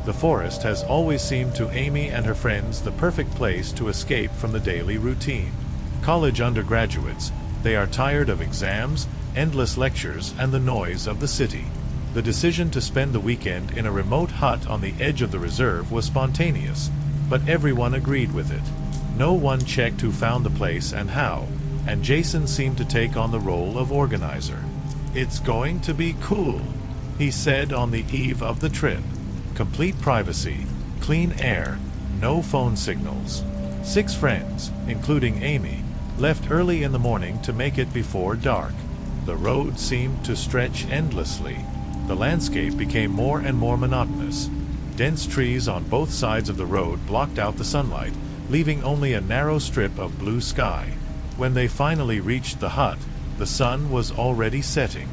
The forest has always seemed to Amy and her friends the perfect place to escape from the daily routine. College undergraduates, they are tired of exams, endless lectures, and the noise of the city. The decision to spend the weekend in a remote hut on the edge of the reserve was spontaneous, but everyone agreed with it. No one checked who found the place and how, and Jason seemed to take on the role of organizer. "It's going to be cool," he said on the eve of the trip. "Complete privacy, clean air, no phone signals." 6 friends, including Amy, left early in the morning to make it before dark. The road seemed to stretch endlessly. The landscape became more and more monotonous. Dense trees on both sides of the road blocked out the sunlight, leaving only a narrow strip of blue sky. When they finally reached the hut, the sun was already setting.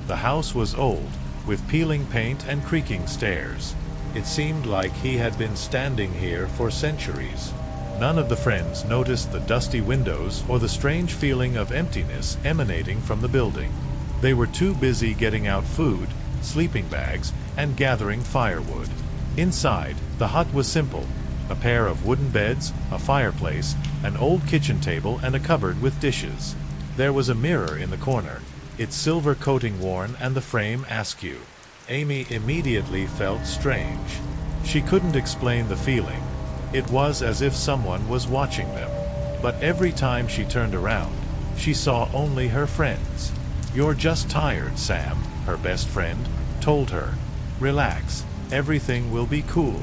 The house was old, with peeling paint and creaking stairs. It seemed like he had been standing here for centuries. None of the friends noticed the dusty windows or the strange feeling of emptiness emanating from the building. They were too busy getting out food, sleeping bags, and gathering firewood. Inside, the hut was simple: a pair of wooden beds, a fireplace, an old kitchen table, and a cupboard with dishes. There was a mirror in the corner, its silver coating worn and the frame askew. Amy immediately felt strange. She couldn't explain the feeling. It was as if someone was watching them. But every time she turned around, she saw only her friends. "You're just tired, Sam," her best friend told her. "Relax, everything will be cool."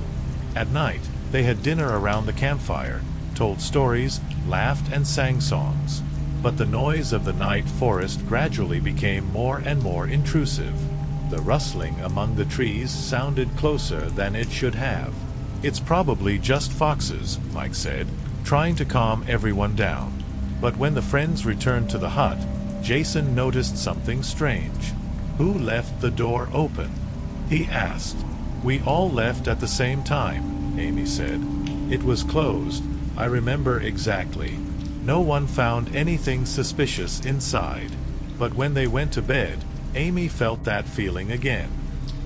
At night, they had dinner around the campfire, told stories, laughed, and sang songs. But the noise of the night forest gradually became more and more intrusive. The rustling among the trees sounded closer than it should have. "It's probably just foxes," Mike said, trying to calm everyone down. But when the friends returned to the hut, Jason noticed something strange. "Who left the door open?" he asked. "We all left at the same time," Amy said. "It was closed. I remember exactly. No one found anything suspicious inside." But when they went to bed, Amy felt that feeling again.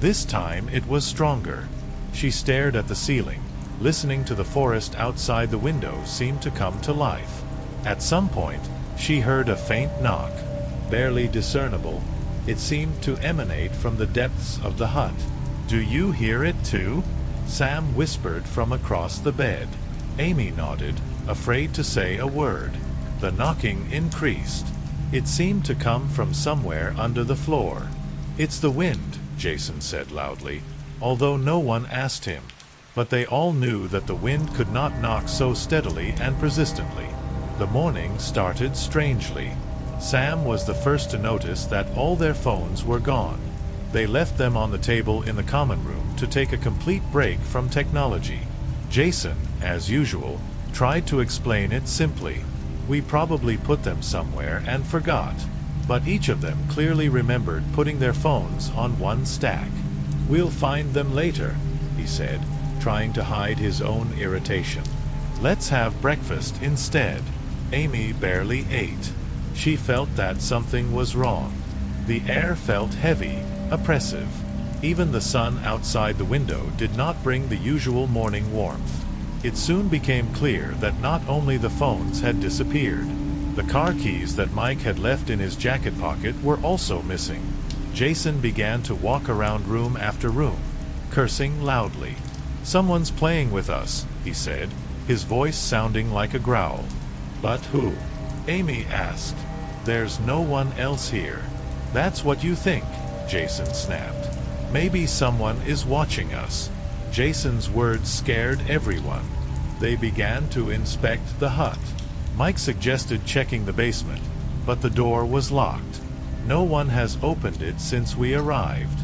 This time it was stronger. She stared at the ceiling, listening to the forest outside the window seem to come to life. At some point, she heard a faint knock, barely discernible. It seemed to emanate from the depths of the hut. "Do you hear it too?" Sam whispered from across the bed. Amy nodded, afraid to say a word. The knocking increased. It seemed to come from somewhere under the floor. "It's the wind," Jason said loudly, although no one asked him. But they all knew that the wind could not knock so steadily and persistently. The morning started strangely. Sam was the first to notice that all their phones were gone. They left them on the table in the common room to take a complete break from technology. Jason, as usual, tried to explain it simply. "We probably put them somewhere and forgot." But each of them clearly remembered putting their phones on one stack. "We'll find them later," he said, trying to hide his own irritation. "Let's have breakfast instead." Amy barely ate. She felt that something was wrong. The air felt heavy, oppressive. Even the sun outside the window did not bring the usual morning warmth. It soon became clear that not only the phones had disappeared. The car keys that Mike had left in his jacket pocket were also missing. Jason began to walk around room after room, cursing loudly. "Someone's playing with us," he said, his voice sounding like a growl. "But who?" Amy asked. "There's no one else here." "That's what you think," Jason snapped. "Maybe someone is watching us." Jason's words scared everyone. They began to inspect the hut. Mike suggested checking the basement, but the door was locked. "No one has opened it since we arrived."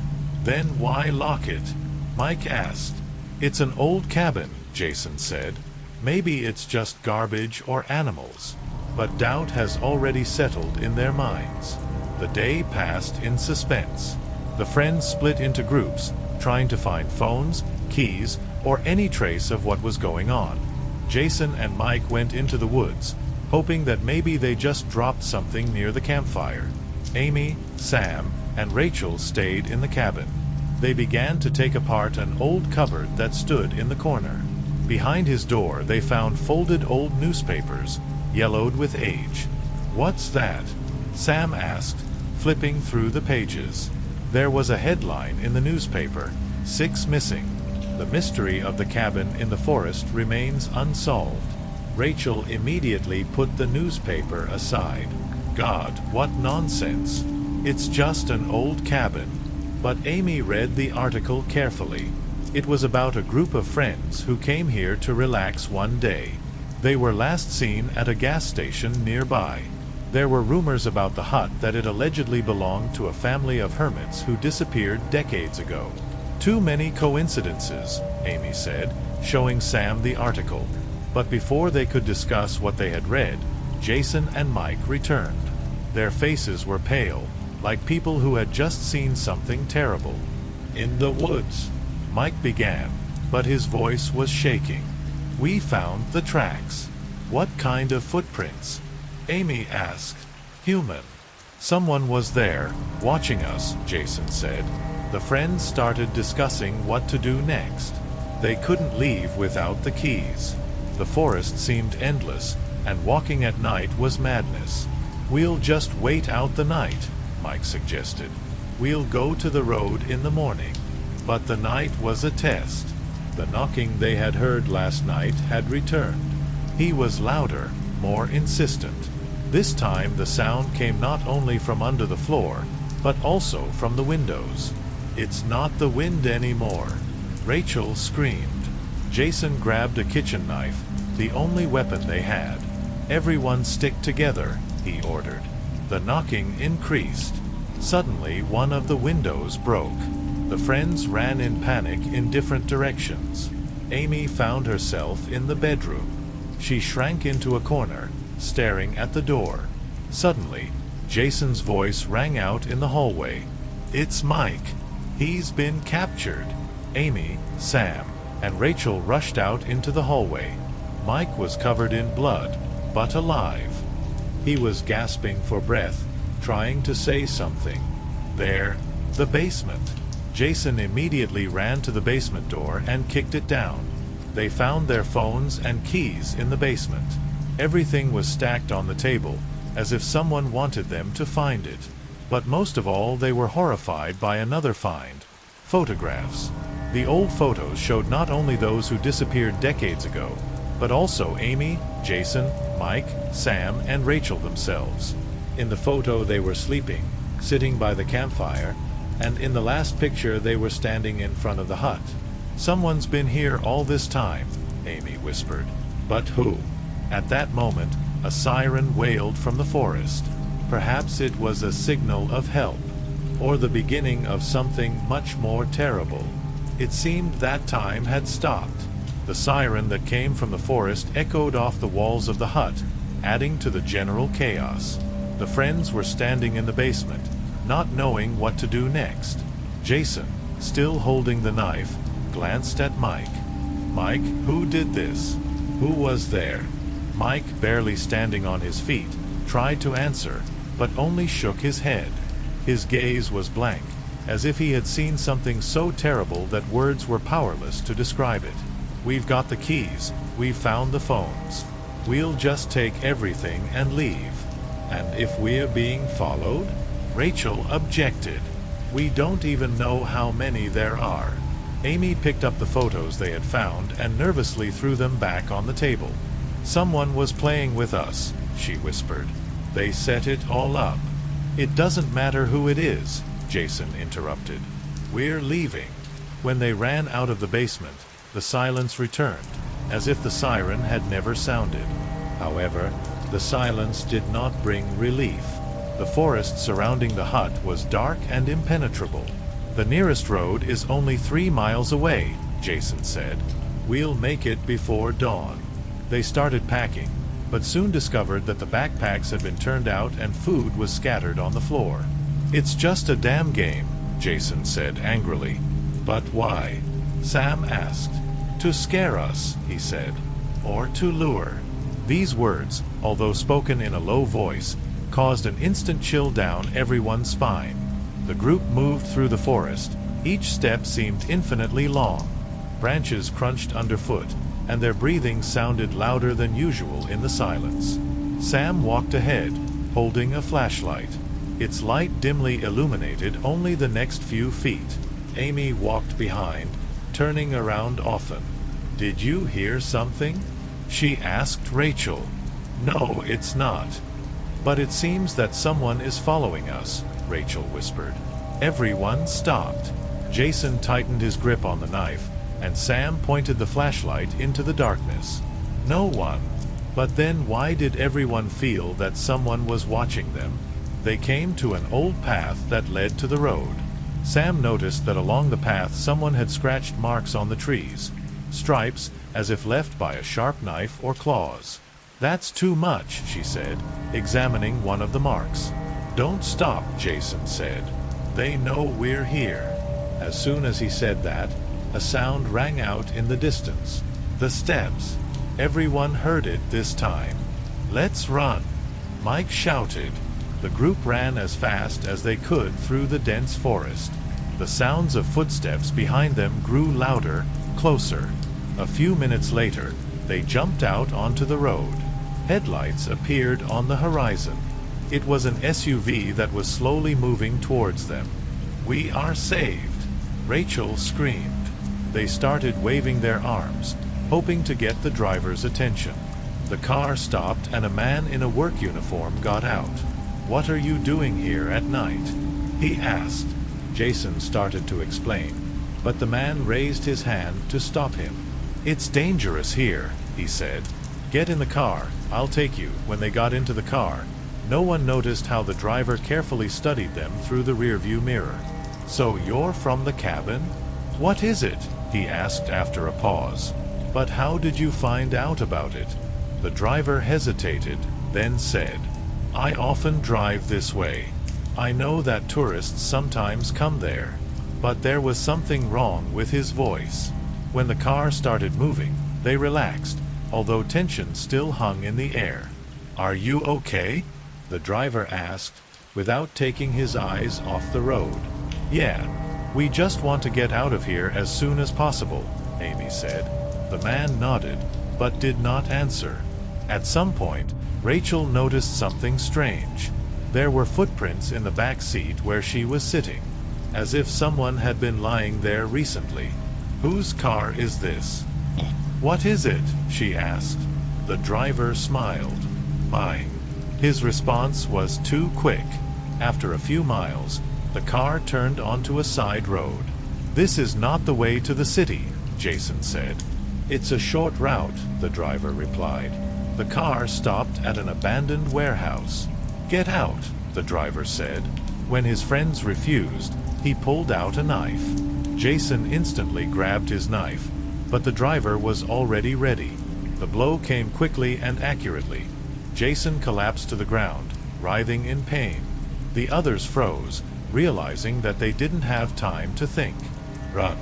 "Then why lock it?" Mike asked. "It's an old cabin," Jason said. "Maybe it's just garbage or animals." But doubt has already settled in their minds. The day passed in suspense. The friends split into groups, trying to find phones, keys, or any trace of what was going on. Jason and Mike went into the woods, hoping that maybe they just dropped something near the campfire. Amy, Sam, and Rachel stayed in the cabin. They began to take apart an old cupboard that stood in the corner. Behind his door they found folded old newspapers, yellowed with age. "What's that?" Sam asked, flipping through the pages. There was a headline in the newspaper, "6 missing. The mystery of the cabin in the forest remains unsolved." Rachel immediately put the newspaper aside. "God, what nonsense! It's just an old cabin." But Amy read the article carefully. It was about a group of friends who came here to relax one day. They were last seen at a gas station nearby. There were rumors about the hut that it allegedly belonged to a family of hermits who disappeared decades ago. "Too many coincidences," Amy said, showing Sam the article. But before they could discuss what they had read, Jason and Mike returned. Their faces were pale, like people who had just seen something terrible. "In the woods," Mike began, but his voice was shaking. "We found the tracks." "What kind of footprints?" Amy asked. "Human. Someone was there, watching us," Jason said. The friends started discussing what to do next. They couldn't leave without the keys. The forest seemed endless, and walking at night was madness. "We'll just wait out the night," Mike suggested. "We'll go to the road in the morning." But the night was a test. The knocking they had heard last night had returned. He was louder, more insistent. This time the sound came not only from under the floor, but also from the windows. "It's not the wind anymore," Rachel screamed. Jason grabbed a kitchen knife, the only weapon they had. "Everyone stick together," he ordered. The knocking increased. Suddenly one of the windows broke. The friends ran in panic in different directions. Amy found herself in the bedroom. She shrank into a corner, staring at the door. Suddenly, Jason's voice rang out in the hallway. "It's Mike. He's been captured." Amy, Sam, and Rachel rushed out into the hallway. Mike was covered in blood, but alive. He was gasping for breath, trying to say something. "There, the basement." Jason immediately ran to the basement door and kicked it down. They found their phones and keys in the basement. Everything was stacked on the table, as if someone wanted them to find it. But most of all, they were horrified by another find: photographs. The old photos showed not only those who disappeared decades ago, but also Amy, Jason, Mike, Sam, and Rachel themselves. In the photo they were sleeping, sitting by the campfire, and in the last picture they were standing in front of the hut. "Someone's been here all this time," Amy whispered. "But who?" At that moment, a siren wailed from the forest. Perhaps it was a signal of help, or the beginning of something much more terrible. It seemed that time had stopped. The siren that came from the forest echoed off the walls of the hut, adding to the general chaos. The friends were standing in the basement, not knowing what to do next. Jason, still holding the knife, glanced at Mike. "Mike, who did this? Who was there?" Mike, barely standing on his feet, tried to answer, but only shook his head. His gaze was blank, as if he had seen something so terrible that words were powerless to describe it. "We've got the keys, we've found the phones. We'll just take everything and leave." "And if we're being followed?" Rachel objected. "We don't even know how many there are." Amy picked up the photos they had found and nervously threw them back on the table. "Someone was playing with us," she whispered. "They set it all up." "It doesn't matter who it is," Jason interrupted. "We're leaving." When they ran out of the basement, the silence returned, as if the siren had never sounded. However, the silence did not bring relief. The forest surrounding the hut was dark and impenetrable. "The nearest road is only 3 miles away," Jason said. "We'll make it before dawn." They started packing, but soon discovered that the backpacks had been turned out and food was scattered on the floor. "It's just a damn game," Jason said angrily. "But why?" Sam asked. "To scare us," he said. "Or to lure." These words, although spoken in a low voice, caused an instant chill down everyone's spine. The group moved through the forest, Each step seemed infinitely long. Branches crunched underfoot, and their breathing sounded louder than usual in the silence. Sam walked ahead, holding a flashlight. Its light dimly illuminated only the next few feet. Amy walked behind, turning around often. "Did you hear something?" she asked Rachel. "No, it's not. But it seems that someone is following us," Rachel whispered. Everyone stopped. Jason tightened his grip on the knife, and Sam pointed the flashlight into the darkness. No one. But then why did everyone feel that someone was watching them? They came to an old path that led to the road. Sam noticed that along the path someone had scratched marks on the trees, stripes as if left by a sharp knife or claws. "That's too much," she said, examining one of the marks. "Don't stop," Jason said. "They know we're here." As soon as he said that, a sound rang out in the distance. The steps. Everyone heard it this time. "Let's run," Mike shouted. The group ran as fast as they could through the dense forest. The sounds of footsteps behind them grew louder, closer. A few minutes later, they jumped out onto the road. Headlights appeared on the horizon. It was an SUV that was slowly moving towards them. "We are saved!" Rachel screamed. They started waving their arms, hoping to get the driver's attention. The car stopped and a man in a work uniform got out. "What are you doing here at night?" he asked. Jason started to explain, but the man raised his hand to stop him. "It's dangerous here," he said. "Get in the car, I'll take you." When they got into the car, no one noticed how the driver carefully studied them through the rearview mirror. "So you're from the cabin? What is it?" he asked after a pause. "But how did you find out about it?" The driver hesitated, then said, "I often drive this way. I know that tourists sometimes come there." But there was something wrong with his voice. When the car started moving, they relaxed, although tension still hung in the air. "Are you okay?" the driver asked, without taking his eyes off the road. "Yeah, we just want to get out of here as soon as possible," Amy said. The man nodded, but did not answer. At some point, Rachel noticed something strange. There were footprints in the back seat where she was sitting, as if someone had been lying there recently. "Whose car is this?" "What is it?" she asked. The driver smiled. "Mine." His response was too quick. After a few miles, the car turned onto a side road. "This is not the way to the city," Jason said. "It's a short route," the driver replied. The car stopped at an abandoned warehouse. "Get out," the driver said. When his friends refused, he pulled out a knife. Jason instantly grabbed his knife, but the driver was already ready. The blow came quickly and accurately. Jason collapsed to the ground, writhing in pain. The others froze, realizing that they didn't have time to think. "Run!"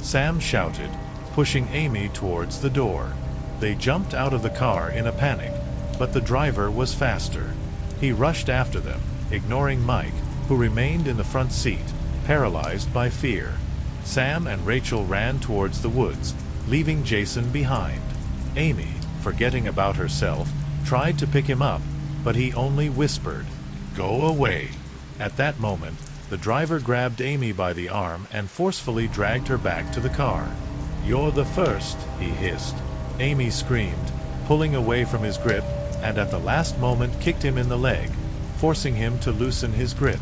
Sam shouted, pushing Amy towards the door. They jumped out of the car in a panic, but the driver was faster. He rushed after them, ignoring Mike, who remained in the front seat, paralyzed by fear. Sam and Rachel ran towards the woods, leaving Jason behind. Amy, forgetting about herself, tried to pick him up, but he only whispered, "Go away." At that moment, the driver grabbed Amy by the arm and forcefully dragged her back to the car. "You're the first," he hissed. Amy screamed, pulling away from his grip, and at the last moment kicked him in the leg, forcing him to loosen his grip.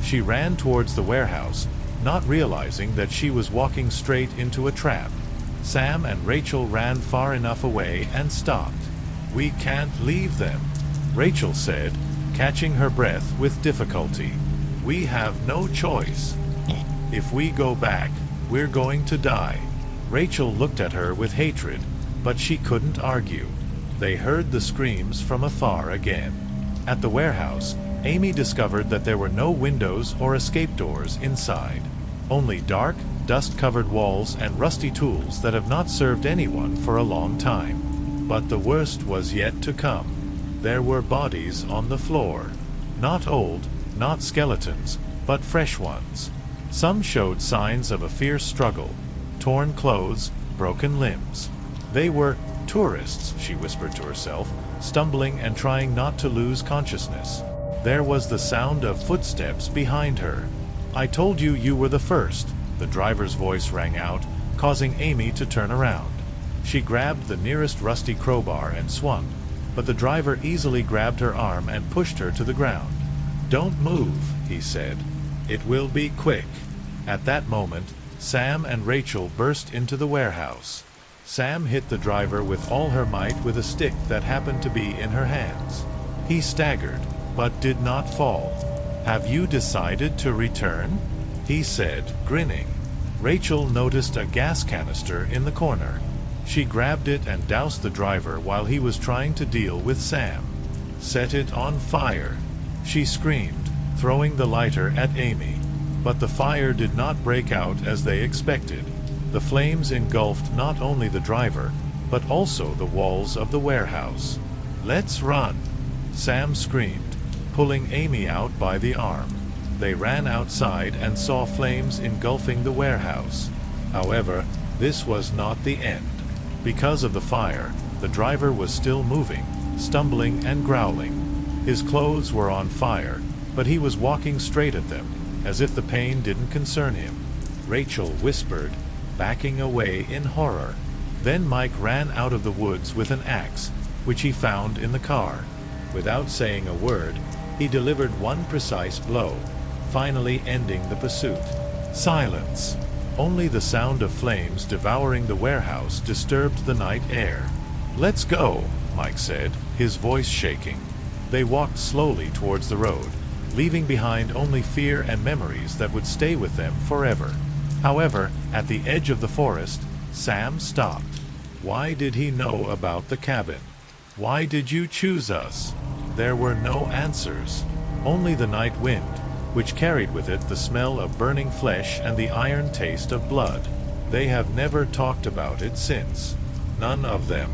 She ran towards the warehouse, not realizing that she was walking straight into a trap. Sam and Rachel ran far enough away and stopped. "We can't leave them," Rachel said, catching her breath with difficulty. "We have no choice. If we go back, we're going to die." Rachel looked at her with hatred, but she couldn't argue. They heard the screams from afar again. At the warehouse, Amy discovered that there were no windows or escape doors inside. Only dark, dust-covered walls and rusty tools that have not served anyone for a long time. But the worst was yet to come. There were bodies on the floor. Not old, not skeletons, but fresh ones. Some showed signs of a fierce struggle, torn clothes, broken limbs. They were tourists, she whispered to herself, stumbling and trying not to lose consciousness. There was the sound of footsteps behind her. "I told you you were the first," the driver's voice rang out, causing Amy to turn around. She grabbed the nearest rusty crowbar and swung, but the driver easily grabbed her arm and pushed her to the ground. "Don't move," he said. "It will be quick." At that moment, Sam and Rachel burst into the warehouse. Sam hit the driver with all her might with a stick that happened to be in her hands. He staggered, but did not fall. "Have you decided to return?" he said, grinning. Rachel noticed a gas canister in the corner. She grabbed it and doused the driver while he was trying to deal with Sam. "Set it on fire," she screamed, throwing the lighter at Amy. But the fire did not break out as they expected. The flames engulfed not only the driver, but also the walls of the warehouse. "Let's run," Sam screamed, pulling Amy out by the arm. They ran outside and saw flames engulfing the warehouse. However, this was not the end. Because of the fire, the driver was still moving, stumbling and growling. His clothes were on fire, but he was walking straight at them, as if the pain didn't concern him. Rachel whispered, backing away in horror. Then Mike ran out of the woods with an axe, which he found in the car. Without saying a word, he delivered one precise blow, finally ending the pursuit. Silence. Only the sound of flames devouring the warehouse disturbed the night air. "Let's go," Mike said, his voice shaking. They walked slowly towards the road, leaving behind only fear and memories that would stay with them forever. However, at the edge of the forest, Sam stopped. Why did he know about the cabin? Why did you choose us? There were no answers, only the night wind, which carried with it the smell of burning flesh and the iron taste of blood. They have never talked about it since. None of them.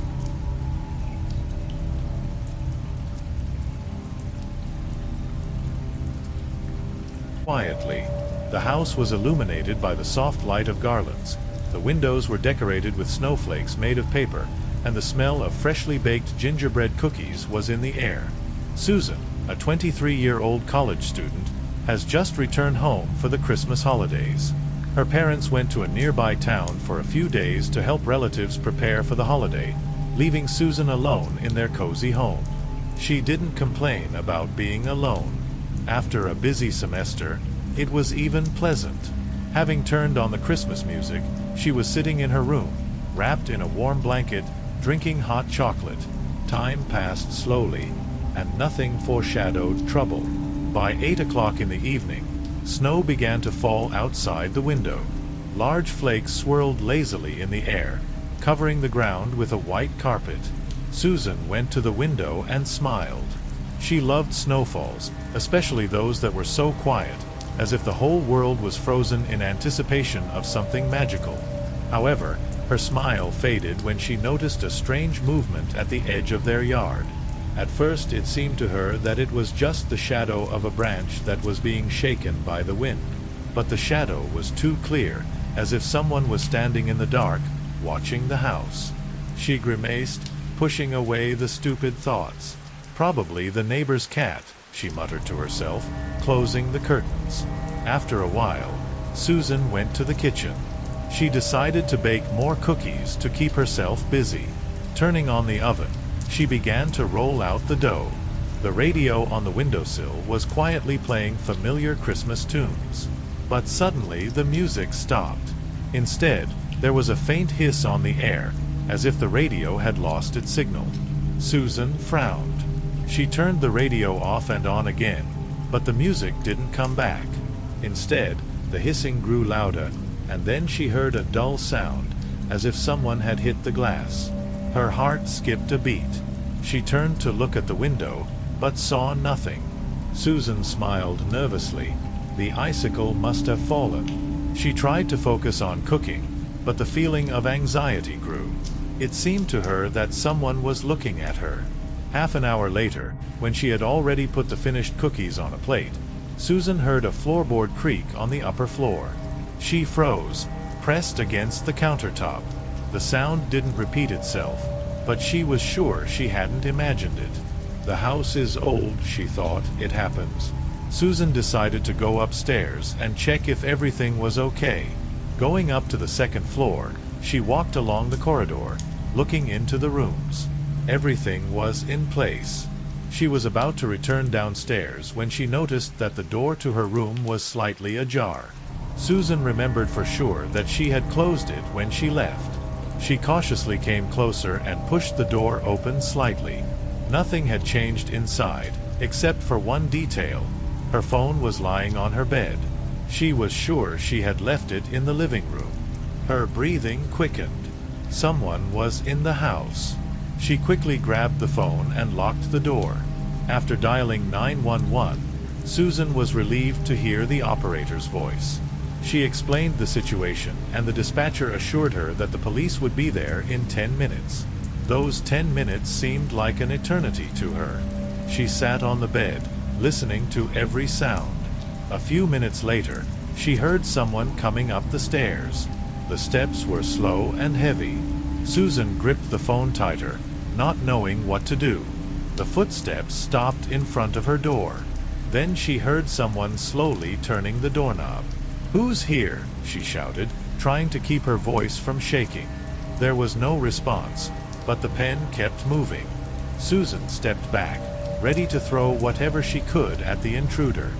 Quietly. The house was illuminated by the soft light of garlands. The windows were decorated with snowflakes made of paper, and the smell of freshly baked gingerbread cookies was in the air. Susan, a 23-year-old college student, has just returned home for the Christmas holidays. Her parents went to a nearby town for a few days to help relatives prepare for the holiday, leaving Susan alone in their cozy home. She didn't complain about being alone. After a busy semester, it was even pleasant. Having turned on the Christmas music, she was sitting in her room, wrapped in a warm blanket, drinking hot chocolate. Time passed slowly, and nothing foreshadowed trouble. By 8 o'clock in the evening, snow began to fall outside the window. Large flakes swirled lazily in the air, covering the ground with a white carpet. Susan went to the window and smiled. She loved snowfalls, especially those that were so quiet, as if the whole world was frozen in anticipation of something magical. However, her smile faded when she noticed a strange movement at the edge of their yard. At first it seemed to her that it was just the shadow of a branch that was being shaken by the wind. But the shadow was too clear, as if someone was standing in the dark, watching the house. She grimaced, pushing away the stupid thoughts. "Probably the neighbor's cat," she muttered to herself, closing the curtains. After a while, Susan went to the kitchen. She decided to bake more cookies to keep herself busy. Turning on the oven, she began to roll out the dough. The radio on the windowsill was quietly playing familiar Christmas tunes. But suddenly the music stopped. Instead, there was a faint hiss on the air, as if the radio had lost its signal. Susan frowned. She turned the radio off and on again, but the music didn't come back. Instead, the hissing grew louder, and then she heard a dull sound, as if someone had hit the glass. Her heart skipped a beat. She turned to look at the window, but saw nothing. Susan smiled nervously. The icicle must have fallen. She tried to focus on cooking, but the feeling of anxiety grew. It seemed to her that someone was looking at her. Half an hour later, when she had already put the finished cookies on a plate, Susan heard a floorboard creak on the upper floor. She froze, pressed against the countertop. The sound didn't repeat itself, but she was sure she hadn't imagined it. The house is old, she thought. It happens. Susan decided to go upstairs and check if everything was okay. Going up to the second floor, she walked along the corridor, looking into the rooms. Everything was in place. She was about to return downstairs when she noticed that the door to her room was slightly ajar. Susan remembered for sure that she had closed it when she left. She cautiously came closer and pushed the door open slightly. Nothing had changed inside, except for one detail. Her phone was lying on her bed. She was sure she had left it in the living room. Her breathing quickened. Someone was in the house. She quickly grabbed the phone and locked the door. After dialing 911, Susan was relieved to hear the operator's voice. She explained the situation, and the dispatcher assured her that the police would be there in 10 minutes. Those 10 minutes seemed like an eternity to her. She sat on the bed, listening to every sound. A few minutes later, she heard someone coming up the stairs. The steps were slow and heavy. Susan gripped the phone tighter, not knowing what to do. The footsteps stopped in front of her door. Then she heard someone slowly turning the doorknob. "Who's here?" she shouted, trying to keep her voice from shaking. There was no response, but the pen kept moving. Susan stepped back, ready to throw whatever she could at the intruder.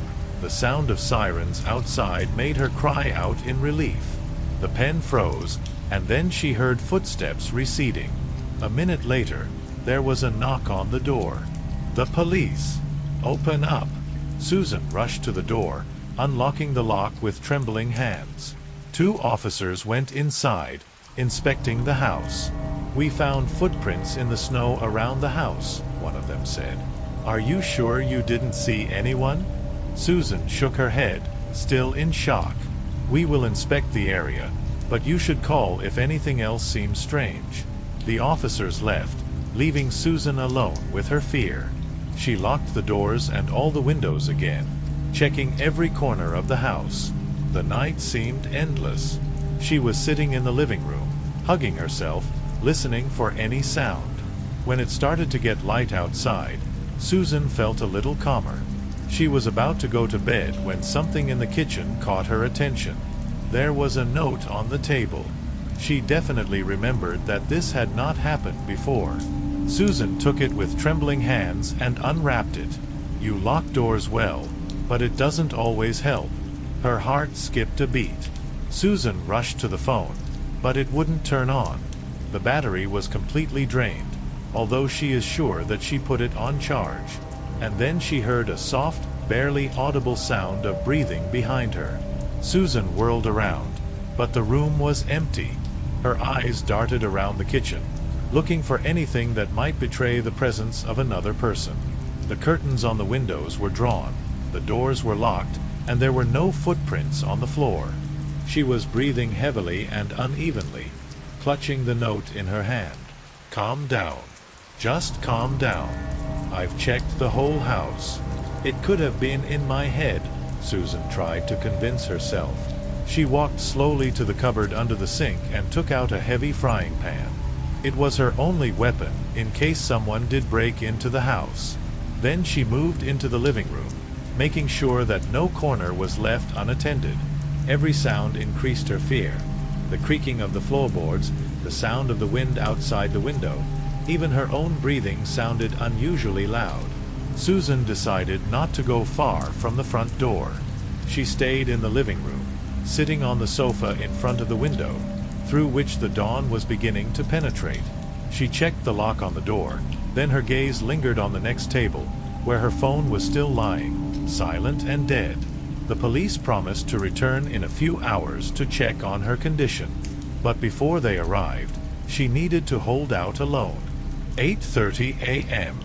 The sound of sirens outside made her cry out in relief. The pen froze, and then she heard footsteps receding. A minute later, there was a knock on the door. "The police! Open up!" Susan rushed to the door, unlocking the lock with trembling hands. 2 officers went inside, inspecting the house. "We found footprints in the snow around the house," one of them said. "Are you sure you didn't see anyone?" Susan shook her head, still in shock. "We will inspect the area, but you should call if anything else seems strange." The officers left, leaving Susan alone with her fear. She locked the doors and all the windows again, checking every corner of the house. The night seemed endless. She was sitting in the living room, hugging herself, listening for any sound. When it started to get light outside, Susan felt a little calmer. She was about to go to bed when something in the kitchen caught her attention. There was a note on the table. She definitely remembered that this had not happened before. Susan took it with trembling hands and unwrapped it. "You lock doors well, but it doesn't always help." Her heart skipped a beat. Susan rushed to the phone, but it wouldn't turn on. The battery was completely drained, although she is sure that she put it on charge. And then she heard a soft, barely audible sound of breathing behind her. Susan whirled around, but the room was empty. Her eyes darted around the kitchen, looking for anything that might betray the presence of another person. The curtains on the windows were drawn, the doors were locked, and there were no footprints on the floor. She was breathing heavily and unevenly, clutching the note in her hand. "Calm down. Just calm down. I've checked the whole house. It could have been in my head," Susan tried to convince herself. She walked slowly to the cupboard under the sink and took out a heavy frying pan. It was her only weapon in case someone did break into the house. Then she moved into the living room, making sure that no corner was left unattended. Every sound increased her fear. The creaking of the floorboards, the sound of the wind outside the window, even her own breathing sounded unusually loud. Susan decided not to go far from the front door. She stayed in the living room, sitting on the sofa in front of the window, through which the dawn was beginning to penetrate. She checked the lock on the door, then her gaze lingered on the next table, where her phone was still lying, silent and dead. The police promised to return in a few hours to check on her condition. But before they arrived, she needed to hold out alone. 8:30 a.m.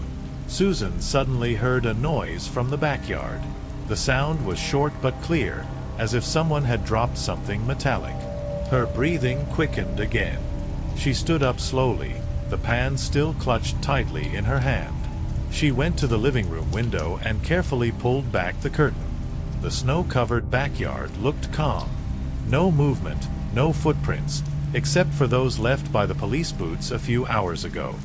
Susan suddenly heard a noise from the backyard. The sound was short but clear, as if someone had dropped something metallic. Her breathing quickened again. She stood up slowly, the pan still clutched tightly in her hand. She went to the living room window and carefully pulled back the curtain. The snow-covered backyard looked calm. No movement, no footprints, except for those left by the police boots a few hours ago.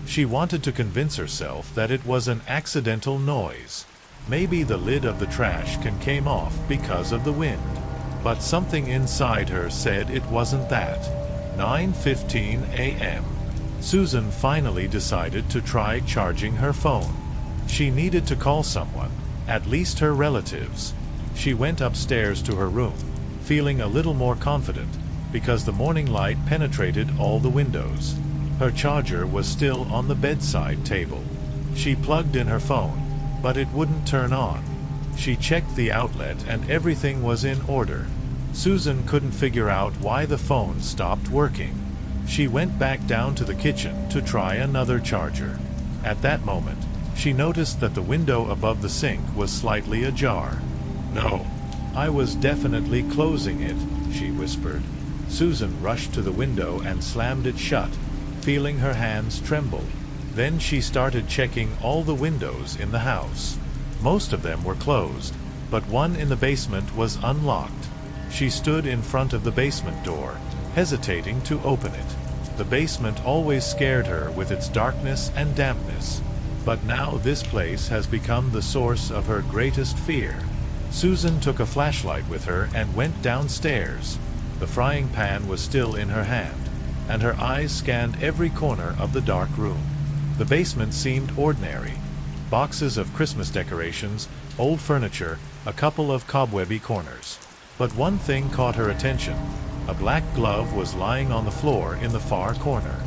She wanted to convince herself that it was an accidental noise. Maybe the lid of the trash can came off because of the wind. But something inside her said it wasn't that. 9:15 a.m. Susan finally decided to try charging her phone. She needed to call someone, at least her relatives. She went upstairs to her room, feeling a little more confident, because the morning light penetrated all the windows. Her charger was still on the bedside table. She plugged in her phone, but it wouldn't turn on. She checked the outlet and everything was in order. Susan couldn't figure out why the phone stopped working. She went back down to the kitchen to try another charger. At that moment, she noticed that the window above the sink was slightly ajar. "No, I was definitely closing it," she whispered. Susan rushed to the window and slammed it shut, feeling her hands tremble. Then she started checking all the windows in the house. Most of them were closed, but one in the basement was unlocked. She stood in front of the basement door, hesitating to open it. The basement always scared her with its darkness and dampness. But now this place has become the source of her greatest fear. Susan took a flashlight with her and went downstairs. The frying pan was still in her hand, and her eyes scanned every corner of the dark room. The basement seemed ordinary. Boxes of Christmas decorations, old furniture, a couple of cobwebby corners. But one thing caught her attention. A black glove was lying on the floor in the far corner.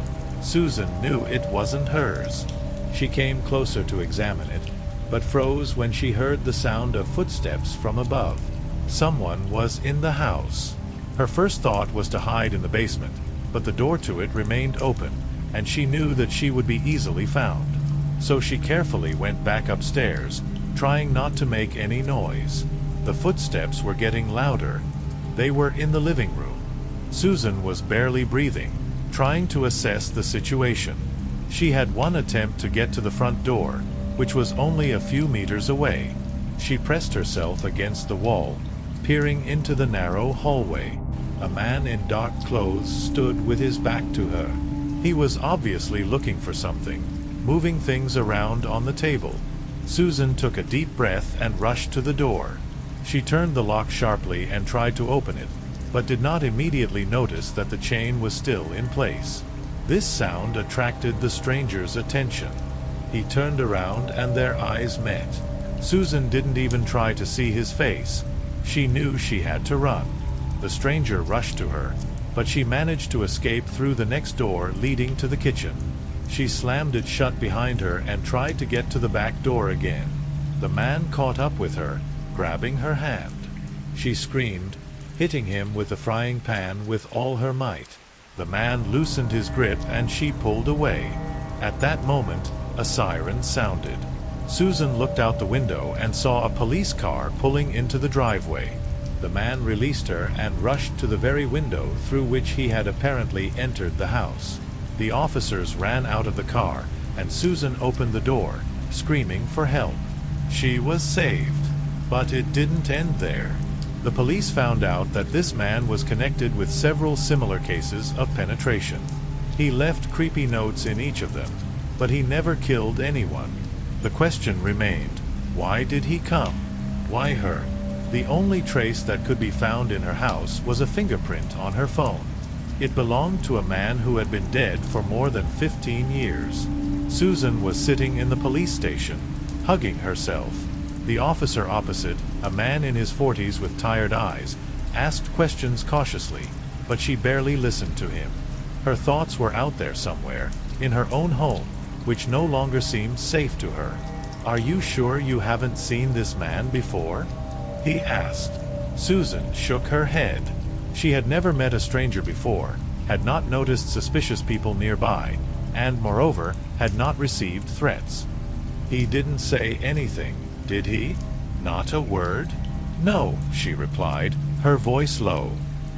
Susan knew it wasn't hers. She came closer to examine it, but froze when she heard the sound of footsteps from above. Someone was in the house. Her first thought was to hide in the basement, but the door to it remained open, and she knew that she would be easily found. So she carefully went back upstairs, trying not to make any noise. The footsteps were getting louder. They were in the living room. Susan was barely breathing, trying to assess the situation. She had one attempt to get to the front door, which was only a few meters away. She pressed herself against the wall, peering into the narrow hallway. A man in dark clothes stood with his back to her. He was obviously looking for something, moving things around on the table. Susan took a deep breath and rushed to the door. She turned the lock sharply and tried to open it, but did not immediately notice that the chain was still in place. This sound attracted the stranger's attention. He turned around and their eyes met. Susan didn't even try to see his face. She knew she had to run. The stranger rushed to her, but she managed to escape through the next door leading to the kitchen. She slammed it shut behind her and tried to get to the back door again. The man caught up with her, grabbing her hand. She screamed, hitting him with the frying pan with all her might. The man loosened his grip and she pulled away. At that moment, a siren sounded. Susan looked out the window and saw a police car pulling into the driveway. The man released her and rushed to the very window through which he had apparently entered the house. The officers ran out of the car, and Susan opened the door, screaming for help. She was saved. But it didn't end there. The police found out that this man was connected with several similar cases of penetration. He left creepy notes in each of them, but he never killed anyone. The question remained, why did he come? Why her? The only trace that could be found in her house was a fingerprint on her phone. It belonged to a man who had been dead for more than 15 years. Susan was sitting in the police station, hugging herself. The officer opposite, a man in his 40s with tired eyes, asked questions cautiously, but she barely listened to him. Her thoughts were out there somewhere, in her own home, which no longer seemed safe to her. "Are you sure you haven't seen this man before?" he asked. Susan shook her head. She had never met a stranger before, had not noticed suspicious people nearby, and, moreover, had not received threats. "He didn't say anything, did he? Not a word?" "No," she replied, her voice low.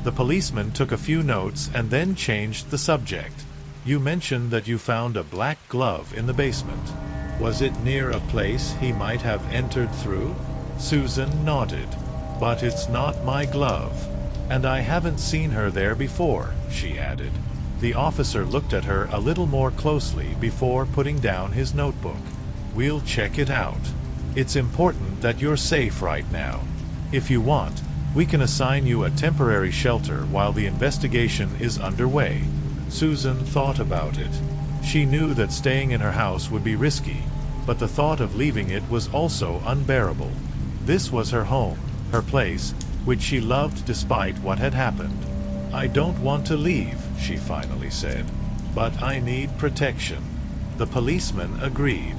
The policeman took a few notes and then changed the subject. "You mentioned that you found a black glove in the basement. Was it near a place he might have entered through?" Susan nodded. But it's not my glove. And I haven't seen her there before, she added. The officer looked at her a little more closely before putting down his notebook. We'll check it out. It's important that you're safe right now. If you want, we can assign you a temporary shelter while the investigation is underway. Susan thought about it. She knew that staying in her house would be risky, but the thought of leaving it was also unbearable. This was her home, her place, which she loved despite what had happened. I don't want to leave, she finally said, but I need protection. The policeman agreed.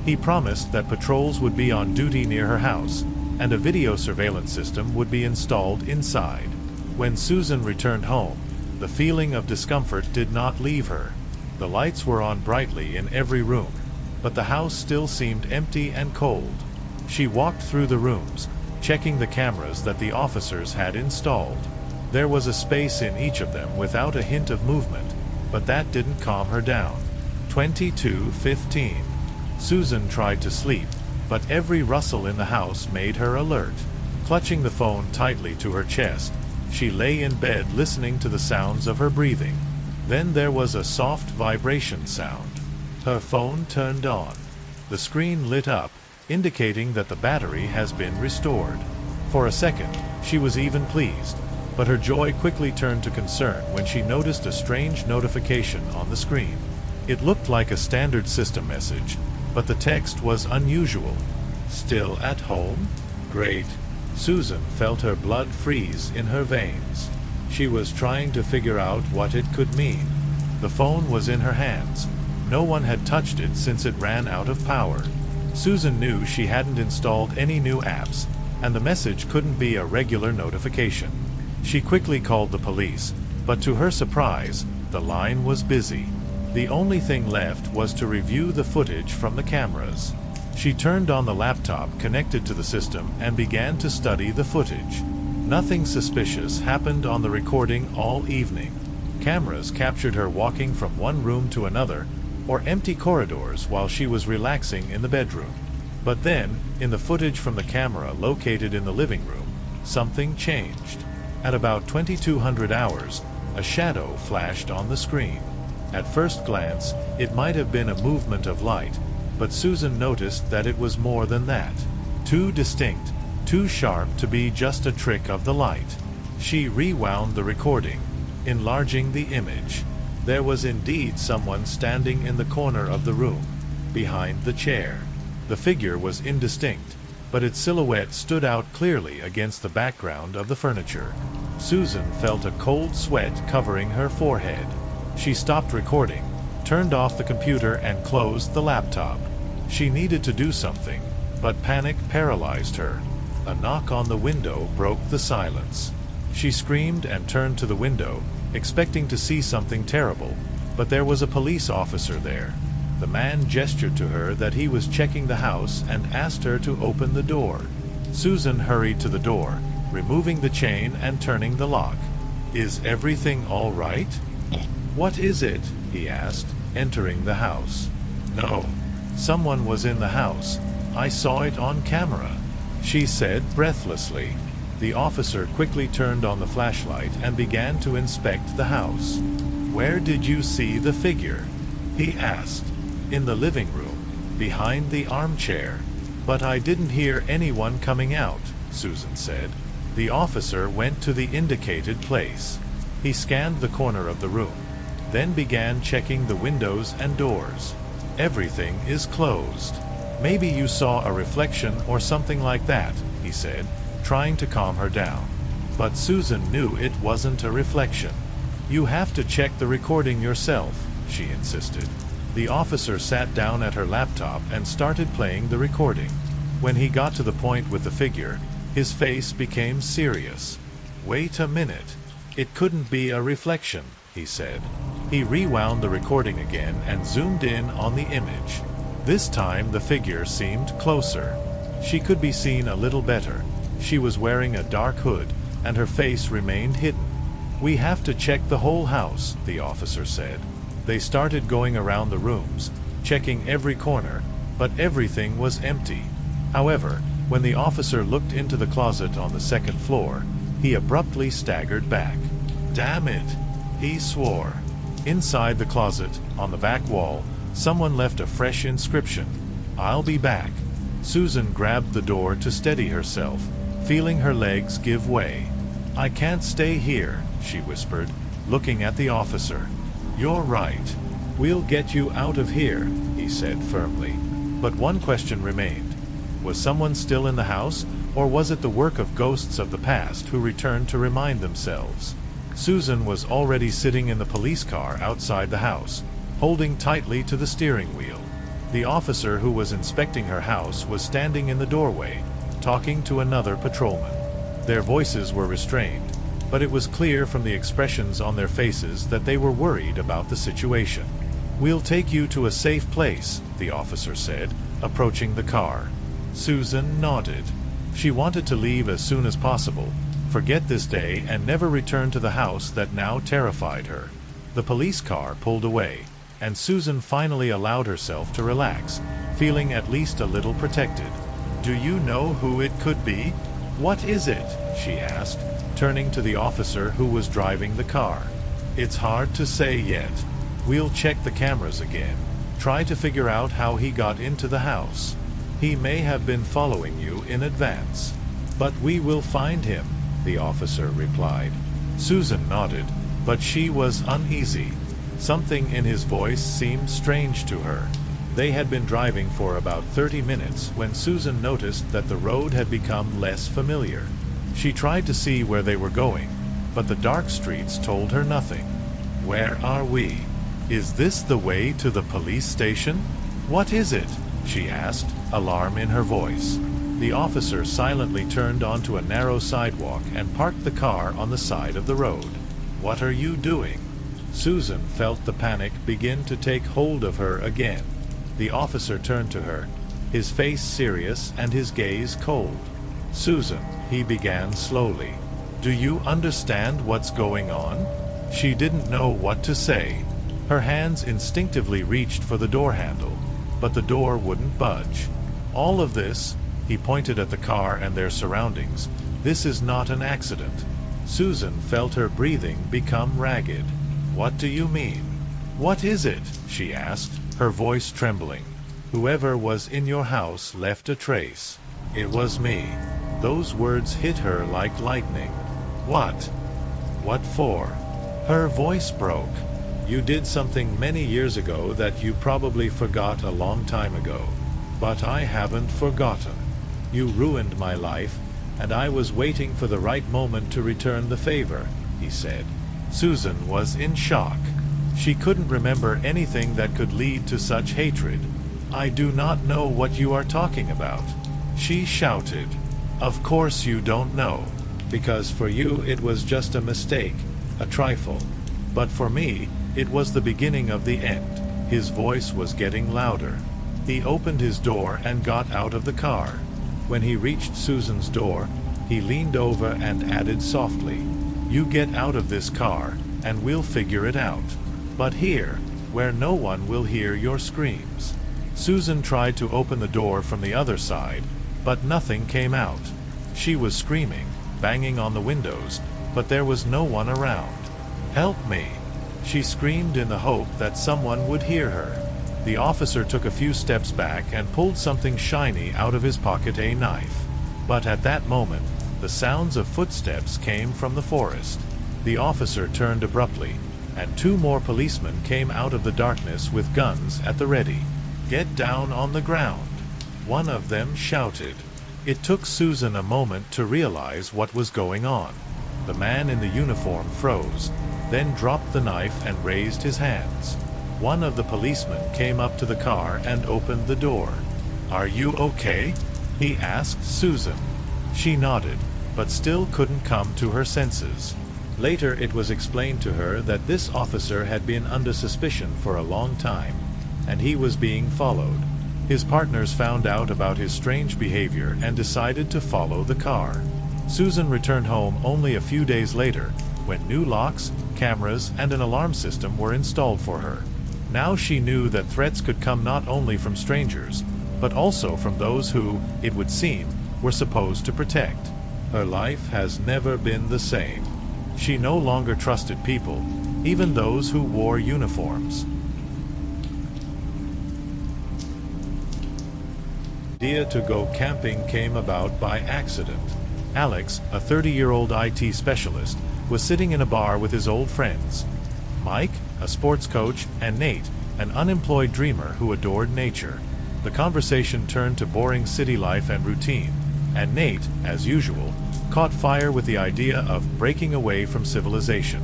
He promised that patrols would be on duty near her house, and a video surveillance system would be installed inside. When Susan returned home, the feeling of discomfort did not leave her. The lights were on brightly in every room, but the house still seemed empty and cold. She walked through the rooms, checking the cameras that the officers had installed. There was a space in each of them without a hint of movement, but that didn't calm her down. 22:15. Susan tried to sleep, but every rustle in the house made her alert. Clutching the phone tightly to her chest, she lay in bed listening to the sounds of her breathing. Then there was a soft vibration sound. Her phone turned on. The screen lit up, indicating that the battery has been restored. For a second, she was even pleased, but her joy quickly turned to concern when she noticed a strange notification on the screen. It looked like a standard system message, but the text was unusual. Still at home? Great. Susan felt her blood freeze in her veins. She was trying to figure out what it could mean. The phone was in her hands. No one had touched it since it ran out of power. Susan knew she hadn't installed any new apps, and the message couldn't be a regular notification. She quickly called the police, but to her surprise, the line was busy. The only thing left was to review the footage from the cameras. She turned on the laptop connected to the system and began to study the footage. Nothing suspicious happened on the recording all evening. Cameras captured her walking from one room to another, or empty corridors while she was relaxing in the bedroom. But then, in the footage from the camera located in the living room, something changed. At about 2200 hours, a shadow flashed on the screen. At first glance, it might have been a movement of light, but Susan noticed that it was more than that. Too distinct, too sharp to be just a trick of the light. She rewound the recording, enlarging the image. There was indeed someone standing in the corner of the room, behind the chair. The figure was indistinct, but its silhouette stood out clearly against the background of the furniture. Susan felt a cold sweat covering her forehead. She stopped recording, turned off the computer and closed the laptop. She needed to do something, but panic paralyzed her. A knock on the window broke the silence. She screamed and turned to the window, expecting to see something terrible, but there was a police officer there. The man gestured to her that he was checking the house and asked her to open the door. Susan hurried to the door, removing the chain and turning the lock. "Is everything all right?" "What is it?" he asked, entering the house. "No. Someone was in the house. I saw it on camera," she said breathlessly. The officer quickly turned on the flashlight and began to inspect the house. "Where did you see the figure?" he asked. "In the living room, behind the armchair." "But I didn't hear anyone coming out," Susan said. The officer went to the indicated place. He scanned the corner of the room, then began checking the windows and doors. "Everything is closed. Maybe you saw a reflection or something like that," he said, trying to calm her down. But Susan knew it wasn't a reflection. "You have to check the recording yourself," she insisted. The officer sat down at her laptop and started playing the recording. When he got to the point with the figure, his face became serious. "Wait a minute. It couldn't be a reflection," he said. He rewound the recording again and zoomed in on the image. This time the figure seemed closer. She could be seen a little better. She was wearing a dark hood, and her face remained hidden. "We have to check the whole house," the officer said. They started going around the rooms, checking every corner, but everything was empty. However, When the officer looked into the closet on the second floor, he abruptly staggered back. "Damn it!" he swore. Inside the closet, on the back wall, someone left a fresh inscription: "I'll be back." Susan grabbed the door to steady herself, feeling her legs give way. "I can't stay here," she whispered, looking at the officer. "You're right. We'll get you out of here," he said firmly. But one question remained. Was someone still in the house, or was it the work of ghosts of the past who returned to remind themselves? Susan was already sitting in the police car outside the house, holding tightly to the steering wheel. The officer who was inspecting her house was standing in the doorway, talking to another patrolman. Their voices were restrained, but it was clear from the expressions on their faces that they were worried about the situation. "We'll take you to a safe place," the officer said, approaching the car. Susan nodded. She wanted to leave as soon as possible, forget this day and never return to the house that now terrified her. The police car pulled away, and Susan finally allowed herself to relax, feeling at least a little protected. "Do you know who it could be?" "What is it?" she asked, turning to the officer who was driving the car. "It's hard to say yet. We'll check the cameras again, try to figure out how he got into the house. He may have been following you in advance. But we will find him," the officer replied. Susan nodded, but she was uneasy. Something in his voice seemed strange to her. They had been driving for about 30 minutes when Susan noticed that the road had become less familiar. She tried to see where they were going, but the dark streets told her nothing. "Where are we? Is this the way to the police station? What is it?" she asked, alarm in her voice. The officer silently turned onto a narrow sidewalk and parked the car on the side of the road. "What are you doing?" Susan felt the panic begin to take hold of her again. The officer turned to her, his face serious and his gaze cold. "Susan," he began slowly, "do you understand what's going on?" She didn't know what to say. Her hands instinctively reached for the door handle, but the door wouldn't budge. "All of this," he pointed at the car and their surroundings, "this is not an accident." Susan felt her breathing become ragged. "What do you mean?" "What is it?" she asked, her voice trembling. "Whoever was in your house left a trace." "It was me." Those words hit her like lightning. "What? What for?" Her voice broke. "You did something many years ago that you probably forgot a long time ago. But I haven't forgotten. You ruined my life, and I was waiting for the right moment to return the favor," he said. Susan was in shock. She couldn't remember anything that could lead to such hatred. "I do not know what you are talking about," she shouted. "Of course you don't know, because for you it was just a mistake, a trifle. But for me, it was the beginning of the end." His voice was getting louder. He opened his door and got out of the car. When he reached Susan's door, he leaned over and added softly, "You get out of this car, and we'll figure it out. But here, where no one will hear your screams." Susan tried to open the door from the other side, but nothing came out. She was screaming, banging on the windows, but there was no one around. "Help me!" she screamed in the hope that someone would hear her. The officer took a few steps back and pulled something shiny out of his pocket, a knife. But at that moment, the sounds of footsteps came from the forest. The officer turned abruptly, and 2 more policemen came out of the darkness with guns at the ready. "Get down on the ground," one of them shouted. It took Susan a moment to realize what was going on. The man in the uniform froze, then dropped the knife and raised his hands. One of the policemen came up to the car and opened the door. "Are you okay?" he asked Susan. She nodded, but still couldn't come to her senses. Later it was explained to her that this officer had been under suspicion for a long time, and he was being followed. His partners found out about his strange behavior and decided to follow the car. Susan returned home only a few days later, when new locks, cameras, and an alarm system were installed for her. Now she knew that threats could come not only from strangers, but also from those who, it would seem, were supposed to protect. Her life has never been the same. She no longer trusted people, even those who wore uniforms. The idea to go camping came about by accident. Alex, a 30-year-old IT specialist, was sitting in a bar with his old friends. Mike, a sports coach, and Nate, an unemployed dreamer who adored nature. The conversation turned to boring city life and routine, and Nate, as usual, caught fire with the idea of breaking away from civilization.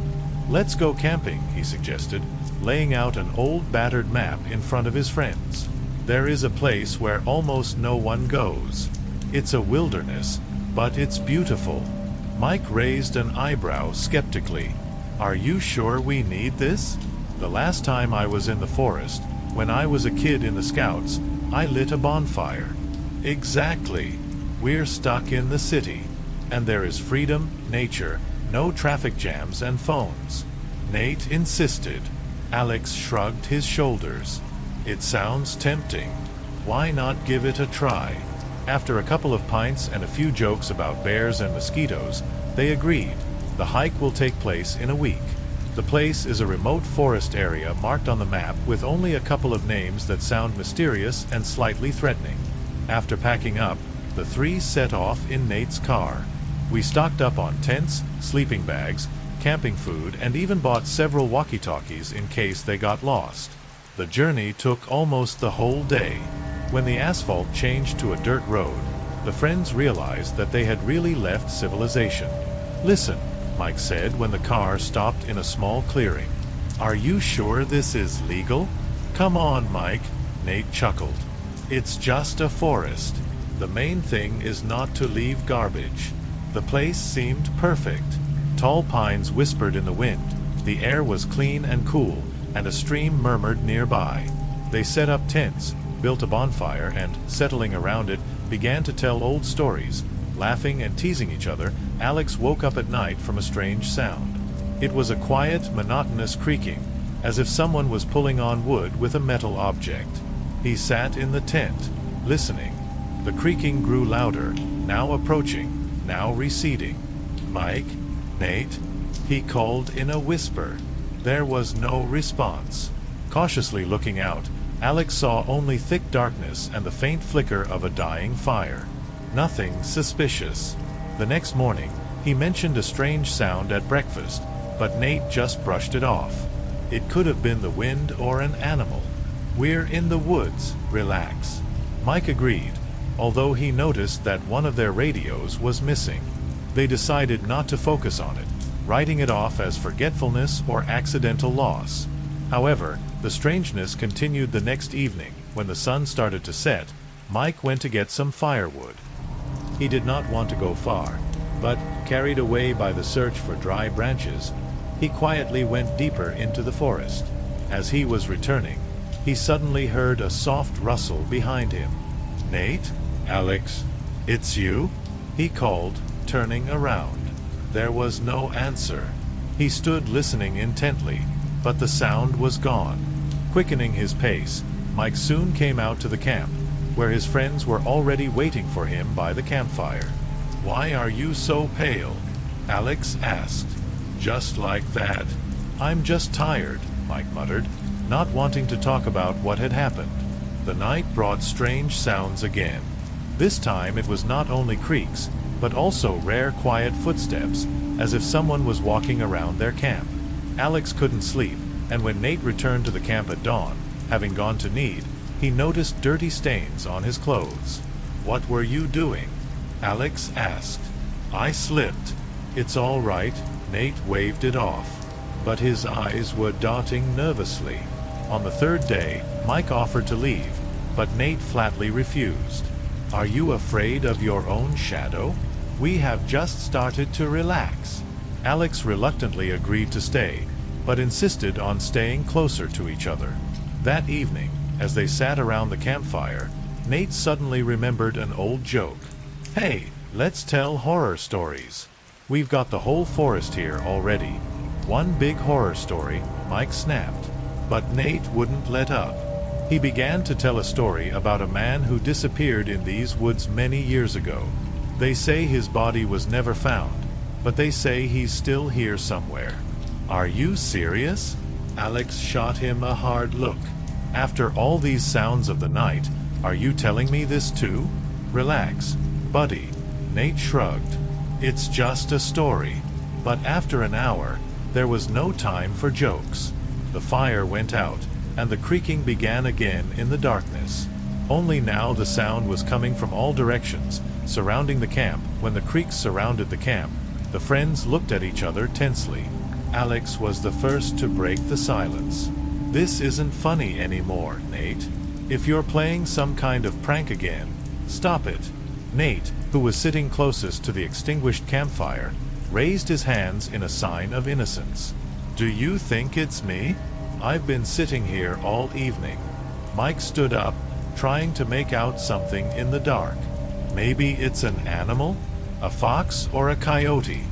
"Let's go camping," he suggested, laying out an old battered map in front of his friends. "There is a place where almost no one goes. It's a wilderness, but it's beautiful." Mike raised an eyebrow skeptically. "Are you sure we need this? The last time I was in the forest, when I was a kid in the Scouts, I lit a bonfire." "Exactly. We're stuck in the city. And there is freedom, nature, no traffic jams and phones." Nate insisted. Alex shrugged his shoulders. "It sounds tempting. Why not give it a try?" After a couple of pints and a few jokes about bears and mosquitoes, they agreed. The hike will take place in a week. The place is a remote forest area marked on the map with only a couple of names that sound mysterious and slightly threatening. After packing up, the three set off in Nate's car. We stocked up on tents, sleeping bags, camping food, and even bought several walkie-talkies in case they got lost. The journey took almost the whole day. When the asphalt changed to a dirt road, the friends realized that they had really left civilization. "Listen," Mike said when the car stopped in a small clearing. "Are you sure this is legal?" "Come on, Mike," Nate chuckled. "It's just a forest. The main thing is not to leave garbage." The place seemed perfect. Tall pines whispered in the wind, the air was clean and cool, and a stream murmured nearby. They set up tents, built a bonfire, and, settling around it, began to tell old stories. Laughing and teasing each other, Alex woke up at night from a strange sound. It was a quiet, monotonous creaking, as if someone was pulling on wood with a metal object. He sat in the tent, listening. The creaking grew louder, now approaching, now receding. "Mike? Nate?" he called in a whisper. There was no response. Cautiously looking out, Alex saw only thick darkness and the faint flicker of a dying fire. Nothing suspicious. The next morning, he mentioned a strange sound at breakfast, but Nate just brushed it off. It could have been the wind or an animal. "We're in the woods, relax." Mike agreed, although he noticed that one of their radios was missing. They decided not to focus on it, writing it off as forgetfulness or accidental loss. However, the strangeness continued the next evening. When the sun started to set, Mike went to get some firewood. He did not want to go far, but, carried away by the search for dry branches, he quietly went deeper into the forest. As he was returning, he suddenly heard a soft rustle behind him. "Nate? Alex? It's you?" he called, turning around. There was no answer. He stood listening intently, but the sound was gone. Quickening his pace, Mike soon came out to the camp, where his friends were already waiting for him by the campfire. "Why are you so pale?" Alex asked. "Just like that." "I'm just tired," Mike muttered, not wanting to talk about what had happened. The night brought strange sounds again. This time it was not only creaks, but also rare quiet footsteps, as if someone was walking around their camp. Alex couldn't sleep, and when Nate returned to the camp at dawn, having gone to knead, he noticed dirty stains on his clothes. "What were you doing?" Alex asked. "I slipped." "It's all right," Nate waved it off. But his eyes were dotting nervously. On the third day, Mike offered to leave, but Nate flatly refused. "Are you afraid of your own shadow? We have just started to relax." Alex reluctantly agreed to stay, but insisted on staying closer to each other. That evening, as they sat around the campfire, Nate suddenly remembered an old joke. "Hey, let's tell horror stories. We've got the whole forest here already." "One big horror story," Mike snapped. But Nate wouldn't let up. He began to tell a story about a man who disappeared in these woods many years ago. They say his body was never found, but they say he's still here somewhere. Are you serious? Alex shot him a hard look. After all these sounds of the night, are you telling me this too? Relax, buddy. Nate shrugged. It's just a story. But after an hour, there was no time for jokes. The fire went out, and the creaking began again in the darkness. Only now the sound was coming from all directions, surrounding the camp. When the creaks surrounded the camp, the friends looked at each other tensely. Alex was the first to break the silence. This isn't funny anymore, Nate. If you're playing some kind of prank again, stop it. Nate, who was sitting closest to the extinguished campfire, raised his hands in a sign of innocence. Do you think it's me? I've been sitting here all evening. Mike stood up, trying to make out something in the dark. Maybe it's an animal? A fox or a coyote?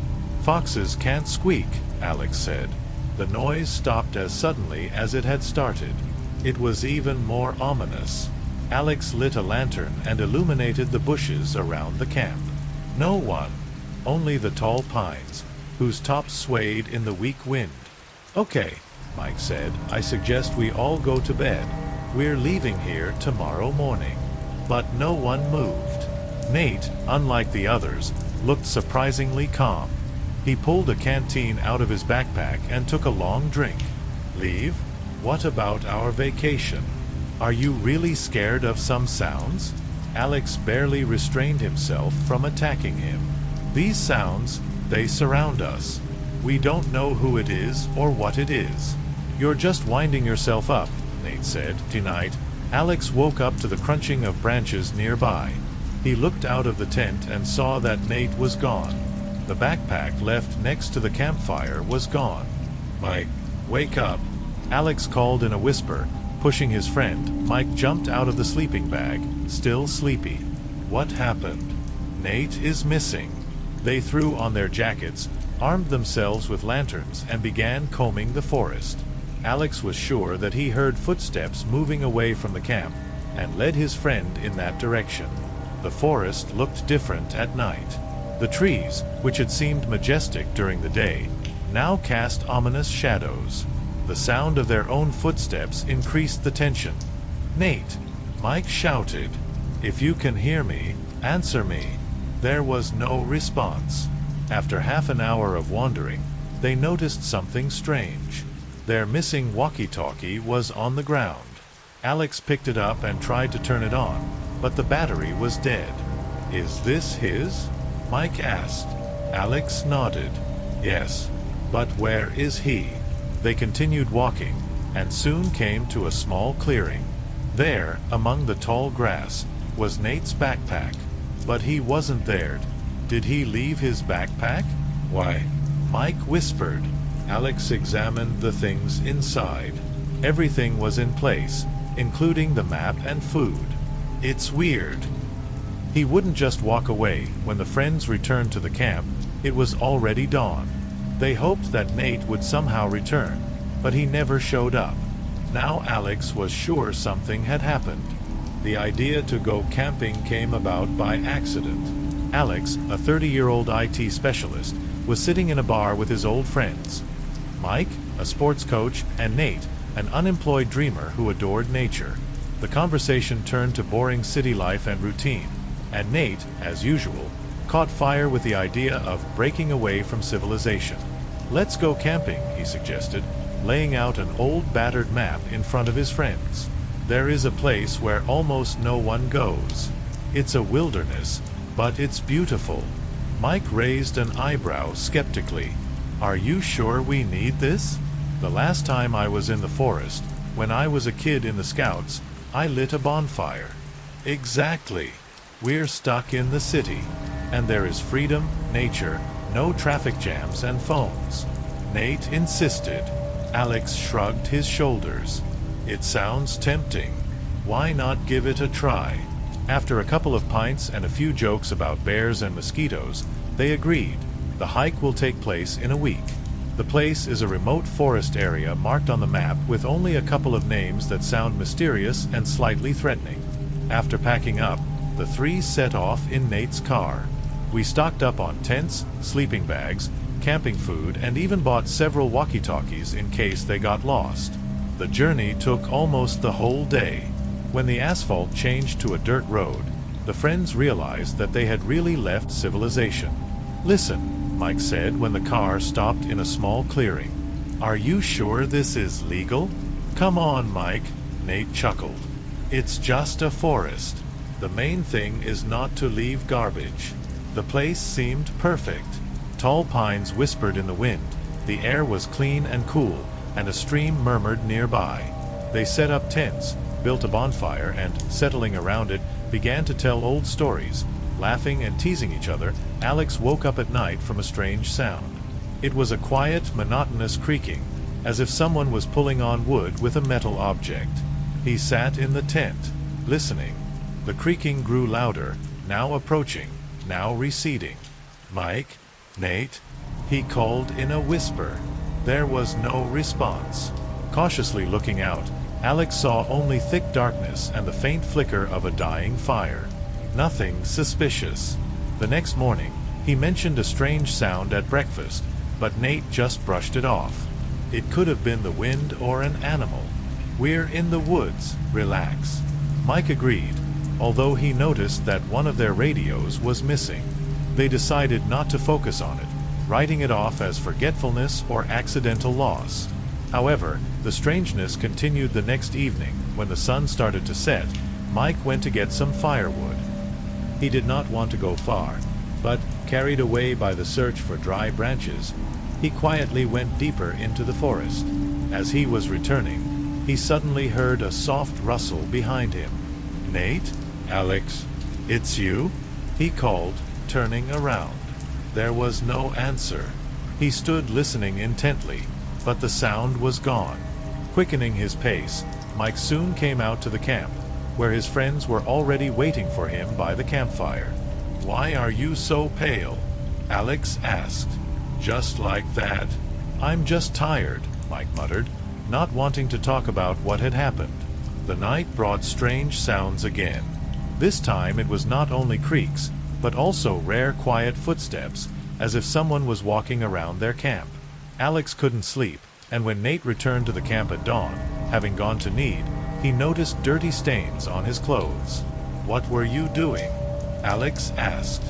Foxes can't squeak, Alex said. The noise stopped as suddenly as it had started. It was even more ominous. Alex lit a lantern and illuminated the bushes around the camp. No one. Only the tall pines, whose tops swayed in the weak wind. Okay, Mike said, I suggest we all go to bed. We're leaving here tomorrow morning. But no one moved. Nate, unlike the others, looked surprisingly calm. He pulled a canteen out of his backpack and took a long drink. Leave? What about our vacation? Are you really scared of some sounds? Alex barely restrained himself from attacking him. These sounds, they surround us. We don't know who it is or what it is. You're just winding yourself up, Nate said. Tonight, Alex woke up to the crunching of branches nearby. He looked out of the tent and saw that Nate was gone. The backpack left next to the campfire was gone. Mike, wake up, Alex called in a whisper, pushing his friend. Mike jumped out of the sleeping bag, still sleepy. What happened? Nate is missing. They threw on their jackets, armed themselves with lanterns, and began combing the forest. Alex was sure that he heard footsteps moving away from the camp, and led his friend in that direction. The forest looked different at night. The trees, which had seemed majestic during the day, now cast ominous shadows. The sound of their own footsteps increased the tension. Nate, Mike shouted, if you can hear me, answer me. There was no response. After half an hour of wandering, they noticed something strange. Their missing walkie-talkie was on the ground. Alex picked it up and tried to turn it on, but the battery was dead. Is this his? Mike asked. Alex nodded. Yes, but where is he? They continued walking, and soon came to a small clearing. There, among the tall grass, was Nate's backpack. But he wasn't there. Did he leave his backpack? Why? Mike whispered. Alex examined the things inside. Everything was in place, including the map and food. It's weird. He wouldn't just walk away. When the friends returned to the camp, it was already dawn. They hoped that Nate would somehow return, but he never showed up. Now Alex was sure something had happened. The idea to go camping came about by accident. Alex, a 30-year-old IT specialist, was sitting in a bar with his old friends. Mike, a sports coach, and Nate, an unemployed dreamer who adored nature. The conversation turned to boring city life and routine, and Nate, as usual, caught fire with the idea of breaking away from civilization. Let's go camping, he suggested, laying out an old battered map in front of his friends. There is a place where almost no one goes. It's a wilderness, but it's beautiful. Mike raised an eyebrow skeptically. Are you sure we need this? The last time I was in the forest, when I was a kid in the Scouts, I lit a bonfire. Exactly. We're stuck in the city, and there is freedom, nature, no traffic jams and phones. Nate insisted. Alex shrugged his shoulders. It sounds tempting. Why not give it a try? After a couple of pints and a few jokes about bears and mosquitoes, they agreed. The hike will take place in a week. The place is a remote forest area marked on the map with only a couple of names that sound mysterious and slightly threatening. After packing up, the three set off in Nate's car. We stocked up on tents, sleeping bags, camping food, and even bought several walkie-talkies in case they got lost. The journey took almost the whole day. When the asphalt changed to a dirt road, the friends realized that they had really left civilization. "Listen," Mike said when the car stopped in a small clearing. "Are you sure this is legal?" "Come on, Mike," Nate chuckled. "It's just a forest. The main thing is not to leave garbage." The place seemed perfect. Tall pines whispered in the wind, the air was clean and cool, and a stream murmured nearby. They set up tents, built a bonfire, and, settling around it, began to tell old stories. Laughing and teasing each other, Alex woke up at night from a strange sound. It was a quiet, monotonous creaking, as if someone was pulling on wood with a metal object. He sat in the tent, listening. The creaking grew louder, now approaching, now receding. "Mike? Nate?" he called in a whisper. There was no response. Cautiously looking out, Alex saw only thick darkness and the faint flicker of a dying fire. Nothing suspicious. The next morning, he mentioned a strange sound at breakfast, but Nate just brushed it off. It could have been the wind or an animal. "We're in the woods, relax." Mike agreed, although he noticed that one of their radios was missing. They decided not to focus on it, writing it off as forgetfulness or accidental loss. However, the strangeness continued the next evening. When the sun started to set, Mike went to get some firewood. He did not want to go far, but, carried away by the search for dry branches, he quietly went deeper into the forest. As he was returning, he suddenly heard a soft rustle behind him. "Nate? Alex? It's you?" he called, turning around. There was no answer. He stood listening intently, but the sound was gone. Quickening his pace, Mike soon came out to the camp, where his friends were already waiting for him by the campfire. "Why are you so pale?" Alex asked. "Just like that." "I'm just tired," Mike muttered, not wanting to talk about what had happened. The night brought strange sounds again. This time it was not only creaks, but also rare quiet footsteps, as if someone was walking around their camp. Alex couldn't sleep, and when Nate returned to the camp at dawn, having gone to knead, he noticed dirty stains on his clothes. "What were you doing?" Alex asked.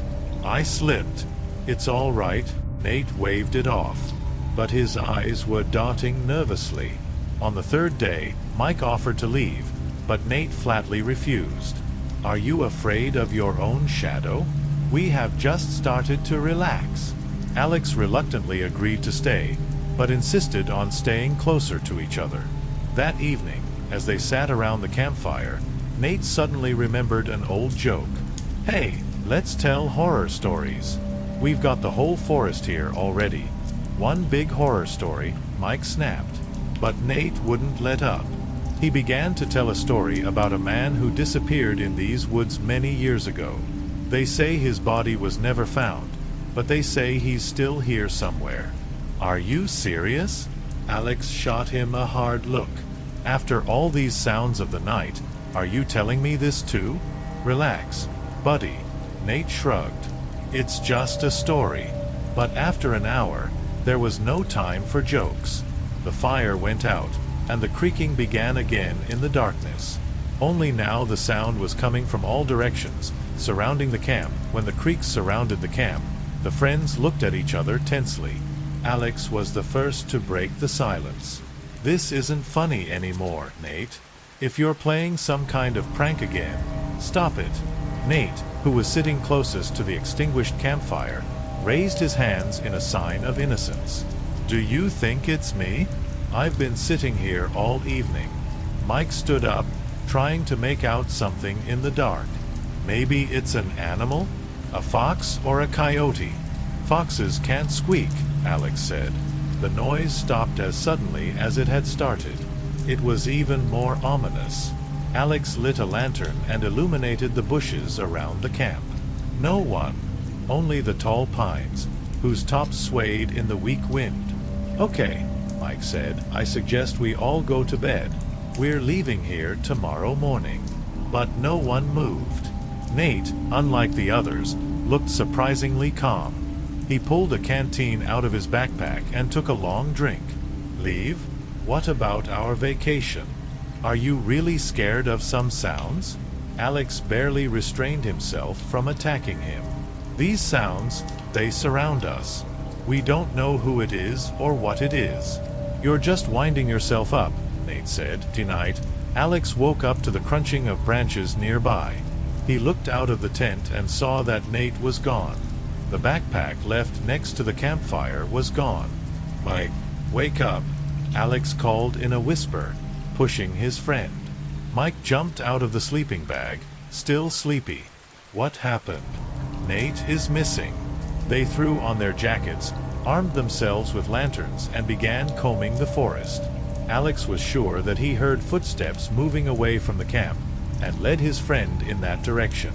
"I slipped." "It's all right," Nate waved it off. But his eyes were dotting nervously. On the third day, Mike offered to leave, but Nate flatly refused. "Are you afraid of your own shadow? We have just started to relax." Alex reluctantly agreed to stay, but insisted on staying closer to each other. That evening, as they sat around the campfire, Nate suddenly remembered an old joke. "Hey, let's tell horror stories. We've got the whole forest here already." "One big horror story," Mike snapped. But Nate wouldn't let up. He began to tell a story about a man who disappeared in these woods many years ago. They say his body was never found, but they say he's still here somewhere. "Are you serious?" Alex shot him a hard look. "After all these sounds of the night, are you telling me this too?" "Relax, buddy," Nate shrugged. "It's just a story." But after an hour, there was no time for jokes. The fire went out, and the creaking began again in the darkness. Only now the sound was coming from all directions, surrounding the camp. When the creaks surrounded the camp, the friends looked at each other tensely. Alex was the first to break the silence. "This isn't funny anymore, Nate. If you're playing some kind of prank again, stop it." Nate, who was sitting closest to the extinguished campfire, raised his hands in a sign of innocence. "Do you think it's me? I've been sitting here all evening." Mike stood up, trying to make out something in the dark. "Maybe it's an animal? A fox or a coyote?" "Foxes can't squeak," Alex said. The noise stopped as suddenly as it had started. It was even more ominous. Alex lit a lantern and illuminated the bushes around the camp. No one, only the tall pines, whose tops swayed in the weak wind. "Okay," Mike said, "I suggest we all go to bed. We're leaving here tomorrow morning." But no one moved. Nate, unlike the others, looked surprisingly calm. He pulled a canteen out of his backpack and took a long drink. Leave? What about our vacation? Are you really scared of some sounds? Alex barely restrained himself from attacking him. These sounds, they surround us. We don't know who it is or what it is. You're just winding yourself up, Nate said. Tonight, Alex woke up to the crunching of branches nearby. He looked out of the tent and saw that Nate was gone. The backpack left next to the campfire was gone. Mike, wake up, Alex called in a whisper, pushing his friend. Mike jumped out of the sleeping bag, still sleepy. What happened? Nate is missing. They threw on their jackets, armed themselves with lanterns, and began combing the forest. Alex was sure that he heard footsteps moving away from the camp, and led his friend in that direction.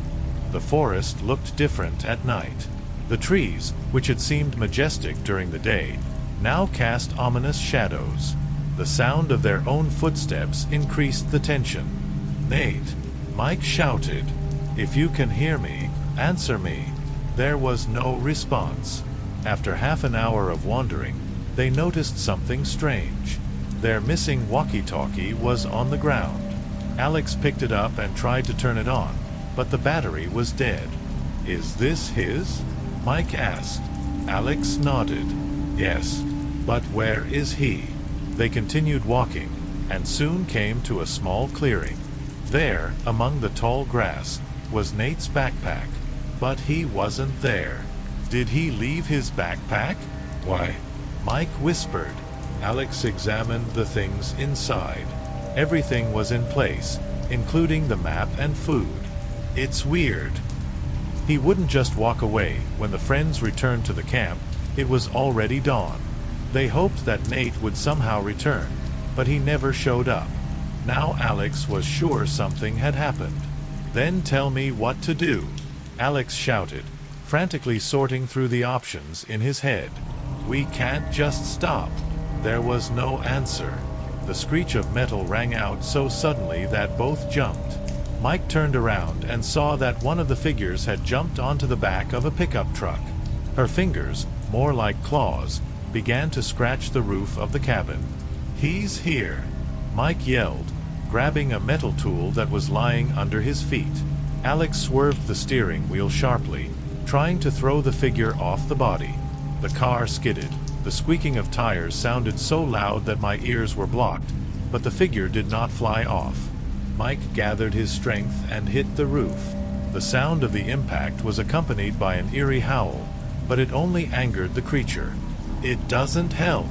The forest looked different at night. The trees, which had seemed majestic during the day, now cast ominous shadows. The sound of their own footsteps increased the tension. Nate, Mike shouted, if you can hear me, answer me. There was no response. After half an hour of wandering, they noticed something strange. Their missing walkie-talkie was on the ground. Alex picked it up and tried to turn it on, but the battery was dead. Is this his? Mike asked. Alex nodded. Yes, but where is he? They continued walking, and soon came to a small clearing. There, among the tall grass, was Nate's backpack, but he wasn't there. Did he leave his backpack? Why? Mike whispered. Alex examined the things inside. Everything was in place, including the map and food. It's weird. He wouldn't just walk away. When the friends returned to the camp, it was already dawn. They hoped that Nate would somehow return, but he never showed up. Now Alex was sure something had happened. Then tell me what to do, Alex shouted, frantically sorting through the options in his head. We can't just stop. There was no answer. The screech of metal rang out so suddenly that both jumped. Mike turned around and saw that one of the figures had jumped onto the back of a pickup truck. Her fingers, more like claws, began to scratch the roof of the cabin. He's here, Mike yelled, grabbing a metal tool that was lying under his feet. Alex swerved the steering wheel sharply, trying to throw the figure off the body. The car skidded. The squeaking of tires sounded so loud that my ears were blocked, but the figure did not fly off. Mike gathered his strength and hit the roof. The sound of the impact was accompanied by an eerie howl, but it only angered the creature. It doesn't help,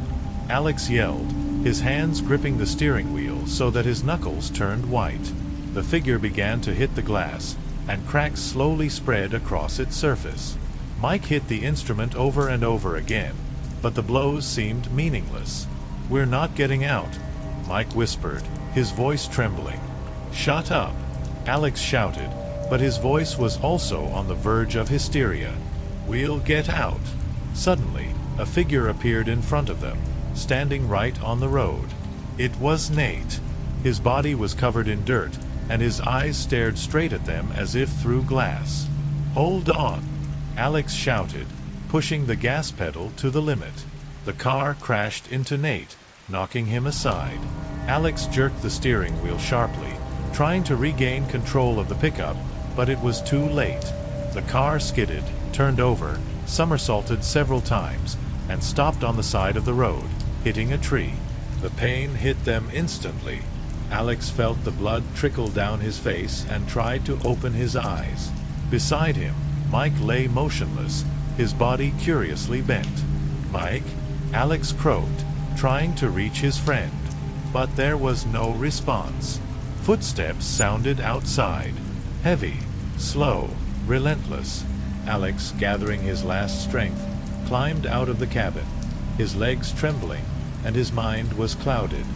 Alex yelled, his hands gripping the steering wheel so that his knuckles turned white. The figure began to hit the glass, and cracks slowly spread across its surface. Mike hit the instrument over and over again, but the blows seemed meaningless. We're not getting out, Mike whispered, his voice trembling. Shut up, Alex shouted, but his voice was also on the verge of hysteria. We'll get out. Suddenly, a figure appeared in front of them, standing right on the road. It was Nate. His body was covered in dirt, and his eyes stared straight at them as if through glass. Hold on, Alex shouted, pushing the gas pedal to the limit. The car crashed into Nate, knocking him aside. Alex jerked the steering wheel sharply, trying to regain control of the pickup, but it was too late. The car skidded, turned over, somersaulted several times, and stopped on the side of the road, hitting a tree. The pain hit them instantly. Alex felt the blood trickle down his face and tried to open his eyes. Beside him, Mike lay motionless, his body curiously bent. Mike, Alex croaked, trying to reach his friend. But there was no response. Footsteps sounded outside. Heavy, slow, relentless. Alex, gathering his last strength, climbed out of the cabin, his legs trembling, and his mind was clouded.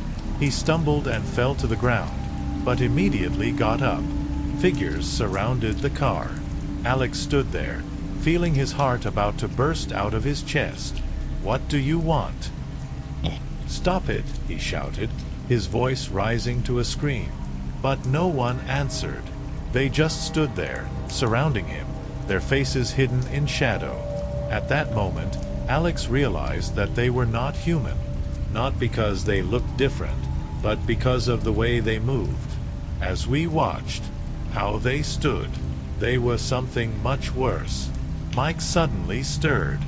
He stumbled and fell to the ground, but immediately got up. Figures surrounded the car. Alex stood there, feeling his heart about to burst out of his chest. What do you want? Stop it, he shouted, his voice rising to a scream. But no one answered. They just stood there, surrounding him, their faces hidden in shadow. At that moment, Alex realized that they were not human, not because they looked different, but because of the way they moved. As we watched, how they stood, they were something much worse. Mike suddenly stirred.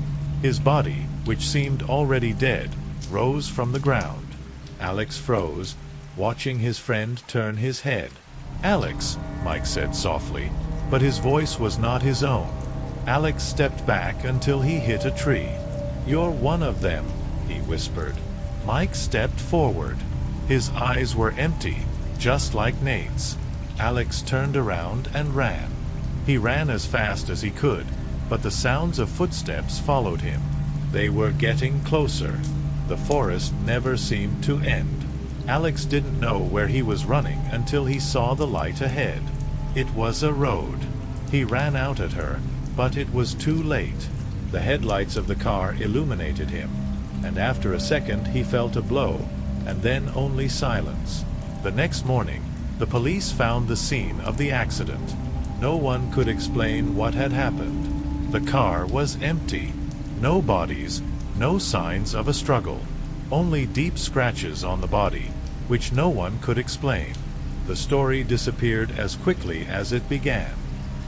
His body, which seemed already dead, rose from the ground. Alex froze, watching his friend turn his head. "Alex," Mike said softly, but his voice was not his own. Alex stepped back until he hit a tree. "You're one of them," he whispered. Mike stepped forward. His eyes were empty, just like Nate's. Alex turned around and ran. He ran as fast as he could, but the sounds of footsteps followed him. They were getting closer. The forest never seemed to end. Alex didn't know where he was running until he saw the light ahead. It was a road. He ran out at her, but it was too late. The headlights of the car illuminated him, and after a second he felt a blow, and then only silence. The next morning, the police found the scene of the accident. No one could explain what had happened. The car was empty. No bodies, no signs of a struggle. Only deep scratches on the body, which no one could explain. The story disappeared as quickly as it began.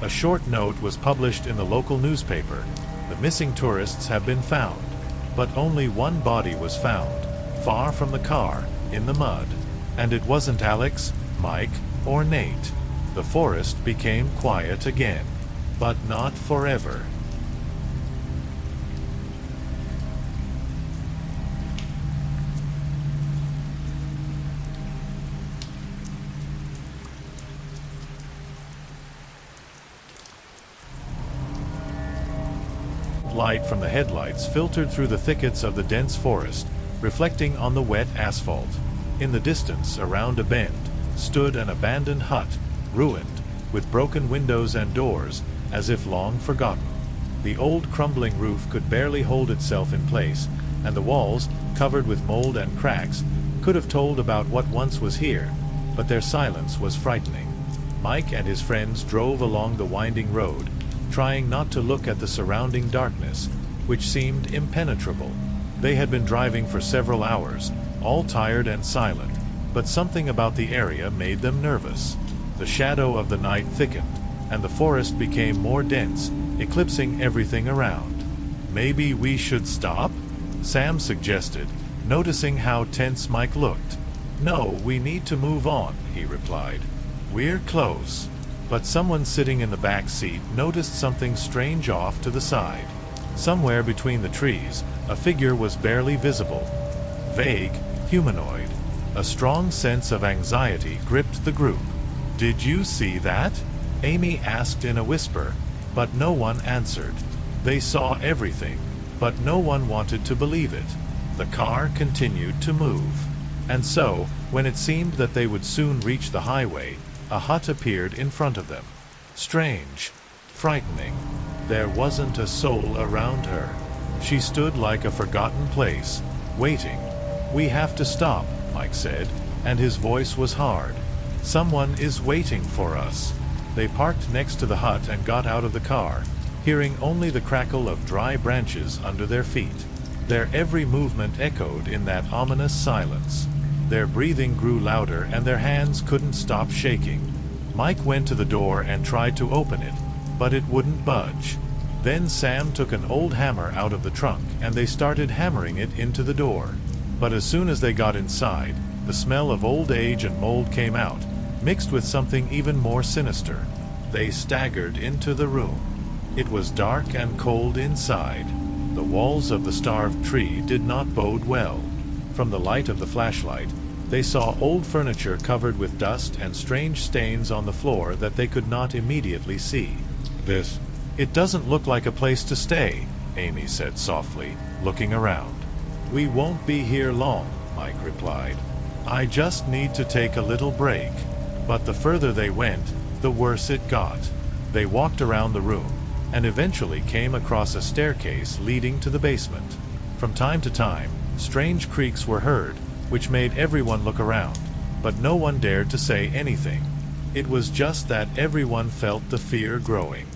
A short note was published in the local newspaper. The missing tourists have been found, but only one body was found, far from the car, in the mud. And it wasn't Alex, Mike, or Nate. The forest became quiet again, but not forever. Light from the headlights filtered through the thickets of the dense forest, reflecting on the wet asphalt. In the distance, around a bend, stood an abandoned hut, ruined, with broken windows and doors, as if long forgotten. The old crumbling roof could barely hold itself in place, and the walls, covered with mold and cracks, could have told about what once was here, but their silence was frightening. Mike and his friends drove along the winding road, trying not to look at the surrounding darkness, which seemed impenetrable. They had been driving for several hours, all tired and silent, but something about the area made them nervous. The shadow of the night thickened, and the forest became more dense, eclipsing everything around. "Maybe we should stop?" Sam suggested, noticing how tense Mike looked. "No, we need to move on," he replied. "We're close." But someone sitting in the back seat noticed something strange off to the side. Somewhere between the trees, a figure was barely visible. Vague, humanoid. A strong sense of anxiety gripped the group. "Did you see that?" Amy asked in a whisper, but no one answered. They saw everything, but no one wanted to believe it. The car continued to move. And so, when it seemed that they would soon reach the highway, a hut appeared in front of them. Strange, frightening. There wasn't a soul around her. She stood like a forgotten place, waiting. "We have to stop," Mike said, and his voice was hard. "Someone is waiting for us." They parked next to the hut and got out of the car, hearing only the crackle of dry branches under their feet. Their every movement echoed in that ominous silence. Their breathing grew louder and their hands couldn't stop shaking. Mike went to the door and tried to open it, but it wouldn't budge. Then Sam took an old hammer out of the trunk and they started hammering it into the door. But as soon as they got inside, the smell of old age and mold came out, mixed with something even more sinister. They staggered into the room. It was dark and cold inside. The walls of the starved tree did not bode well. From the light of the flashlight, they saw old furniture covered with dust and strange stains on the floor that they could not immediately see. It doesn't look like a place to stay," Amy said softly, looking around. "We won't be here long," Mike replied. "I just need to take a little break." But the further they went, the worse it got. They walked around the room, and eventually came across a staircase leading to the basement. From time to time, strange creaks were heard, which made everyone look around, but no one dared to say anything. It was just that everyone felt the fear growing.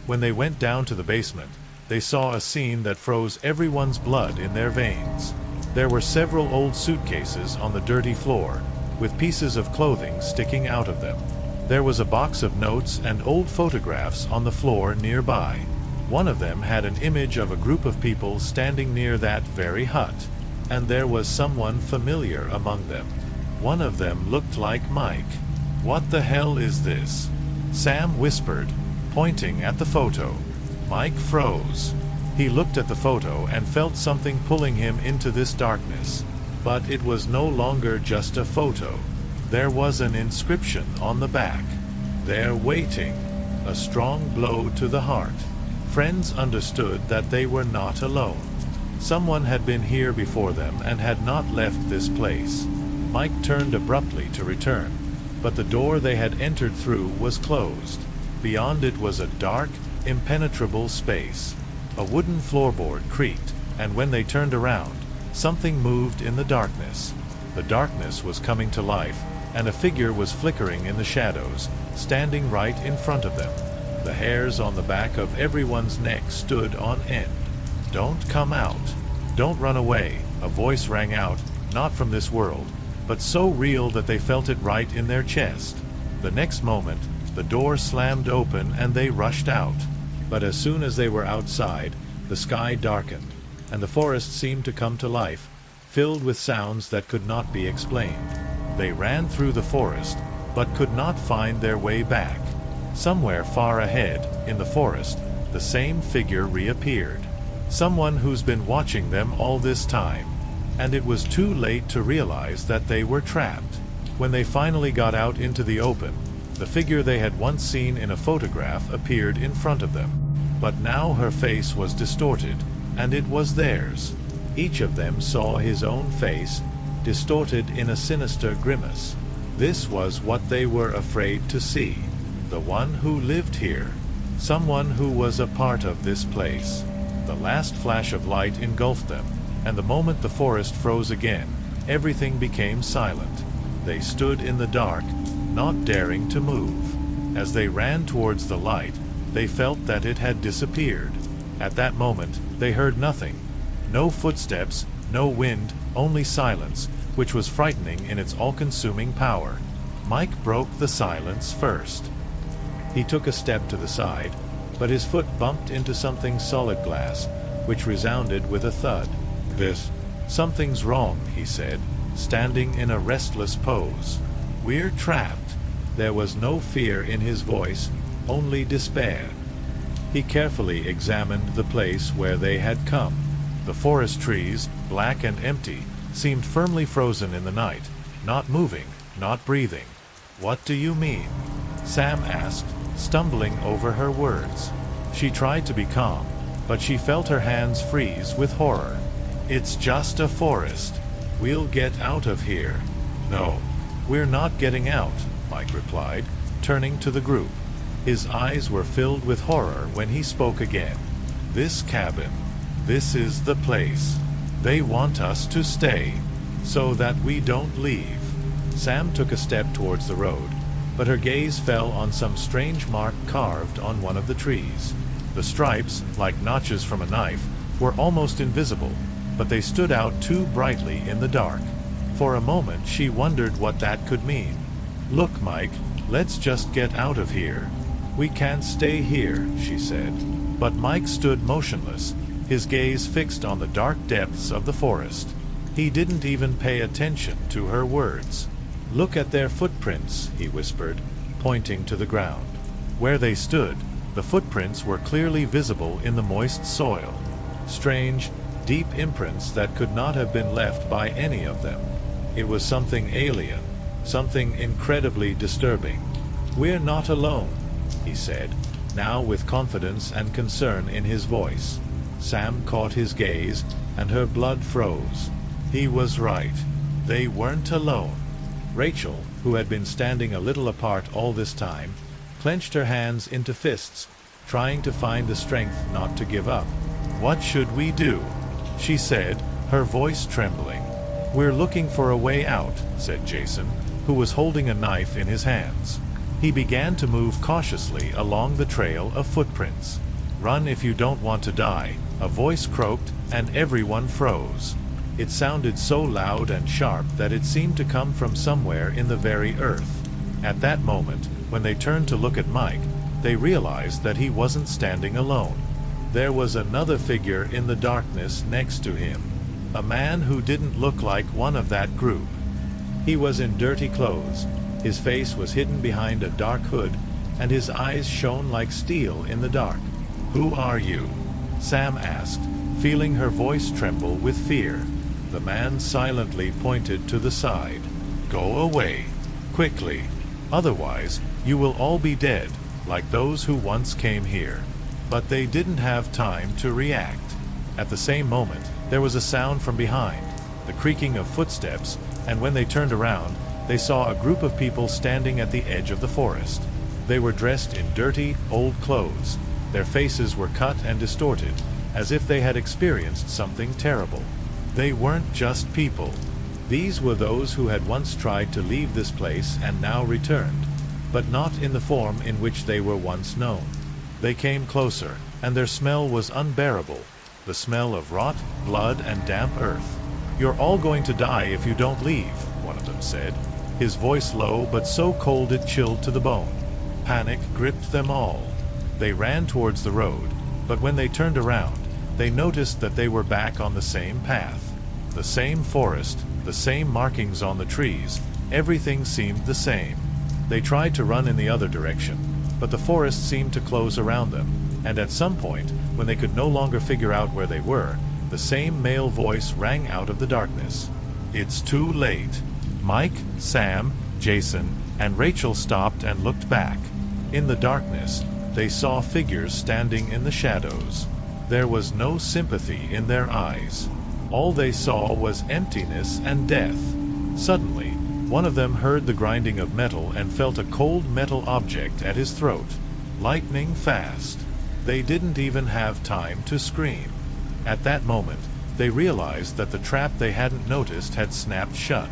When they went down to the basement, they saw a scene that froze everyone's blood in their veins. There were several old suitcases on the dirty floor, with pieces of clothing sticking out of them. There was a box of notes and old photographs on the floor nearby. One of them had an image of a group of people standing near that very hut, and there was someone familiar among them. One of them looked like Mike. "What the hell is this?" Sam whispered, pointing at the photo. Mike froze. He looked at the photo and felt something pulling him into this darkness. But it was no longer just a photo. There was an inscription on the back. "They're waiting." A strong blow to the heart. Friends understood that they were not alone. Someone had been here before them and had not left this place. Mike turned abruptly to return, but the door they had entered through was closed. Beyond it was a dark, impenetrable space. A wooden floorboard creaked, and when they turned around, something moved in the darkness. The darkness was coming to life, and a figure was flickering in the shadows, standing right in front of them. The hairs on the back of everyone's neck stood on end. "Don't come out. Don't run away," a voice rang out, not from this world, but so real that they felt it right in their chest. The next moment, the door slammed open and they rushed out. But as soon as they were outside, the sky darkened, and the forest seemed to come to life, filled with sounds that could not be explained. They ran through the forest, but could not find their way back. Somewhere far ahead, in the forest, the same figure reappeared. Someone who's been watching them all this time. And it was too late to realize that they were trapped. When they finally got out into the open, the figure they had once seen in a photograph appeared in front of them. But now her face was distorted, and it was theirs. Each of them saw his own face, distorted in a sinister grimace. This was what they were afraid to see. The one who lived here. Someone who was a part of this place. The last flash of light engulfed them, and the moment the forest froze again, everything became silent. They stood in the dark, not daring to move. As they ran towards the light, they felt that it had disappeared. At that moment, they heard nothing. No footsteps, no wind, only silence, which was frightening in its all-consuming power. Mike broke the silence first. He took a step to the side, but his foot bumped into something solid glass, which resounded with a thud. Something's wrong," he said, standing in a restless pose. "We're trapped." There was no fear in his voice, only despair. He carefully examined the place where they had come. The forest trees, black and empty, seemed firmly frozen in the night, not moving, not breathing. "What do you mean?" Sam asked, stumbling over her words. She tried to be calm, but she felt her hands freeze with horror. "It's just a forest. We'll get out of here." "No, we're not getting out," Mike replied, turning to the group. His eyes were filled with horror when he spoke again. "This cabin, this is the place. They want us to stay, so that we don't leave." Sam took a step towards the road, but her gaze fell on some strange mark carved on one of the trees. The stripes, like notches from a knife, were almost invisible, but they stood out too brightly in the dark. For a moment she wondered what that could mean. "Look, Mike, let's just get out of here." "We can't stay here," she said. But Mike stood motionless, his gaze fixed on the dark depths of the forest. He didn't even pay attention to her words. "Look at their footprints," he whispered, pointing to the ground. Where they stood, the footprints were clearly visible in the moist soil. Strange, deep imprints that could not have been left by any of them. It was something alien, something incredibly disturbing. "We're not alone," he said, now with confidence and concern in his voice. Sam caught his gaze, and her blood froze. He was right. They weren't alone. Rachel, who had been standing a little apart all this time, clenched her hands into fists, trying to find the strength not to give up. "What should we do?" she said, her voice trembling. "We're looking for a way out," said Jason, who was holding a knife in his hands. He began to move cautiously along the trail of footprints. "Run if you don't want to die," a voice croaked, and everyone froze. It sounded so loud and sharp that it seemed to come from somewhere in the very earth. At that moment, when they turned to look at Mike, they realized that he wasn't standing alone. There was another figure in the darkness next to him, a man who didn't look like one of that group. He was in dirty clothes, his face was hidden behind a dark hood, and his eyes shone like steel in the dark. "Who are you?" Sam asked, feeling her voice tremble with fear. The man silently pointed to the side. "Go away, quickly. Otherwise, you will all be dead, like those who once came here." But they didn't have time to react. At the same moment, there was a sound from behind, the creaking of footsteps, and when they turned around, they saw a group of people standing at the edge of the forest. They were dressed in dirty, old clothes. Their faces were cut and distorted, as if they had experienced something terrible. They weren't just people. These were those who had once tried to leave this place and now returned, but not in the form in which they were once known. They came closer, and their smell was unbearable, the smell of rot, blood, and damp earth. "You're all going to die if you don't leave," one of them said, his voice low but so cold it chilled to the bone. Panic gripped them all. They ran towards the road, but when they turned around, they noticed that they were back on the same path. The same forest, the same markings on the trees, everything seemed the same. They tried to run in the other direction, but the forest seemed to close around them, and at some point, when they could no longer figure out where they were, the same male voice rang out of the darkness. "It's too late." Mike, Sam, Jason, and Rachel stopped and looked back. In the darkness, they saw figures standing in the shadows. There was no sympathy in their eyes. All they saw was emptiness and death. Suddenly, one of them heard the grinding of metal and felt a cold metal object at his throat. Lightning fast. They didn't even have time to scream. At that moment, they realized that the trap they hadn't noticed had snapped shut.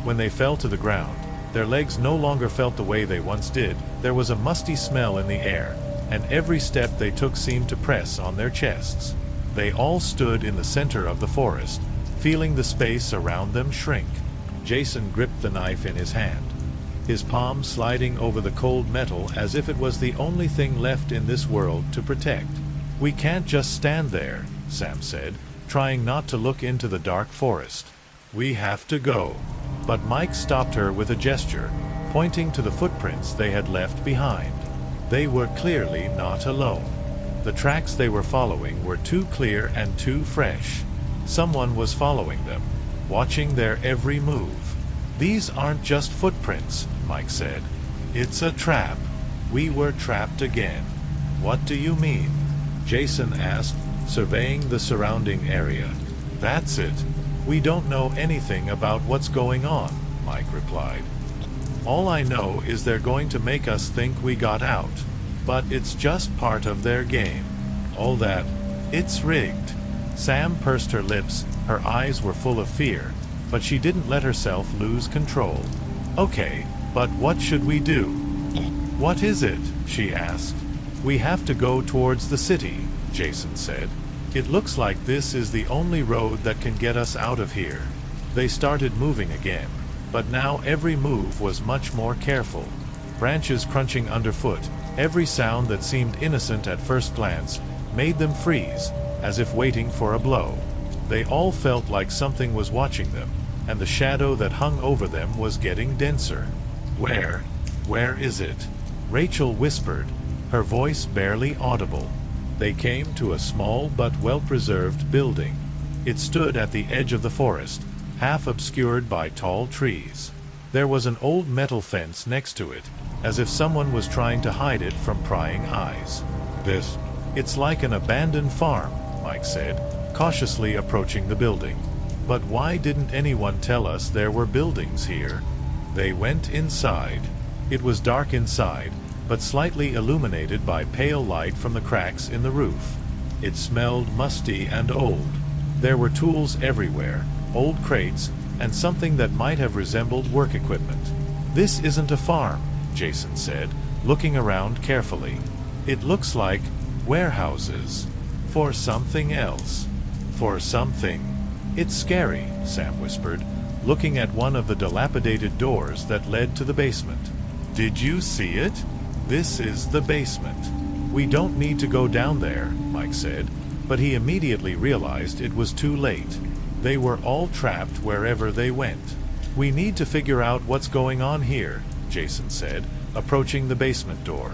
When they fell to the ground, their legs no longer felt the way they once did. There was a musty smell in the air, and every step they took seemed to press on their chests. They all stood in the center of the forest, feeling the space around them shrink. Jason gripped the knife in his hand, his palm sliding over the cold metal as if it was the only thing left in this world to protect. "We can't just stand there," Sam said, trying not to look into the dark forest. "We have to go." But Mike stopped her with a gesture, pointing to the footprints they had left behind. They were clearly not alone. The tracks they were following were too clear and too fresh. Someone was following them, watching their every move. "These aren't just footprints," Mike said. "It's a trap. We were trapped again." "What do you mean?" Jason asked, surveying the surrounding area. "That's it. We don't know anything about what's going on," Mike replied. "All I know is they're going to make us think we got out. But it's just part of their game. All that, it's rigged." Sam pursed her lips, her eyes were full of fear, but she didn't let herself lose control. "Okay, but what should we do?" "What is it?" she asked. "We have to go towards the city," Jason said. "It looks like this is the only road that can get us out of here." They started moving again, but now every move was much more careful. Branches crunching underfoot, every sound that seemed innocent at first glance, made them freeze, as if waiting for a blow. They all felt like something was watching them, and the shadow that hung over them was getting denser. Where is it?" Rachel whispered, her voice barely audible. They came to a small but well-preserved building. It stood at the edge of the forest, half obscured by tall trees. There was an old metal fence next to it, as if someone was trying to hide it from prying eyes. It's like an abandoned farm," Mike said, cautiously approaching the building. "But why didn't anyone tell us there were buildings here?" They went inside. It was dark inside, but slightly illuminated by pale light from the cracks in the roof. It smelled musty and old. There were tools everywhere, old crates, and something that might have resembled work equipment. "This isn't a farm," Jason said, looking around carefully. "It looks like warehouses. For something else. For something." "It's scary," Sam whispered, looking at one of the dilapidated doors that led to the basement. "Did you see it? This is the basement." "We don't need to go down there," Mike said, but he immediately realized it was too late. They were all trapped wherever they went. "We need to figure out what's going on here," Jason said, approaching the basement door.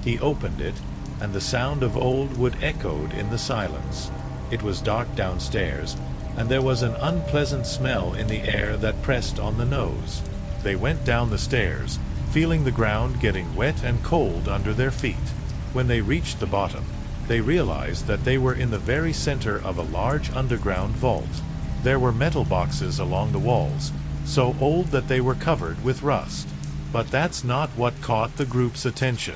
He opened it, and the sound of old wood echoed in the silence. It was dark downstairs, and there was an unpleasant smell in the air that pressed on the nose. They went down the stairs, feeling the ground getting wet and cold under their feet. When they reached the bottom, they realized that they were in the very center of a large underground vault. There were metal boxes along the walls, so old that they were covered with rust. But that's not what caught the group's attention.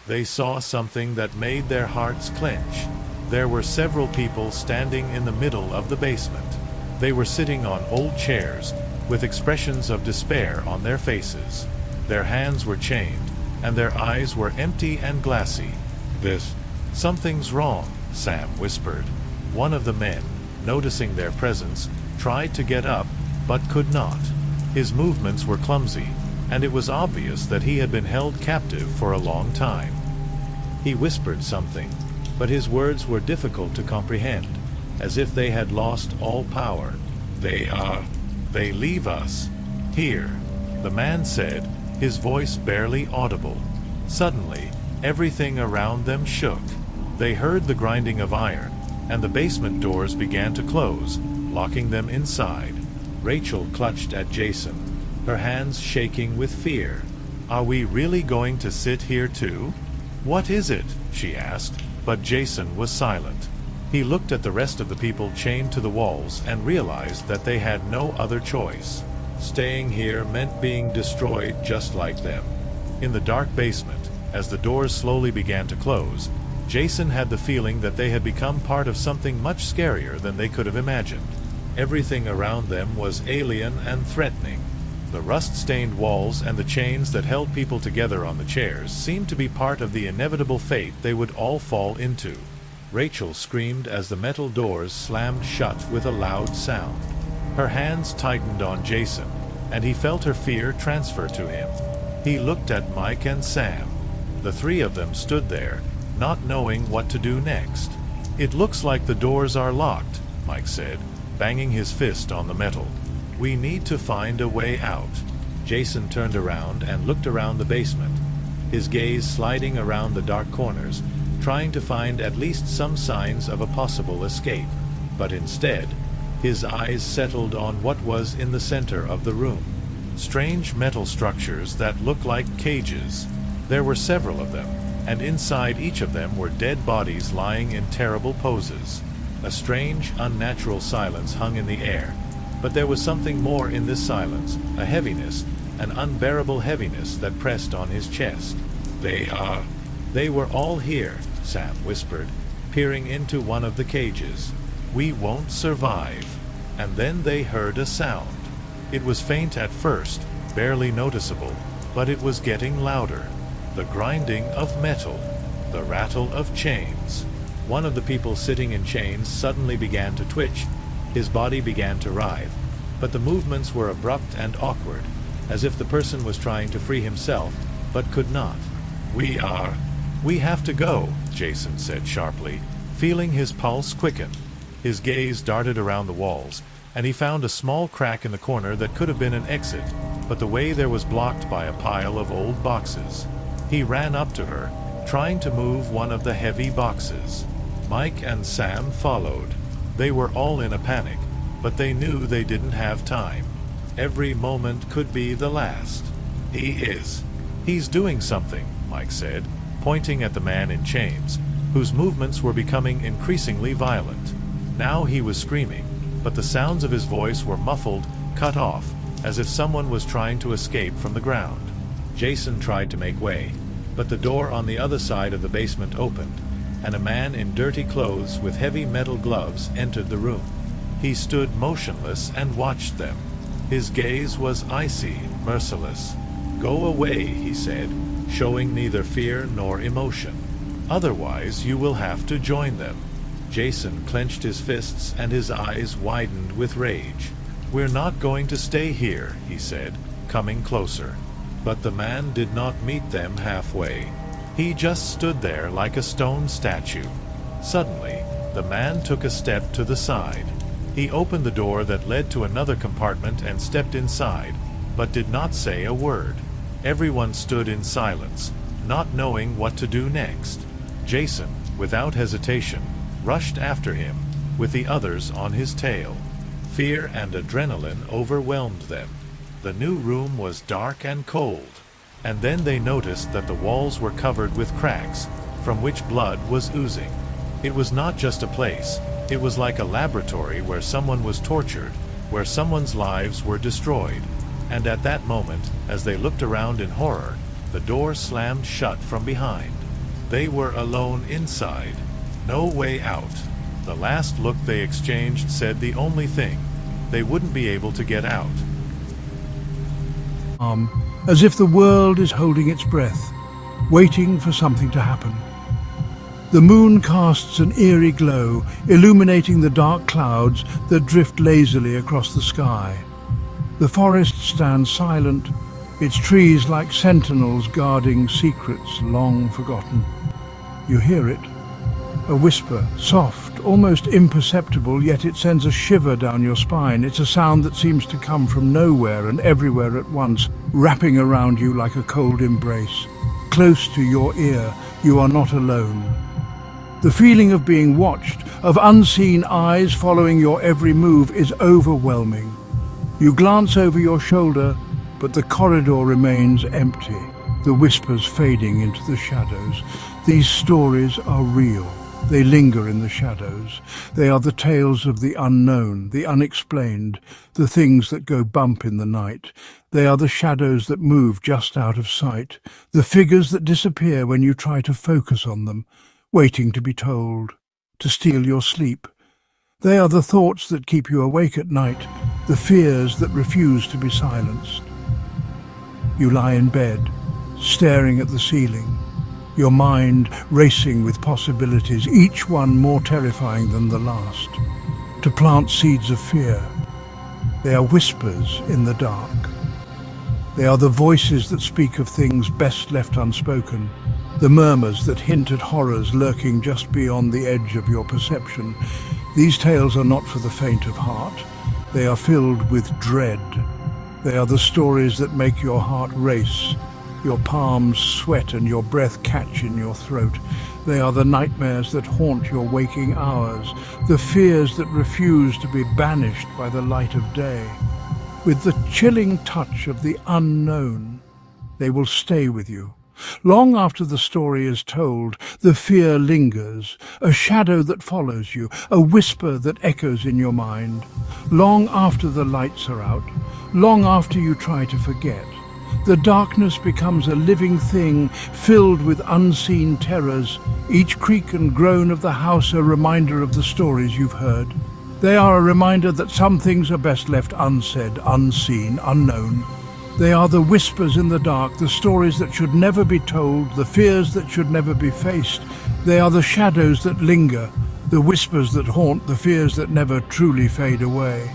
They saw something that made their hearts clench. There were several people standing in the middle of the basement. They were sitting on old chairs, with expressions of despair on their faces. Their hands were chained, and their eyes were empty and glassy. Something's wrong," Sam whispered. One of the men, noticing their presence, tried to get up, but could not. His movements were clumsy, and it was obvious that he had been held captive for a long time. He whispered something, but his words were difficult to comprehend, as if they had lost all power. They leave us here," the man said, his voice barely audible. Suddenly, everything around them shook. They heard the grinding of iron, and the basement doors began to close, locking them inside. Rachel clutched at Jason, her hands shaking with fear. "Are we really going to sit here too?" "What is it?" she asked, but Jason was silent. He looked at the rest of the people chained to the walls and realized that they had no other choice. Staying here meant being destroyed just like them. In the dark basement, as the doors slowly began to close, Jason had the feeling that they had become part of something much scarier than they could have imagined. Everything around them was alien and threatening. The rust-stained walls and the chains that held people together on the chairs seemed to be part of the inevitable fate they would all fall into. Rachel screamed as the metal doors slammed shut with a loud sound. Her hands tightened on Jason, and he felt her fear transfer to him. He looked at Mike and Sam. The three of them stood there, not knowing what to do next. "It looks like the doors are locked," Mike said, banging his fist on the metal. "We need to find a way out." Jason turned around and looked around the basement, his gaze sliding around the dark corners, trying to find at least some signs of a possible escape. But instead, his eyes settled on what was in the center of the room. Strange metal structures that looked like cages. There were several of them, and inside each of them were dead bodies lying in terrible poses. A strange, unnatural silence hung in the air, but there was something more in this silence, a heaviness, an unbearable heaviness that pressed on his chest. They were all here," Sam whispered, peering into one of the cages. "We won't survive." And then they heard a sound. It was faint at first, barely noticeable, but it was getting louder. The grinding of metal, the rattle of chains. One of the people sitting in chains suddenly began to twitch. His body began to writhe, but the movements were abrupt and awkward, as if the person was trying to free himself, but could not. We have to go," Jason said sharply, feeling his pulse quicken. His gaze darted around the walls, and he found a small crack in the corner that could have been an exit, but the way there was blocked by a pile of old boxes. He ran up to her, trying to move one of the heavy boxes. Mike and Sam followed. They were all in a panic, but they knew they didn't have time. Every moment could be the last. He's doing something," Mike said, pointing at the man in chains, whose movements were becoming increasingly violent. Now he was screaming, but the sounds of his voice were muffled, cut off, as if someone was trying to escape from the ground. Jason tried to make way, but the door on the other side of the basement opened, and a man in dirty clothes with heavy metal gloves entered the room. He stood motionless and watched them. His gaze was icy, merciless. Go away, he said, showing neither fear nor emotion. Otherwise you will have to join them. Jason clenched his fists and his eyes widened with rage. We're not going to stay here, he said, coming closer. But the man did not meet them halfway. He just stood there like a stone statue. Suddenly, the man took a step to the side. He opened the door that led to another compartment and stepped inside, but did not say a word. Everyone stood in silence, not knowing what to do next. Jason, without hesitation, rushed after him, with the others on his tail. Fear and adrenaline overwhelmed them. The new room was dark and cold, and then they noticed that the walls were covered with cracks, from which blood was oozing. It was not just a place, it was like a laboratory where someone was tortured, where someone's lives were destroyed. And at that moment, as they looked around in horror, the door slammed shut from behind. They were alone inside. No way out. The last look they exchanged said the only thing: they wouldn't be able to get out. As if the world is holding its breath, waiting for something to happen. The moon casts an eerie glow, illuminating the dark clouds that drift lazily across the sky. The forest stands silent, its trees like sentinels guarding secrets long forgotten. You hear it, a whisper, soft, almost imperceptible, yet it sends a shiver down your spine. It's a sound that seems to come from nowhere and everywhere at once, wrapping around you like a cold embrace. Close to your ear, you are not alone. The feeling of being watched, of unseen eyes following your every move, is overwhelming. You glance over your shoulder, but the corridor remains empty, the whispers fading into the shadows. These stories are real. They linger in the shadows. They are the tales of the unknown, the unexplained, the things that go bump in the night. They are the shadows that move just out of sight, the figures that disappear when you try to focus on them, waiting to be told, to steal your sleep. They are the thoughts that keep you awake at night, the fears that refuse to be silenced. You lie in bed, staring at the ceiling, your mind racing with possibilities, each one more terrifying than the last. To plant seeds of fear. They are whispers in the dark. They are the voices that speak of things best left unspoken, the murmurs that hint at horrors lurking just beyond the edge of your perception. These tales are not for the faint of heart. They are filled with dread. They are the stories that make your heart race, your palms sweat and your breath catch in your throat. They are the nightmares that haunt your waking hours, the fears that refuse to be banished by the light of day. With the chilling touch of the unknown, they will stay with you. Long after the story is told, the fear lingers, a shadow that follows you, a whisper that echoes in your mind. Long after the lights are out, long after you try to forget, the darkness becomes a living thing filled with unseen terrors, each creak and groan of the house a reminder of the stories you've heard. They are a reminder that some things are best left unsaid, unseen, unknown. They are the whispers in the dark, the stories that should never be told, the fears that should never be faced. They are the shadows that linger, the whispers that haunt, the fears that never truly fade away.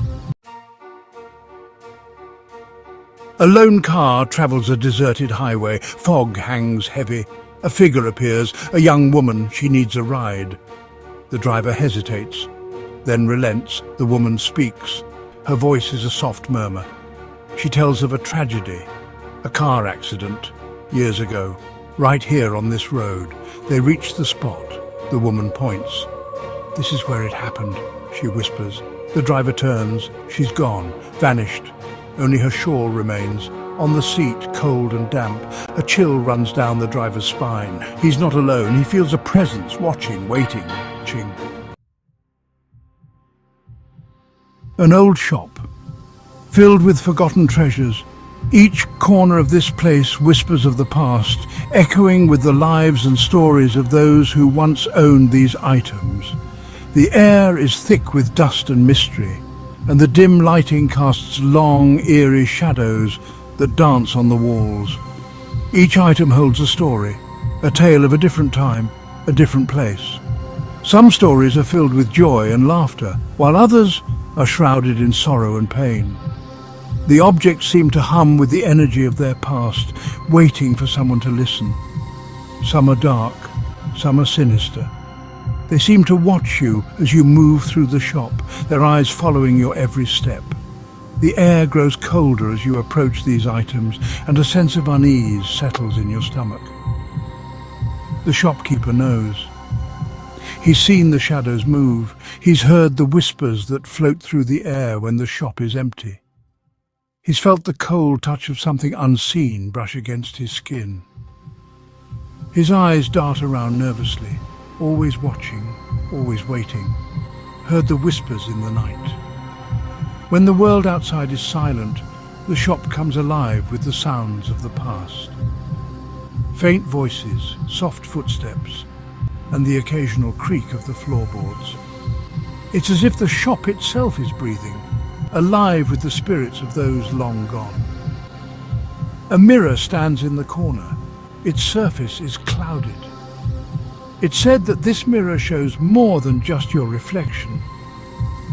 A lone car travels a deserted highway. Fog hangs heavy. A figure appears, a young woman. She needs a ride. The driver hesitates, then relents. The woman speaks. Her voice is a soft murmur. She tells of a tragedy, a car accident, years ago, right here on this road. They reach the spot. The woman points. "This is where it happened," she whispers. The driver turns. She's gone, vanished. Only her shawl remains. On the seat, cold and damp, a chill runs down the driver's spine. He's not alone. He feels a presence, watching, waiting, watching. An old shop, filled with forgotten treasures. Each corner of this place whispers of the past, echoing with the lives and stories of those who once owned these items. The air is thick with dust and mystery, and the dim lighting casts long, eerie shadows that dance on the walls. Each item holds a story, a tale of a different time, a different place. Some stories are filled with joy and laughter, while others are shrouded in sorrow and pain. The objects seem to hum with the energy of their past, waiting for someone to listen. Some are dark, some are sinister. They seem to watch you as you move through the shop, their eyes following your every step. The air grows colder as you approach these items, and a sense of unease settles in your stomach. The shopkeeper knows. He's seen the shadows move. He's heard the whispers that float through the air when the shop is empty. He's felt the cold touch of something unseen brush against his skin. His eyes dart around nervously, always watching, always waiting. Heard the whispers in the night. When the world outside is silent, the shop comes alive with the sounds of the past. Faint voices, soft footsteps, and the occasional creak of the floorboards. It's as if the shop itself is breathing, alive with the spirits of those long gone. A mirror stands in the corner. Its surface is clouded. It's said that this mirror shows more than just your reflection.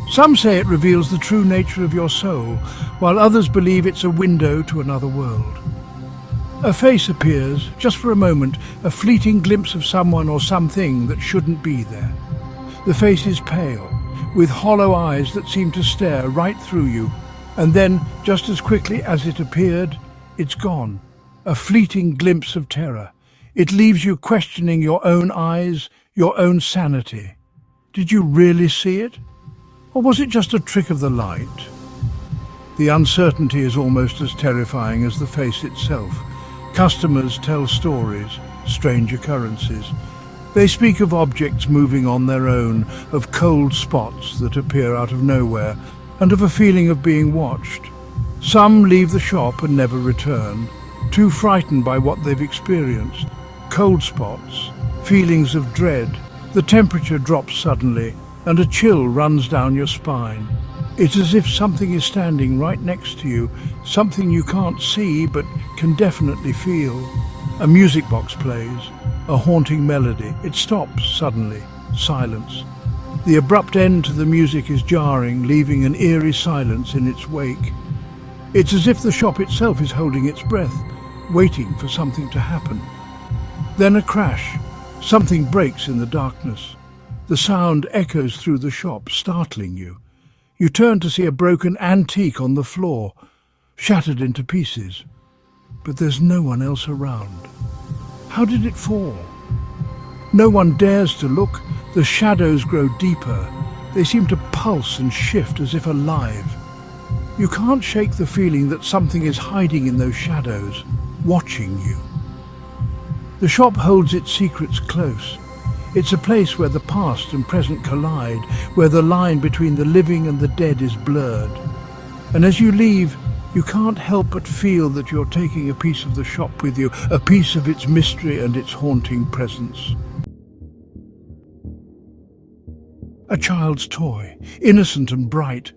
Some say it reveals the true nature of your soul, while others believe it's a window to another world. A face appears, just for a moment, a fleeting glimpse of someone or something that shouldn't be there. The face is pale, with hollow eyes that seem to stare right through you, and then, just as quickly as it appeared, it's gone. A fleeting glimpse of terror. It leaves you questioning your own eyes, your own sanity. Did you really see it? Or was it just a trick of the light? The uncertainty is almost as terrifying as the face itself. Customers tell stories, strange occurrences. They speak of objects moving on their own, of cold spots that appear out of nowhere, and of a feeling of being watched. Some leave the shop and never return, too frightened by what they've experienced. Cold spots, feelings of dread. The temperature drops suddenly, and a chill runs down your spine. It's as if something is standing right next to you, something you can't see but can definitely feel. A music box plays, a haunting melody. It stops suddenly, silence. The abrupt end to the music is jarring, leaving an eerie silence in its wake. It's as if the shop itself is holding its breath, waiting for something to happen. Then a crash. Something breaks in the darkness. The sound echoes through the shop, startling you. You turn to see a broken antique on the floor, shattered into pieces. But there's no one else around. How did it fall? No one dares to look. The shadows grow deeper. They seem to pulse and shift as if alive. You can't shake the feeling that something is hiding in those shadows, watching you. The shop holds its secrets close. It's a place where the past and present collide, where the line between the living and the dead is blurred. And as you leave, you can't help but feel that you're taking a piece of the shop with you, a piece of its mystery and its haunting presence. A child's toy, innocent and bright.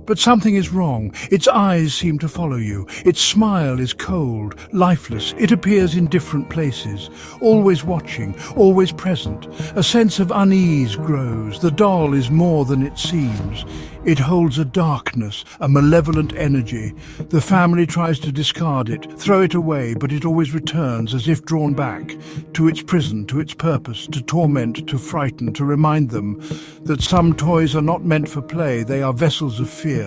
But something is wrong. Its eyes seem to follow you. Its smile is cold, lifeless. It appears in different places, always watching, always present. A sense of unease grows. The doll is more than it seems. It holds a darkness, a malevolent energy. The family tries to discard it, throw it away, but it always returns as if drawn back to its prison, to its purpose, to torment, to frighten, to remind them that some toys are not meant for play, they are vessels of fear.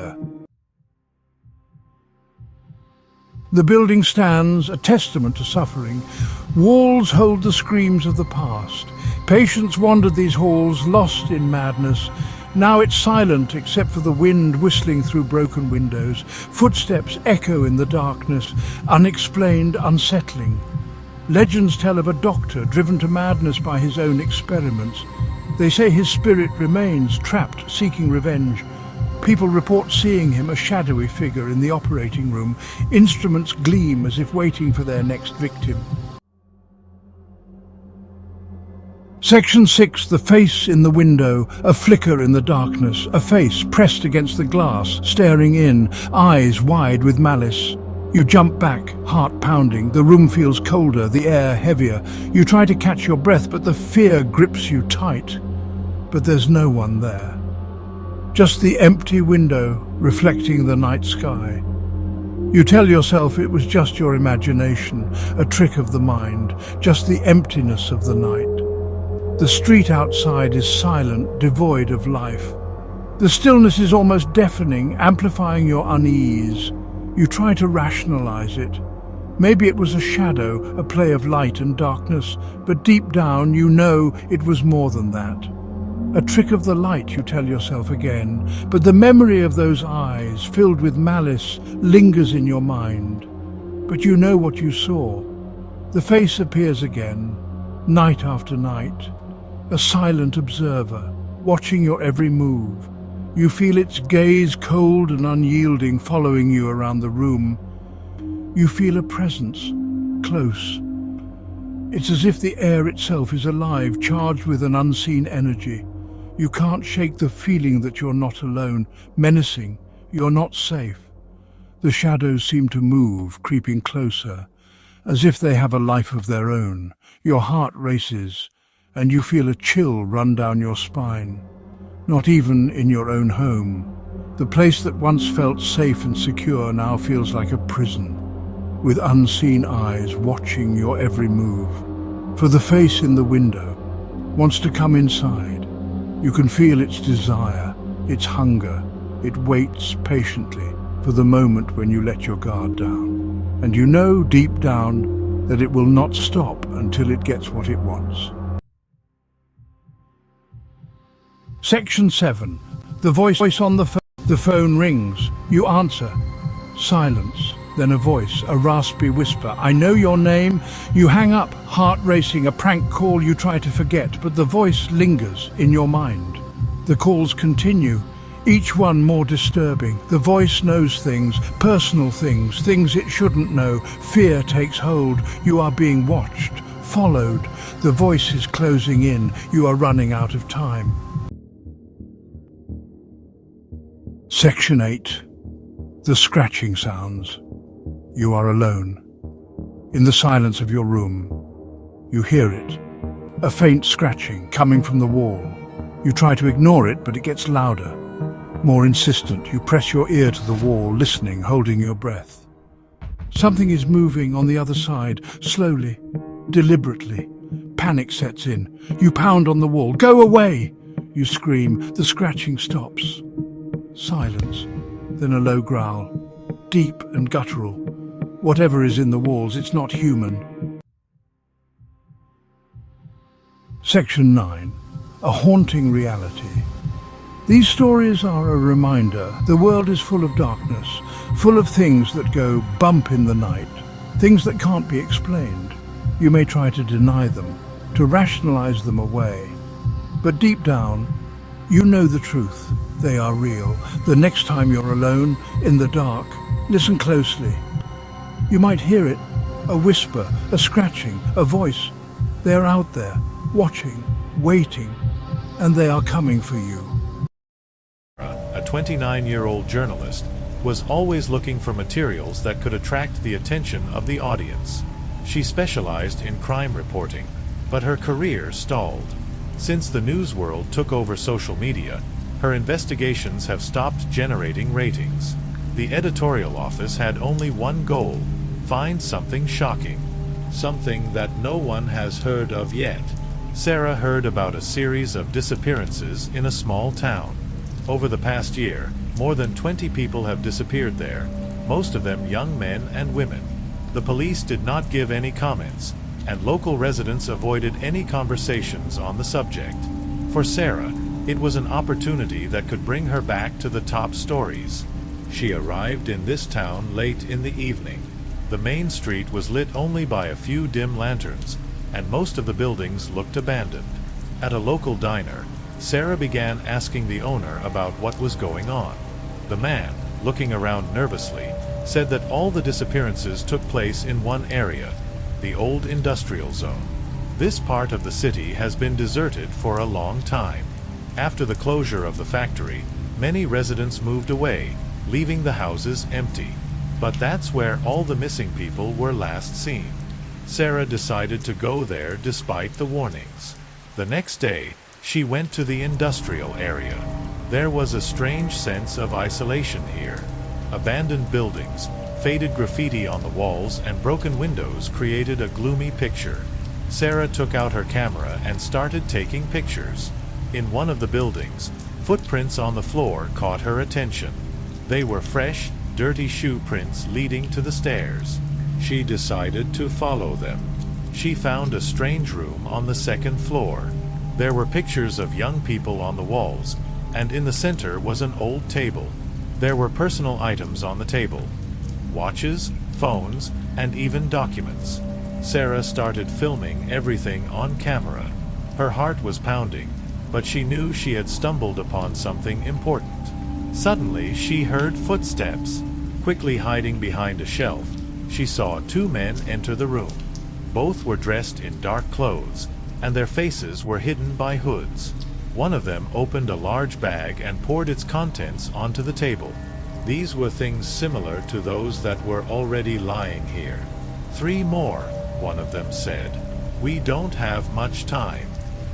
The building stands, a testament to suffering. Walls hold the screams of the past. Patients wandered these halls, lost in madness. Now it's silent except for the wind whistling through broken windows. Footsteps echo in the darkness, unexplained, unsettling. Legends tell of a doctor driven to madness by his own experiments. They say his spirit remains trapped, seeking revenge. People report seeing him, a shadowy figure in the operating room. Instruments gleam as if waiting for their next victim. Section 6, the face in the window, a flicker in the darkness, a face pressed against the glass, staring in, eyes wide with malice. You jump back, heart pounding. The room feels colder, the air heavier. You try to catch your breath, but the fear grips you tight. But there's no one there. Just the empty window reflecting the night sky. You tell yourself it was just your imagination, a trick of the mind, just the emptiness of the night. The street outside is silent, devoid of life. The stillness is almost deafening, amplifying your unease. You try to rationalize it. Maybe it was a shadow, a play of light and darkness, but deep down you know it was more than that. A trick of the light, you tell yourself again, but the memory of those eyes, filled with malice, lingers in your mind. But you know what you saw. The face appears again, night after night, a silent observer, watching your every move. You feel its gaze, cold and unyielding, following you around the room. You feel a presence, close. It's as if the air itself is alive, charged with an unseen energy. You can't shake the feeling that you're not alone, menacing, you're not safe. The shadows seem to move, creeping closer, as if they have a life of their own. Your heart races, and you feel a chill run down your spine. Not even in your own home. The place that once felt safe and secure now feels like a prison, with unseen eyes watching your every move. For the face in the window wants to come inside. You can feel its desire, its hunger. It waits patiently for the moment when you let your guard down. And you know deep down that it will not stop until it gets what it wants. Section 7. The voice on the phone. The phone rings. You answer. Silence. Then a voice, a raspy whisper. I know your name. You hang up, heart racing, a prank call you try to forget, but the voice lingers in your mind. The calls continue, each one more disturbing. The voice knows things, personal things, things it shouldn't know. Fear takes hold. You are being watched, followed. The voice is closing in. You are running out of time. Section 8. The scratching sounds. You are alone. In the silence of your room, you hear it. A faint scratching coming from the wall. You try to ignore it, but it gets louder, more insistent. You press your ear to the wall, listening, holding your breath. Something is moving on the other side, slowly, deliberately. Panic sets in. You pound on the wall. Go away! You scream. The scratching stops. Silence, then a low growl, deep and guttural. Whatever is in the walls, it's not human. Section 9. A haunting reality. These stories are a reminder. The world is full of darkness, full of things that go bump in the night, things that can't be explained. You may try to deny them, to rationalize them away. But deep down, you know the truth. They are real. The next time you're alone, in the dark, listen closely. You might hear it, a whisper, a scratching, a voice. They're out there, watching, waiting, and they are coming for you. A 29-year-old journalist was always looking for materials that could attract the attention of the audience. She specialized in crime reporting, but her career stalled. Since the news world took over social media, her investigations have stopped generating ratings. The editorial office had only one goal: find something shocking, something that no one has heard of yet. Sarah heard about a series of disappearances in a small town. Over the past year, more than 20 people have disappeared there, most of them young men and women. The police did not give any comments, and local residents avoided any conversations on the subject. For Sarah, it was an opportunity that could bring her back to the top stories. She arrived in this town late in the evening. The main street was lit only by a few dim lanterns, and most of the buildings looked abandoned. At a local diner, Sarah began asking the owner about what was going on. The man, looking around nervously, said that all the disappearances took place in one area, the old industrial zone. This part of the city has been deserted for a long time. After the closure of the factory, many residents moved away, leaving the houses empty. But that's where all the missing people were last seen. Sarah decided to go there despite the warnings. The next day, she went to the industrial area. There was a strange sense of isolation here. Abandoned buildings, faded graffiti on the walls, and broken windows created a gloomy picture. Sarah took out her camera and started taking pictures. In one of the buildings, footprints on the floor caught her attention. They were fresh, dirty shoe prints leading to the stairs. She decided to follow them. She found a strange room on the second floor. There were pictures of young people on the walls, and in the center was an old table. There were personal items on the table: watches, phones, and even documents. Sarah started filming everything on camera. Her heart was pounding, but she knew she had stumbled upon something important. Suddenly, she heard footsteps. Quickly hiding behind a shelf, she saw two men enter the room. Both were dressed in dark clothes, and their faces were hidden by hoods. One of them opened a large bag and poured its contents onto the table. These were things similar to those that were already lying here. "3 more, one of them said. "We don't have much time.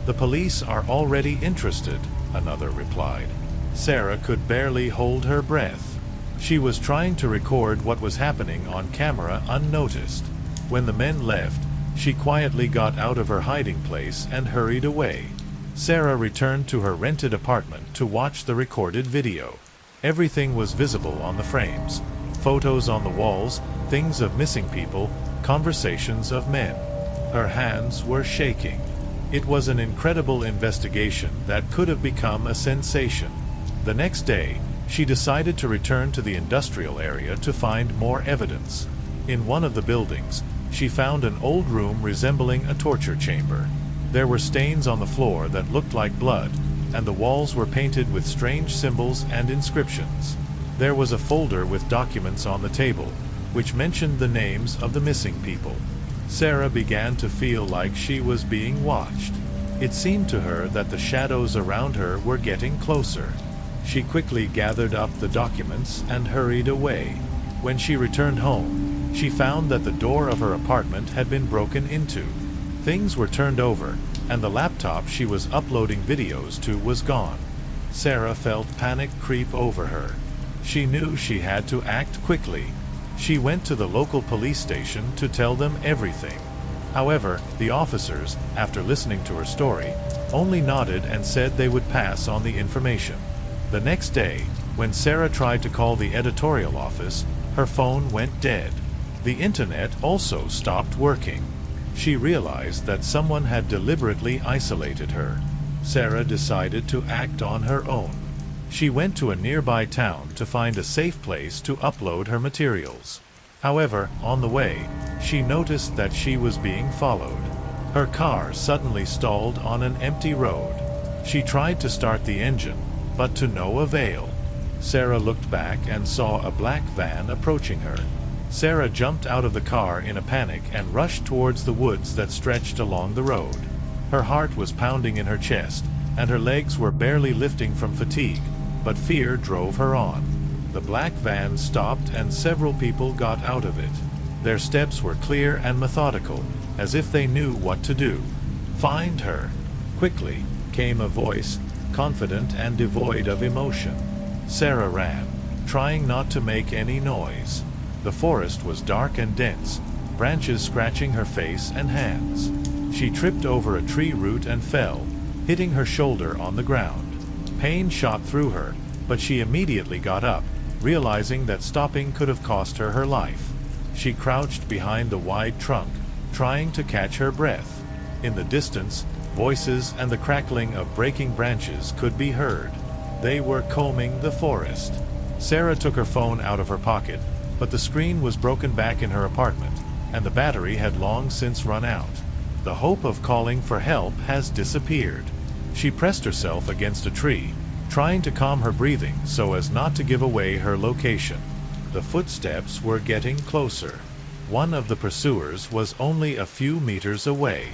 The police are already interested," another replied. Sarah could barely hold her breath. She was trying to record what was happening on camera unnoticed. When the men left, she quietly got out of her hiding place and hurried away. Sarah returned to her rented apartment to watch the recorded video. Everything was visible on the frames: photos on the walls, things of missing people, conversations of men. Her hands were shaking. It was an incredible investigation that could have become a sensation. The next day, she decided to return to the industrial area to find more evidence. In one of the buildings, she found an old room resembling a torture chamber. There were stains on the floor that looked like blood, and the walls were painted with strange symbols and inscriptions. There was a folder with documents on the table, which mentioned the names of the missing people. Sarah began to feel like she was being watched. It seemed to her that the shadows around her were getting closer. She quickly gathered up the documents and hurried away. When she returned home, she found that the door of her apartment had been broken into. Things were turned over, and the laptop she was uploading videos to was gone. Sarah felt panic creep over her. She knew she had to act quickly. She went to the local police station to tell them everything. However, the officers, after listening to her story, only nodded and said they would pass on the information. The next day, when Sarah tried to call the editorial office, her phone went dead. The internet also stopped working. She realized that someone had deliberately isolated her. Sarah decided to act on her own. She went to a nearby town to find a safe place to upload her materials. However, on the way, she noticed that she was being followed. Her car suddenly stalled on an empty road. She tried to start the engine, but to no avail. Sarah looked back and saw a black van approaching her. Sarah jumped out of the car in a panic and rushed towards the woods that stretched along the road. Her heart was pounding in her chest, and her legs were barely lifting from fatigue, but fear drove her on. The black van stopped and several people got out of it. Their steps were clear and methodical, as if they knew what to do. "Find her!" Quickly came a voice, confident and devoid of emotion. Sarah ran, trying not to make any noise. The forest was dark and dense, branches scratching her face and hands. She tripped over a tree root and fell, hitting her shoulder on the ground. Pain shot through her, but she immediately got up, realizing that stopping could have cost her life. She crouched behind the wide trunk, trying to catch her breath. In the distance, voices and the crackling of breaking branches could be heard. They were combing the forest. Sarah took her phone out of her pocket, but the screen was broken back in her apartment, and the battery had long since run out. The hope of calling for help has disappeared. She pressed herself against a tree, trying to calm her breathing so as not to give away her location. The footsteps were getting closer. One of the pursuers was only a few meters away.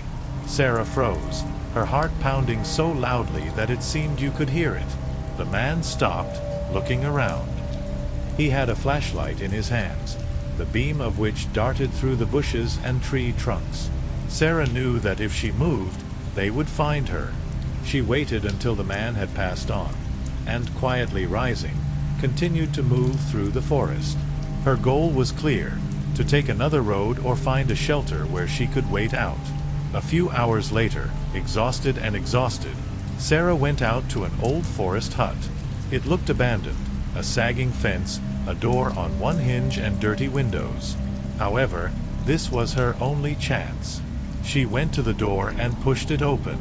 Sarah froze, her heart pounding so loudly that it seemed you could hear it. The man stopped, looking around. He had a flashlight in his hands, the beam of which darted through the bushes and tree trunks. Sarah knew that if she moved, they would find her. She waited until the man had passed on, and quietly rising, continued to move through the forest. Her goal was clear: to take another road or find a shelter where she could wait out. A few hours later, exhausted, Sarah went out to an old forest hut. It looked abandoned, a sagging fence, a door on one hinge, and dirty windows. However, this was her only chance. She went to the door and pushed it open.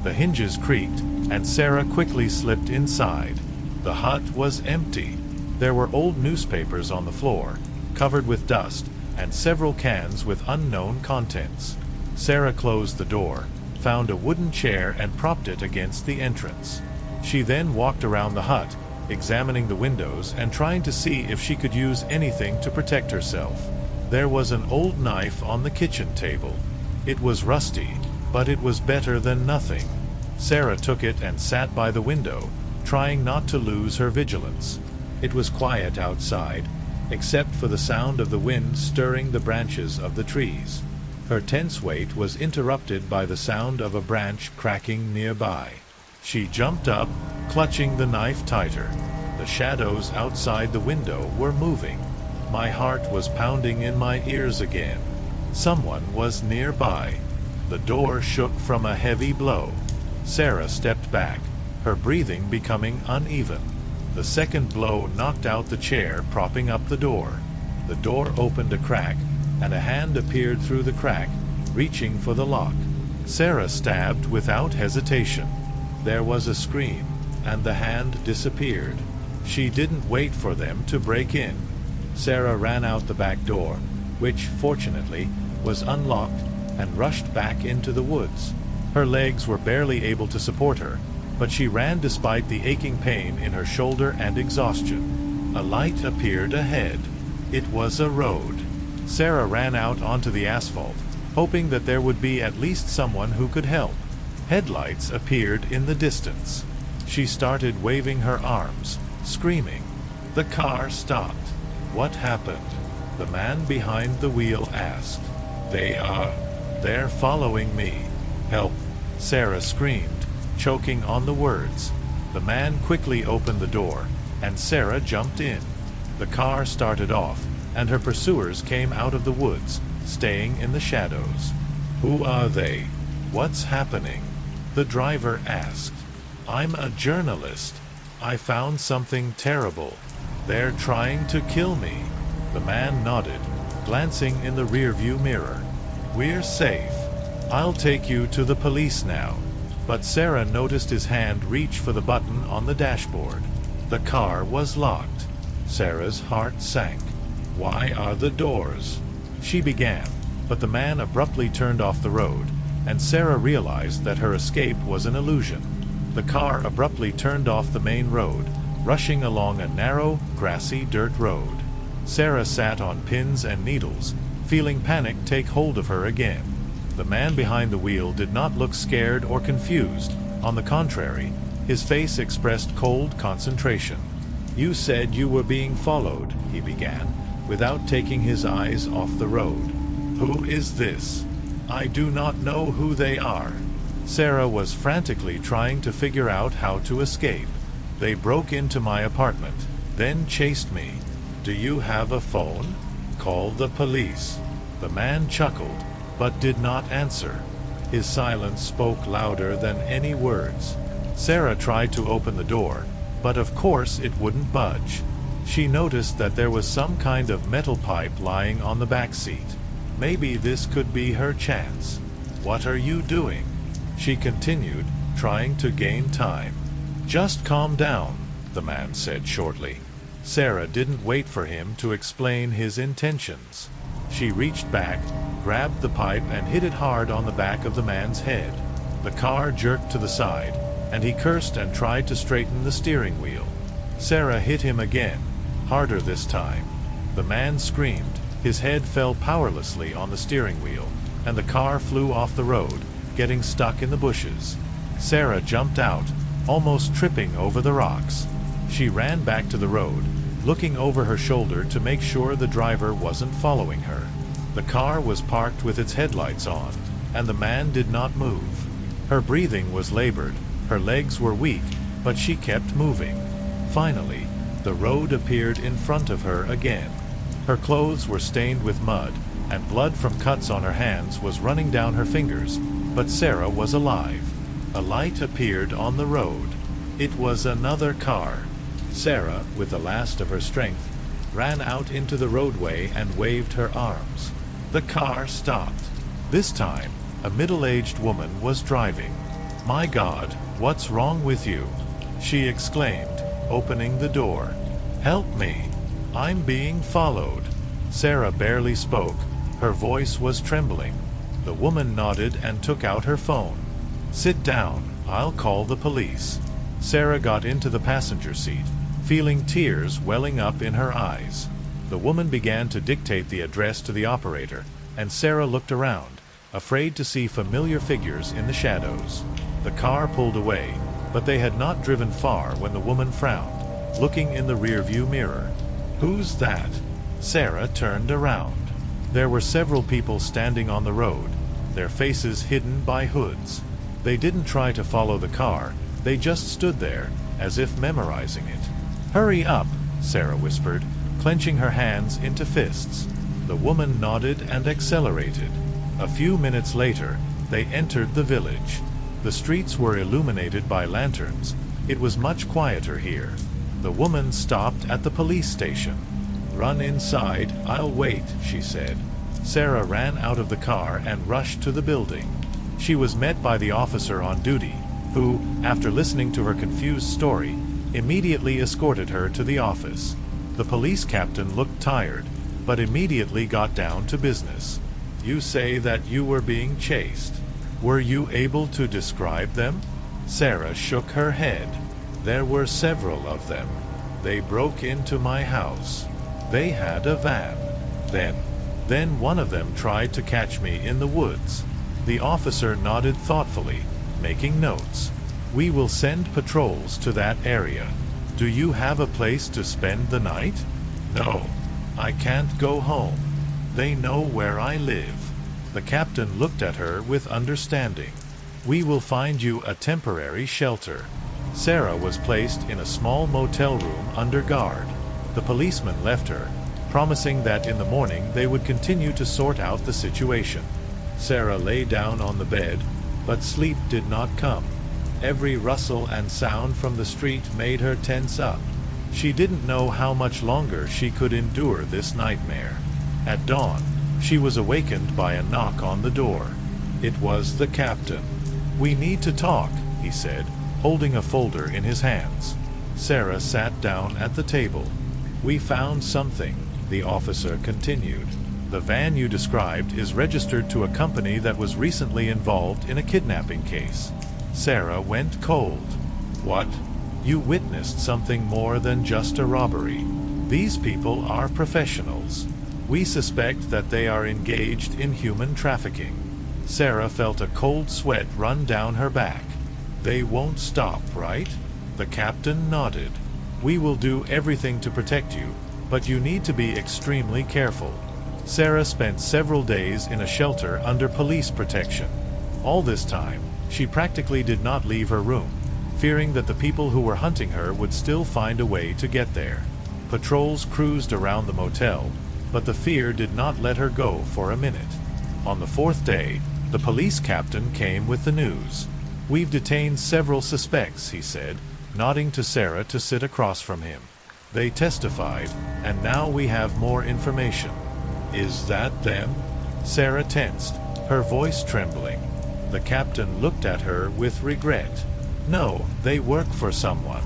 The hinges creaked, and Sarah quickly slipped inside. The hut was empty. There were old newspapers on the floor, covered with dust, and several cans with unknown contents. Sarah closed the door, found a wooden chair, and propped it against the entrance. She then walked around the hut, examining the windows and trying to see if she could use anything to protect herself. There was an old knife on the kitchen table. It was rusty, but it was better than nothing. Sarah took it and sat by the window, trying not to lose her vigilance. It was quiet outside, except for the sound of the wind stirring the branches of the trees. Her tense wait was interrupted by the sound of a branch cracking nearby. She jumped up, clutching the knife tighter. The shadows outside the window were moving. My heart was pounding in my ears again. Someone was nearby. The door shook from a heavy blow. Sarah stepped back, her breathing becoming uneven. The second blow knocked out the chair propping up the door. The door opened a crack, and a hand appeared through the crack, reaching for the lock. Sarah stabbed without hesitation. There was a scream, and the hand disappeared. She didn't wait for them to break in. Sarah ran out the back door, which, fortunately, was unlocked, and rushed back into the woods. Her legs were barely able to support her, but she ran despite the aching pain in her shoulder and exhaustion. A light appeared ahead. It was a road. Sarah ran out onto the asphalt, hoping that there would be at least someone who could help. Headlights appeared in the distance. She started waving her arms, screaming. The car stopped. What happened? The man behind the wheel asked. They're following me. Help! Sarah screamed, choking on the words. The man quickly opened the door, and Sarah jumped in. The car started off, and her pursuers came out of the woods, staying in the shadows. Who are they? What's happening? The driver asked. I'm a journalist. I found something terrible. They're trying to kill me. The man nodded, glancing in the rearview mirror. We're safe. I'll take you to the police now. But Sarah noticed his hand reach for the button on the dashboard. The car was locked. Sarah's heart sank. Why are the doors? She began, but the man abruptly turned off the road, and Sarah realized that her escape was an illusion. The car abruptly turned off the main road, rushing along a narrow, grassy dirt road. Sarah sat on pins and needles, feeling panic take hold of her again. The man behind the wheel did not look scared or confused. On the contrary, his face expressed cold concentration. You said you were being followed, he began, without taking his eyes off the road. Who is this? I do not know who they are. Sarah was frantically trying to figure out how to escape. They broke into my apartment, then chased me. Do you have a phone? Call the police. The man chuckled, but did not answer. His silence spoke louder than any words. Sarah tried to open the door, but of course it wouldn't budge. She noticed that there was some kind of metal pipe lying on the back seat. Maybe this could be her chance. What are you doing? She continued, trying to gain time. Just calm down, the man said shortly. Sarah didn't wait for him to explain his intentions. She reached back, grabbed the pipe, and hit it hard on the back of the man's head. The car jerked to the side, and he cursed and tried to straighten the steering wheel. Sarah hit him again, harder this time. The man screamed. His head fell powerlessly on the steering wheel, and the car flew off the road, getting stuck in the bushes. Sarah jumped out, almost tripping over the rocks. She ran back to the road, looking over her shoulder to make sure the driver wasn't following her. The car was parked with its headlights on, and the man did not move. Her breathing was labored, her legs were weak, but she kept moving. Finally, the road appeared in front of her again. Her clothes were stained with mud, and blood from cuts on her hands was running down her fingers, but Sarah was alive. A light appeared on the road. It was another car. Sarah, with the last of her strength, ran out into the roadway and waved her arms. The car stopped. This time, a middle-aged woman was driving. "My God, what's wrong with you?" she exclaimed, opening the door. "Help me! I'm being followed." Sarah barely spoke. Her voice was trembling. The woman nodded and took out her phone. "Sit down. I'll call the police." Sarah got into the passenger seat, feeling tears welling up in her eyes. The woman began to dictate the address to the operator, and Sarah looked around, afraid to see familiar figures in the shadows. The car pulled away, but they had not driven far when the woman frowned, looking in the rearview mirror. "Who's that?" Sarah turned around. There were several people standing on the road, their faces hidden by hoods. They didn't try to follow the car, they just stood there, as if memorizing it. "Hurry up," Sarah whispered, clenching her hands into fists. The woman nodded and accelerated. A few minutes later, they entered the village. The streets were illuminated by lanterns. It was much quieter here. The woman stopped at the police station. "Run inside, I'll wait," she said. Sarah ran out of the car and rushed to the building. She was met by the officer on duty, who, after listening to her confused story, immediately escorted her to the office. The police captain looked tired, but immediately got down to business. "You say that you were being chased. Were you able to describe them?" Sarah shook her head. "There were several of them. They broke into my house. They had a van. Then one of them tried to catch me in the woods." The officer nodded thoughtfully, making notes. "We will send patrols to that area. Do you have a place to spend the night?" "No, I can't go home. They know where I live." The captain looked at her with understanding. "We will find you a temporary shelter." Sarah was placed in a small motel room under guard. The policeman left her, promising that in the morning they would continue to sort out the situation. Sarah lay down on the bed, but sleep did not come. Every rustle and sound from the street made her tense up. She didn't know how much longer she could endure this nightmare. At dawn, she was awakened by a knock on the door. It was the captain. "We need to talk," he said, holding a folder in his hands. Sarah sat down at the table. "We found something," the officer continued. "The van you described is registered to a company that was recently involved in a kidnapping case." Sarah went cold. "What? You witnessed something more than just a robbery. These people are professionals. We suspect that they are engaged in human trafficking." Sarah felt a cold sweat run down her back. "They won't stop, right?" The captain nodded. "We will do everything to protect you, but you need to be extremely careful." Sarah spent several days in a shelter under police protection. All this time, she practically did not leave her room, fearing that the people who were hunting her would still find a way to get there. Patrols cruised around the motel, but the fear did not let her go for a minute. On the fourth day, the police captain came with the news. "We've detained several suspects," he said, nodding to Sarah to sit across from him. "They testified, and now we have more information." "Is that them?" Sarah tensed, her voice trembling. The captain looked at her with regret. "No, they work for someone.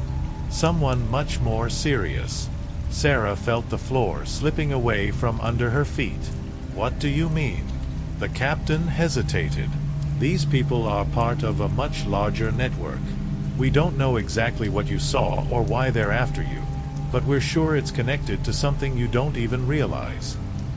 Someone much more serious." Sarah felt the floor slipping away from under her feet. "What do you mean?" The captain hesitated. "These people are part of a much larger network. We don't know exactly what you saw or why they're after you, but we're sure it's connected to something you don't even realize."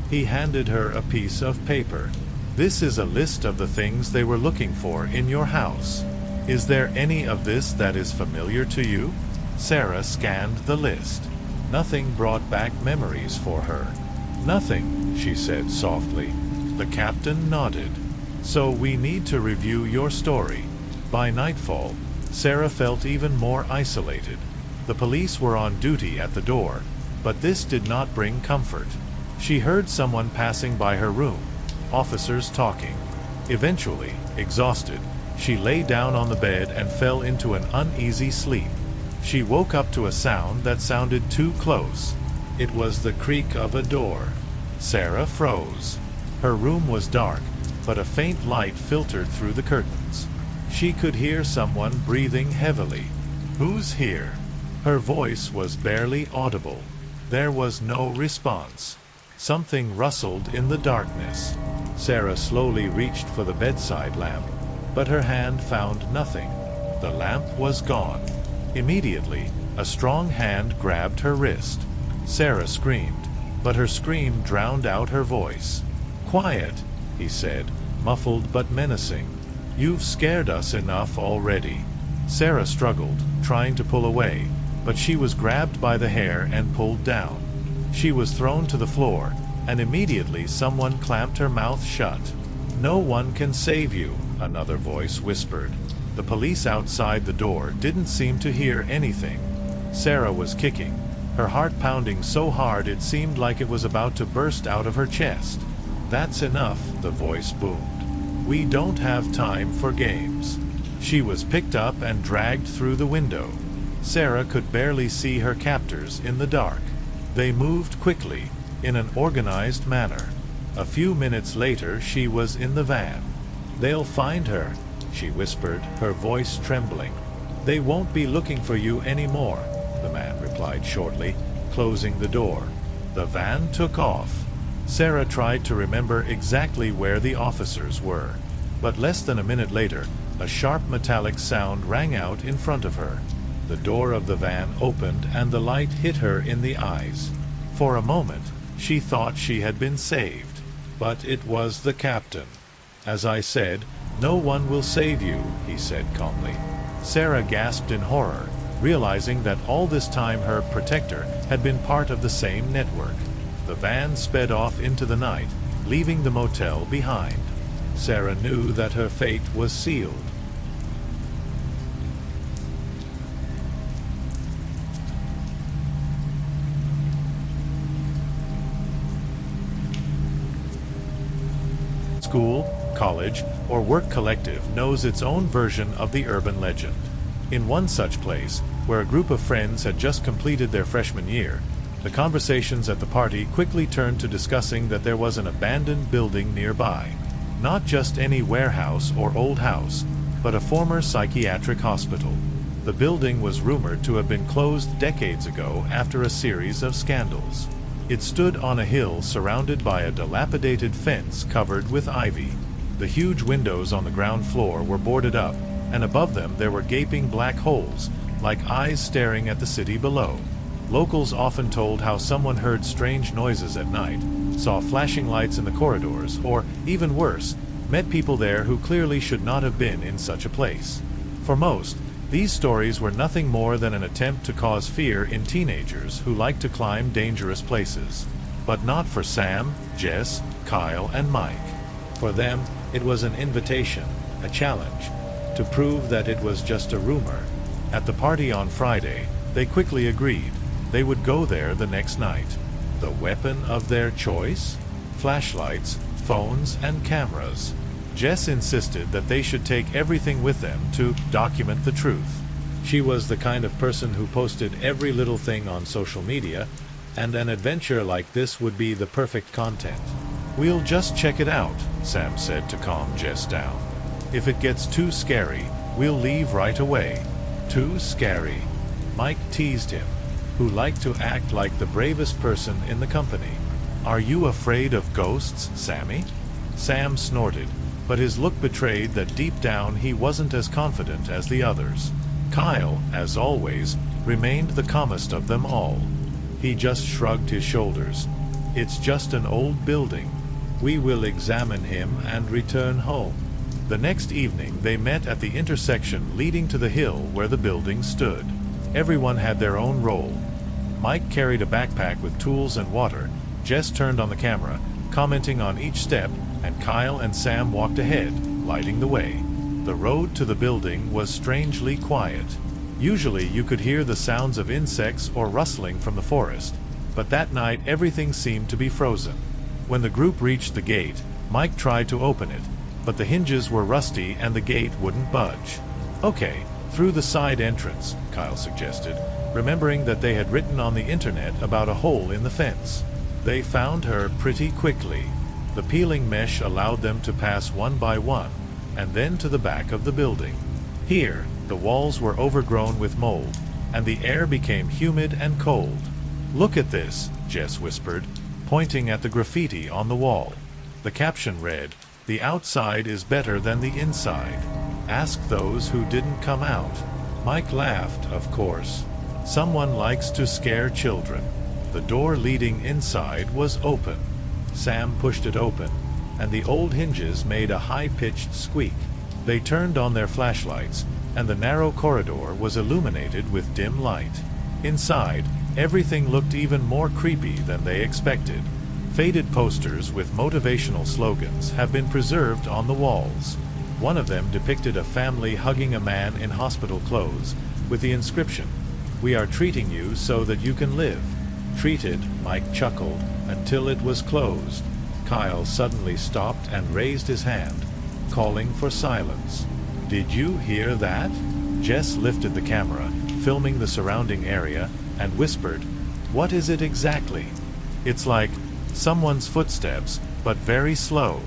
He handed her a piece of paper. "This is a list of the things they were looking for in your house. Is there any of this that is familiar to you?" Sarah scanned the list. Nothing brought back memories for her. "Nothing," she said softly. The captain nodded. "So we need to review your story." By nightfall, Sarah felt even more isolated. The police were on duty at the door, but this did not bring comfort. She heard someone passing by her room, officers talking. Eventually, exhausted, she lay down on the bed and fell into an uneasy sleep. She woke up to a sound that sounded too close. It was the creak of a door. Sarah froze. Her room was dark, but a faint light filtered through the curtains. She could hear someone breathing heavily. "Who's here?" Her voice was barely audible. There was no response. Something rustled in the darkness. Sarah slowly reached for the bedside lamp, but her hand found nothing. The lamp was gone. Immediately, a strong hand grabbed her wrist. Sarah screamed, but her scream drowned out her voice. "Quiet," he said, muffled but menacing. "You've scared us enough already." Sarah struggled, trying to pull away, but she was grabbed by the hair and pulled down. She was thrown to the floor, and immediately someone clamped her mouth shut. "No one can save you," another voice whispered. The police outside the door didn't seem to hear anything. Sarah was kicking, her heart pounding so hard it seemed like it was about to burst out of her chest. "That's enough," the voice boomed. "We don't have time for games." She was picked up and dragged through the window. Sarah could barely see her captors in the dark. They moved quickly, in an organized manner. A few minutes later she was in the van. "They'll find her," she whispered, her voice trembling. "They won't be looking for you anymore," the man replied shortly, closing the door. The van took off. Sarah tried to remember exactly where the officers were, but less than a minute later, a sharp metallic sound rang out in front of her. The door of the van opened and the light hit her in the eyes. For a moment, she thought she had been saved, but it was the captain. "As I said, no one will save you," he said calmly. Sarah gasped in horror, realizing that all this time her protector had been part of the same network. The van sped off into the night, leaving the motel behind. Sarah knew that her fate was sealed. School, college, or work collective knows its own version of the urban legend. In one such place, where a group of friends had just completed their freshman year, the conversations at the party quickly turned to discussing that there was an abandoned building nearby. Not just any warehouse or old house, but a former psychiatric hospital. The building was rumored to have been closed decades ago after a series of scandals. It stood on a hill surrounded by a dilapidated fence covered with ivy. The huge windows on the ground floor were boarded up, and above them there were gaping black holes, like eyes staring at the city below. Locals often told how someone heard strange noises at night, saw flashing lights in the corridors, or, even worse, met people there who clearly should not have been in such a place. For most, these stories were nothing more than an attempt to cause fear in teenagers who like to climb dangerous places. But not for Sam, Jess, Kyle, and Mike. For them, it was an invitation, a challenge, to prove that it was just a rumor. At the party on Friday, they quickly agreed. They would go there the next night. The weapon of their choice? Flashlights, phones, and cameras. Jess insisted that they should take everything with them to document the truth. She was the kind of person who posted every little thing on social media, and an adventure like this would be the perfect content. "We'll just check it out," Sam said to calm Jess down. "If it gets too scary, we'll leave right away." "Too scary?" Mike teased him, who liked to act like the bravest person in the company. "Are you afraid of ghosts, Sammy?" Sam snorted, but his look betrayed that deep down he wasn't as confident as the others. Kyle, as always, remained the calmest of them all. He just shrugged his shoulders. "It's just an old building. We will examine him and return home." The next evening they met at the intersection leading to the hill where the building stood. Everyone had their own role. Mike carried a backpack with tools and water. Jess turned on the camera, commenting on each step, and Kyle and Sam walked ahead, lighting the way. The road to the building was strangely quiet. Usually you could hear the sounds of insects or rustling from the forest, but that night everything seemed to be frozen. When the group reached the gate, Mike tried to open it, but the hinges were rusty and the gate wouldn't budge. "Okay, through the side entrance," Kyle suggested, remembering that they had written on the internet about a hole in the fence. They found her pretty quickly. The peeling mesh allowed them to pass one by one, and then to the back of the building. Here, the walls were overgrown with mold, and the air became humid and cold. "Look at this," Jess whispered, pointing at the graffiti on the wall. The caption read, "The outside is better than the inside. Ask those who didn't come out." Mike laughed, of course. Someone likes to scare children. The door leading inside was open. Sam pushed it open, and the old hinges made a high-pitched squeak. They turned on their flashlights, and the narrow corridor was illuminated with dim light. Inside, everything looked even more creepy than they expected. Faded posters with motivational slogans have been preserved on the walls. One of them depicted a family hugging a man in hospital clothes, with the inscription, "We are treating you so that you can live." "Treated," Mike chuckled, until it was closed. Kyle suddenly stopped and raised his hand, calling for silence. "Did you hear that?" Jess lifted the camera, filming the surrounding area, and whispered, "What is it exactly?" "It's like someone's footsteps, but very slow."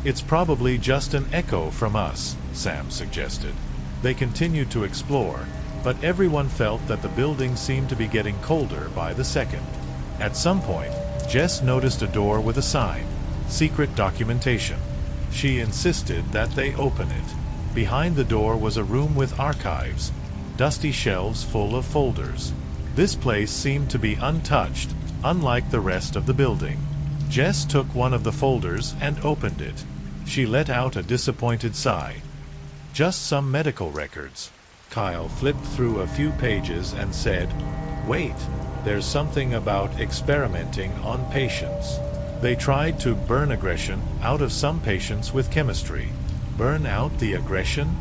"It's probably just an echo from us," Sam suggested. They continued to explore, but everyone felt that the building seemed to be getting colder by the second. At some point, Jess noticed a door with a sign, "Secret Documentation." She insisted that they open it. Behind the door was a room with archives, dusty shelves full of folders. This place seemed to be untouched, unlike the rest of the building. Jess took one of the folders and opened it. She let out a disappointed sigh. "Just some medical records." Kyle flipped through a few pages and said, "Wait, there's something about experimenting on patients. They tried to burn aggression out of some patients with chemistry." "Burn out the aggression?"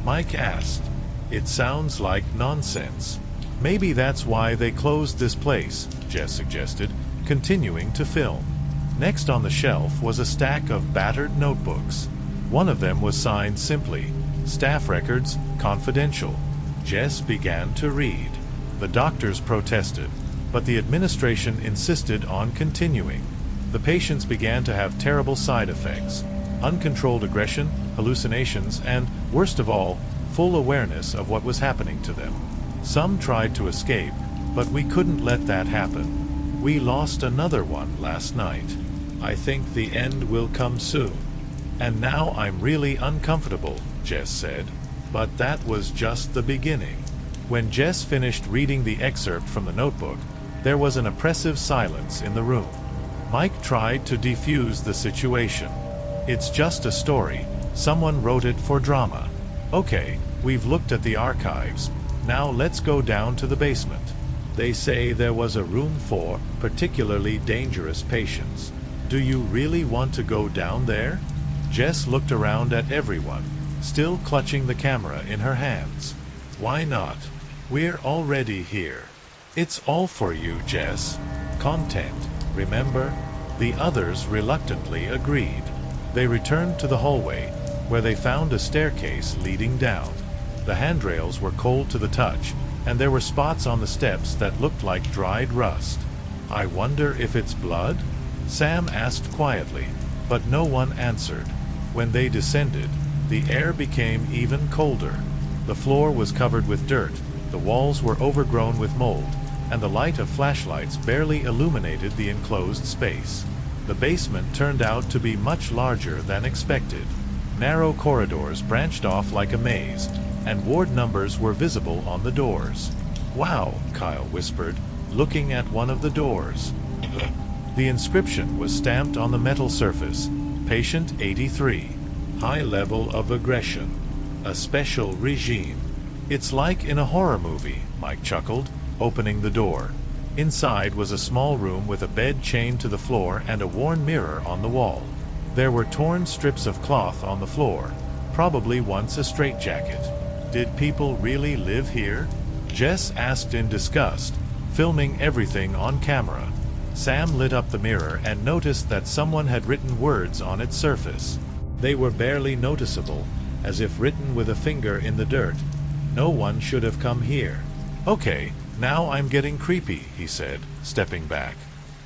Mike asked. "It sounds like nonsense." "Maybe that's why they closed this place," Jess suggested, continuing to film. Next on the shelf was a stack of battered notebooks. One of them was signed simply, "Staff Records, Confidential." Jess began to read. The doctors protested, but the administration insisted on continuing. The patients began to have terrible side effects, uncontrolled aggression, hallucinations, and, worst of all, full awareness of what was happening to them. Some tried to escape, but we couldn't let that happen. We lost another one last night. I think the end will come soon. And now I'm really uncomfortable, Jess said. But that was just the beginning. When Jess finished reading the excerpt from the notebook, there was an oppressive silence in the room. Mike tried to defuse the situation. It's just a story. Someone wrote it for drama. Okay, we've looked at the archives. Now let's go down to the basement. They say there was a room for particularly dangerous patients. Do you really want to go down there? Jess looked around at everyone, still clutching the camera in her hands. Why not? We're already here. It's all for you, Jess. Content, remember? The others reluctantly agreed. They returned to the hallway, where they found a staircase leading down. The handrails were cold to the touch, and there were spots on the steps that looked like dried rust. I wonder if it's blood? Sam asked quietly, but no one answered. When they descended, the air became even colder. The floor was covered with dirt, the walls were overgrown with mold, and the light of flashlights barely illuminated the enclosed space. The basement turned out to be much larger than expected. Narrow corridors branched off like a maze, and ward numbers were visible on the doors. Wow, Kyle whispered, looking at one of the doors. The inscription was stamped on the metal surface, Patient 83. High level of aggression. A special regime. It's like in a horror movie, Mike chuckled, opening the door. Inside was a small room with a bed chained to the floor and a worn mirror on the wall. There were torn strips of cloth on the floor, probably once a straitjacket. Did people really live here? Jess asked in disgust, filming everything on camera. Sam lit up the mirror and noticed that someone had written words on its surface. They were barely noticeable, as if written with a finger in the dirt. No one should have come here. Okay, now I'm getting creepy, he said, stepping back.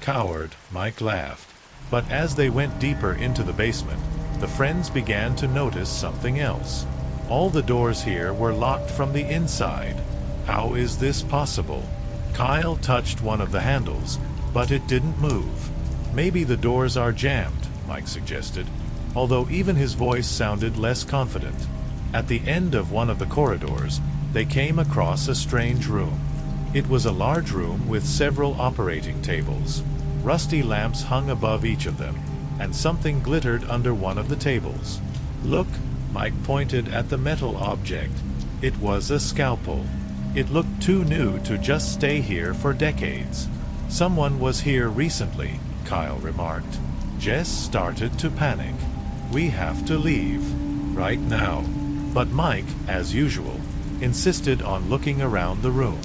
Coward, Mike laughed. But as they went deeper into the basement, the friends began to notice something else. All the doors here were locked from the inside. How is this possible? Kyle touched one of the handles, but it didn't move. Maybe the doors are jammed, Mike suggested, although even his voice sounded less confident. At the end of one of the corridors, they came across a strange room. It was a large room with several operating tables. Rusty lamps hung above each of them, and something glittered under one of the tables. Look, Mike pointed at the metal object. It was a scalpel. It looked too new to just stay here for decades. Someone was here recently, Kyle remarked. Jess started to panic. We have to leave. Right now. But Mike, as usual, insisted on looking around the room.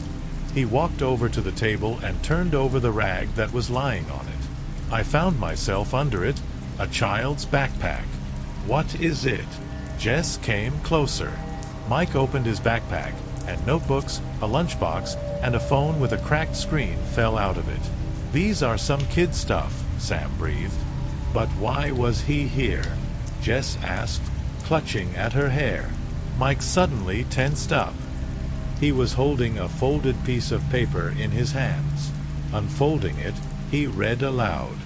He walked over to the table and turned over the rag that was lying on it. I found myself under it, a child's backpack. What is it? Jess came closer. Mike opened his backpack, and notebooks, a lunchbox, and a phone with a cracked screen fell out of it. These are some kid stuff, Sam breathed. But why was he here? Jess asked, clutching at her hair. Mike suddenly tensed up. He was holding a folded piece of paper in his hands. Unfolding it, he read aloud.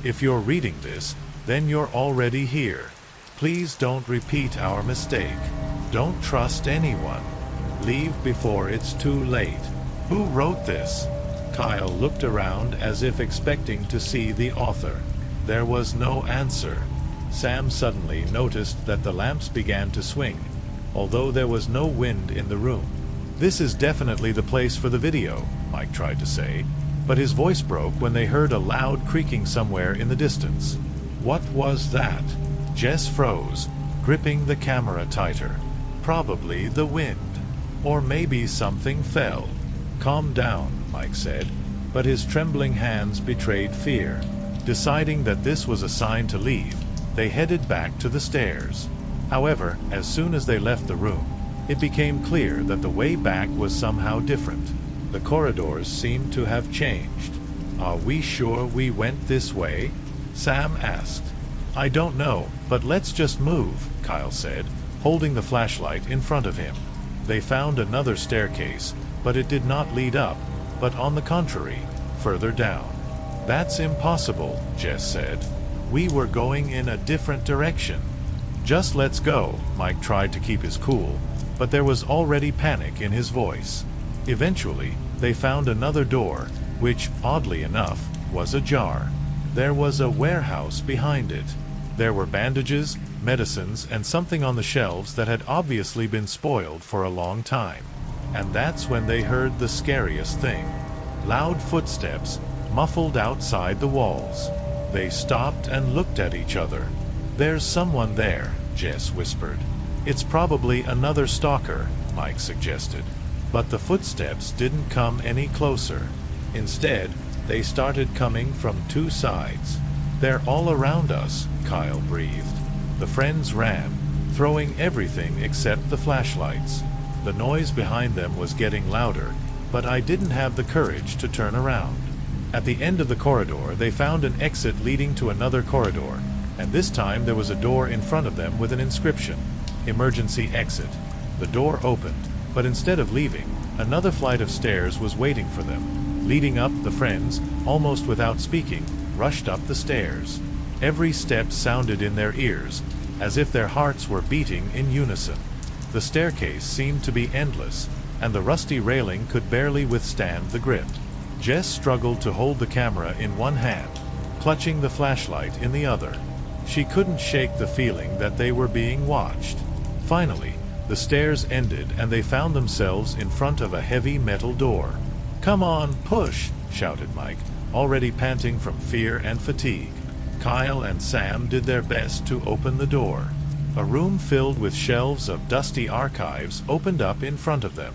If you're reading this, then you're already here. Please don't repeat our mistake. Don't trust anyone. Leave before it's too late. Who wrote this? Kyle looked around as if expecting to see the author. There was no answer. Sam suddenly noticed that the lamps began to swing, although there was no wind in the room. This is definitely the place for the video, Mike tried to say, but his voice broke when they heard a loud creaking somewhere in the distance. What was that? Jess froze, gripping the camera tighter. Probably the wind. Or maybe something fell. Calm down, Mike said, but his trembling hands betrayed fear. Deciding that this was a sign to leave, they headed back to the stairs. However, as soon as they left the room, it became clear that the way back was somehow different. The corridors seemed to have changed. Are we sure we went this way? Sam asked. I don't know, but let's just move, Kyle said, holding the flashlight in front of him. They found another staircase, but it did not lead up, but on the contrary, further down. That's impossible, Jess said. We were going in a different direction. Just let's go, Mike tried to keep his cool, but there was already panic in his voice. Eventually, they found another door, which, oddly enough, was ajar. There was a warehouse behind it. There were bandages, medicines, and something on the shelves that had obviously been spoiled for a long time. And that's when they heard the scariest thing. Loud footsteps, muffled outside the walls. They stopped and looked at each other. There's someone there, Jess whispered. It's probably another stalker, Mike suggested. But the footsteps didn't come any closer. Instead, they started coming from two sides. They're all around us, Kyle breathed. The friends ran, throwing everything except the flashlights. The noise behind them was getting louder, but I didn't have the courage to turn around. At the end of the corridor, they found an exit leading to another corridor, and this time there was a door in front of them with an inscription, "Emergency Exit." The door opened, but instead of leaving, another flight of stairs was waiting for them. Leading up, the friends, almost without speaking, rushed up the stairs. Every step sounded in their ears, as if their hearts were beating in unison. The staircase seemed to be endless, and the rusty railing could barely withstand the grip. Jess struggled to hold the camera in one hand, clutching the flashlight in the other. She couldn't shake the feeling that they were being watched. Finally, the stairs ended and they found themselves in front of a heavy metal door. "Come on, push," shouted Mike, already panting from fear and fatigue. Kyle and Sam did their best to open the door. A room filled with shelves of dusty archives opened up in front of them.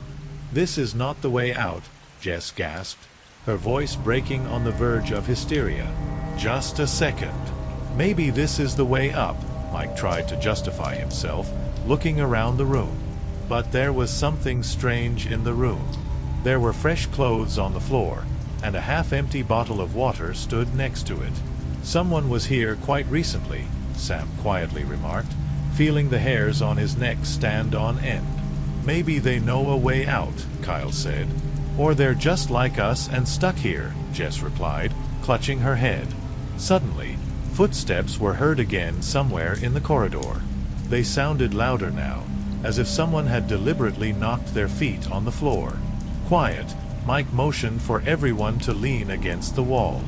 "This is not the way out," Jess gasped, her voice breaking on the verge of hysteria. "Just a second. Maybe this is the way up," Mike tried to justify himself, looking around the room. But there was something strange in the room. There were fresh clothes on the floor, and a half-empty bottle of water stood next to it. "Someone was here quite recently," Sam quietly remarked, feeling the hairs on his neck stand on end. "Maybe they know a way out," Kyle said. "Or they're just like us and stuck here," Jess replied, clutching her head. Suddenly, footsteps were heard again somewhere in the corridor. They sounded louder now, as if someone had deliberately knocked their feet on the floor. "Quiet," Mike motioned for everyone to lean against the wall.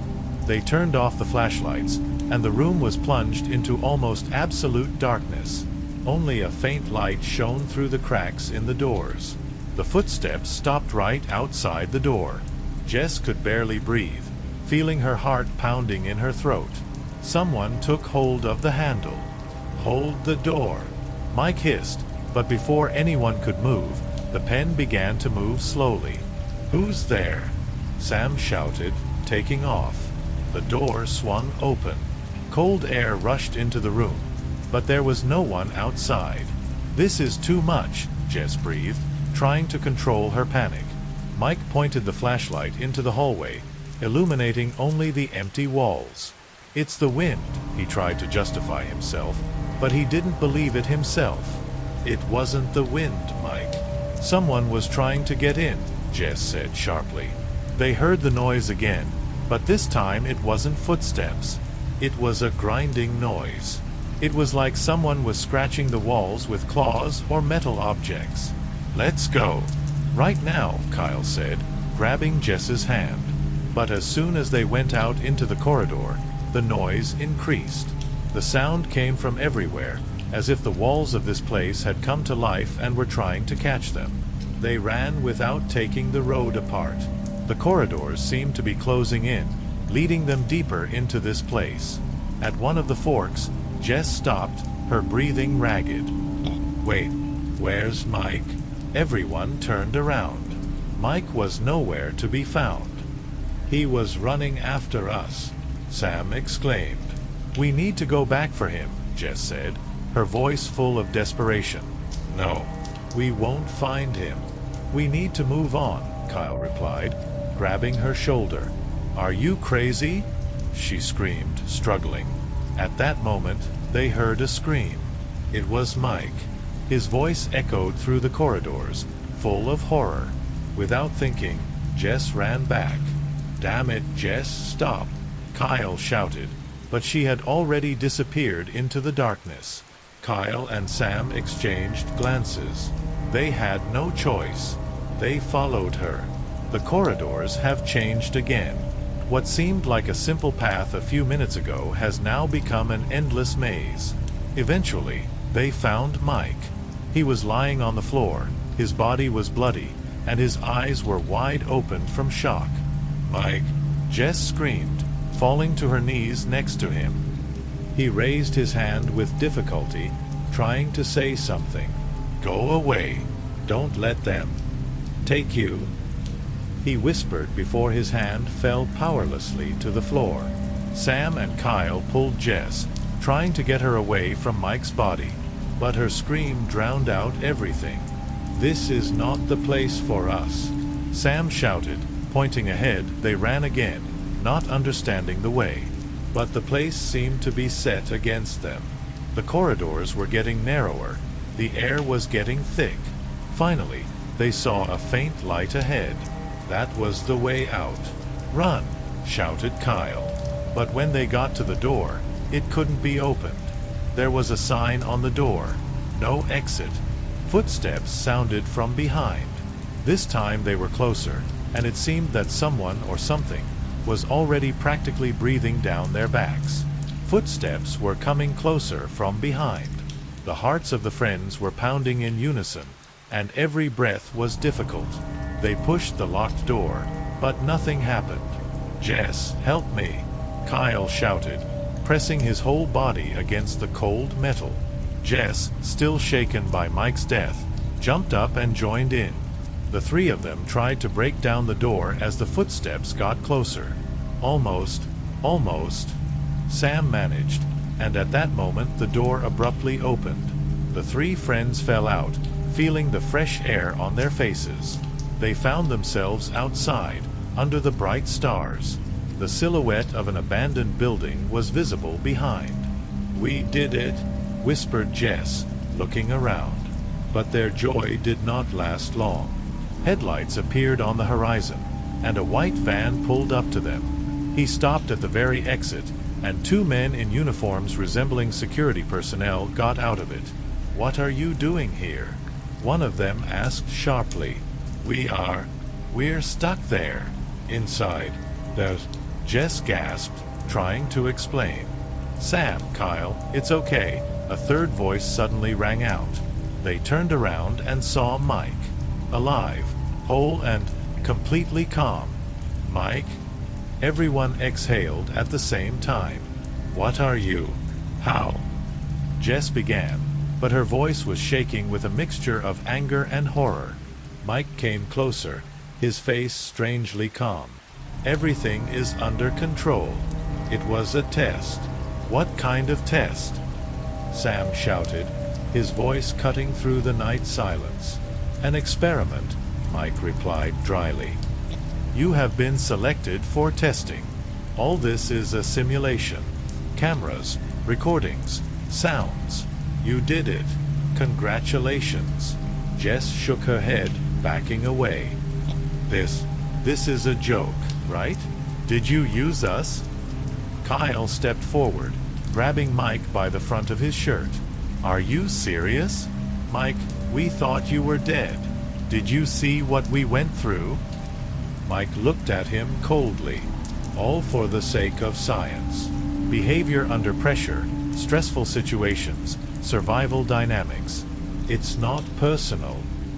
They turned off the flashlights, and the room was plunged into almost absolute darkness. Only a faint light shone through the cracks in the doors. The footsteps stopped right outside the door. Jess could barely breathe, feeling her heart pounding in her throat. Someone took hold of the handle. "Hold the door," Mike hissed, but before anyone could move, the pen began to move slowly. "Who's there?" Sam shouted, taking off. The door swung open. Cold air rushed into the room, but there was no one outside. "This is too much," Jess breathed, trying to control her panic. Mike pointed the flashlight into the hallway, illuminating only the empty walls. "It's the wind," he tried to justify himself, but he didn't believe it himself. "It wasn't the wind, Mike. Someone was trying to get in," Jess said sharply. They heard the noise again, but this time it wasn't footsteps. It was a grinding noise. It was like someone was scratching the walls with claws or metal objects. "Let's go." "Right now," Kyle said, grabbing Jess's hand. But as soon as they went out into the corridor, the noise increased. The sound came from everywhere, as if the walls of this place had come to life and were trying to catch them. They ran without taking the road apart. The corridors seemed to be closing in, leading them deeper into this place. At one of the forks, Jess stopped, her breathing ragged. "Wait, where's Mike?" Everyone turned around. Mike was nowhere to be found. "He was running after us," Sam exclaimed. "We need to go back for him," Jess said, her voice full of desperation. "No, we won't find him. We need to move on," Kyle replied, grabbing her shoulder. "Are you crazy?" she screamed, struggling. At that moment, they heard a scream. It was Mike. His voice echoed through the corridors, full of horror. Without thinking, Jess ran back. "Damn it, Jess, stop!" Kyle shouted, but she had already disappeared into the darkness. Kyle and Sam exchanged glances. They had no choice. They followed her. The corridors have changed again. What seemed like a simple path a few minutes ago has now become an endless maze. Eventually, they found Mike. He was lying on the floor, his body was bloody, and his eyes were wide open from shock. "Mike!" Jess screamed, falling to her knees next to him. He raised his hand with difficulty, trying to say something. "Go away. Don't let them take you," he whispered before his hand fell powerlessly to the floor. Sam and Kyle pulled Jess, trying to get her away from Mike's body, but her scream drowned out everything. "This is not the place for us," Sam shouted. Pointing ahead, they ran again, not understanding the way. But the place seemed to be set against them. The corridors were getting narrower. The air was getting thick. Finally, they saw a faint light ahead. That was the way out. "Run!" shouted Kyle. But when they got to the door, it couldn't be opened. There was a sign on the door. No exit. Footsteps sounded from behind. This time they were closer, and it seemed that someone or something was already practically breathing down their backs. Footsteps were coming closer from behind. The hearts of the friends were pounding in unison, and every breath was difficult. They pushed the locked door, but nothing happened. "Jess, help me!" Kyle shouted, pressing his whole body against the cold metal. Jess, still shaken by Mike's death, jumped up and joined in. The three of them tried to break down the door as the footsteps got closer. Almost, Sam managed, and at that moment the door abruptly opened. The three friends fell out, feeling the fresh air on their faces. They found themselves outside, under the bright stars. The silhouette of an abandoned building was visible behind. "We did it," whispered Jess, looking around. But their joy did not last long. Headlights appeared on the horizon, and a white van pulled up to them. He stopped at the very exit, and two men in uniforms resembling security personnel got out of it. "What are you doing here?" one of them asked sharply. We're stuck there. Inside. Jess gasped, trying to explain. "Sam, Kyle, it's okay," a third voice suddenly rang out. They turned around and saw Mike. Alive, whole and completely calm. "Mike?" Everyone exhaled at the same time. "What are you? How?" Jess began, but her voice was shaking with a mixture of anger and horror. Mike came closer, his face strangely calm. "Everything is under control. It was a test." "What kind of test?" Sam shouted, his voice cutting through the night silence. "An experiment," Mike replied dryly. "You have been selected for testing. All this is a simulation. Cameras, recordings, sounds. You did it. Congratulations." Jess shook her head, backing away. This is a joke, right? Did you use us?" Kyle stepped forward, grabbing Mike by the front of his shirt. "Are you serious? Mike, we thought you were dead. Did you see what we went through?" Mike looked at him coldly. "All for the sake of science. Behavior under pressure, stressful situations, survival dynamics. It's not personal."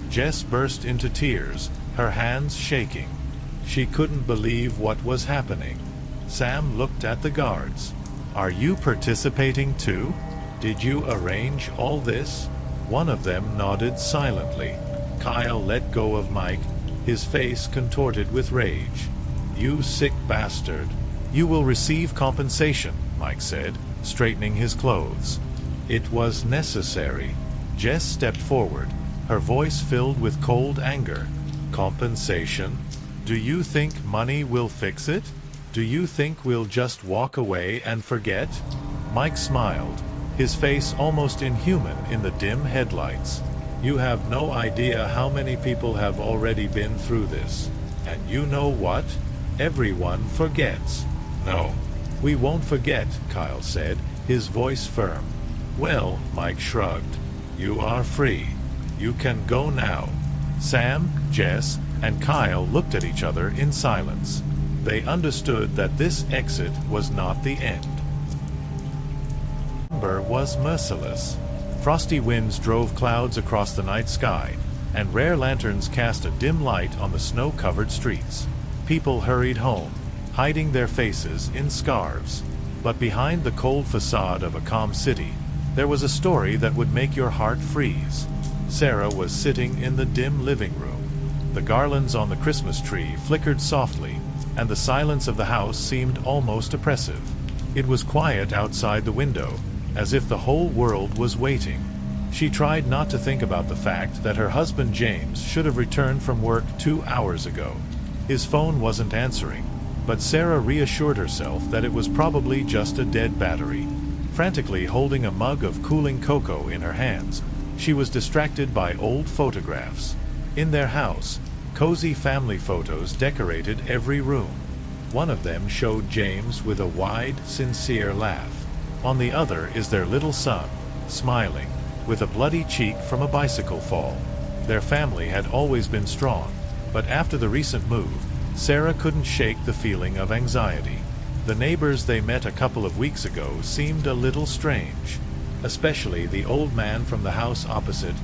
Jess burst into tears, her hands shaking. She couldn't believe what was happening. Sam looked at the guards. "Are you participating too? Did you arrange all this?" One of them nodded silently. Kyle let go of Mike, his face contorted with rage. "You sick bastard. You will receive compensation," Mike said, straightening his clothes. "It was necessary." Jess stepped forward, her voice filled with cold anger. "Compensation? Do you think money will fix it? Do you think we'll just walk away and forget?" Mike smiled, his face almost inhuman in the dim headlights. "You have no idea how many people have already been through this. And you know what? Everyone forgets." "No, we won't forget," Kyle said, his voice firm. "Well," Mike shrugged, "you are free. You can go now." Sam, Jess, and Kyle looked at each other in silence. They understood that this exit was not the end. December was merciless. Frosty winds drove clouds across the night sky, and rare lanterns cast a dim light on the snow-covered streets. People hurried home, hiding their faces in scarves. But behind the cold facade of a calm city, there was a story that would make your heart freeze. Sarah was sitting in the dim living room. The garlands on the Christmas tree flickered softly, and the silence of the house seemed almost oppressive. It was quiet outside the window, as if the whole world was waiting. She tried not to think about the fact that her husband James should have returned from work 2 hours ago. His phone wasn't answering, but Sarah reassured herself that it was probably just a dead battery. Frantically holding a mug of cooling cocoa in her hands, she was distracted by old photographs. In their house, cozy family photos decorated every room. One of them showed James with a wide, sincere laugh. On the other is their little son, smiling, with a bloody cheek from a bicycle fall. Their family had always been strong, but after the recent move, Sarah couldn't shake the feeling of anxiety. The neighbors they met a couple of weeks ago seemed a little strange, especially the old man from the house opposite,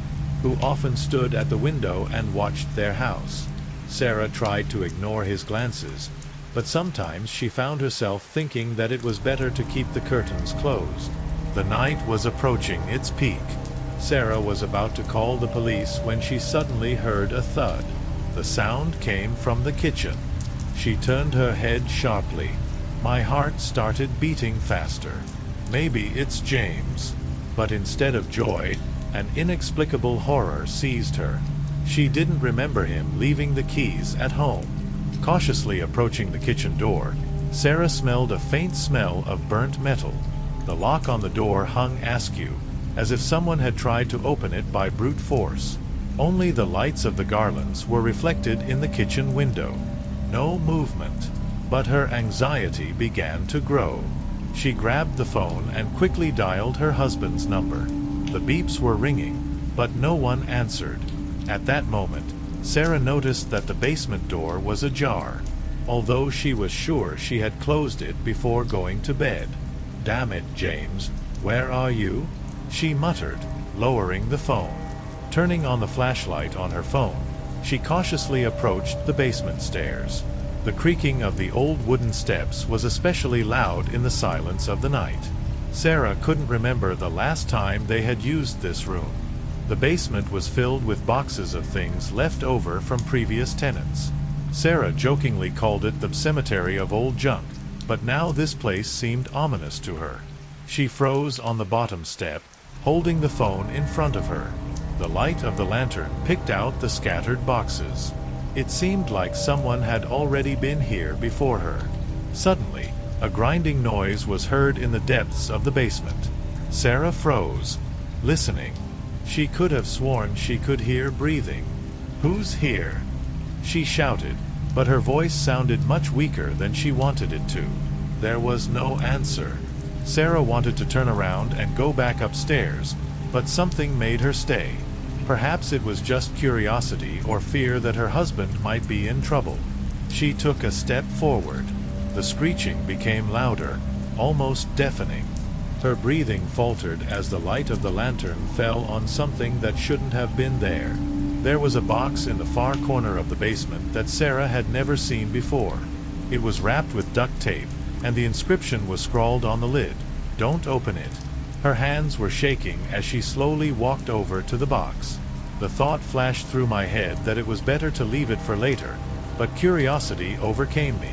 who often stood at the window and watched their house. Sarah tried to ignore his glances, but sometimes she found herself thinking that it was better to keep the curtains closed. The night was approaching its peak. Sarah was about to call the police when she suddenly heard a thud. The sound came from the kitchen. She turned her head sharply. My heart started beating faster. Maybe it's James. But instead of joy, an inexplicable horror seized her. She didn't remember him leaving the keys at home. Cautiously approaching the kitchen door, Sarah smelled a faint smell of burnt metal. The lock on the door hung askew, as if someone had tried to open it by brute force. Only the lights of the garlands were reflected in the kitchen window. No movement, but her anxiety began to grow. She grabbed the phone and quickly dialed her husband's number. The beeps were ringing, but no one answered. At that moment, Sarah noticed that the basement door was ajar, although she was sure she had closed it before going to bed. "Damn it, James, where are you?" she muttered, lowering the phone. Turning on the flashlight on her phone, she cautiously approached the basement stairs. The creaking of the old wooden steps was especially loud in the silence of the night. Sarah couldn't remember the last time they had used this room. The basement was filled with boxes of things left over from previous tenants. Sarah jokingly called it the cemetery of old junk, but now this place seemed ominous to her. She froze on the bottom step, holding the phone in front of her. The light of the lantern picked out the scattered boxes. It seemed like someone had already been here before her. Suddenly, a grinding noise was heard in the depths of the basement. Sarah froze, listening. She could have sworn she could hear breathing. "Who's here?" she shouted, but her voice sounded much weaker than she wanted it to. There was no answer. Sarah wanted to turn around and go back upstairs, but something made her stay. Perhaps it was just curiosity or fear that her husband might be in trouble. She took a step forward. The screeching became louder, almost deafening. Her breathing faltered as the light of the lantern fell on something that shouldn't have been there. There was a box in the far corner of the basement that Sarah had never seen before. It was wrapped with duct tape, and the inscription was scrawled on the lid, "Don't open it." Her hands were shaking as she slowly walked over to the box. The thought flashed through my head that it was better to leave it for later, but curiosity overcame me.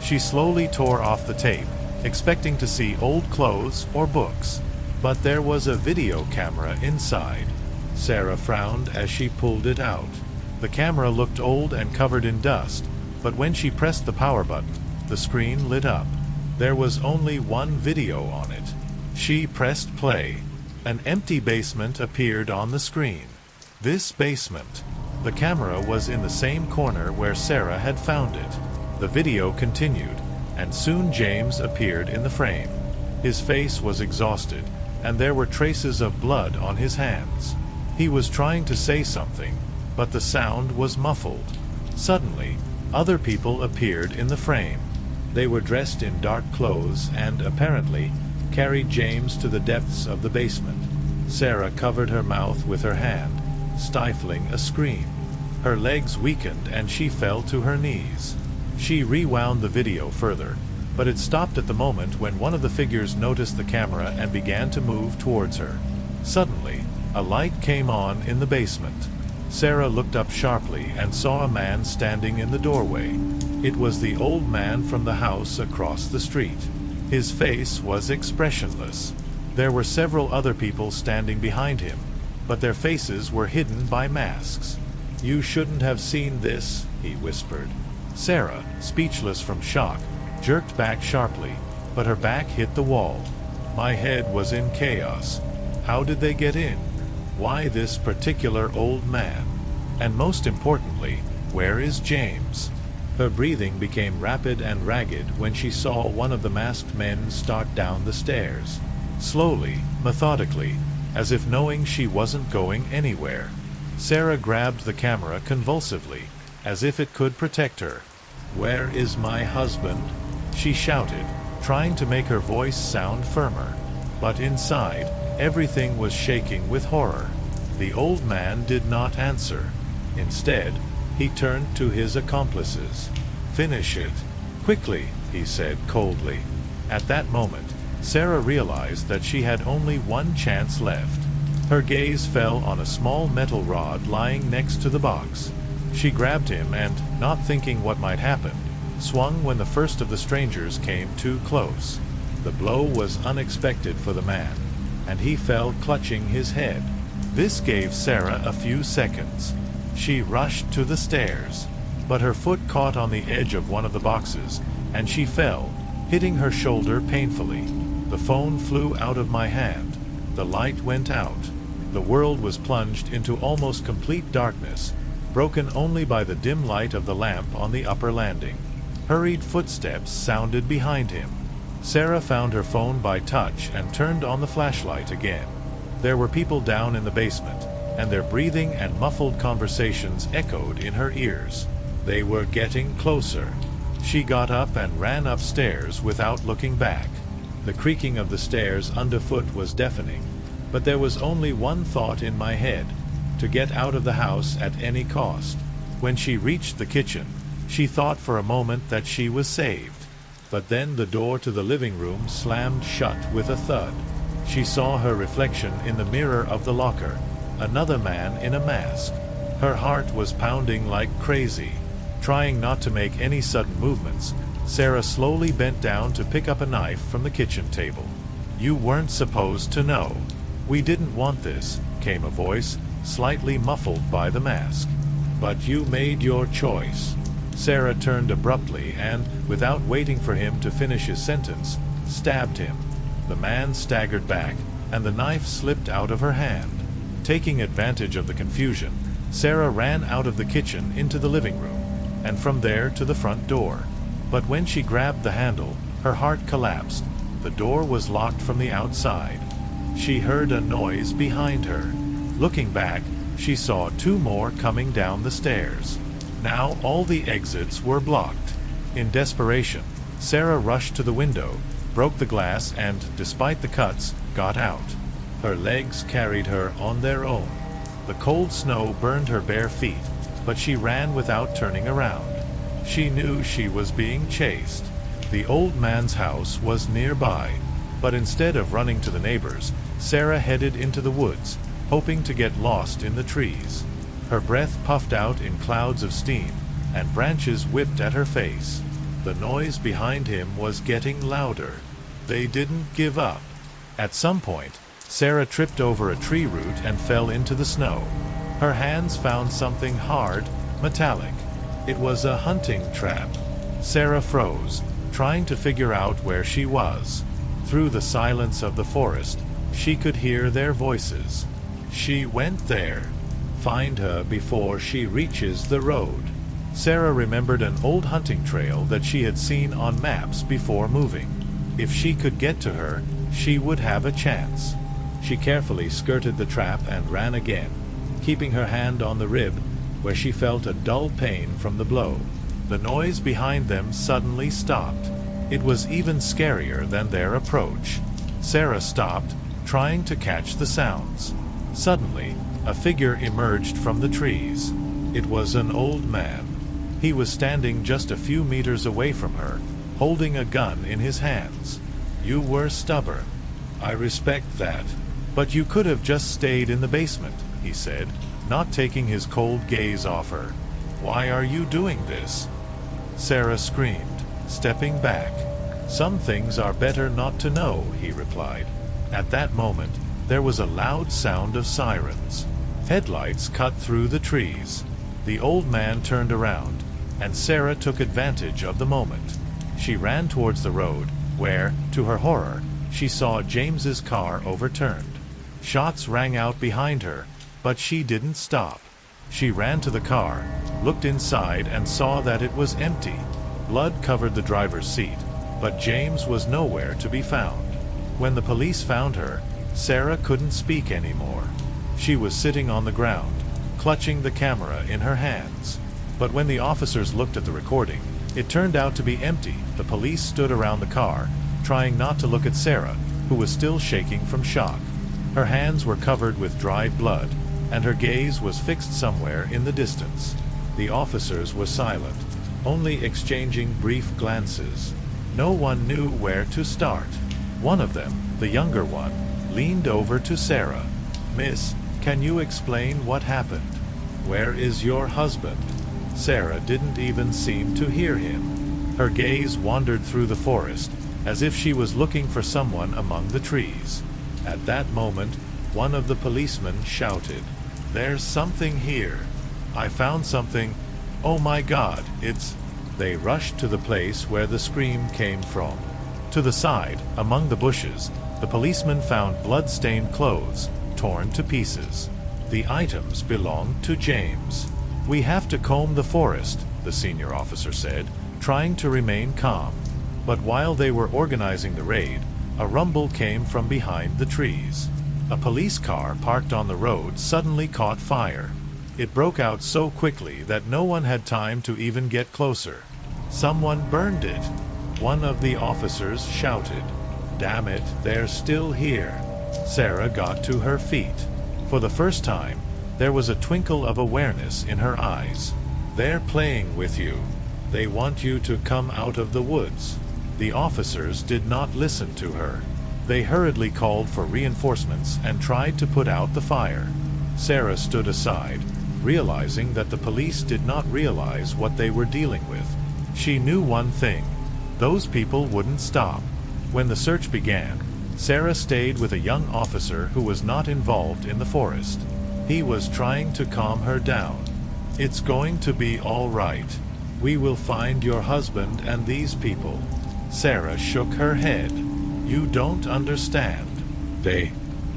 She slowly tore off the tape, expecting to see old clothes or books. But there was a video camera inside. Sarah frowned as she pulled it out. The camera looked old and covered in dust, but when she pressed the power button, the screen lit up. There was only one video on it. She pressed play. An empty basement appeared on the screen. This basement. The camera was in the same corner where Sarah had found it. The video continued, and soon James appeared in the frame. His face was exhausted, and there were traces of blood on his hands. He was trying to say something, but the sound was muffled. Suddenly, other people appeared in the frame. They were dressed in dark clothes and, apparently, carried James to the depths of the basement. Sarah covered her mouth with her hand, stifling a scream. Her legs weakened and she fell to her knees. She rewound the video further, but it stopped at the moment when one of the figures noticed the camera and began to move towards her. Suddenly, a light came on in the basement. Sarah looked up sharply and saw a man standing in the doorway. It was the old man from the house across the street. His face was expressionless. There were several other people standing behind him, but their faces were hidden by masks. "You shouldn't have seen this," he whispered. Sarah, speechless from shock, jerked back sharply, but her back hit the wall. My head was in chaos. How did they get in? Why this particular old man? And most importantly, where is James? Her breathing became rapid and ragged when she saw one of the masked men start down the stairs. Slowly, methodically, as if knowing she wasn't going anywhere. Sarah grabbed the camera convulsively, as if it could protect her. "Where is my husband?" she shouted, trying to make her voice sound firmer. But inside, everything was shaking with horror. The old man did not answer. Instead, he turned to his accomplices. "Finish it," "Quickly," he said coldly. At that moment, Sarah realized that she had only one chance left. Her gaze fell on a small metal rod lying next to the box. She grabbed him and, not thinking what might happen, swung when the first of the strangers came too close. The blow was unexpected for the man, and he fell clutching his head. This gave Sarah a few seconds. She rushed to the stairs, but her foot caught on the edge of one of the boxes, and she fell, hitting her shoulder painfully. The phone flew out of my hand. The light went out. The world was plunged into almost complete darkness, broken only by the dim light of the lamp on the upper landing. Hurried footsteps sounded behind him. Sarah found her phone by touch and turned on the flashlight again. There were people down in the basement, and their breathing and muffled conversations echoed in her ears. They were getting closer. She got up and ran upstairs without looking back. The creaking of the stairs underfoot was deafening, but there was only one thought in my head: to get out of the house at any cost. When she reached the kitchen, she thought for a moment that she was saved. But then the door to the living room slammed shut with a thud. She saw her reflection in the mirror of the locker, another man in a mask. Her heart was pounding like crazy. Trying not to make any sudden movements, Sarah slowly bent down to pick up a knife from the kitchen table. "You weren't supposed to know. We didn't want this," came a voice, slightly muffled by the mask. "But you made your choice." Sarah turned abruptly and, without waiting for him to finish his sentence, stabbed him. The man staggered back, and the knife slipped out of her hand. Taking advantage of the confusion, Sarah ran out of the kitchen into the living room, and from there to the front door. But when she grabbed the handle, her heart collapsed. The door was locked from the outside. She heard a noise behind her. Looking back, she saw two more coming down the stairs. Now all the exits were blocked. In desperation, Sarah rushed to the window, broke the glass, and, despite the cuts, got out. Her legs carried her on their own. The cold snow burned her bare feet, but she ran without turning around. She knew she was being chased. The old man's house was nearby, but instead of running to the neighbors, Sarah headed into the woods, hoping to get lost in the trees. Her breath puffed out in clouds of steam, and branches whipped at her face. The noise behind him was getting louder. They didn't give up. At some point, Sarah tripped over a tree root and fell into the snow. Her hands found something hard, metallic. It was a hunting trap. Sarah froze, trying to figure out where she was. Through the silence of the forest, she could hear their voices. She went there. Find her before she reaches the road. Sarah remembered an old hunting trail that she had seen on maps before moving. If she could get to her, she would have a chance. She carefully skirted the trap and ran again, keeping her hand on the rib, where she felt a dull pain from the blow. The noise behind them suddenly stopped. It was even scarier than their approach. Sarah stopped, trying to catch the sounds. Suddenly, a figure emerged from the trees. It was an old man. He was standing just a few meters away from her, holding a gun in his hands. "You were stubborn. I respect that. But you could have just stayed in the basement," he said, not taking his cold gaze off her. "Why are you doing this?" Sarah screamed, stepping back. "Some things are better not to know," he replied. At that moment, there was a loud sound of sirens. Headlights cut through the trees. The old man turned around, and Sarah took advantage of the moment. She ran towards the road, where, to her horror, she saw James's car overturned. Shots rang out behind her, but she didn't stop. She ran to the car, looked inside, and saw that it was empty. Blood covered the driver's seat, but James was nowhere to be found. When the police found her, Sarah couldn't speak anymore. She was sitting on the ground, clutching the camera in her hands. But when the officers looked at the recording, it turned out to be empty. The police stood around the car, trying not to look at Sarah, who was still shaking from shock. Her hands were covered with dried blood, and her gaze was fixed somewhere in the distance. The officers were silent. only exchanging brief glances. No one knew where to start. One of them, the younger one, leaned over to Sarah. "Miss, can you explain what happened? Where is your husband?" Sarah didn't even seem to hear him. Her gaze wandered through the forest, as if she was looking for someone among the trees. At that moment, one of the policemen shouted, "There's something here. I found something. Oh my God, it's..." They rushed to the place where the scream came from. To the side, among the bushes, the policeman found blood-stained clothes, torn to pieces. The items belonged to James. "We have to comb the forest," the senior officer said, trying to remain calm. But while they were organizing the raid, a rumble came from behind the trees. A police car parked on the road suddenly caught fire. It broke out so quickly that no one had time to even get closer. "Someone burned it," one of the officers shouted. "Damn it, they're still here." Sarah got to her feet. For the first time, there was a twinkle of awareness in her eyes. "They're playing with you. They want you to come out of the woods." The officers did not listen to her. They hurriedly called for reinforcements and tried to put out the fire. Sarah stood aside, realizing that the police did not realize what they were dealing with. She knew one thing: those people wouldn't stop. When the search began, Sarah stayed with a young officer who was not involved in the forest. He was trying to calm her down. "It's going to be all right. We will find your husband and these people." Sarah shook her head. "You don't understand.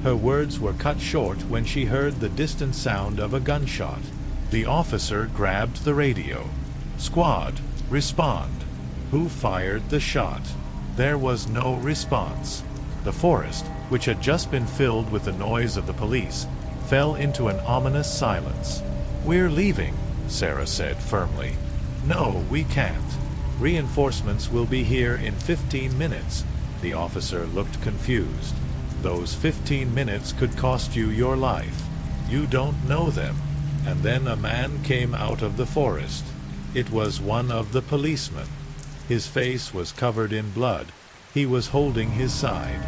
Her words were cut short when she heard the distant sound of a gunshot. The officer grabbed the radio. "Squad, respond." Who fired the shot? There was no response. The forest, which had just been filled with the noise of the police, fell into an ominous silence. "We're leaving," Sarah said firmly. "No, we can't. Reinforcements will be here in 15 minutes. The officer looked confused. "Those 15 minutes could cost you your life. You don't know them." And then a man came out of the forest. It was one of the policemen. His face was covered in blood. He was holding his side.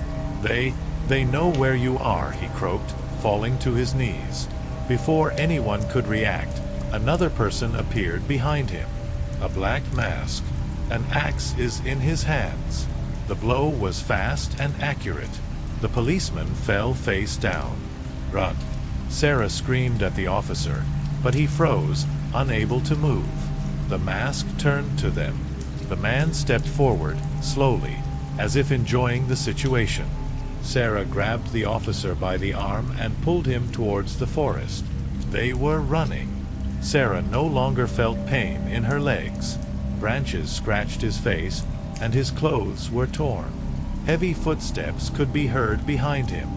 They know where you are," he croaked, falling to his knees. Before anyone could react, another person appeared behind him. A black mask. An axe is in his hands. The blow was fast and accurate. The policeman fell face down. "Run!" Sarah screamed at the officer, but he froze, unable to move. The mask turned to them. The man stepped forward, slowly, as if enjoying the situation. Sarah grabbed the officer by the arm and pulled him towards the forest. They were running. Sarah no longer felt pain in her legs. Branches scratched his face, and his clothes were torn. Heavy footsteps could be heard behind him.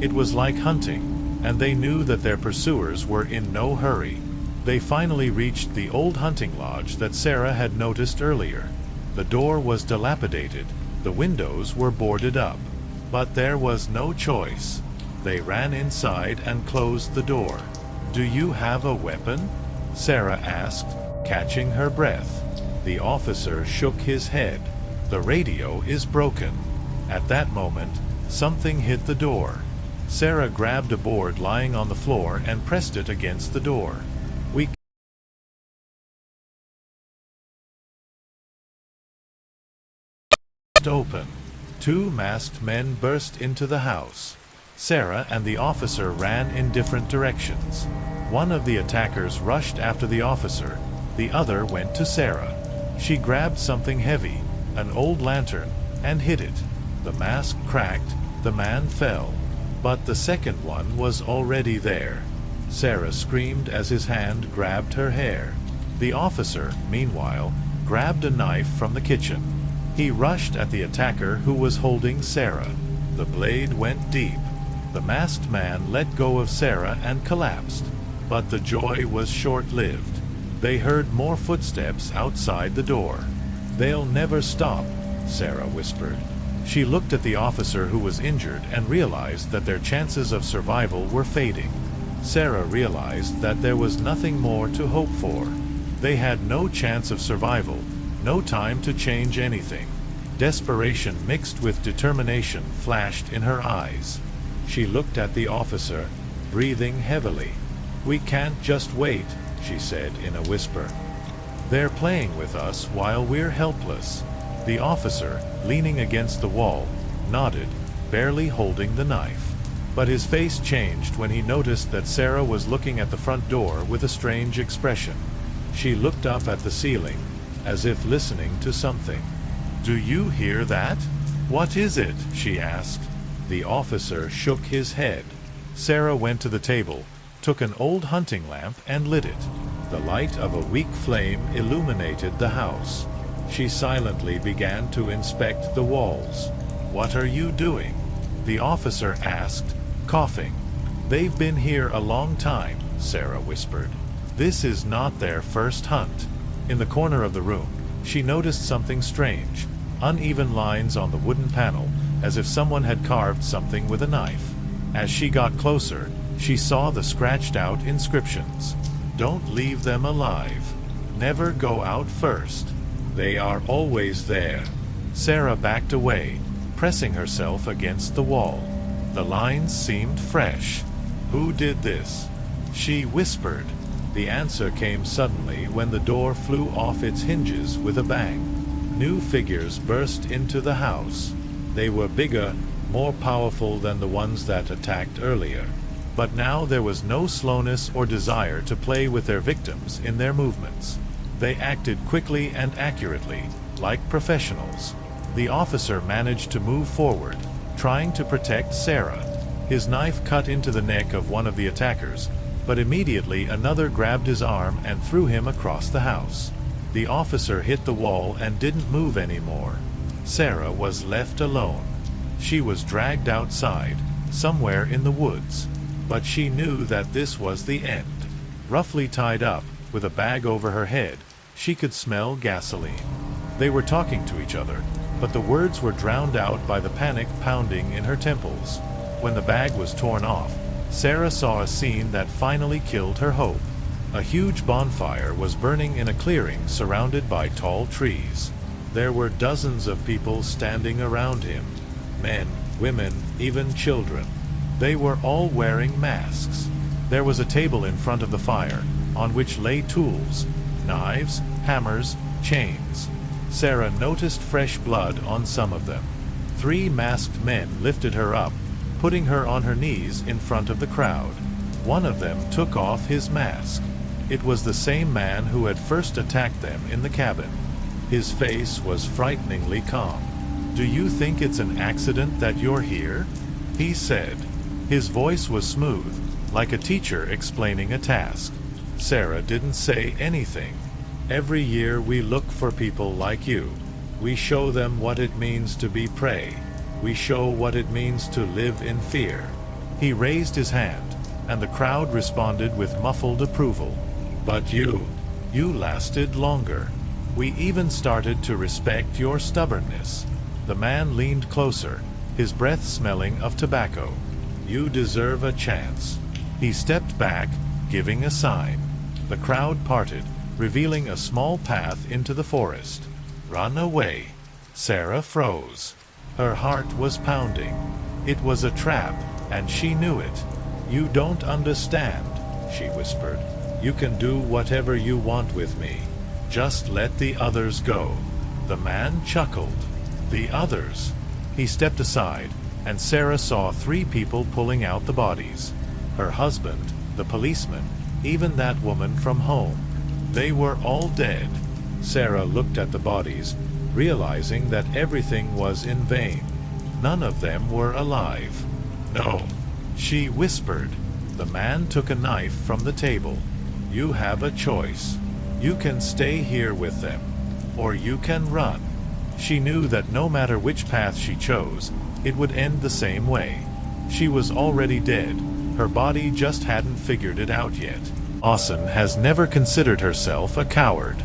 It was like hunting, and they knew that their pursuers were in no hurry. They finally reached the old hunting lodge that Sarah had noticed earlier. The door was dilapidated, the windows were boarded up. But there was no choice. They ran inside and closed the door. "Do you have a weapon?" Sarah asked, catching her breath. The officer shook his head. "The radio is broken." At that moment, something hit the door. Sarah grabbed a board lying on the floor and pressed it against the door. "We can't open." Two masked men burst into the house. Sarah and the officer ran in different directions. One of the attackers rushed after the officer. The other went to Sarah. She grabbed something heavy, an old lantern, and hit it. The mask cracked. The man fell. But the second one was already there. Sarah screamed as his hand grabbed her hair. The officer, meanwhile, grabbed a knife from the kitchen. He rushed at the attacker who was holding Sarah. The blade went deep. The masked man let go of Sarah and collapsed. But the joy was short-lived. They heard more footsteps outside the door. "They'll never stop," Sarah whispered. She looked at the officer who was injured and realized that their chances of survival were fading. Sarah realized that there was nothing more to hope for. They had no chance of survival, no time to change anything. Desperation mixed with determination flashed in her eyes. She looked at the officer, breathing heavily. "We can't just wait," she said in a whisper. "They're playing with us while we're helpless." The officer, leaning against the wall, nodded, barely holding the knife. But his face changed when he noticed that Sarah was looking at the front door with a strange expression. She looked up at the ceiling, as if listening to something. "Do you hear that?" "What is it?" she asked. The officer shook his head. Sarah went to the table, took an old hunting lamp and lit it. The light of a weak flame illuminated the house. She silently began to inspect the walls. "What are you doing?" the officer asked, coughing. "They've been here a long time," Sarah whispered. "This is not their first hunt." In the corner of the room, she noticed something strange. Uneven lines on the wooden panel, as if someone had carved something with a knife. As she got closer, she saw the scratched-out inscriptions. "Don't leave them alive. Never go out first. They are always there." Sarah backed away, pressing herself against the wall. The lines seemed fresh. "Who did this?" she whispered. The answer came suddenly when the door flew off its hinges with a bang. New figures burst into the house. They were bigger, more powerful than the ones that attacked earlier. But now there was no slowness or desire to play with their victims in their movements. They acted quickly and accurately, like professionals. The officer managed to move forward, trying to protect Sarah. His knife cut into the neck of one of the attackers, but immediately another grabbed his arm and threw him across the house. The officer hit the wall and didn't move anymore. Sarah was left alone. She was dragged outside, somewhere in the woods. But she knew that this was the end. Roughly tied up, with a bag over her head, she could smell gasoline. They were talking to each other, but the words were drowned out by the panic pounding in her temples. When the bag was torn off, Sarah saw a scene that finally killed her hope. A huge bonfire was burning in a clearing surrounded by tall trees. There were dozens of people standing around him. Men, women, even children. They were all wearing masks. There was a table in front of the fire, on which lay tools, knives, hammers, chains. Sarah noticed fresh blood on some of them. 3 masked men lifted her up, putting her on her knees in front of the crowd. One of them took off his mask. It was the same man who had first attacked them in the cabin. His face was frighteningly calm. "Do you think it's an accident that you're here?" he said. His voice was smooth, like a teacher explaining a task. Sarah didn't say anything. "Every year we look for people like you. We show them what it means to be prey. We show what it means to live in fear." He raised his hand, and the crowd responded with muffled approval. "But you lasted longer. We even started to respect your stubbornness." The man leaned closer, his breath smelling of tobacco. "You deserve a chance." He stepped back, giving a sign. The crowd parted, revealing a small path into the forest. "Run away." Sarah froze. Her heart was pounding. It was a trap, and she knew it. "You don't understand," she whispered. "You can do whatever you want with me. Just let the others go." The man chuckled. "The others?" He stepped aside, and Sarah saw 3 people pulling out the bodies. Her husband, the policeman, even that woman from home. They were all dead. Sarah looked at the bodies, realizing that everything was in vain. None of them were alive. "No," she whispered. The man took a knife from the table. "You have a choice. You can stay here with them, or you can run." She knew that no matter which path she chose, it would end the same way. She was already dead. Her body just hadn't figured it out yet. Dawson has never considered herself a coward.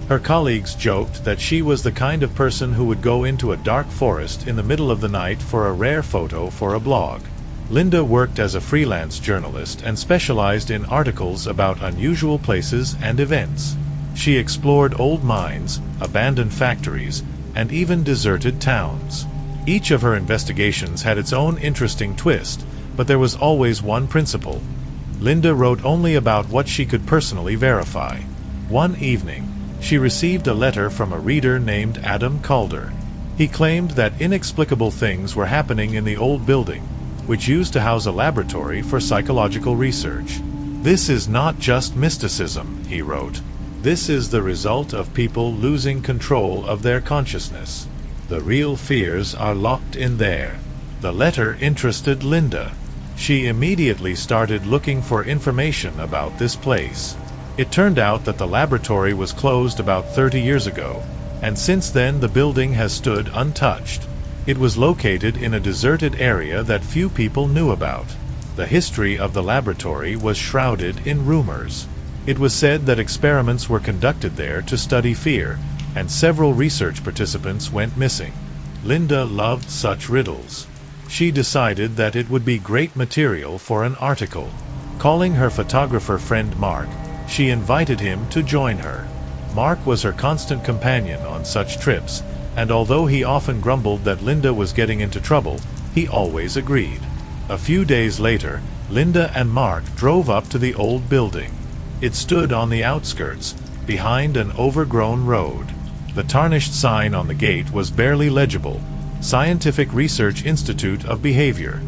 Her colleagues joked that she was the kind of person who would go into a dark forest in the middle of the night for a rare photo for a blog. Linda worked as a freelance journalist and specialized in articles about unusual places and events. She explored old mines, abandoned factories, and even deserted towns. Each of her investigations had its own interesting twist, but there was always one principle. Linda wrote only about what she could personally verify. One evening, she received a letter from a reader named Adam Calder. He claimed that inexplicable things were happening in the old building, which used to house a laboratory for psychological research. "This is not just mysticism," he wrote. "This is the result of people losing control of their consciousness. The real fears are locked in there." The letter interested Linda. She immediately started looking for information about this place. It turned out that the laboratory was closed about 30 years ago, and since then the building has stood untouched. It was located in a deserted area that few people knew about. The history of the laboratory was shrouded in rumors. It was said that experiments were conducted there to study fear, and several research participants went missing. Linda loved such riddles. She decided that it would be great material for an article. Calling her photographer friend Mark, she invited him to join her. Mark was her constant companion on such trips, and although he often grumbled that Linda was getting into trouble, he always agreed. A few days later, Linda and Mark drove up to the old building. It stood on the outskirts, behind an overgrown road. The tarnished sign on the gate was barely legible: Scientific Research Institute of Behavior.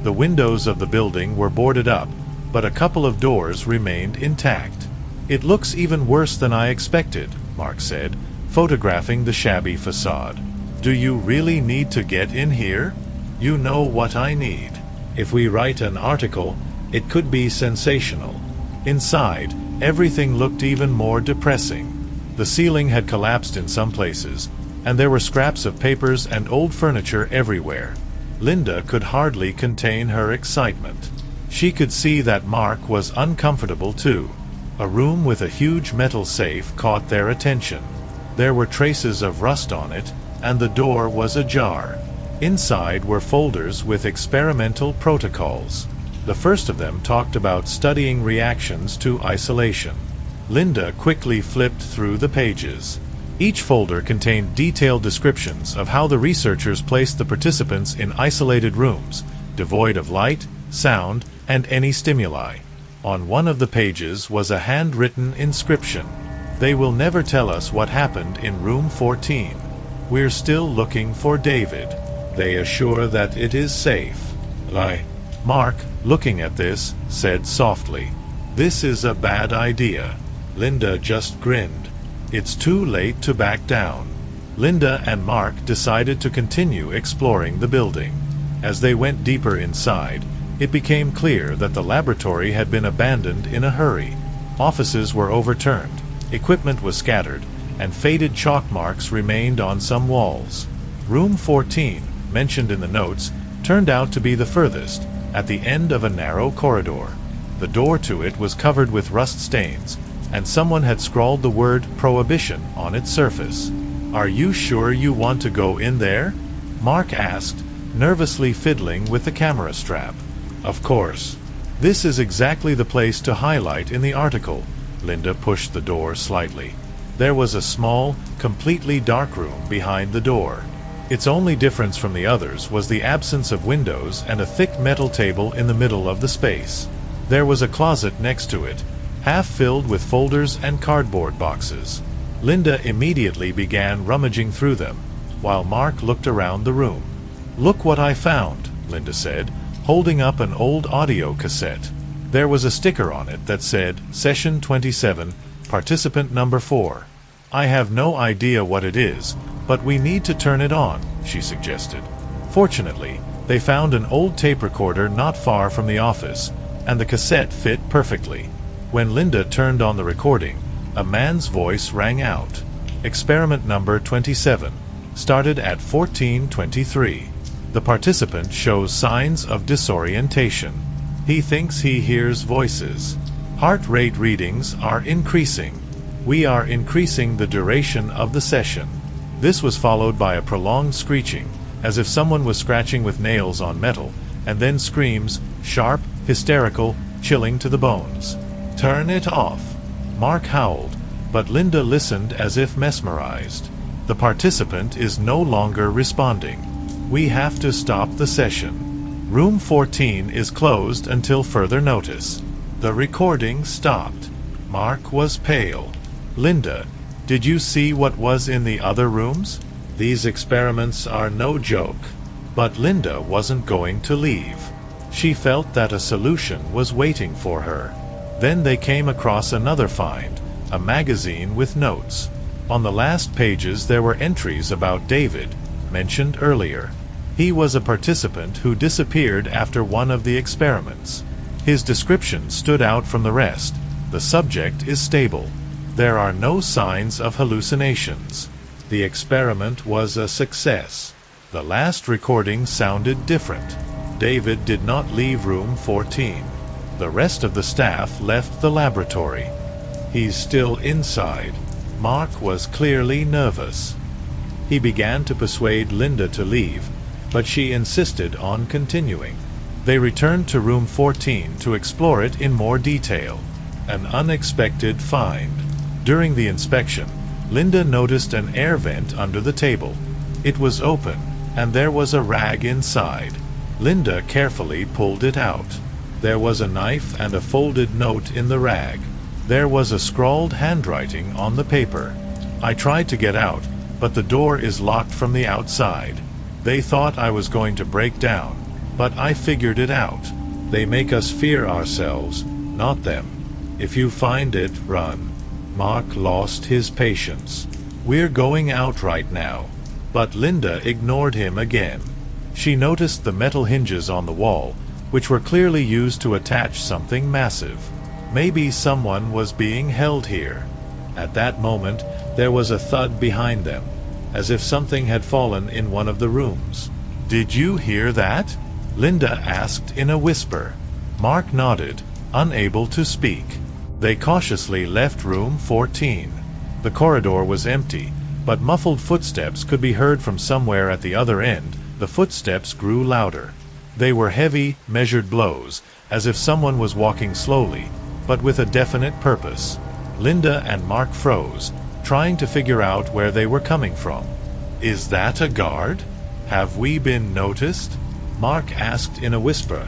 The windows of the building were boarded up, but a couple of doors remained intact. "It looks even worse than I expected," Mark said, photographing the shabby facade. "Do you really need to get in here? You know what I need. If we write an article, it could be sensational." Inside, everything looked even more depressing. The ceiling had collapsed in some places, and there were scraps of papers and old furniture everywhere. Linda could hardly contain her excitement. She could see that Mark was uncomfortable too. A room with a huge metal safe caught their attention. There were traces of rust on it, and the door was ajar. Inside were folders with experimental protocols. The first of them talked about studying reactions to isolation. Linda quickly flipped through the pages. Each folder contained detailed descriptions of how the researchers placed the participants in isolated rooms, devoid of light, sound, and any stimuli. On one of the pages was a handwritten inscription: "They will never tell us what happened in room 14. We're still looking for David. They assure that it is safe." Mark, looking at this, said softly, "This is a bad idea." Linda just grinned. "It's too late to back down." Linda and Mark decided to continue exploring the building. As they went deeper inside, it became clear that the laboratory had been abandoned in a hurry. Offices were overturned, equipment was scattered, and faded chalk marks remained on some walls. Room 14, mentioned in the notes, turned out to be the furthest, at the end of a narrow corridor. The door to it was covered with rust stains, and someone had scrawled the word "Prohibition" on its surface. "Are you sure you want to go in there?" Mark asked, nervously fiddling with the camera strap. "Of course. This is exactly the place to highlight in the article." Linda pushed the door slightly. There was a small, completely dark room behind the door. Its only difference from the others was the absence of windows and a thick metal table in the middle of the space. There was a closet next to it, half filled with folders and cardboard boxes. Linda immediately began rummaging through them, while Mark looked around the room. "Look what I found," Linda said, holding up an old audio cassette. There was a sticker on it that said, "Session 27, Participant Number 4. "I have no idea what it is, but we need to turn it on," she suggested. Fortunately, they found an old tape recorder not far from the office, and the cassette fit perfectly. When Linda turned on the recording, a man's voice rang out. "Experiment number 27, started at 14:23. The participant shows signs of disorientation. He thinks he hears voices. Heart rate readings are increasing. We are increasing the duration of the session." This was followed by a prolonged screeching, as if someone was scratching with nails on metal, and then screams, sharp, hysterical, chilling to the bones. "Turn it off!" Mark howled, but Linda listened as if mesmerized. The participant is no longer responding. We have to stop the session. Room 14 is closed until further notice. The recording stopped. Mark was pale. Linda, did you see what was in the other rooms? These experiments are no joke. But Linda wasn't going to leave. She felt that a solution was waiting for her. Then they came across another find, a magazine with notes. On the last pages there were entries about David, mentioned earlier. He was a participant who disappeared after one of the experiments. His description stood out from the rest. The subject is stable. There are no signs of hallucinations. The experiment was a success. The last recording sounded different. David did not leave room 14. The rest of the staff left the laboratory. He's still inside. Mark was clearly nervous. He began to persuade Linda to leave, but she insisted on continuing. They returned to room 14 to explore it in more detail. An unexpected find. During the inspection, Linda noticed an air vent under the table. It was open, and there was a rag inside. Linda carefully pulled it out. There was a knife and a folded note in the rag. There was a scrawled handwriting on the paper. I tried to get out, but the door is locked from the outside. They thought I was going to break down, but I figured it out. They make us fear ourselves, not them. If you find it, run. Mark lost his patience. We're going out right now. But Linda ignored him again. She noticed the metal hinges on the wall, which were clearly used to attach something massive. Maybe someone was being held here. At that moment, there was a thud behind them, as if something had fallen in one of the rooms. Did you hear that? Linda asked in a whisper. Mark nodded, unable to speak. They cautiously left room 14. The corridor was empty, but muffled footsteps could be heard from somewhere at the other end. The footsteps grew louder. They were heavy, measured blows, as if someone was walking slowly, but with a definite purpose. Linda and Mark froze, trying to figure out where they were coming from. Is that a guard? Have we been noticed? Mark asked in a whisper,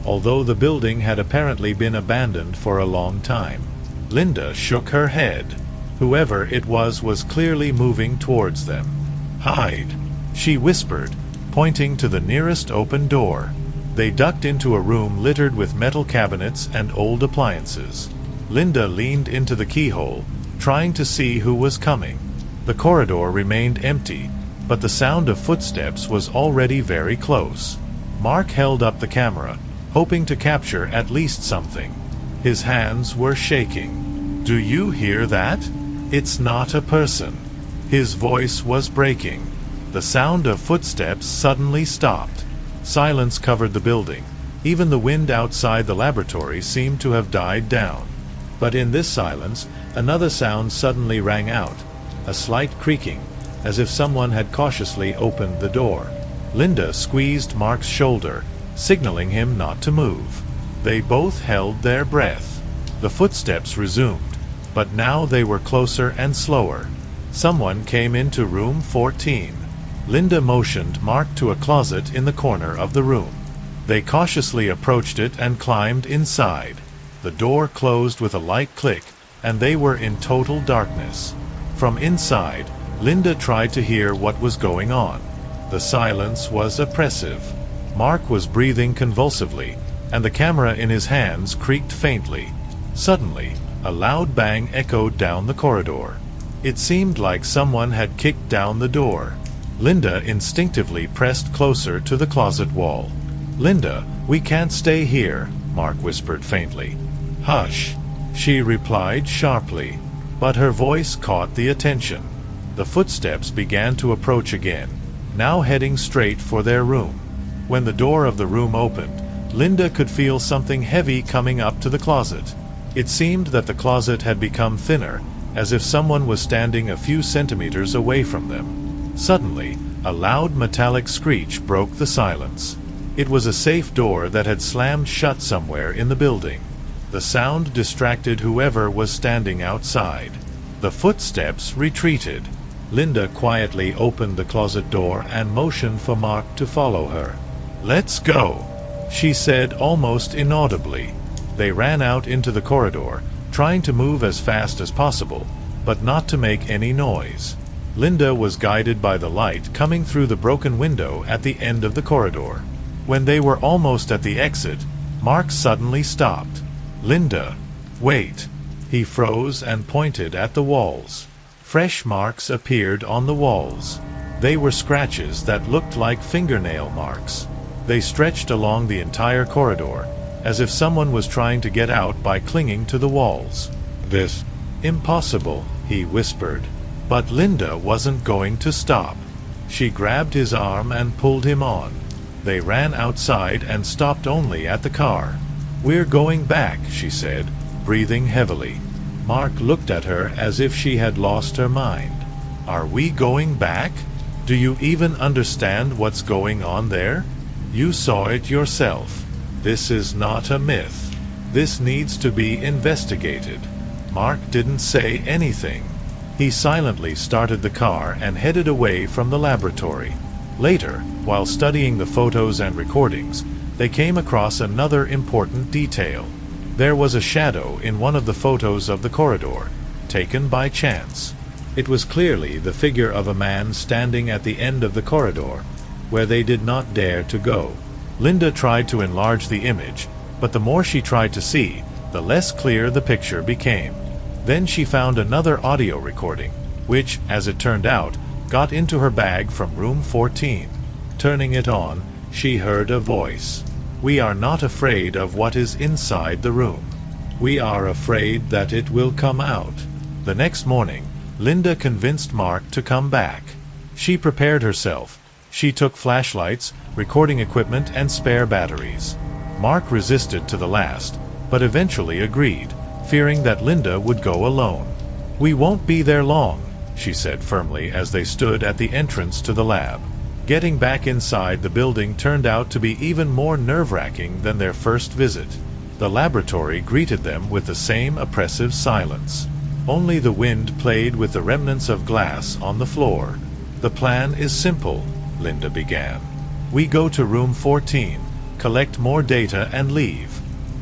although the building had apparently been abandoned for a long time. Linda shook her head. Whoever it was clearly moving towards them. Hide, she whispered, pointing to the nearest open door. They ducked into a room littered with metal cabinets and old appliances. Linda leaned into the keyhole, trying to see who was coming. The corridor remained empty, but the sound of footsteps was already very close. Mark held up the camera, hoping to capture at least something. His hands were shaking. Do you hear that? It's not a person. His voice was breaking. The sound of footsteps suddenly stopped. Silence covered the building. Even the wind outside the laboratory seemed to have died down. But in this silence, another sound suddenly rang out, a slight creaking, as if someone had cautiously opened the door. Linda squeezed Mark's shoulder, signaling him not to move. They both held their breath. The footsteps resumed, but now they were closer and slower. Someone came into room 14. Linda motioned Mark to a closet in the corner of the room. They cautiously approached it and climbed inside. The door closed with a light click, and they were in total darkness. From inside, Linda tried to hear what was going on. The silence was oppressive. Mark was breathing convulsively, and the camera in his hands creaked faintly. Suddenly, a loud bang echoed down the corridor. It seemed like someone had kicked down the door. Linda instinctively pressed closer to the closet wall. Linda, we can't stay here, Mark whispered faintly. Hush, she replied sharply, but her voice caught the attention. The footsteps began to approach again, now heading straight for their room. When the door of the room opened, Linda could feel something heavy coming up to the closet. It seemed that the closet had become thinner, as if someone was standing a few centimeters away from them. Suddenly, a loud metallic screech broke the silence. It was a safe door that had slammed shut somewhere in the building. The sound distracted whoever was standing outside. The footsteps retreated. Linda quietly opened the closet door and motioned for Mark to follow her. "Let's go," she said almost inaudibly. They ran out into the corridor, trying to move as fast as possible, but not to make any noise. Linda was guided by the light coming through the broken window at the end of the corridor. When they were almost at the exit, Mark suddenly stopped. "Linda, wait." He froze and pointed at the walls. Fresh marks appeared on the walls. They were scratches that looked like fingernail marks. They stretched along the entire corridor, as if someone was trying to get out by clinging to the walls. "This impossible," he whispered. But Linda wasn't going to stop. She grabbed his arm and pulled him on. They ran outside and stopped only at the car. "We're going back," she said, breathing heavily. Mark looked at her as if she had lost her mind. "Are we going back? Do you even understand what's going on there? You saw it yourself. This is not a myth. This needs to be investigated." Mark didn't say anything. He silently started the car and headed away from the laboratory. Later, while studying the photos and recordings, they came across another important detail. There was a shadow in one of the photos of the corridor, taken by chance. It was clearly the figure of a man standing at the end of the corridor, where they did not dare to go. Linda tried to enlarge the image, but the more she tried to see, the less clear the picture became. Then she found another audio recording, which, as it turned out, got into her bag from room 14. Turning it on, she heard a voice. "We are not afraid of what is inside the room. We are afraid that it will come out." The next morning, Linda convinced Mark to come back. She prepared herself. She took flashlights, recording equipment, and spare batteries. Mark resisted to the last, but eventually agreed, fearing that Linda would go alone. "We won't be there long," she said firmly as they stood at the entrance to the lab. Getting back inside the building turned out to be even more nerve-wracking than their first visit. The laboratory greeted them with the same oppressive silence. Only the wind played with the remnants of glass on the floor. "The plan is simple," Linda began. "We go to room 14, collect more data and leave."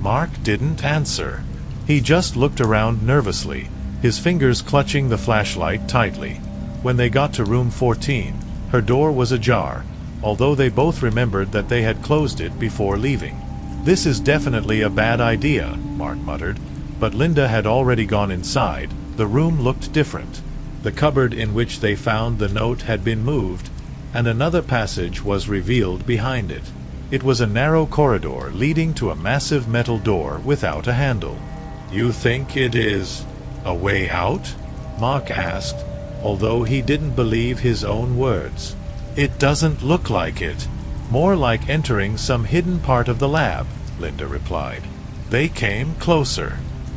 Mark didn't answer. He just looked around nervously, his fingers clutching the flashlight tightly. When they got to room 14, her door was ajar, although they both remembered that they had closed it before leaving. "This is definitely a bad idea," Mark muttered, but Linda had already gone inside. The room looked different. The cupboard in which they found the note had been moved, and another passage was revealed behind it. It was a narrow corridor leading to a massive metal door without a handle. "You think it is a way out?" Mark asked, although he didn't believe his own words. "It doesn't look like it. More like entering some hidden part of the lab," Linda replied. They came closer.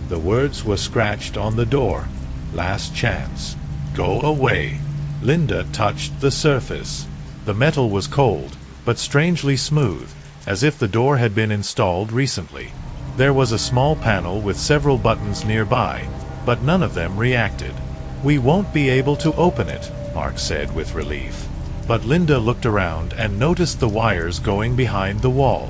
The words were scratched on the door. "Last chance. Go away." Linda touched the surface. The metal was cold, but strangely smooth, as if the door had been installed recently. There was a small panel with several buttons nearby, but none of them reacted. "We won't be able to open it," Mark said with relief. But Linda looked around and noticed the wires going behind the wall.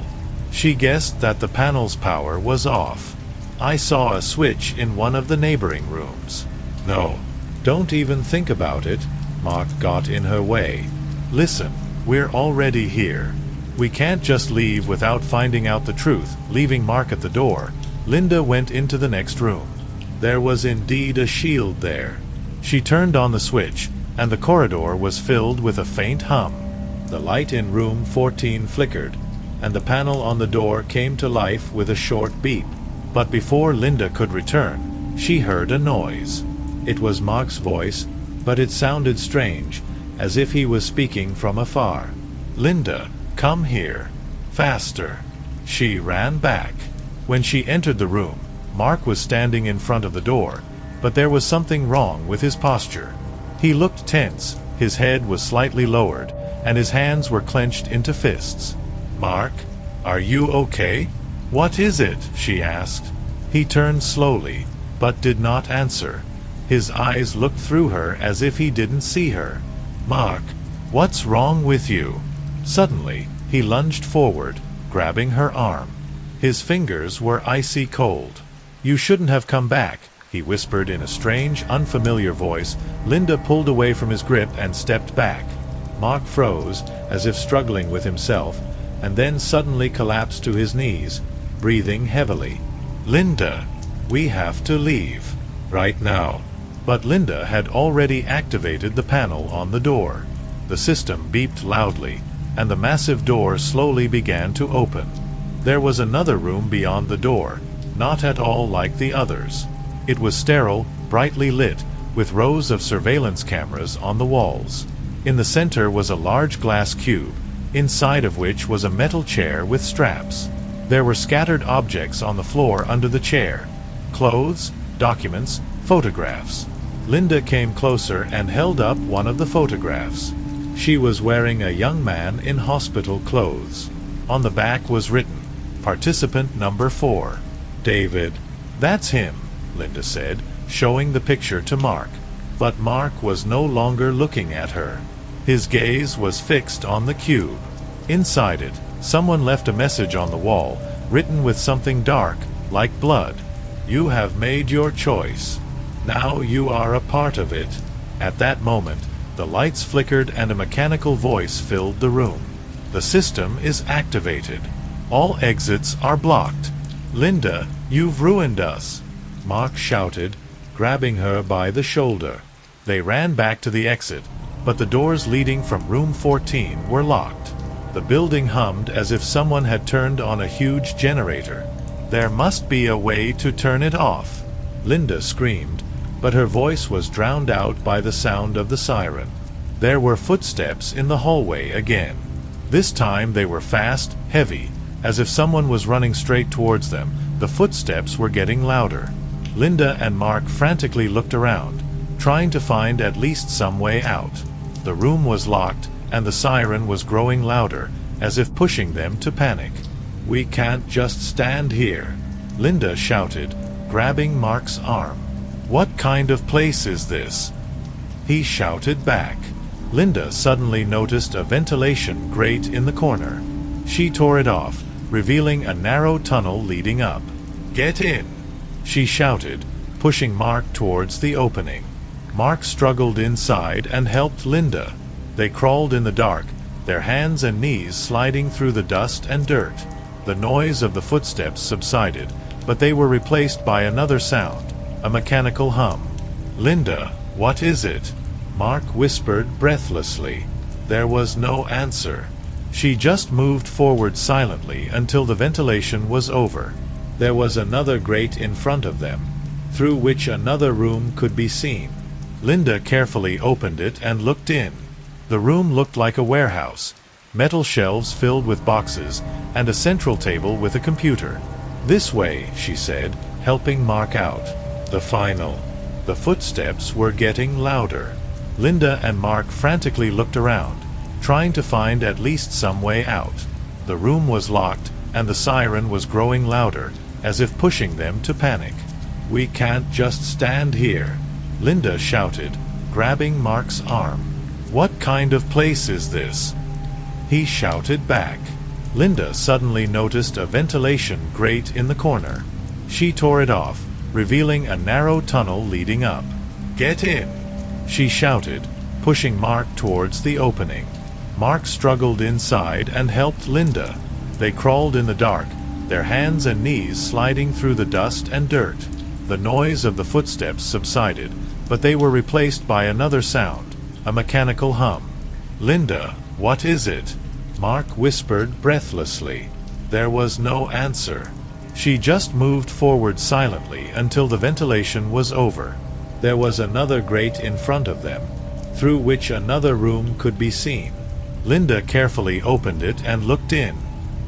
She guessed that the panel's power was off. "I saw a switch in one of the neighboring rooms." "No, don't even think about it," Mark got in her way. "Listen, we're already here. We can't just leave without finding out the truth." Leaving Mark at the door, Linda went into the next room. There was indeed a shield there. She turned on the switch, and the corridor was filled with a faint hum. The light in room 14 flickered, and the panel on the door came to life with a short beep. But before Linda could return, she heard a noise. It was Mark's voice, but it sounded strange, as if he was speaking from afar. "Linda, come here. Faster." She ran back. When she entered the room, Mark was standing in front of the door, but there was something wrong with his posture. He looked tense, his head was slightly lowered, and his hands were clenched into fists. "Mark, are you okay?" "What is it?" she asked. He turned slowly, but did not answer. His eyes looked through her as if he didn't see her. "Mark, what's wrong with you?" Suddenly, he lunged forward, grabbing her arm. His fingers were icy cold. "You shouldn't have come back," he whispered in a strange, unfamiliar voice. Linda pulled away from his grip and stepped back. Mark froze, as if struggling with himself, and then suddenly collapsed to his knees, breathing heavily. "Linda, we have to leave. Right now." But Linda had already activated the panel on the door. The system beeped loudly, and the massive door slowly began to open. There was another room beyond the door, not at all like the others. It was sterile, brightly lit, with rows of surveillance cameras on the walls. In the center was a large glass cube, inside of which was a metal chair with straps. There were scattered objects on the floor under the chair: clothes, documents, photographs. Linda came closer and held up one of the photographs. She was wearing a young man in hospital clothes. On the back was written, "Participant number 4. David." "That's him," Linda said, showing the picture to Mark. But Mark was no longer looking at her. His gaze was fixed on the cube. Inside it, someone left a message on the wall, written with something dark, like blood. "You have made your choice. Now you are a part of it." At that moment, the lights flickered and a mechanical voice filled the room. "The system is activated. All exits are blocked. Linda, you've ruined us," Mark shouted, grabbing her by the shoulder. They ran back to the exit, but the doors leading from room 14 were locked. The building hummed as if someone had turned on a huge generator. "There must be a way to turn it off," Linda screamed, but her voice was drowned out by the sound of the siren. There were footsteps in the hallway again. This time they were fast, heavy, as if someone was running straight towards them. The footsteps were getting louder. Linda and Mark frantically looked around, trying to find at least some way out. The room was locked, and the siren was growing louder, as if pushing them to panic. "We can't just stand here," Linda shouted, grabbing Mark's arm. "What kind of place is this?" he shouted back. Linda suddenly noticed a ventilation grate in the corner. She tore it off, revealing a narrow tunnel leading up. "Get in!" she shouted, pushing Mark towards the opening. Mark struggled inside and helped Linda. They crawled in the dark, their hands and knees sliding through the dust and dirt. The noise of the footsteps subsided, but they were replaced by another sound, a mechanical hum. "Linda, what is it?" Mark whispered breathlessly. There was no answer. She just moved forward silently until the ventilation was over. There was another grate in front of them, through which another room could be seen. Linda carefully opened it and looked in. The room looked like a warehouse, metal shelves filled with boxes, and a central table with a computer. "This way," she said, helping Mark out. The final. The footsteps were getting louder. Linda and Mark frantically looked around, trying to find at least some way out. The room was locked, and the siren was growing louder, as if pushing them to panic. "We can't just stand here," Linda shouted, grabbing Mark's arm. "What kind of place is this?" he shouted back. Linda suddenly noticed a ventilation grate in the corner. She tore it off, revealing a narrow tunnel leading up. "Get in!" she shouted, pushing Mark towards the opening. Mark struggled inside and helped Linda. They crawled in the dark, their hands and knees sliding through the dust and dirt. The noise of the footsteps subsided, but they were replaced by another sound, a mechanical hum. "Linda, what is it?" Mark whispered breathlessly. There was no answer. She just moved forward silently until the ventilation was over. There was another grate in front of them, through which another room could be seen. Linda carefully opened it and looked in.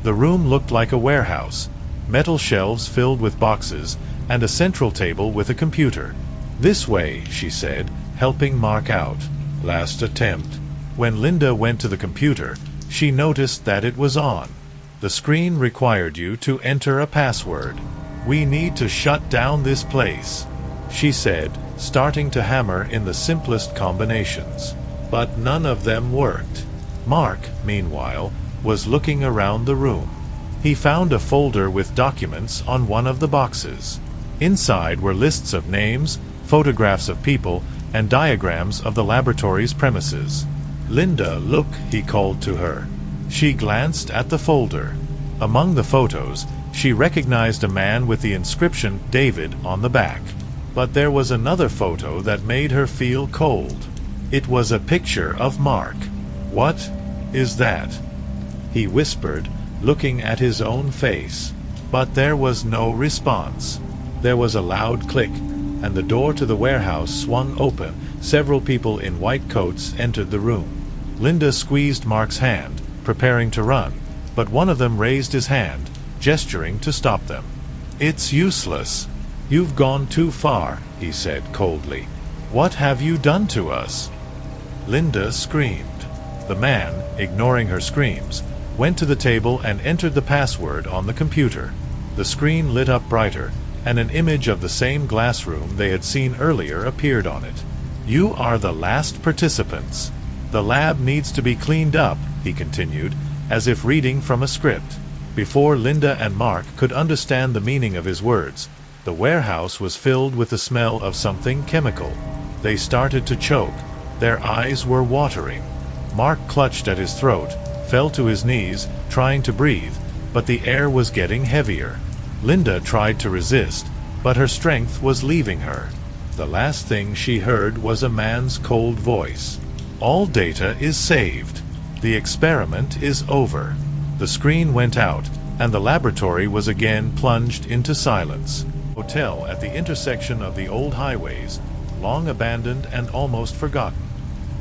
The room looked like a warehouse, metal shelves filled with boxes, and a central table with a computer. "This way," she said, helping Mark out. Last attempt. When Linda went to the computer, she noticed that it was on. The screen required you to enter a password. "We need to shut down this place," she said, starting to hammer in the simplest combinations. But none of them worked. Mark, meanwhile, was looking around the room. He found a folder with documents on one of the boxes. Inside were lists of names, photographs of people, and diagrams of the laboratory's premises. "Linda, look," he called to her. She glanced at the folder. Among the photos, she recognized a man with the inscription David on the back. But there was another photo that made her feel cold. It was a picture of Mark. "What is that?" he whispered, looking at his own face. But there was no response. There was a loud click, and the door to the warehouse swung open. Several people in white coats entered the room. Linda squeezed Mark's hand, preparing to run, but one of them raised his hand, gesturing to stop them. "It's useless. You've gone too far," he said coldly. "What have you done to us?" Linda screamed. The man, ignoring her screams, went to the table and entered the password on the computer. The screen lit up brighter, and an image of the same glass room they had seen earlier appeared on it. "You are the last participants. The lab needs to be cleaned up," he continued, as if reading from a script. Before Linda and Mark could understand the meaning of his words, the warehouse was filled with the smell of something chemical. They started to choke. Their eyes were watering. Mark clutched at his throat, fell to his knees, trying to breathe, but the air was getting heavier. Linda tried to resist, but her strength was leaving her. The last thing she heard was a man's cold voice. "All data is saved. The experiment is over." The screen went out, and the laboratory was again plunged into silence. Hotel at the intersection of the old highways, long abandoned and almost forgotten.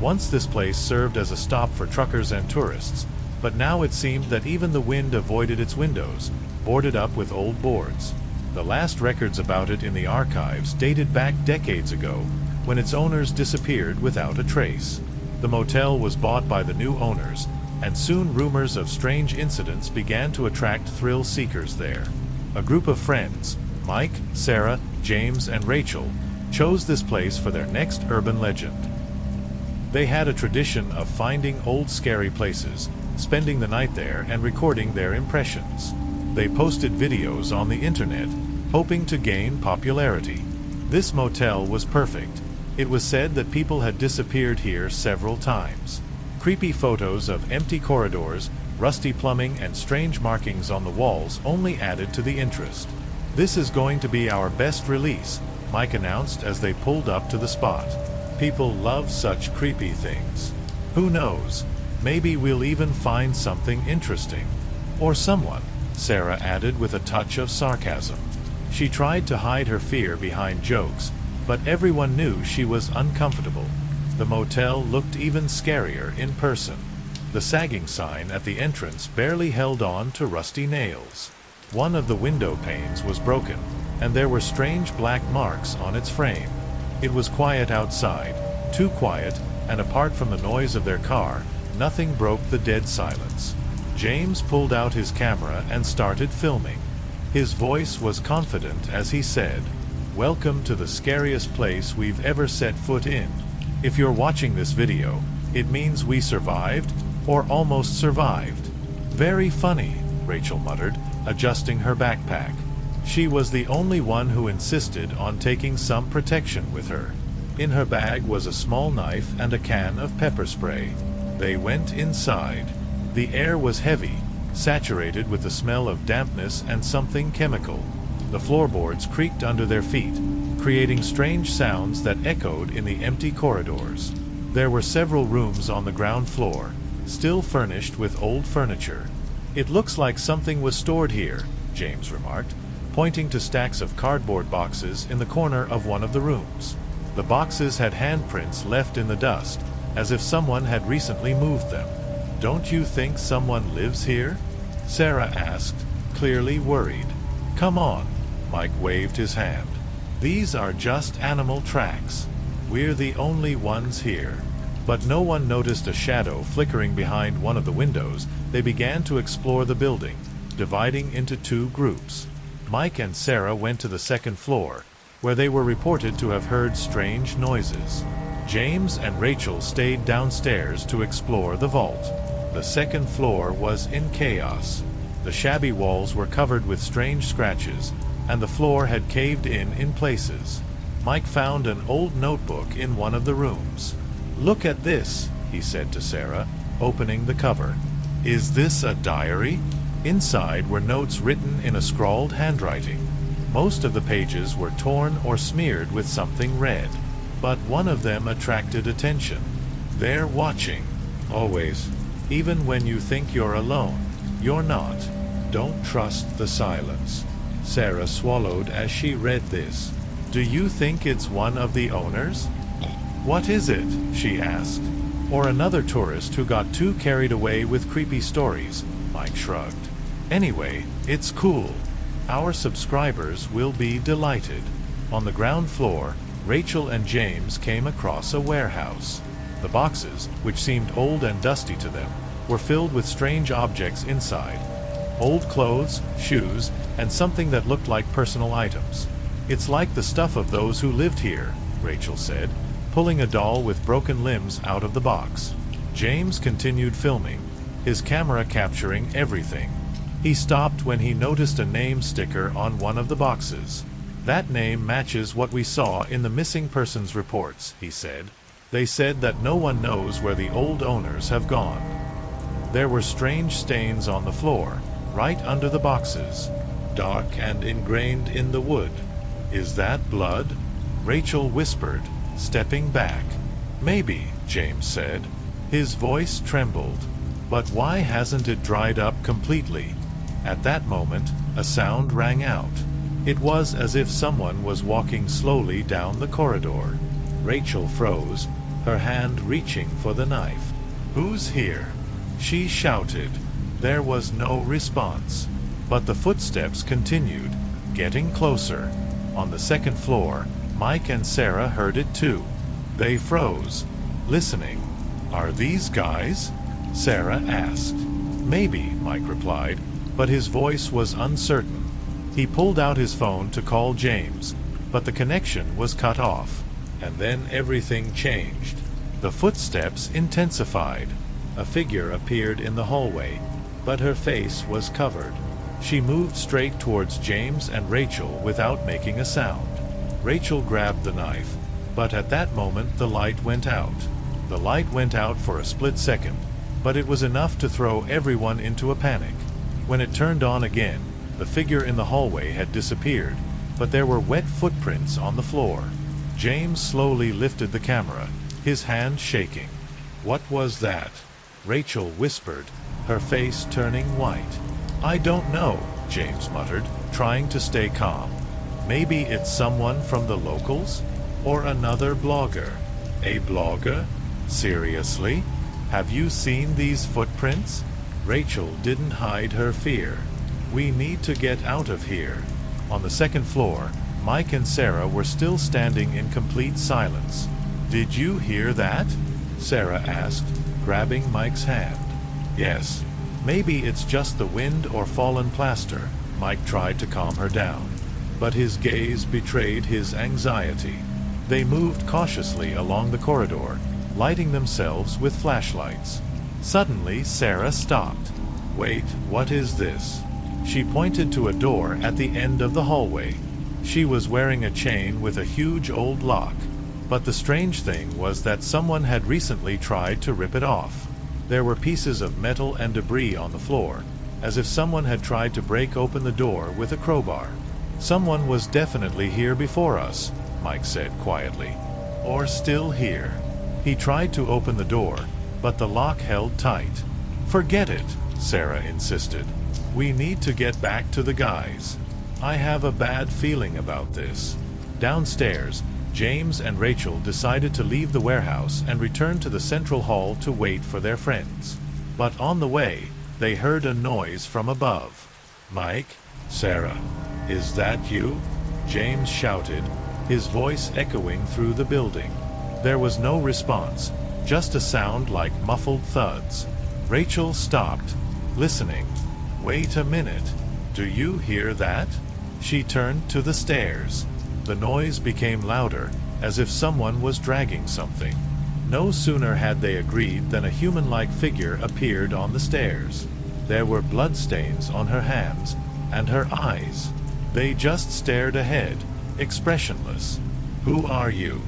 Once this place served as a stop for truckers and tourists, but now it seemed that even the wind avoided its windows, boarded up with old boards. The last records about it in the archives dated back decades ago, when its owners disappeared without a trace. The motel was bought by the new owners, and soon rumors of strange incidents began to attract thrill seekers there. A group of friends, Mike, Sarah, James, and Rachel, chose this place for their next urban legend. They had a tradition of finding old scary places, spending the night there, and recording their impressions. They posted videos on the internet, hoping to gain popularity. This motel was perfect. It was said that people had disappeared here several times. Creepy photos of empty corridors, rusty plumbing, and strange markings on the walls only added to the interest. "This is going to be our best release," Mike announced as they pulled up to the spot. "People love such creepy things. Who knows, maybe we'll even find something interesting. Or someone," Sarah added with a touch of sarcasm. She tried to hide her fear behind jokes, but everyone knew she was uncomfortable. The motel looked even scarier in person. The sagging sign at the entrance barely held on to rusty nails. One of the window panes was broken, and there were strange black marks on its frame. It was quiet outside, too quiet, and apart from the noise of their car, nothing broke the dead silence. James pulled out his camera and started filming. His voice was confident as he said, "Welcome to the scariest place we've ever set foot in. If you're watching this video, it means we survived, or almost survived." "Very funny," Rachel muttered, adjusting her backpack. She was the only one who insisted on taking some protection with her. In her bag was a small knife and a can of pepper spray. They went inside. The air was heavy, saturated with the smell of dampness and something chemical. The floorboards creaked under their feet, creating strange sounds that echoed in the empty corridors. There were several rooms on the ground floor, still furnished with old furniture. "It looks like something was stored here," James remarked, pointing to stacks of cardboard boxes in the corner of one of the rooms. The boxes had handprints left in the dust, as if someone had recently moved them. "Don't you think someone lives here?" Sarah asked, clearly worried. "Come on," Mike waved his hand. "These are just animal tracks. We're the only ones here." But no one noticed a shadow flickering behind one of the windows. They began to explore the building, dividing into two groups. Mike and Sarah went to the second floor, where they were reported to have heard strange noises. James and Rachel stayed downstairs to explore the vault. The second floor was in chaos. The shabby walls were covered with strange scratches, and the floor had caved in places. Mike found an old notebook in one of the rooms. "Look at this," he said to Sarah, opening the cover. "Is this a diary?" Inside were notes written in a scrawled handwriting. Most of the pages were torn or smeared with something red, but one of them attracted attention. "They're watching. Always. Even when you think you're alone, you're not. Don't trust the silence." Sarah swallowed as she read this. "Do you think it's one of the owners?" "What is it?" she asked. "Or another tourist who got too carried away with creepy stories?" Mike shrugged. "Anyway, it's cool. Our subscribers will be delighted." On the ground floor, Rachel and James came across a warehouse. The boxes, which seemed old and dusty to them, were filled with strange objects inside. Old clothes, shoes, and something that looked like personal items. "It's like the stuff of those who lived here," Rachel said, pulling a doll with broken limbs out of the box. James continued filming, his camera capturing everything. He stopped when he noticed a name sticker on one of the boxes. "That name matches what we saw in the missing persons reports," he said. "They said that no one knows where the old owners have gone." There were strange stains on the floor, right under the boxes, dark and ingrained in the wood. "Is that blood?" Rachel whispered, stepping back. "Maybe," James said. His voice trembled. "But why hasn't it dried up completely?" At that moment, a sound rang out. It was as if someone was walking slowly down the corridor. Rachel froze, her hand reaching for the knife. "Who's here?" she shouted. There was no response. But the footsteps continued, getting closer. On the second floor, Mike and Sarah heard it too. They froze, listening. "Are these guys?" Sarah asked. "Maybe," Mike replied, but his voice was uncertain. He pulled out his phone to call James, but the connection was cut off. And then everything changed. The footsteps intensified. A figure appeared in the hallway, but her face was covered. She moved straight towards James and Rachel without making a sound. Rachel grabbed the knife, but at that moment the light went out. The light went out for a split second, but it was enough to throw everyone into a panic. When it turned on again, the figure in the hallway had disappeared, but there were wet footprints on the floor. James slowly lifted the camera, his hand shaking. "What was that?" Rachel whispered, her face turning white. "I don't know," James muttered, trying to stay calm. "Maybe it's someone from the locals? Or another blogger." "A blogger? Seriously? Have you seen these footprints?" Rachel didn't hide her fear. "We need to get out of here." On the second floor, Mike and Sarah were still standing in complete silence. "Did you hear that?" Sarah asked, grabbing Mike's hand. "Yes. Maybe it's just the wind or fallen plaster." Mike tried to calm her down, but his gaze betrayed his anxiety. They moved cautiously along the corridor, lighting themselves with flashlights. Suddenly, Sarah stopped. "Wait, what is this?" She pointed to a door at the end of the hallway. She was wearing a chain with a huge old lock, but the strange thing was that someone had recently tried to rip it off. There were pieces of metal and debris on the floor, as if someone had tried to break open the door with a crowbar. "Someone was definitely here before us," Mike said quietly. "Or still here." He tried to open the door, but the lock held tight. "Forget it," Sarah insisted. "We need to get back to the guys. I have a bad feeling about this." Downstairs, James and Rachel decided to leave the warehouse and return to the central hall to wait for their friends. But on the way, they heard a noise from above. "Mike? Sarah? Is that you?" James shouted, his voice echoing through the building. There was no response, just a sound like muffled thuds. Rachel stopped, listening. "Wait a minute. Do you hear that?" She turned to the stairs. The noise became louder, as if someone was dragging something. No sooner had they agreed than a human-like figure appeared on the stairs. There were bloodstains on her hands and her eyes. They just stared ahead, expressionless. "Who are you?"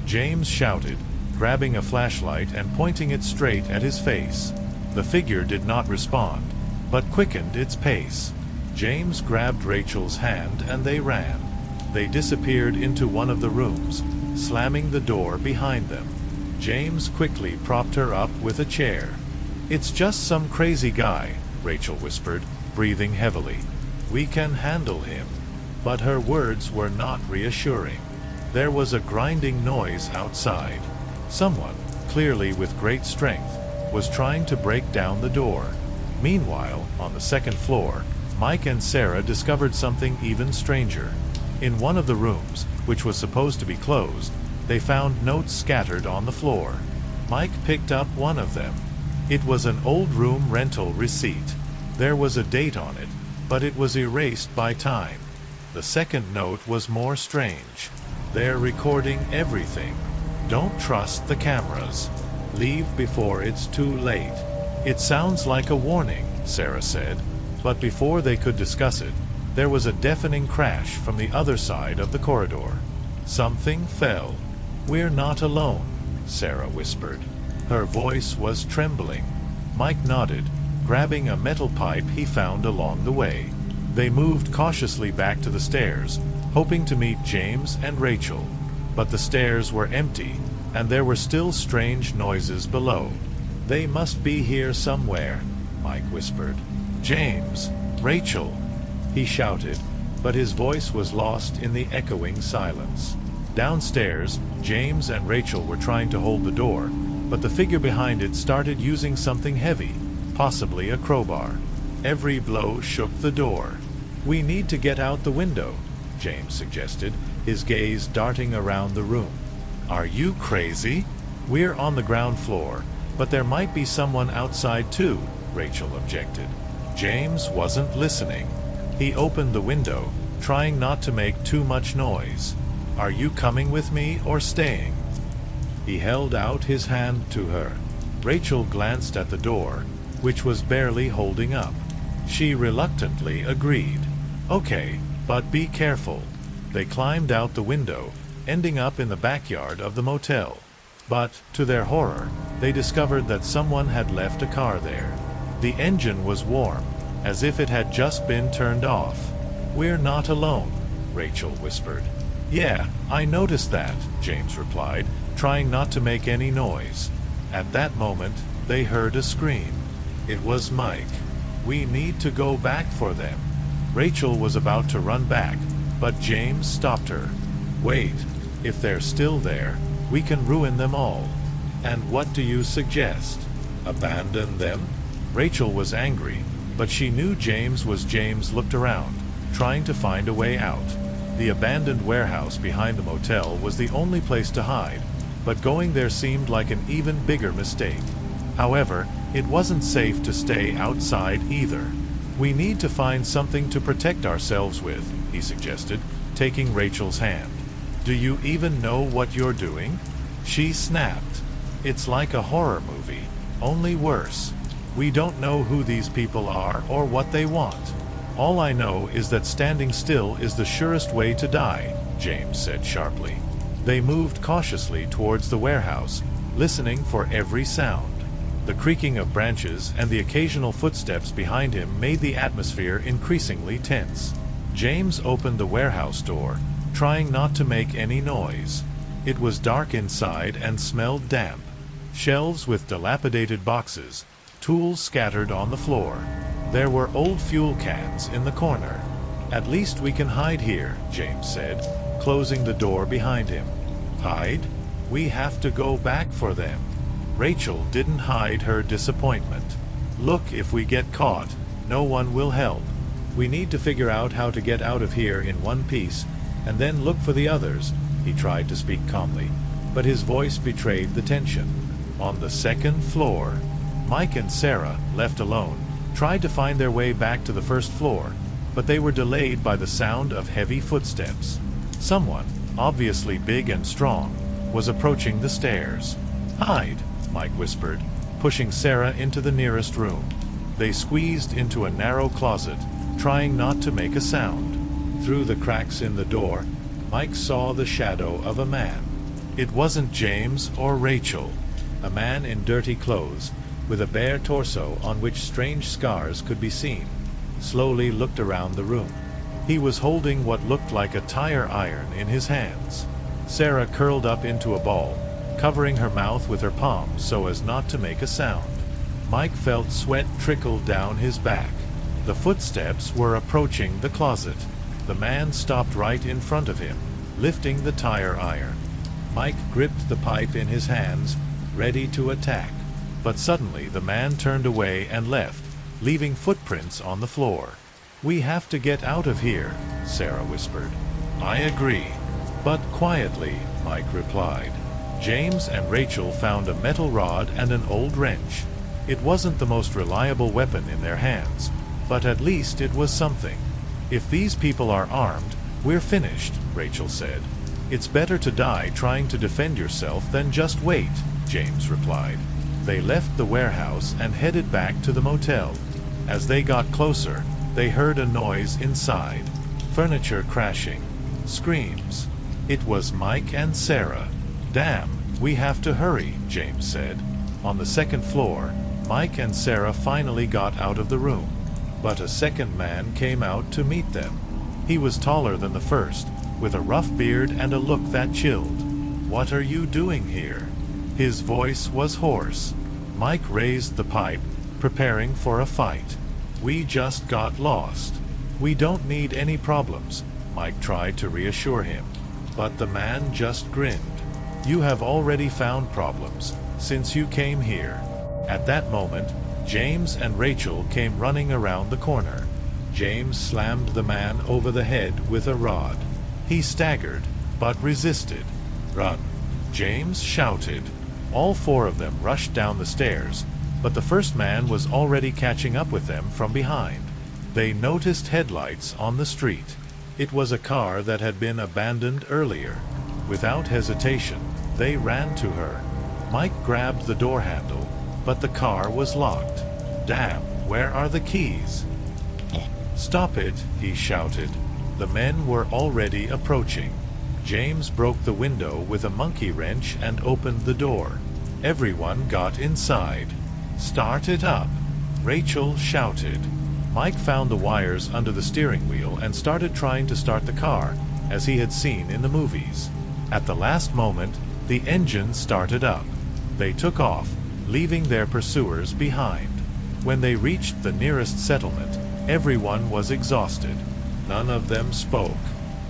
James shouted, grabbing a flashlight and pointing it straight at his face. The figure did not respond, but quickened its pace. James grabbed Rachel's hand and they ran. They disappeared into one of the rooms, slamming the door behind them. James quickly propped her up with a chair. "It's just some crazy guy," Rachel whispered, breathing heavily. "We can handle him." But her words were not reassuring. There was a grinding noise outside. Someone, clearly with great strength, was trying to break down the door. Meanwhile, on the second floor, Mike and Sarah discovered something even stranger. In one of the rooms, which was supposed to be closed, they found notes scattered on the floor. Mike picked up one of them. It was an old room rental receipt. There was a date on it, but it was erased by time. The second note was more strange. "They're recording everything. Don't trust the cameras. Leave before it's too late." "It sounds like a warning," Sarah said, but before they could discuss it, there was a deafening crash from the other side of the corridor. Something fell. "We're not alone," Sarah whispered. Her voice was trembling. Mike nodded, grabbing a metal pipe he found along the way. They moved cautiously back to the stairs, hoping to meet James and Rachel. But the stairs were empty, and there were still strange noises below. "They must be here somewhere," Mike whispered. "James! Rachel!" he shouted, but his voice was lost in the echoing silence. Downstairs, James and Rachel were trying to hold the door, but the figure behind it started using something heavy, possibly a crowbar. Every blow shook the door. "We need to get out the window," James suggested, his gaze darting around the room. "Are you crazy? We're on the ground floor, but there might be someone outside too," Rachel objected. James wasn't listening. He opened the window, trying not to make too much noise. "Are you coming with me or staying?" He held out his hand to her. Rachel glanced at the door, which was barely holding up. She reluctantly agreed. "Okay, but be careful." They climbed out the window, ending up in the backyard of the motel. But, to their horror, they discovered that someone had left a car there. The engine was warm, as if it had just been turned off. "We're not alone," Rachel whispered. "Yeah, I noticed that," James replied, trying not to make any noise. At that moment, they heard a scream. It was Mike. "We need to go back for them." Rachel was about to run back, but James stopped her. "Wait, if they're still there, we can ruin them all." "And what do you suggest? Abandon them?" Rachel was angry, but she knew James was. James looked around, trying to find a way out. The abandoned warehouse behind the motel was the only place to hide, but going there seemed like an even bigger mistake. However, it wasn't safe to stay outside either. "We need to find something to protect ourselves with," he suggested, taking Rachel's hand. "Do you even know what you're doing?" She snapped. "It's like a horror movie, only worse. We don't know who these people are or what they want. All I know is that standing still is the surest way to die," James said sharply. They moved cautiously towards the warehouse, listening for every sound. The creaking of branches and the occasional footsteps behind him made the atmosphere increasingly tense. James opened the warehouse door, trying not to make any noise. It was dark inside and smelled damp. Shelves with dilapidated boxes, tools scattered on the floor. There were old fuel cans in the corner. "At least we can hide here," James said, closing the door behind him. "Hide? We have to go back for them." Rachel didn't hide her disappointment. "Look, if we get caught, no one will help. We need to figure out how to get out of here in one piece, and then look for the others." He tried to speak calmly, but his voice betrayed the tension. On the second floor, Mike and Sarah, left alone, tried to find their way back to the first floor, but they were delayed by the sound of heavy footsteps. Someone, obviously big and strong, was approaching the stairs. "Hide," Mike whispered, pushing Sarah into the nearest room. They squeezed into a narrow closet, trying not to make a sound. Through the cracks in the door, Mike saw the shadow of a man. It wasn't James or Rachel. A man in dirty clothes, with a bare torso on which strange scars could be seen, slowly looked around the room. He was holding what looked like a tire iron in his hands. Sarah curled up into a ball, covering her mouth with her palms so as not to make a sound. Mike felt sweat trickle down his back. The footsteps were approaching the closet. The man stopped right in front of him, lifting the tire iron. Mike gripped the pipe in his hands, ready to attack. But suddenly the man turned away and left, leaving footprints on the floor. "We have to get out of here," Sarah whispered. "I agree." "But quietly," Mike replied. James and Rachel found a metal rod and an old wrench. It wasn't the most reliable weapon in their hands, but at least it was something. "If these people are armed, we're finished," Rachel said. "It's better to die trying to defend yourself than just wait," James replied. They left the warehouse and headed back to the motel. As they got closer, they heard a noise inside. Furniture crashing. Screams. It was Mike and Sarah. "Damn, we have to hurry," James said. On the second floor, Mike and Sarah finally got out of the room. But a second man came out to meet them. He was taller than the first, with a rough beard and a look that chilled. "What are you doing here?" His voice was hoarse. Mike raised the pipe, preparing for a fight. "We just got lost." "We don't need any problems," Mike tried to reassure him. But the man just grinned. "You have already found problems, since you came here." At that moment, James and Rachel came running around the corner. James slammed the man over the head with a rod. He staggered, but resisted. "Run," James shouted. All four of them rushed down the stairs, but the first man was already catching up with them from behind. They noticed headlights on the street. It was a car that had been abandoned earlier. Without hesitation, they ran to her. Mike grabbed the door handle, but the car was locked. "Damn, where are the keys?" "Stop it," he shouted. The men were already approaching. James broke the window with a monkey wrench and opened the door. Everyone got inside. "Start it up," Rachel shouted. Mike found the wires under the steering wheel and started trying to start the car, as he had seen in the movies. At the last moment, the engine started up. They took off, leaving their pursuers behind. When they reached the nearest settlement, everyone was exhausted. None of them spoke.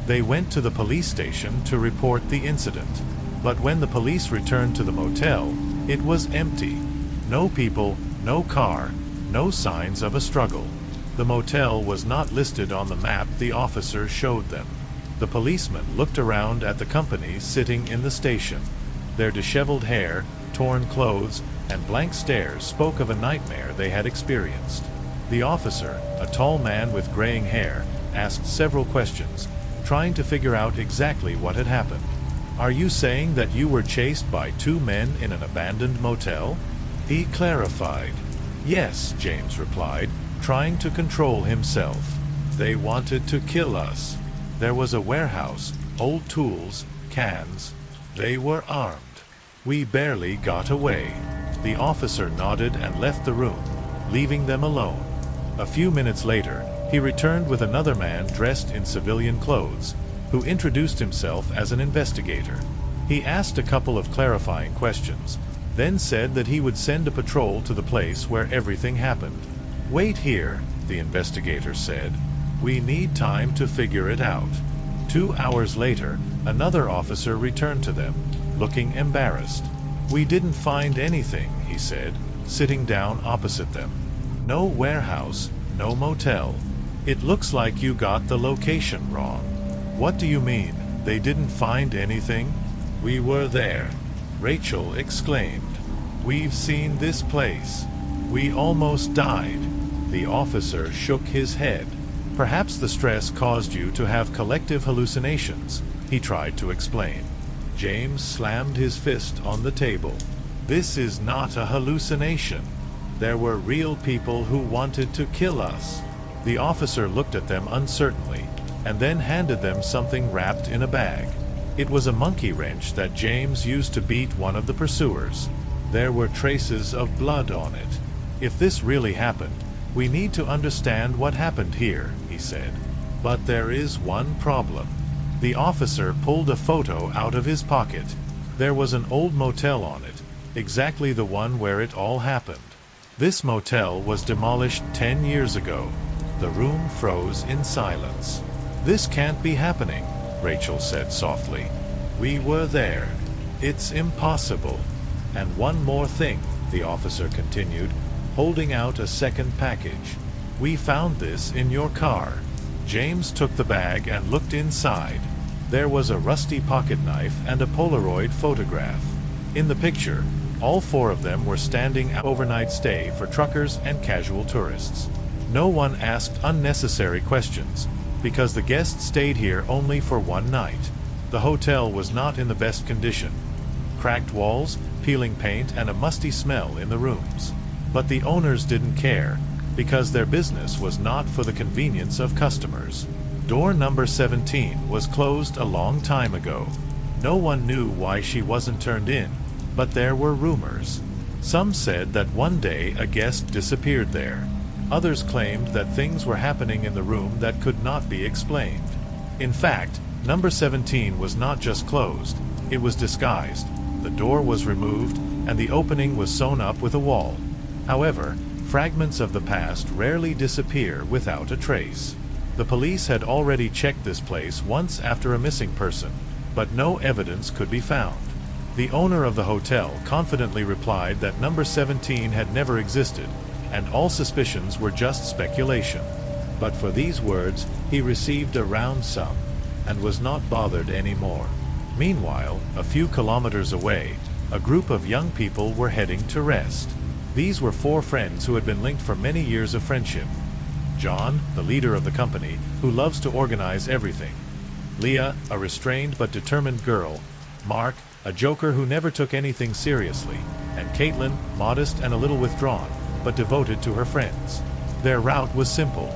They went to the police station to report the incident. But when the police returned to the motel, it was empty. No people, no car, no signs of a struggle. The motel was not listed on the map the officer showed them. The policeman looked around at the companies sitting in the station. Their disheveled hair, torn clothes, and blank stares spoke of a nightmare they had experienced. The officer, a tall man with graying hair, asked several questions, trying to figure out exactly what had happened. "Are you saying that you were chased by two men in an abandoned motel?" He clarified. "Yes," James replied, trying to control himself. "They wanted to kill us. There was a warehouse, old tools, cans. They were armed. We barely got away." The officer nodded and left the room, leaving them alone. A few minutes later, he returned with another man dressed in civilian clothes, who introduced himself as an investigator. He asked a couple of clarifying questions, then said that he would send a patrol to the place where everything happened. "Wait here," the investigator said. "We need time to figure it out." 2 hours later, another officer returned to them, looking embarrassed. "We didn't find anything," he said, sitting down opposite them. "No warehouse, no motel. It looks like you got the location wrong." "What do you mean, they didn't find anything?" "We were there," Rachel exclaimed. "We've seen this place. We almost died." The officer shook his head. Perhaps the stress caused you to have collective hallucinations, he tried to explain. James slammed his fist on the table. This is not a hallucination. There were real people who wanted to kill us. The officer looked at them uncertainly, and then handed them something wrapped in a bag. It was a monkey wrench that James used to beat one of the pursuers. There were traces of blood on it. If this really happened, we need to understand what happened here, he said. But there is one problem. The officer pulled a photo out of his pocket. There was an old motel on it, exactly the one where it all happened. This motel was demolished 10 years ago. The room froze in silence. This can't be happening, Rachel said softly. We were there. It's impossible. And one more thing, the officer continued, holding out a second package. We found this in your car. James took the bag and looked inside. There was a rusty pocket knife and a Polaroid photograph. In the picture, all four of them were standing an overnight stay for truckers and casual tourists. No one asked unnecessary questions, because the guests stayed here only for one night. The hotel was not in the best condition. Cracked walls, peeling paint, and a musty smell in the rooms. But the owners didn't care, because their business was not for the convenience of customers. Door number 17 was closed a long time ago. No one knew why she wasn't turned in, but there were rumors. Some said that one day a guest disappeared there. Others claimed that things were happening in the room that could not be explained. In fact, number 17 was not just closed, it was disguised. The door was removed, and the opening was sewn up with a wall. However, fragments of the past rarely disappear without a trace. The police had already checked this place once after a missing person, but no evidence could be found. The owner of the hotel confidently replied that number 17 had never existed, and all suspicions were just speculation. But for these words, he received a round sum, and was not bothered anymore. Meanwhile, a few kilometers away, a group of young people were heading to rest. These were four friends who had been linked for many years of friendship. John, the leader of the company, who loves to organize everything. Leah, a restrained but determined girl. Mark, a joker who never took anything seriously. And Caitlin, modest and a little withdrawn, but devoted to her friends. Their route was simple.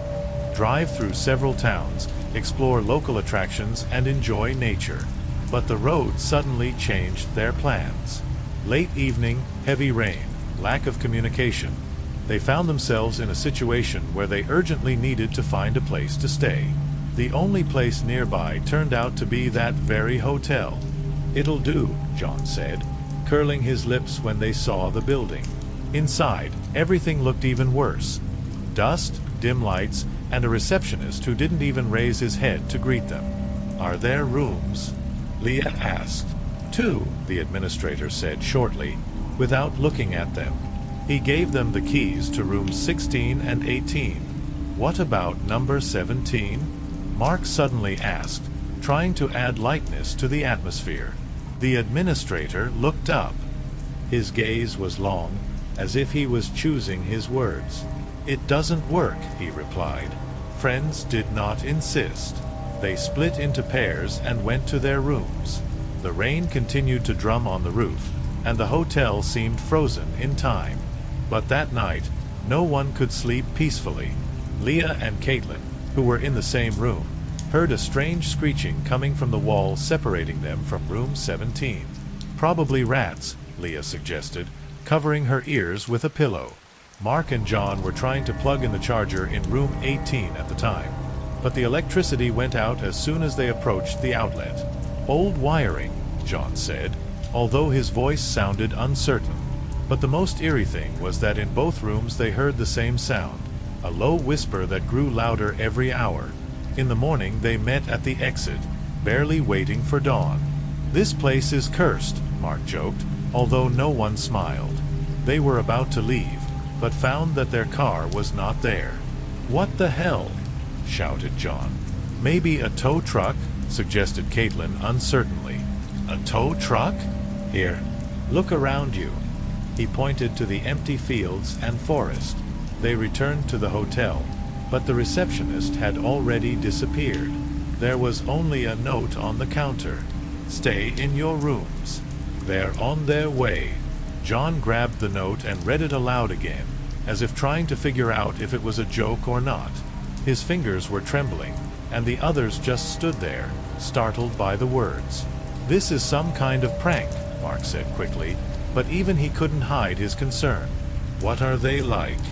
Drive through several towns, explore local attractions, and enjoy nature. But the road suddenly changed their plans. Late evening, heavy rain, lack of communication. They found themselves in a situation where they urgently needed to find a place to stay. The only place nearby turned out to be that very hotel. It'll do, John said, curling his lips when they saw the building. Inside, everything looked even worse. Dust, dim lights, and a receptionist who didn't even raise his head to greet them. Are there rooms? Leah asked. 2, the administrator said shortly, without looking at them. He gave them the keys to rooms 16 and 18. What about number 17? Mark suddenly asked, trying to add lightness to the atmosphere. The administrator looked up. His gaze was long, as if he was choosing his words. It doesn't work, he replied. Friends did not insist. They split into pairs and went to their rooms. The rain continued to drum on the roof, and the hotel seemed frozen in time. But that night, no one could sleep peacefully. Leah and Caitlin, who were in the same room, heard a strange screeching coming from the wall separating them from room 17. Probably rats, Leah suggested, covering her ears with a pillow. Mark and John were trying to plug in the charger in room 18 at the time, but the electricity went out as soon as they approached the outlet. Old wiring, John said, although his voice sounded uncertain. But the most eerie thing was that in both rooms they heard the same sound, a low whisper that grew louder every hour. In the morning they met at the exit, barely waiting for dawn. This place is cursed, Mark joked, although no one smiled. They were about to leave, but found that their car was not there. What the hell? Shouted John. Maybe a tow truck, suggested Caitlin uncertainly. A tow truck? Here, look around you. He pointed to the empty fields and forest. They returned to the hotel. but the receptionist had already disappeared. There was only a note on the counter. "Stay in your rooms. They're on their way." John grabbed the note and read it aloud again, as if trying to figure out if it was a joke or not. His fingers were trembling, and the others just stood there, startled by the words. "This is some kind of prank," Mark said quickly, but even he couldn't hide his concern. "What are they like?"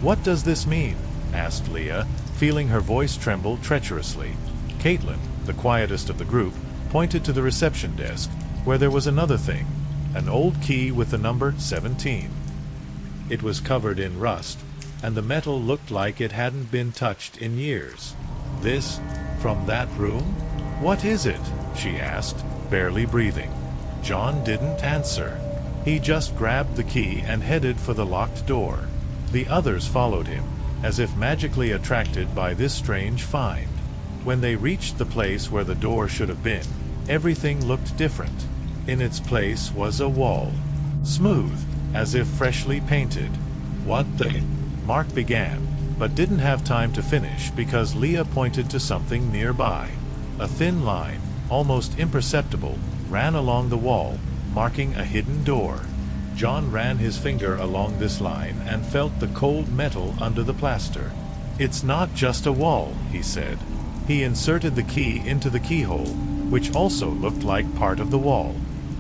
"What does this mean?" asked Leah, feeling her voice tremble treacherously. Caitlin, the quietest of the group, pointed to the reception desk, where there was another thing, an old key with the number 17. It was covered in rust, and the metal looked like it hadn't been touched in years. "This, from that room? What is it?" she asked, barely breathing. John didn't answer. He just grabbed the key and headed for the locked door. The others followed him, as if magically attracted by this strange find. When they reached the place where the door should have been, everything looked different. In its place was a wall, smooth, as if freshly painted. "What the—" Mark began, but didn't have time to finish because Leah pointed to something nearby. A thin line, almost imperceptible, ran along the wall, marking a hidden door. John ran his finger along this line and felt the cold metal under the plaster. "It's not just a wall," he said. He inserted the key into the keyhole, which also looked like part of the wall.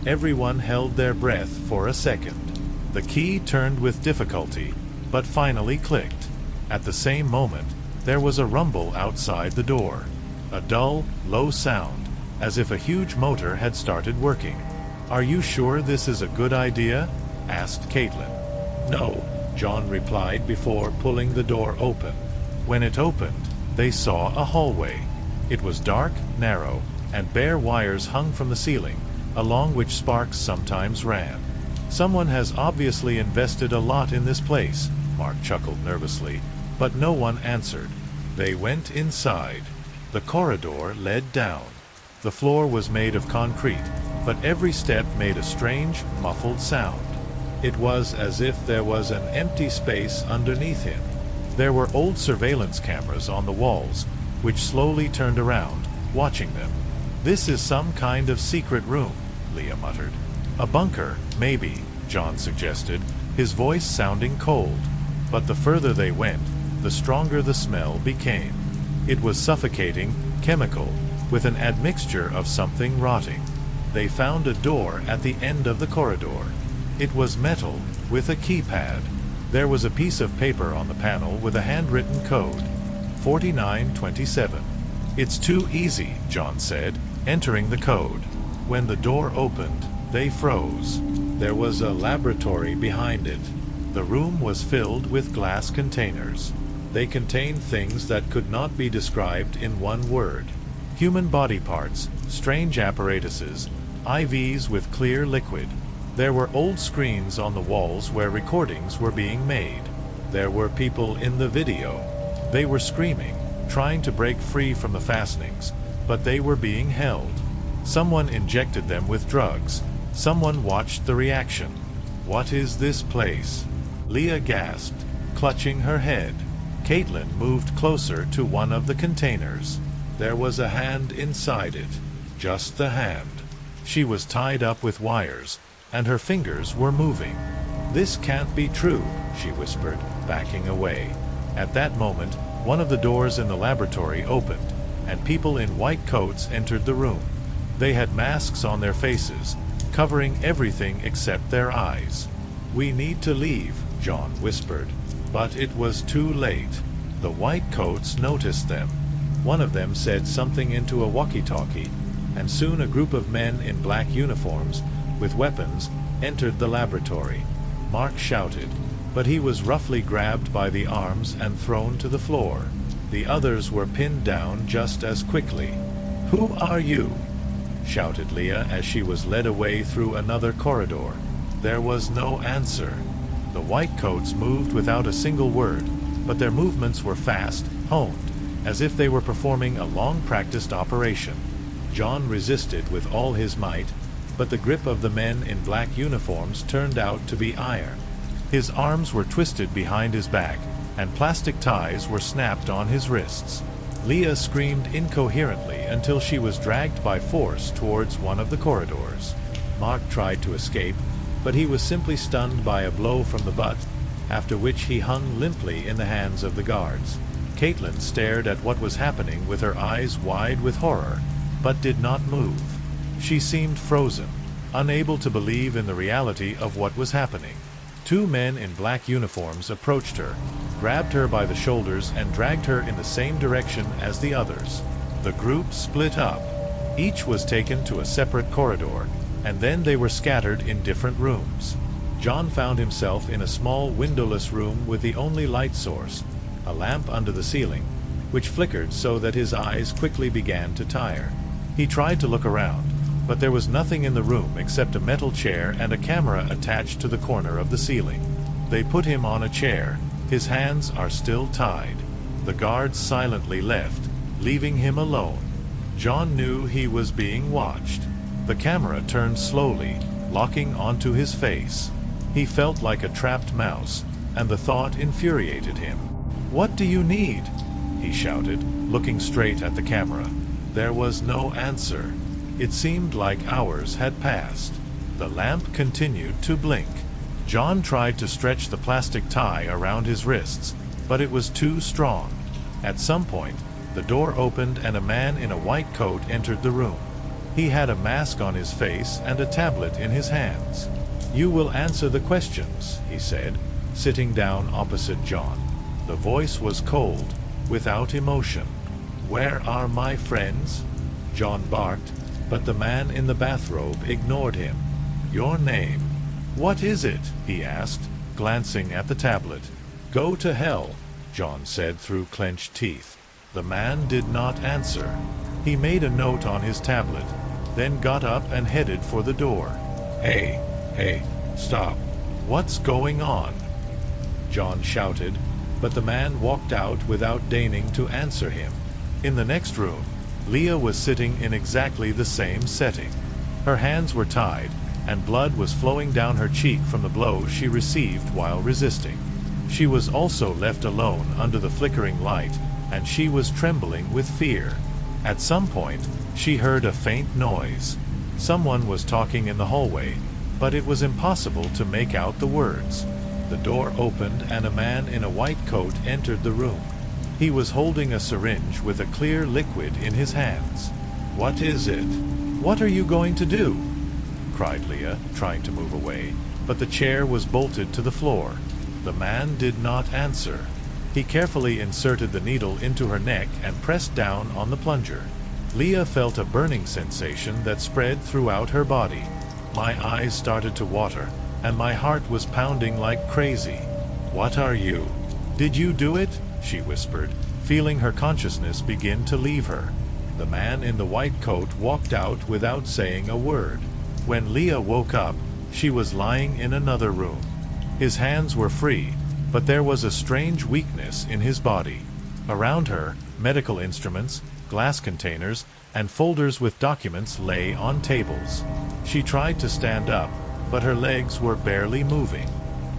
Everyone held their breath for a second. The key turned with difficulty, but finally clicked. At the same moment, there was a rumble outside the door. A dull, low sound, as if a huge motor had started working. "Are you sure this is a good idea?" asked Caitlin. "No," John replied before pulling the door open. When it opened, they saw a hallway. It was dark, narrow, and bare wires hung from the ceiling, along which sparks sometimes ran. "Someone has obviously invested a lot in this place," Mark chuckled nervously, but no one answered. They went inside. The corridor led down. The floor was made of concrete, but every step made a strange, muffled sound. It was as if there was an empty space underneath him. There were old surveillance cameras on the walls, which slowly turned around, watching them. "This is some kind of secret room," Leah muttered. "A bunker, maybe," John suggested, his voice sounding cold. But the further they went, the stronger the smell became. It was suffocating, chemical, with an admixture of something rotting. They found a door at the end of the corridor. It was metal, with a keypad. There was a piece of paper on the panel with a handwritten code, 4927. "It's too easy," John said, entering the code. When the door opened, they froze. There was a laboratory behind it. The room was filled with glass containers. They contained things that could not be described in one word. Human body parts, strange apparatuses, IVs with clear liquid. There were old screens on the walls where recordings were being made. There were people in the video. They were screaming, trying to break free from the fastenings, but they were being held. Someone injected them with drugs. Someone watched the reaction. "What is this place?" Leah gasped, clutching her head. Caitlin moved closer to one of the containers. There was a hand inside it, just the hand. She was tied up with wires, and her fingers were moving. "This can't be true," she whispered, backing away. At that moment, one of the doors in the laboratory opened, and people in white coats entered the room. They had masks on their faces, covering everything except their eyes. "We need to leave," John whispered, but it was too late. The white coats noticed them. One of them said something into a walkie-talkie, and soon a group of men in black uniforms, with weapons, entered the laboratory. Mark shouted, but he was roughly grabbed by the arms and thrown to the floor. The others were pinned down just as quickly. "Who are you?" shouted Leah as she was led away through another corridor. There was no answer. The white coats moved without a single word, but their movements were fast, honed, as if they were performing a long-practiced operation. John resisted with all his might, but the grip of the men in black uniforms turned out to be iron. His arms were twisted behind his back, and plastic ties were snapped on his wrists. Leah screamed incoherently until she was dragged by force towards one of the corridors. Mark tried to escape, but he was simply stunned by a blow from the butt, after which he hung limply in the hands of the guards. Caitlin stared at what was happening with her eyes wide with horror, but did not move. She seemed frozen, unable to believe in the reality of what was happening. Two men in black uniforms approached her, grabbed her by the shoulders and dragged her in the same direction as the others. The group split up. Each was taken to a separate corridor, and then they were scattered in different rooms. John found himself in a small windowless room with the only light source, a lamp under the ceiling, which flickered so that his eyes quickly began to tire. He tried to look around, but there was nothing in the room except a metal chair and a camera attached to the corner of the ceiling. They put him on a chair. His hands are still tied. The guards silently left, leaving him alone. John knew he was being watched. The camera turned slowly, locking onto his face. He felt like a trapped mouse, and the thought infuriated him. "What do you need?" he shouted, looking straight at the camera. There was no answer. It seemed like hours had passed. The lamp continued to blink. John tried to stretch the plastic tie around his wrists, but it was too strong. At some point, the door opened and a man in a white coat entered the room. He had a mask on his face and a tablet in his hands. "You will answer the questions," he said, sitting down opposite John. The voice was cold, without emotion. "Where are my friends?" John barked, but the man in the bathrobe ignored him. "Your name?" "What is it?" he asked, glancing at the tablet. "Go to hell," John said through clenched teeth. The man did not answer. He made a note on his tablet, then got up and headed for the door. Hey, stop. What's going on?" John shouted, but the man walked out without deigning to answer him. In the next room, Leah was sitting in exactly the same setting. Her hands were tied, and blood was flowing down her cheek from the blow she received while resisting. She was also left alone under the flickering light, and she was trembling with fear. At some point, she heard a faint noise. Someone was talking in the hallway, but it was impossible to make out the words. The door opened and a man in a white coat entered the room. He was holding a syringe with a clear liquid in his hands. "What is it? What are you going to do?" cried Leah, trying to move away, but the chair was bolted to the floor. The man did not answer. He carefully inserted the needle into her neck and pressed down on the plunger. Leah felt a burning sensation that spread throughout her body. My eyes started to water, and my heart was pounding like crazy. "What are you? Did you do it?" she whispered, feeling her consciousness begin to leave her. The man in the white coat walked out without saying a word. When Leah woke up, she was lying in another room. His hands were free, but there was a strange weakness in his body. Around her, medical instruments, glass containers, and folders with documents lay on tables. She tried to stand up, but her legs were barely moving.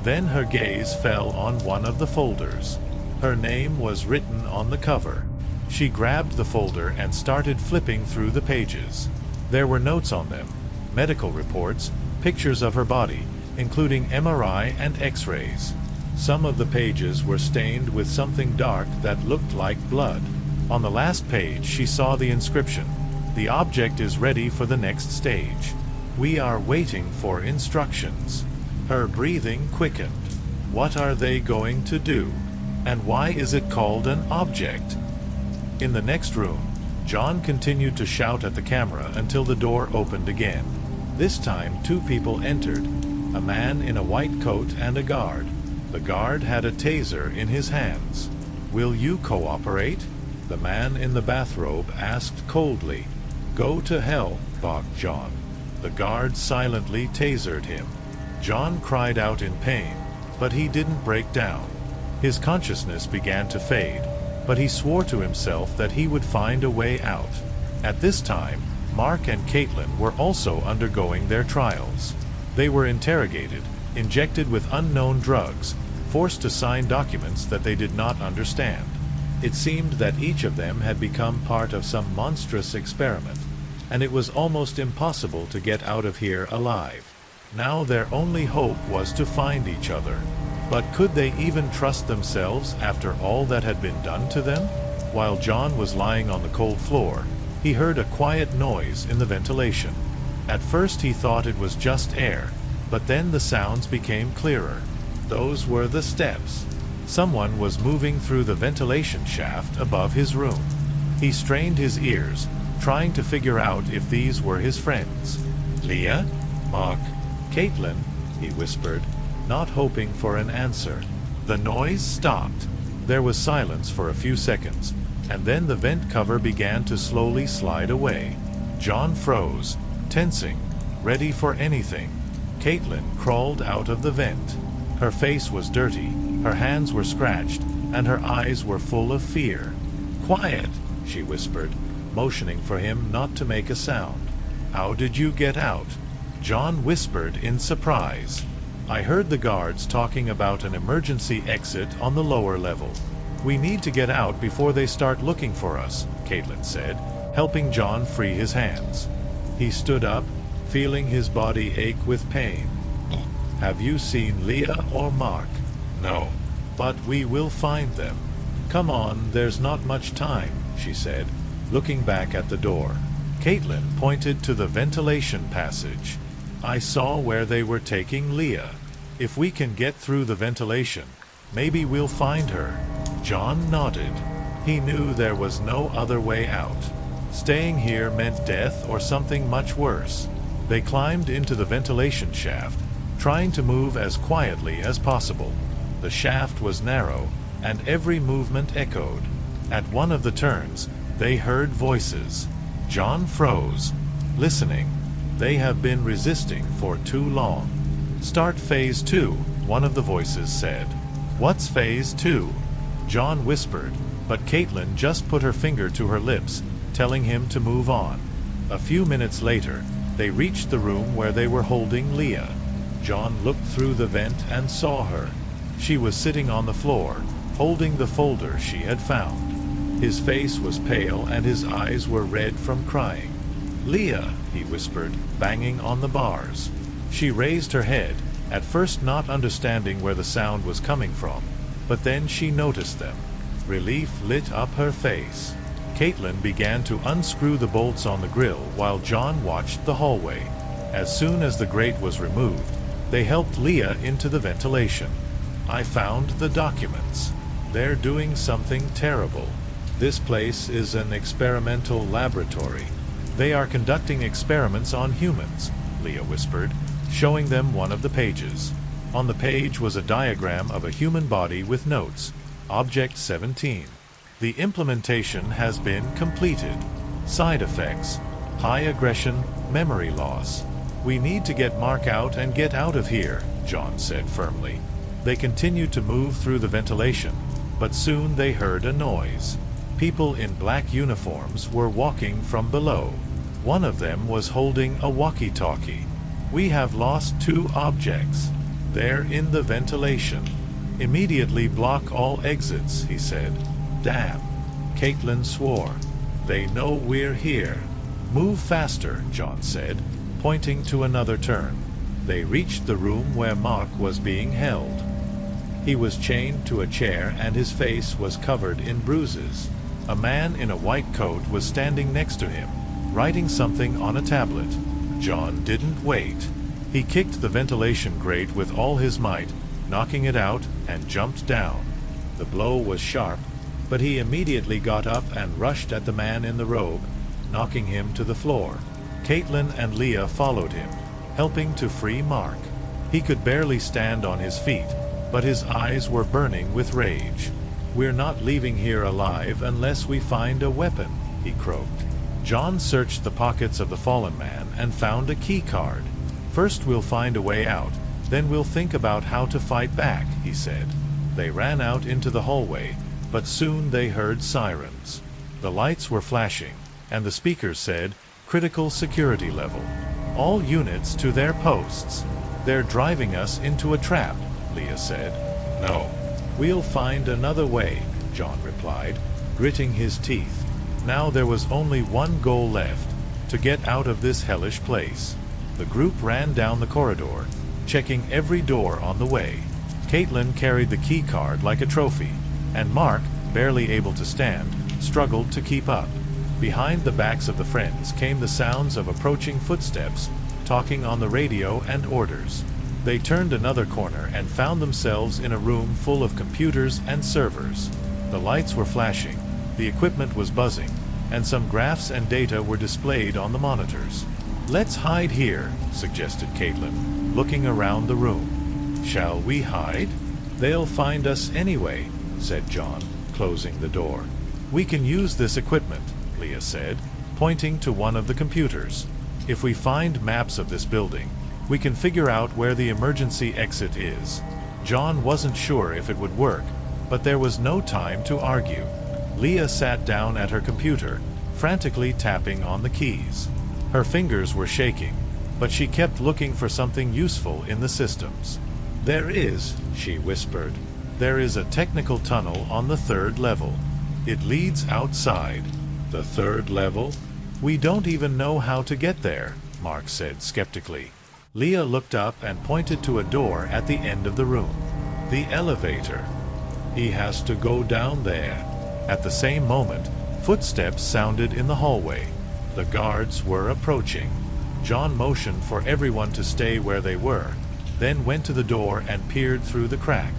Then her gaze fell on one of the folders. Her name was written on the cover. She grabbed the folder and started flipping through the pages. There were notes on them, medical reports, pictures of her body, including MRI and X-rays. Some of the pages were stained with something dark that looked like blood. On the last page she saw the inscription, "The object is ready for the next stage. We are waiting for instructions." Her breathing quickened. What are they going to do? And why is it called an object? In the next room, John continued to shout at the camera until the door opened again. This time 2 people entered, a man in a white coat and a guard. The guard had a taser in his hands. "Will you cooperate?" the man in the bathrobe asked coldly. "Go to hell," barked John. The guard silently tasered him. John cried out in pain, but he didn't break down. His consciousness began to fade, but he swore to himself that he would find a way out. At this time, Mark and Caitlin were also undergoing their trials. They were interrogated, injected with unknown drugs, forced to sign documents that they did not understand. It seemed that each of them had become part of some monstrous experiment, and it was almost impossible to get out of here alive. Now their only hope was to find each other. But could they even trust themselves after all that had been done to them? While John was lying on the cold floor, he heard a quiet noise in the ventilation. At first he thought it was just air, but then the sounds became clearer. Those were the steps. Someone was moving through the ventilation shaft above his room. He strained his ears, trying to figure out if these were his friends. Leah? Mark? Caitlin? He whispered, not hoping for an answer. The noise stopped. There was silence for a few seconds, and then the vent cover began to slowly slide away. John froze, tensing, ready for anything. Caitlin crawled out of the vent. Her face was dirty, her hands were scratched, and her eyes were full of fear. "Quiet," she whispered, motioning for him not to make a sound. "How did you get out?" John whispered in surprise. "I heard the guards talking about an emergency exit on the lower level. We need to get out before they start looking for us," Caitlin said, helping John free his hands. He stood up, feeling his body ache with pain. "Have you seen Leah or Mark?" "No." "But we will find them. Come on, there's not much time," she said, looking back at the door. Caitlin pointed to the ventilation passage. "I saw where they were taking Leah. If we can get through the ventilation, maybe we'll find her." John nodded. He knew there was no other way out. Staying here meant death or something much worse. They climbed into the ventilation shaft, trying to move as quietly as possible. The shaft was narrow, and every movement echoed. At one of the turns, they heard voices. John froze, listening. They have been resisting for too long. "Start phase 2, one of the voices said. "What's phase 2? John whispered, but Caitlin just put her finger to her lips, telling him to move on. A few minutes later, they reached the room where they were holding Leah. John looked through the vent and saw her. She was sitting on the floor, holding the folder she had found. His face was pale and his eyes were red from crying. "Leah," he whispered, banging on the bars. She raised her head, at first not understanding where the sound was coming from, but then she noticed them. Relief lit up her face. Caitlin began to unscrew the bolts on the grill while John watched the hallway. As soon as the grate was removed, they helped Leah into the ventilation. "I found the documents. They're doing something terrible. This place is an experimental laboratory. They are conducting experiments on humans," Leah whispered, showing them one of the pages. On the page was a diagram of a human body with notes. Object 17. "The implementation has been completed. Side effects: high aggression, memory loss. We need to get Mark out and get out of here," John said firmly. They continued to move through the ventilation, but soon they heard a noise. People in black uniforms were walking from below. One of them was holding a walkie-talkie. "We have lost 2 objects. They're in the ventilation. Immediately block all exits," he said. "Damn." Caitlin swore. "They know we're here." "Move faster," John said, pointing to another turn. They reached the room where Mark was being held. He was chained to a chair and his face was covered in bruises. A man in a white coat was standing next to him, writing something on a tablet. John didn't wait. He kicked the ventilation grate with all his might, knocking it out, and jumped down. The blow was sharp, but he immediately got up and rushed at the man in the robe, knocking him to the floor. Caitlin and Leah followed him, helping to free Mark. He could barely stand on his feet, but his eyes were burning with rage. "We're not leaving here alive unless we find a weapon," he croaked. John searched the pockets of the fallen man and found a key card. "First we'll find a way out, then we'll think about how to fight back," he said. They ran out into the hallway, but soon they heard sirens. The lights were flashing, and the speakers said, "Critical security level. All units to their posts." "They're driving us into a trap," Leah said. No. We'll find another way, John replied, gritting his teeth. Now there was only one goal left, to get out of this hellish place. The group ran down the corridor, checking every door on the way. Caitlin carried the key card like a trophy, and Mark, barely able to stand, struggled to keep up. Behind the backs of the friends came the sounds of approaching footsteps, talking on the radio and orders. They turned another corner and found themselves in a room full of computers and servers. The lights were flashing, the equipment was buzzing, and some graphs and data were displayed on the monitors. "Let's hide here," suggested Caitlin, looking around the room. "Shall we hide?" "They'll find us anyway," said John, closing the door. "We can use this equipment," Leah said, pointing to one of the computers. "If we find maps of this building, we can figure out where the emergency exit is." John wasn't sure if it would work, but there was no time to argue. Leah sat down at her computer, frantically tapping on the keys. Her fingers were shaking, but she kept looking for something useful in the systems. "There is," she whispered. "There is a technical tunnel on the 3rd level. It leads outside." "The 3rd level? We don't even know how to get there," Mark said skeptically. Leah looked up and pointed to a door at the end of the room. "The elevator. He has to go down there." At the same moment, footsteps sounded in the hallway. The guards were approaching. John motioned for everyone to stay where they were, then went to the door and peered through the crack.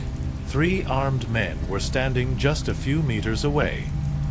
3 armed men were standing just a few meters away.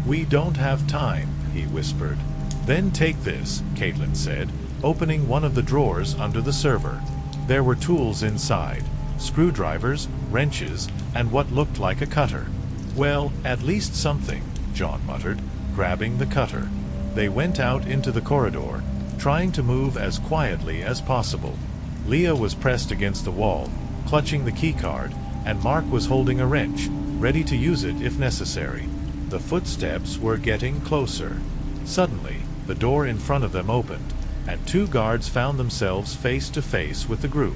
"We don't have time," he whispered. "Then take this," Caitlin said, opening one of the drawers under the server. There were tools inside, screwdrivers, wrenches, and what looked like a cutter. "Well, at least something," John muttered, grabbing the cutter. They went out into the corridor, trying to move as quietly as possible. Leah was pressed against the wall, clutching the key card, and Mark was holding a wrench, ready to use it if necessary. The footsteps were getting closer. Suddenly, the door in front of them opened, and 2 guards found themselves face to face with the group.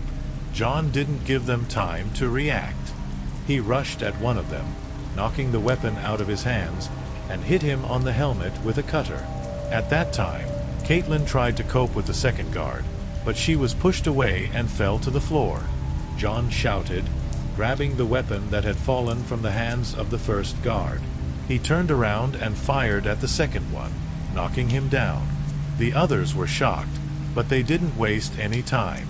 John didn't give them time to react. He rushed at one of them, knocking the weapon out of his hands, and hit him on the helmet with a cutter. At that time, Caitlin tried to cope with the second guard, but she was pushed away and fell to the floor. John shouted, grabbing the weapon that had fallen from the hands of the first guard. He turned around and fired at the second one, knocking him down. The others were shocked, but they didn't waste any time.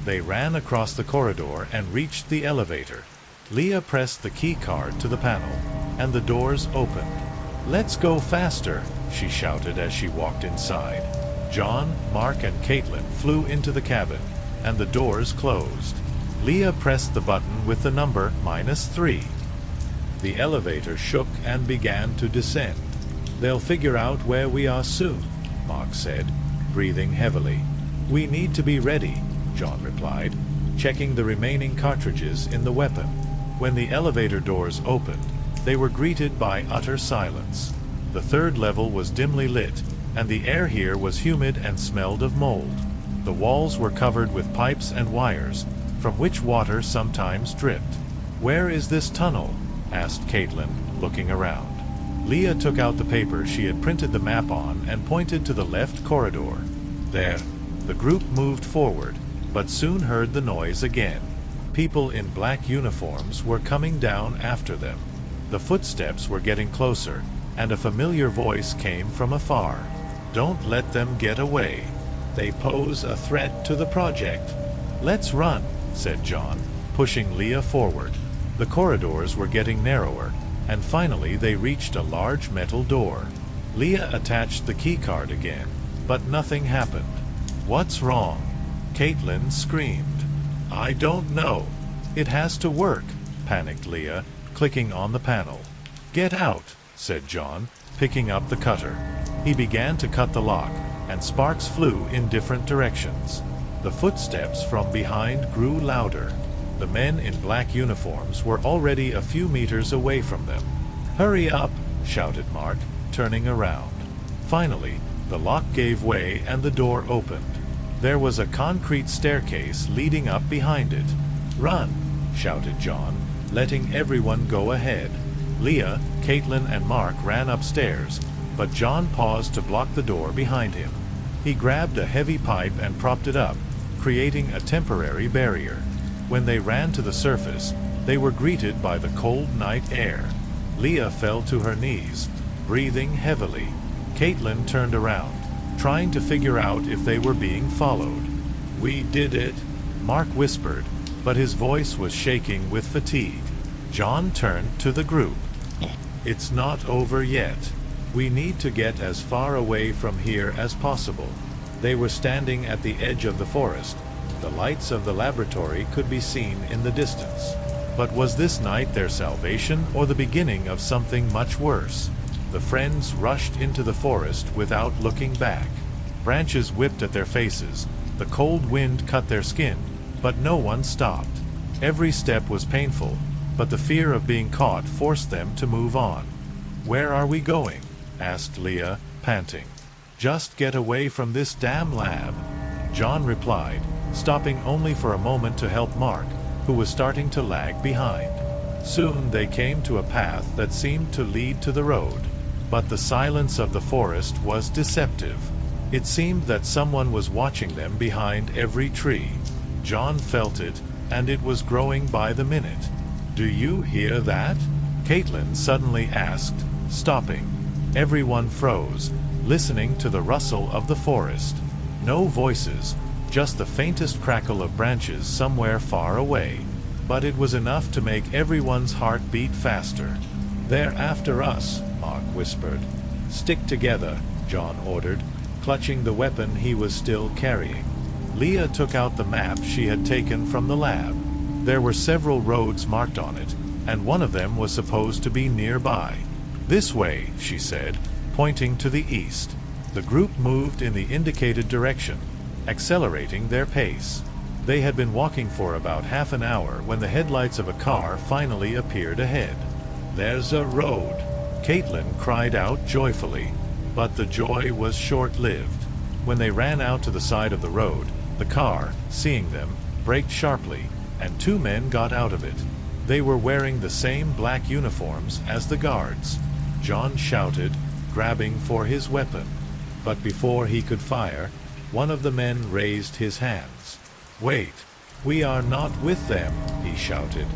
They ran across the corridor and reached the elevator. Leah pressed the key card to the panel, and the doors opened. "Let's go faster," she shouted as she walked inside. John, Mark, and Caitlin flew into the cabin, and the doors closed. Leah pressed the button with the number -3. The elevator shook and began to descend. "They'll figure out where we are soon," Mark said, breathing heavily. "We need to be ready," John replied, checking the remaining cartridges in the weapon. When the elevator doors opened, they were greeted by utter silence. The 3rd level was dimly lit, and the air here was humid and smelled of mold. The walls were covered with pipes and wires, from which water sometimes dripped. "Where is this tunnel?" asked Caitlin, looking around. Leah took out the paper she had printed the map on and pointed to the left corridor. "There." The group moved forward, but soon heard the noise again. People in black uniforms were coming down after them. The footsteps were getting closer, and a familiar voice came from afar. "Don't let them get away. They pose a threat to the project." "Let's run," said John, pushing Leah forward. The corridors were getting narrower, and finally they reached a large metal door. Leah attached the key card again, but nothing happened. "What's wrong?" Caitlin screamed. "I don't know. It has to work," panicked Leah, clicking on the panel. "Get out," said John, picking up the cutter. He began to cut the lock, and sparks flew in different directions. The footsteps from behind grew louder. The men in black uniforms were already a few meters away from them. "Hurry up," shouted Mark, turning around. Finally, the lock gave way and the door opened. There was a concrete staircase leading up behind it. "Run," shouted John, letting everyone go ahead. Leah, Caitlin, and Mark ran upstairs, but John paused to block the door behind him. He grabbed a heavy pipe and propped it up, creating a temporary barrier. When they ran to the surface, they were greeted by the cold night air. Leah fell to her knees, breathing heavily. Caitlin turned around, trying to figure out if they were being followed. "We did it," Mark whispered, but his voice was shaking with fatigue. John turned to the group. "It's not over yet. We need to get as far away from here as possible." They were standing at the edge of the forest. The lights of the laboratory could be seen in the distance. But was this night their salvation or the beginning of something much worse? The friends rushed into the forest without looking back. Branches whipped at their faces. The cold wind cut their skin, but no one stopped. Every step was painful, but the fear of being caught forced them to move on. "Where are we going?" asked Leah, panting. "Just get away from this damn lab," John replied, stopping only for a moment to help Mark, who was starting to lag behind. Soon they came to a path that seemed to lead to the road, but the silence of the forest was deceptive. It seemed that someone was watching them behind every tree. John felt it, and it was growing by the minute. "Do you hear that?" Caitlin suddenly asked, stopping. Everyone froze, listening to the rustle of the forest. No voices, just the faintest crackle of branches somewhere far away. But it was enough to make everyone's heart beat faster. "They're after us," Mark whispered. "Stick together," John ordered, clutching the weapon he was still carrying. Leah took out the map she had taken from the lab. There were several roads marked on it, and one of them was supposed to be nearby. "This way," she said, pointing to the east. The group moved in the indicated direction, accelerating their pace. They had been walking for about half an hour when the headlights of a car finally appeared ahead. "There's a road," Caitlin cried out joyfully. But the joy was short-lived. When they ran out to the side of the road, the car, seeing them, braked sharply, and two men got out of it. They were wearing the same black uniforms as the guards. John shouted, grabbing for his weapon. But before he could fire, one of the men raised his hands. "Wait, we are not with them," he shouted.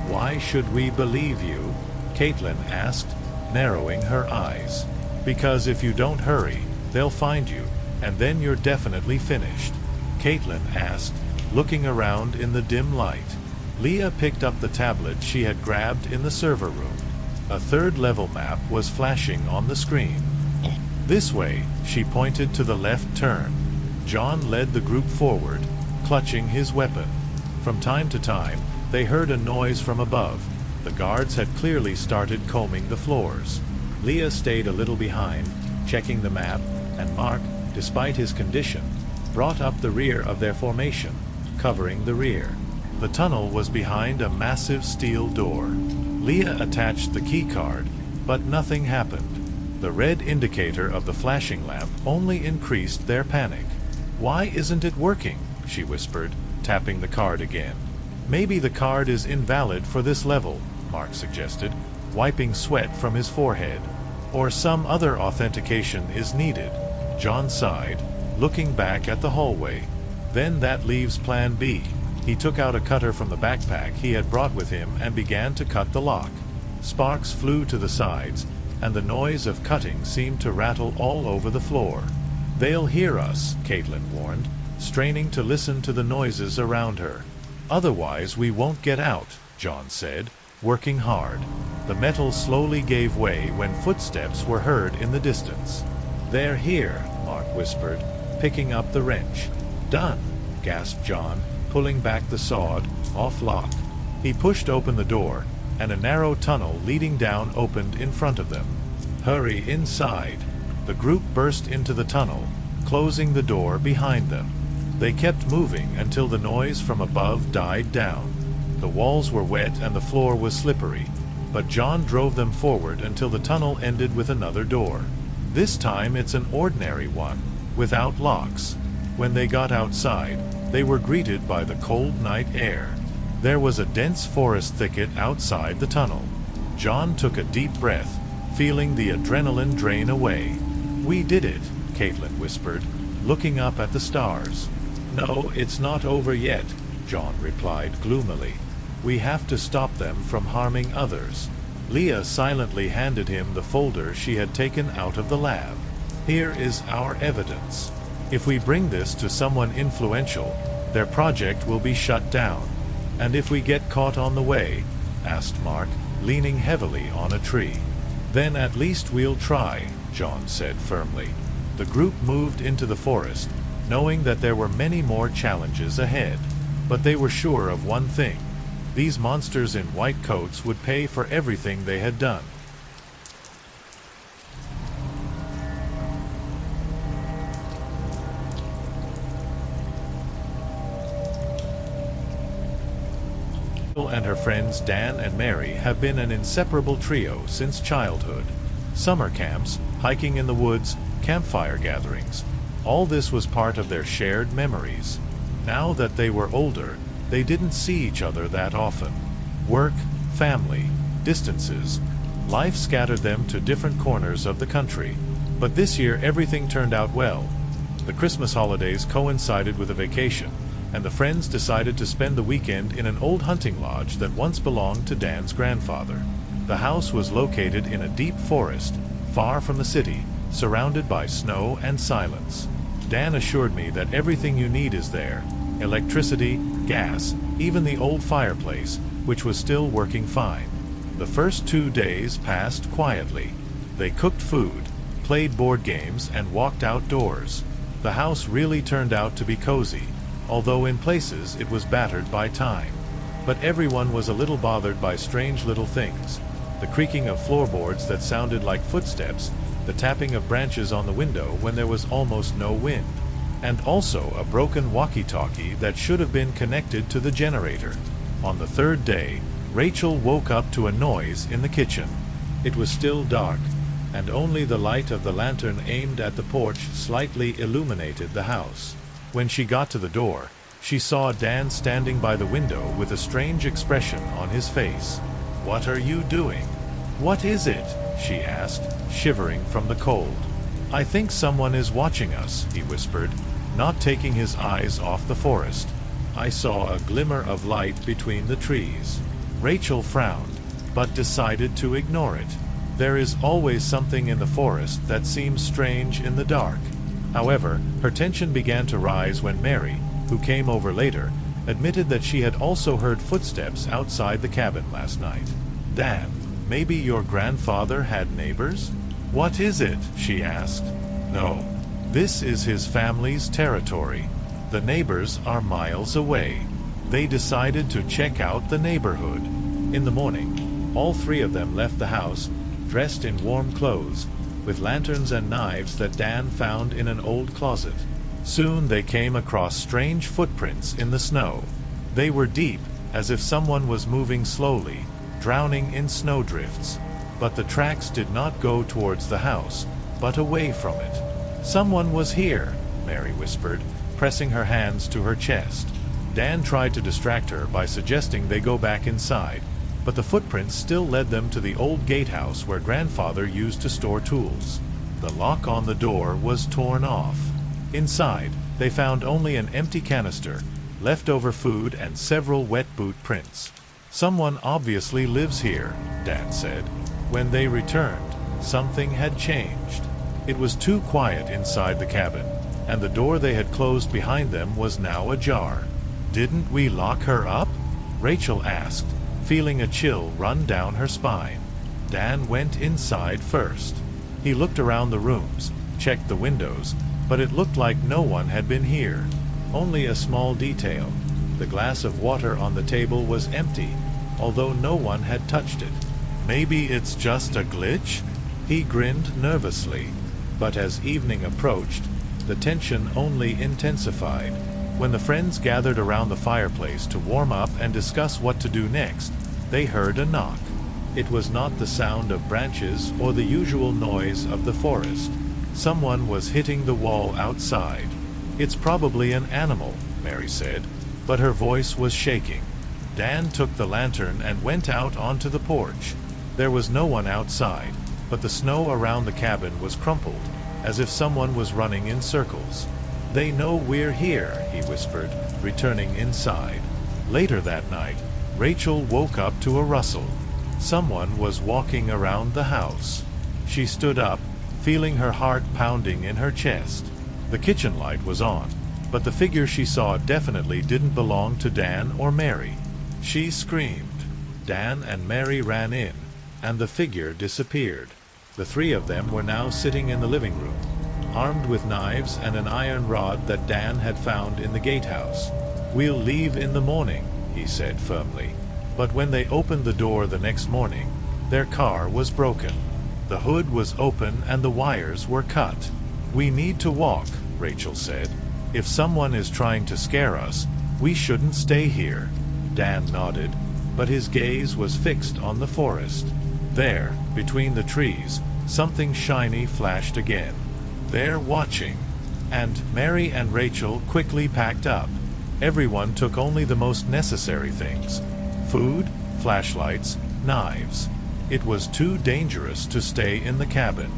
"Why should we believe you?" Caitlin asked, narrowing her eyes. "Because if you don't hurry, they'll find you, and then you're definitely finished," Caitlin asked, looking around in the dim light. Leah picked up the tablet she had grabbed in the server room. A third-level map was flashing on the screen. "This way," she pointed to the left turn. John led the group forward, clutching his weapon. From time to time, they heard a noise from above. The guards had clearly started combing the floors. Leah stayed a little behind, checking the map, and Mark, despite his condition, brought up the rear of their formation, covering the rear. The tunnel was behind a massive steel door. Leah attached the key card, but nothing happened. The red indicator of the flashing lamp only increased their panic. "Why isn't it working?" she whispered, tapping the card again. "Maybe the card is invalid for this level," Mark suggested, wiping sweat from his forehead. "Or some other authentication is needed." John sighed, looking back at the hallway. "Then that leaves Plan B." He took out a cutter from the backpack he had brought with him and began to cut the lock. Sparks flew to the sides, and the noise of cutting seemed to rattle all over the floor. "They'll hear us," Caitlin warned, straining to listen to the noises around her. "Otherwise we won't get out," John said, working hard. The metal slowly gave way when footsteps were heard in the distance. "They're here," Mark whispered, picking up the wrench. "Done," gasped John, pulling back the sawed, off lock. He pushed open the door, and a narrow tunnel leading down opened in front of them. "Hurry inside." The group burst into the tunnel, closing the door behind them. They kept moving until the noise from above died down. The walls were wet and the floor was slippery, but John drove them forward until the tunnel ended with another door. This time it's an ordinary one, without locks. When they got outside, they were greeted by the cold night air. There was a dense forest thicket outside the tunnel. John took a deep breath, feeling the adrenaline drain away. "We did it," Caitlin whispered, looking up at the stars. "No, it's not over yet," John replied gloomily. "We have to stop them from harming others." Leah silently handed him the folder she had taken out of the lab. "Here is our evidence. If we bring this to someone influential, their project will be shut down. And if we get caught on the way," asked Mark, leaning heavily on a tree. "Then at least we'll try," John said firmly. The group moved into the forest, knowing that there were many more challenges ahead. But they were sure of one thing: these monsters in white coats would pay for everything they had done. And her friends Dan and Mary have been an inseparable trio since childhood. Summer camps, hiking in the woods, campfire gatherings, all this was part of their shared memories. Now that they were older, they didn't see each other that often. Work, family, distances, life scattered them to different corners of the country. But this year everything turned out well. The Christmas holidays coincided with a vacation, and the friends decided to spend the weekend in an old hunting lodge that once belonged to Dan's grandfather. The house was located in a deep forest, far from the city, surrounded by snow and silence. Dan assured me that everything you need is there: electricity, gas, even the old fireplace, which was still working fine. The first 2 days passed quietly. They cooked food, played board games, and walked outdoors. The house really turned out to be cozy, although in places it was battered by time. But everyone was a little bothered by strange little things: the creaking of floorboards that sounded like footsteps, the tapping of branches on the window when there was almost no wind, and also a broken walkie-talkie that should have been connected to the generator. On the third day, Rachel woke up to a noise in the kitchen. It was still dark, and only the light of the lantern aimed at the porch slightly illuminated the house. When she got to the door, she saw Dan standing by the window with a strange expression on his face. "What are you doing?" "What is it?" she asked, shivering from the cold. "I think someone is watching us," he whispered, not taking his eyes off the forest. "I saw a glimmer of light between the trees." Rachel frowned, but decided to ignore it. There is always something in the forest that seems strange in the dark. However, her tension began to rise when Mary, who came over later, admitted that she had also heard footsteps outside the cabin last night. "Dan, maybe your grandfather had neighbors?" "What is it?" she asked. "No, this is his family's territory. The neighbors are miles away. They decided to check out the neighborhood." In the morning, all three of them left the house, dressed in warm clothes, with lanterns and knives that Dan found in an old closet. Soon they came across strange footprints in the snow. They were deep, as if someone was moving slowly, drowning in snowdrifts. But the tracks did not go towards the house, but away from it. "Someone was here," Mary whispered, pressing her hands to her chest. Dan tried to distract her by suggesting they go back inside, but the footprints still led them to the old gatehouse where Grandfather used to store tools. The lock on the door was torn off. Inside, they found only an empty canister, leftover food, and several wet boot prints. "Someone obviously lives here," Dan said. When they returned, something had changed. It was too quiet inside the cabin, and the door they had closed behind them was now ajar. "Didn't we lock her up?" Rachel asked, feeling a chill run down her spine. Dan went inside first. He looked around the rooms, checked the windows, but it looked like no one had been here. Only a small detail: the glass of water on the table was empty, although no one had touched it. "Maybe it's just a glitch?" He grinned nervously. But as evening approached, the tension only intensified. When the friends gathered around the fireplace to warm up and discuss what to do next, they heard a knock. It was not the sound of branches or the usual noise of the forest. Someone was hitting the wall outside. "It's probably an animal," Mary said, but her voice was shaking. Dan took the lantern and went out onto the porch. There was no one outside, but the snow around the cabin was crumpled, as if someone was running in circles. "They know we're here," he whispered, returning inside. Later that night, Rachel woke up to a rustle. Someone was walking around the house. She stood up, feeling her heart pounding in her chest. The kitchen light was on, but the figure she saw definitely didn't belong to Dan or Mary. She screamed. Dan and Mary ran in, and the figure disappeared. The three of them were now sitting in the living room, armed with knives and an iron rod that Dan had found in the gatehouse. "We'll leave in the morning," he said firmly. But when they opened the door the next morning, their car was broken. The hood was open and the wires were cut. "We need to walk," Rachel said. "If someone is trying to scare us, we shouldn't stay here." Dan nodded, but his gaze was fixed on the forest. There, between the trees, something shiny flashed again. "They're watching." And Mary and Rachel quickly packed up. Everyone took only the most necessary things: food, flashlights, knives. It was too dangerous to stay in the cabin.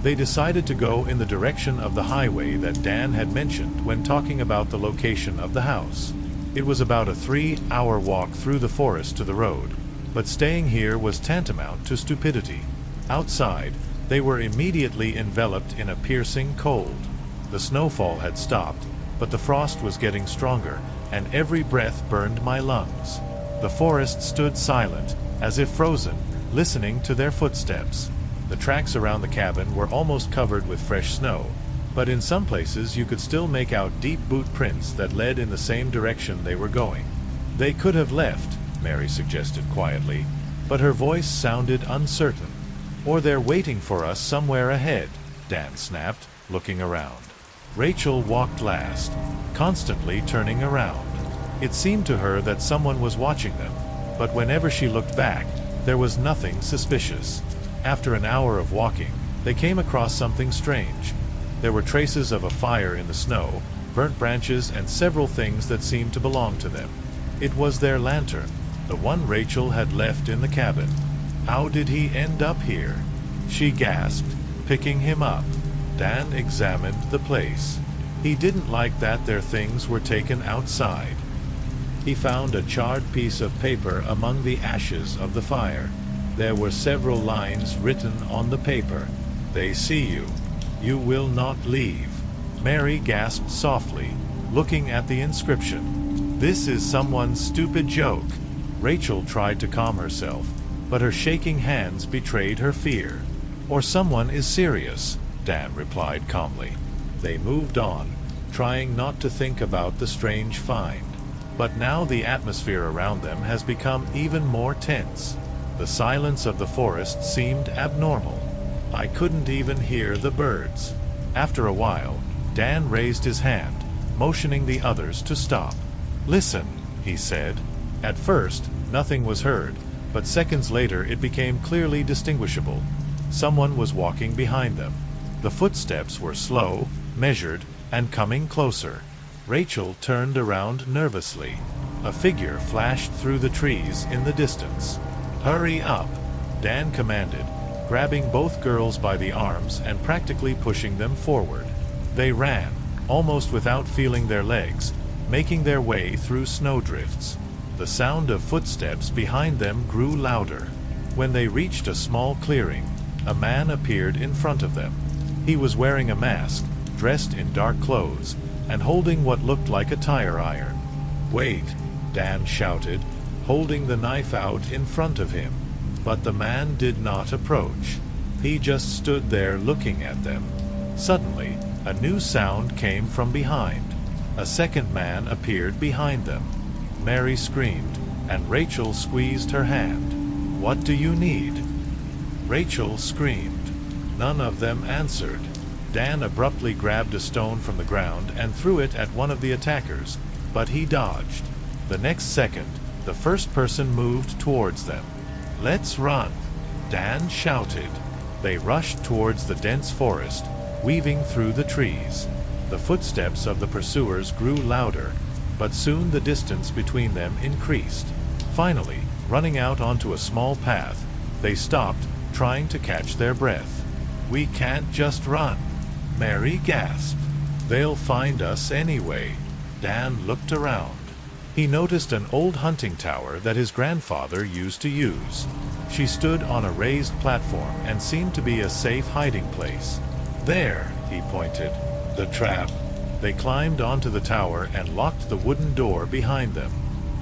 They decided to go in the direction of the highway that Dan had mentioned when talking about the location of the house. It was about a 3-hour walk through the forest to the road, but staying here was tantamount to stupidity. Outside, they were immediately enveloped in a piercing cold. The snowfall had stopped, but the frost was getting stronger, and every breath burned my lungs. The forest stood silent, as if frozen, listening to their footsteps. The tracks around the cabin were almost covered with fresh snow, but in some places you could still make out deep boot prints that led in the same direction they were going. "They could have left," Mary suggested quietly, but her voice sounded uncertain. "Or they're waiting for us somewhere ahead," Dan snapped, looking around. Rachel walked last, constantly turning around. It seemed to her that someone was watching them, but whenever she looked back, there was nothing suspicious. After an hour of walking, they came across something strange. There were traces of a fire in the snow, burnt branches, and several things that seemed to belong to them. It was their lantern, the one Rachel had left in the cabin. "How did he end up here?" she gasped, picking him up. Dan examined the place. He didn't like that their things were taken outside. He found a charred piece of paper among the ashes of the fire. There were several lines written on the paper. "They see you. You will not leave." Mary gasped softly, looking at the inscription. "This is someone's stupid joke." Rachel tried to calm herself, but her shaking hands betrayed her fear. "Or someone is serious," Dan replied calmly. They moved on, trying not to think about the strange find. But now the atmosphere around them has become even more tense. The silence of the forest seemed abnormal. I couldn't even hear the birds. After a while, Dan raised his hand, motioning the others to stop. "Listen," he said. At first, nothing was heard, but seconds later it became clearly distinguishable. Someone was walking behind them. The footsteps were slow, measured, and coming closer. Rachel turned around nervously. A figure flashed through the trees in the distance. "Hurry up," Dan commanded, grabbing both girls by the arms and practically pushing them forward. They ran, almost without feeling their legs, making their way through snowdrifts. The sound of footsteps behind them grew louder. When they reached a small clearing, a man appeared in front of them. He was wearing a mask, dressed in dark clothes, and holding what looked like a tire iron. "Wait," Dan shouted, holding the knife out in front of him. But the man did not approach. He just stood there looking at them. Suddenly, a new sound came from behind. A second man appeared behind them. Mary screamed, and Rachel squeezed her hand. "What do you need?" Rachel screamed. None of them answered. Dan abruptly grabbed a stone from the ground and threw it at one of the attackers, but he dodged. The next second, the first person moved towards them. "Let's run," Dan shouted. They rushed towards the dense forest, weaving through the trees. The footsteps of the pursuers grew louder, but soon the distance between them increased. Finally, running out onto a small path, they stopped, trying to catch their breath. "We can't just run," Mary gasped. "They'll find us anyway." Dan looked around. He noticed an old hunting tower that his grandfather used to use. She stood on a raised platform and seemed to be a safe hiding place. "There," he pointed. "The trap." They climbed onto the tower and locked the wooden door behind them.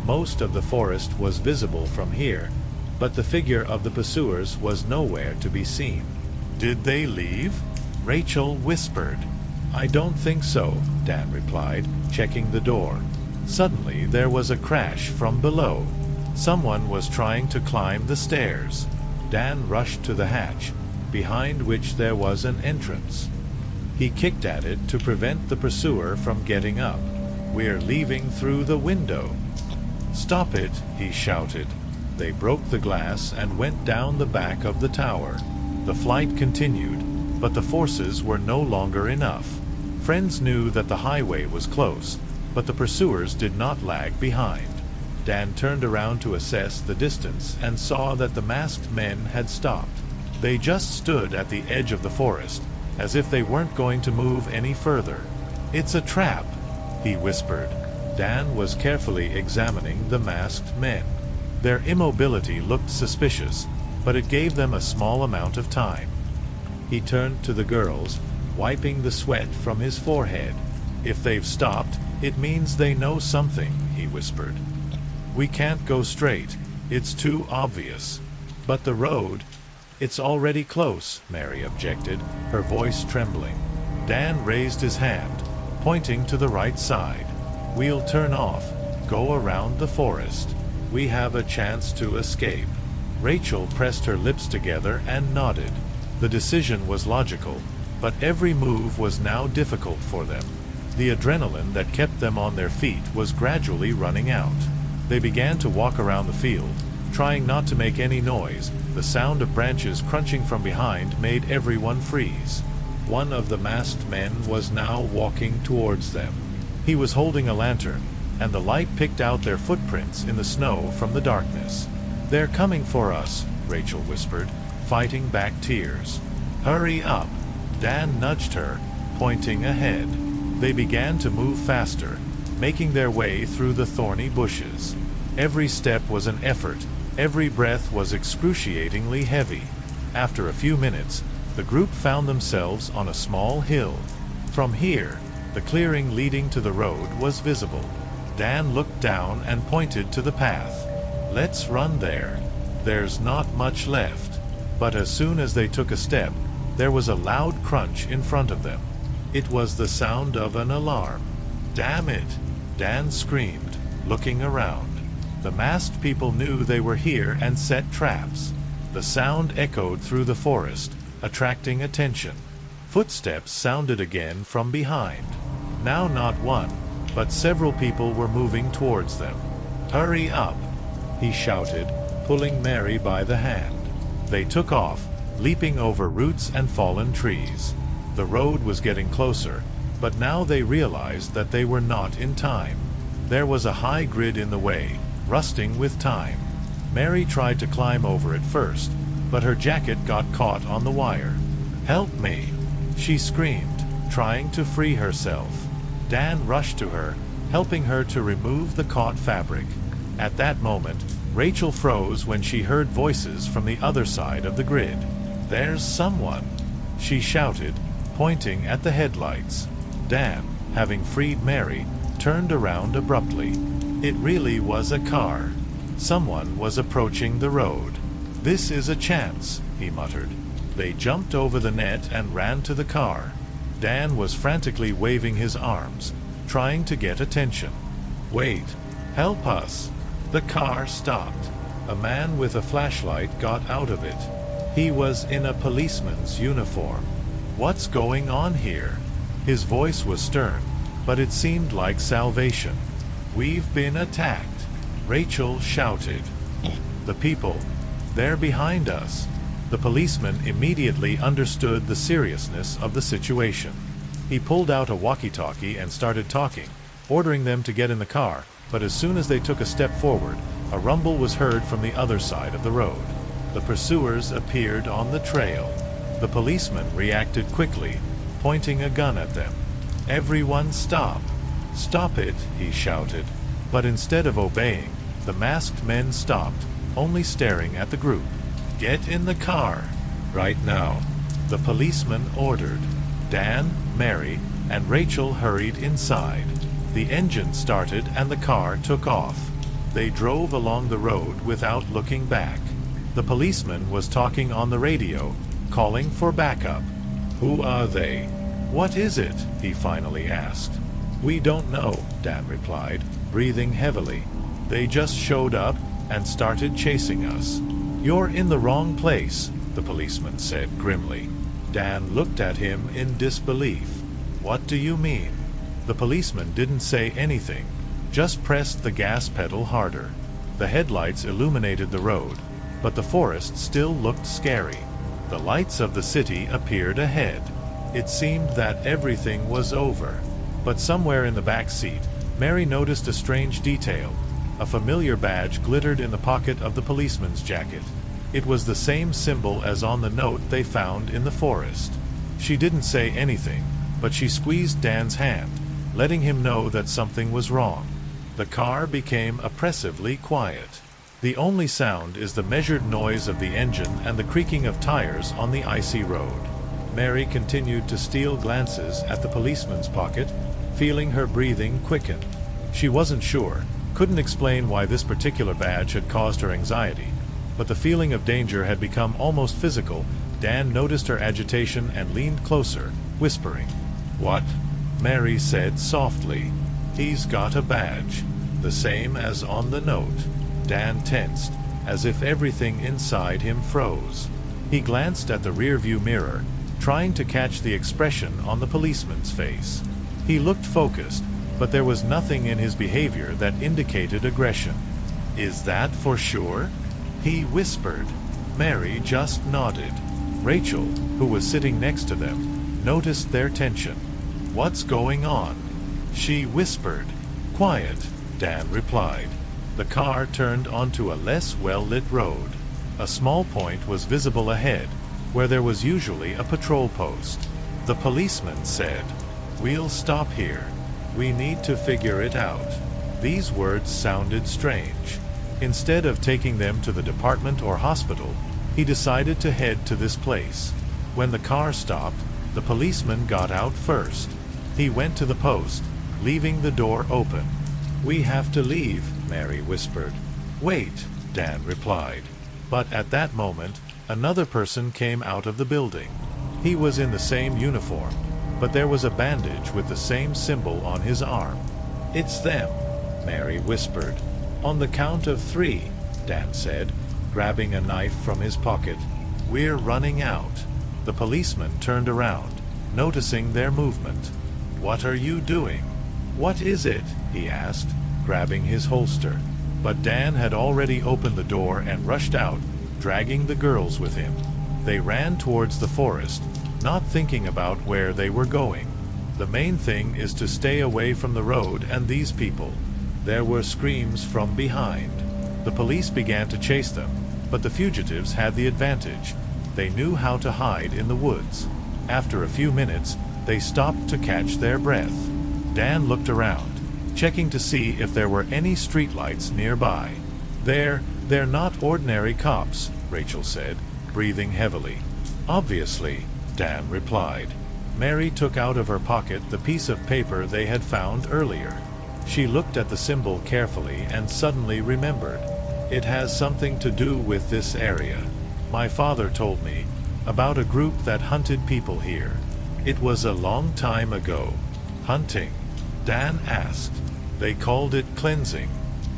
Most of the forest was visible from here, but the figure of the pursuers was nowhere to be seen. "Did they leave?" Rachel whispered. "I don't think so," Dan replied, checking the door. Suddenly there was a crash from below. Someone was trying to climb the stairs. Dan rushed to the hatch, behind which there was an entrance. He kicked at it to prevent the pursuer from getting up. "We're leaving through the window." "Stop it," he shouted. They broke the glass and went down the back of the tower. The flight continued, but the forces were no longer enough. Friends knew that the highway was close, but the pursuers did not lag behind. Dan turned around to assess the distance and saw that the masked men had stopped. They just stood at the edge of the forest, as if they weren't going to move any further. "It's a trap," he whispered. Dan was carefully examining the masked men. Their immobility looked suspicious, but it gave them a small amount of time. He turned to the girls, wiping the sweat from his forehead. "If they've stopped, it means they know something," he whispered. "We can't go straight. It's too obvious." "But the road—" "It's already close," Mary objected, her voice trembling. Dan raised his hand, pointing to the right side. "We'll turn off, go around the forest. We have a chance to escape." Rachel pressed her lips together and nodded. The decision was logical, but every move was now difficult for them. The adrenaline that kept them on their feet was gradually running out. They began to walk around the field, trying not to make any noise. The sound of branches crunching from behind made everyone freeze. One of the masked men was now walking towards them. He was holding a lantern, and the light picked out their footprints in the snow from the darkness. "They're coming for us," Rachel whispered, fighting back tears. "Hurry up!" Dan nudged her, pointing ahead. They began to move faster, making their way through the thorny bushes. Every step was an effort, every breath was excruciatingly heavy. After a few minutes, the group found themselves on a small hill. From here, the clearing leading to the road was visible. Dan looked down and pointed to the path. "Let's run there. There's not much left." But as soon as they took a step, there was a loud crunch in front of them. It was the sound of an alarm. "Damn it!" Dan screamed, looking around. The masked people knew they were here and set traps. The sound echoed through the forest, attracting attention. Footsteps sounded again from behind. Now not one, but several people were moving towards them. "Hurry up!" he shouted, pulling Mary by the hand. They took off, leaping over roots and fallen trees. The road was getting closer, but now they realized that they were not in time. There was a high grid in the way, rusting with time. Mary tried to climb over it first, but her jacket got caught on the wire. "Help me!" she screamed, trying to free herself. Dan rushed to her, helping her to remove the caught fabric. At that moment, Rachel froze when she heard voices from the other side of the grid. "There's someone!" she shouted, pointing at the headlights. Dan, having freed Mary, turned around abruptly. It really was a car. Someone was approaching the road. "This is a chance," he muttered. They jumped over the net and ran to the car. Dan was frantically waving his arms, trying to get attention. "Wait! Help us!" The car stopped. A man with a flashlight got out of it. He was in a policeman's uniform. "What's going on here?" His voice was stern, but it seemed like salvation. "We've been attacked," Rachel shouted. "The people, they're behind us." The policeman immediately understood the seriousness of the situation. He pulled out a walkie-talkie and started talking, ordering them to get in the car, but as soon as they took a step forward, A rumble was heard from the other side of the road. The pursuers appeared on the trail. The policeman reacted quickly, pointing a gun at them. "Everyone stop! Stop it!" he shouted. But instead of obeying, the masked men stopped, only staring at the group. "Get in the car! Right now!" the policeman ordered. Dan, Mary, and Rachel hurried inside. The engine started and the car took off. They drove along the road without looking back. The policeman was talking on the radio, calling for backup. "Who are they? What is it?" he finally asked. "We don't know," Dan replied, breathing heavily. "They just showed up and started chasing us." "You're in the wrong place," the policeman said grimly. Dan looked at him in disbelief. "What do you mean?" The policeman didn't say anything, just pressed the gas pedal harder. The headlights illuminated the road, but the forest still looked scary. The lights of the city appeared ahead. It seemed that everything was over. But somewhere in the back seat, Mary noticed a strange detail. A familiar badge glittered in the pocket of the policeman's jacket. It was the same symbol as on the note they found in the forest. She didn't say anything, but she squeezed Dan's hand, letting him know that something was wrong. The car became oppressively quiet. The only sound is the measured noise of the engine and the creaking of tires on the icy road. Mary continued to steal glances at the policeman's pocket, feeling her breathing quicken. She wasn't sure, couldn't explain why this particular badge had caused her anxiety, but the feeling of danger had become almost physical. Dan noticed her agitation and leaned closer, whispering. "What?" Mary said softly. "He's got a badge, the same as on the note." Dan tensed, as if everything inside him froze. He glanced at the rearview mirror, trying to catch the expression on the policeman's face. He looked focused, but there was nothing in his behavior that indicated aggression. "Is that for sure?" he whispered. Mary just nodded. Rachel, who was sitting next to them, noticed their tension. "What's going on?" she whispered. "Quiet," Dan replied. The car turned onto a less well-lit road. A small point was visible ahead, where there was usually a patrol post. The policeman said, "We'll stop here. We need to figure it out." These words sounded strange. Instead of taking them to the department or hospital, he decided to head to this place. When the car stopped, the policeman got out first. He went to the post, leaving the door open. "We have to leave," Mary whispered. "Wait," Dan replied. But at that moment, another person came out of the building. He was in the same uniform, but there was a bandage with the same symbol on his arm. "It's them," Mary whispered. "On the count of 3, Dan said, grabbing a knife from his pocket. "We're running out." The policeman turned around, noticing their movement. "What are you doing?" "What is it?" he asked, grabbing his holster. But Dan had already opened the door and rushed out, dragging the girls with him. They ran towards the forest, not thinking about where they were going. The main thing is to stay away from the road and these people. There were screams from behind. The police began to chase them, but the fugitives had the advantage. They knew how to hide in the woods. After a few minutes, they stopped to catch their breath. Dan looked around, checking to see if there were any streetlights nearby. They're not ordinary cops," Rachel said, breathing heavily. "Obviously," Dan replied. Mary took out of her pocket the piece of paper they had found earlier. She looked at the symbol carefully and suddenly remembered. "It has something to do with this area. My father told me about a group that hunted people here. It was a long time ago." "Hunting?" Dan asked. "They called it cleansing.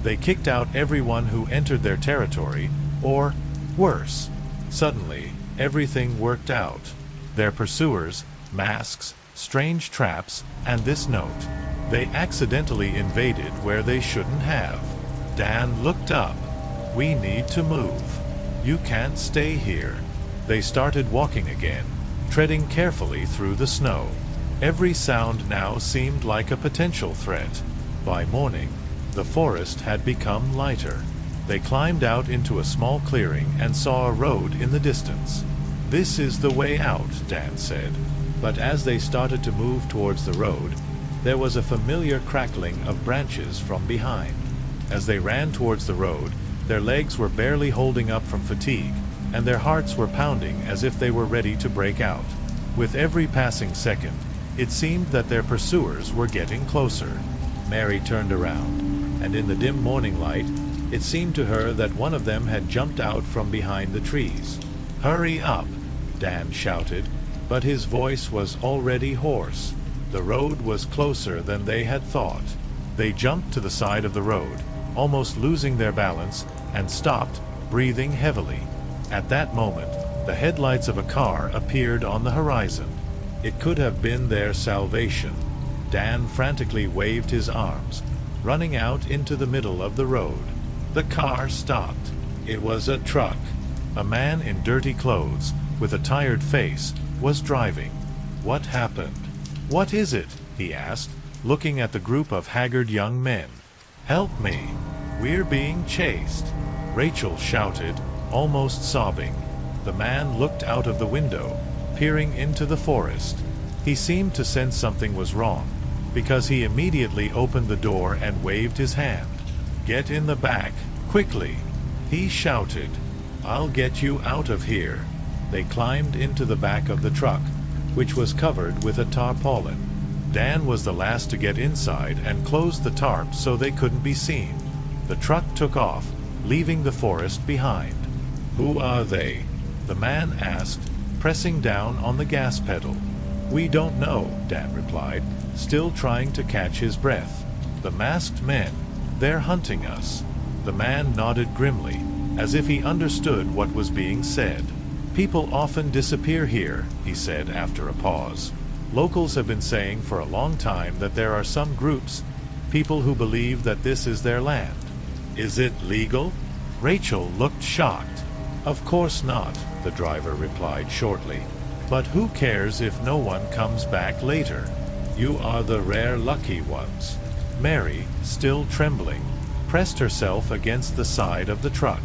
They kicked out everyone who entered their territory, or worse." Suddenly, everything worked out. Their pursuers, masks, strange traps, and this note. They accidentally invaded where they shouldn't have. Dan looked up. "We need to move. You can't stay here." They started walking again, treading carefully through the snow. Every sound now seemed like a potential threat. By morning, the forest had become lighter. They climbed out into a small clearing and saw a road in the distance. "This is the way out," Dan said. But as they started to move towards the road, there was a familiar crackling of branches from behind. As they ran towards the road, their legs were barely holding up from fatigue, and their hearts were pounding as if they were ready to break out. With every passing second, it seemed that their pursuers were getting closer. Mary turned around, and in the dim morning light, it seemed to her that one of them had jumped out from behind the trees. "Hurry up!" Dan shouted, but his voice was already hoarse. The road was closer than they had thought. They jumped to the side of the road, almost losing their balance, and stopped, breathing heavily. At that moment, the headlights of a car appeared on the horizon. It could have been their salvation. Dan frantically waved his arms, running out into the middle of the road. The car stopped. It was a truck. A man in dirty clothes, with a tired face, was driving. "What happened? What is it?" he asked, looking at the group of haggard young men. "Help me! We're being chased!" Rachel shouted, almost sobbing. The man looked out of the window, peering into the forest. He seemed to sense something was wrong, because he immediately opened the door and waved his hand. "Get in the back, quickly!" he shouted. "I'll get you out of here." They climbed into the back of the truck, which was covered with a tarpaulin. Dan was the last to get inside and closed the tarp so they couldn't be seen. The truck took off, leaving the forest behind. "Who are they?" the man asked, pressing down on the gas pedal. "We don't know," Dan replied, still trying to catch his breath. "The masked men. They're hunting us." The man nodded grimly, as if he understood what was being said. "People often disappear here," he said after a pause. "Locals have been saying for a long time that there are some groups, people who believe that this is their land." "Is it legal?" Rachel looked shocked. "Of course not," the driver replied shortly. "But who cares if no one comes back later? You are the rare lucky ones." Mary, still trembling, pressed herself against the side of the truck.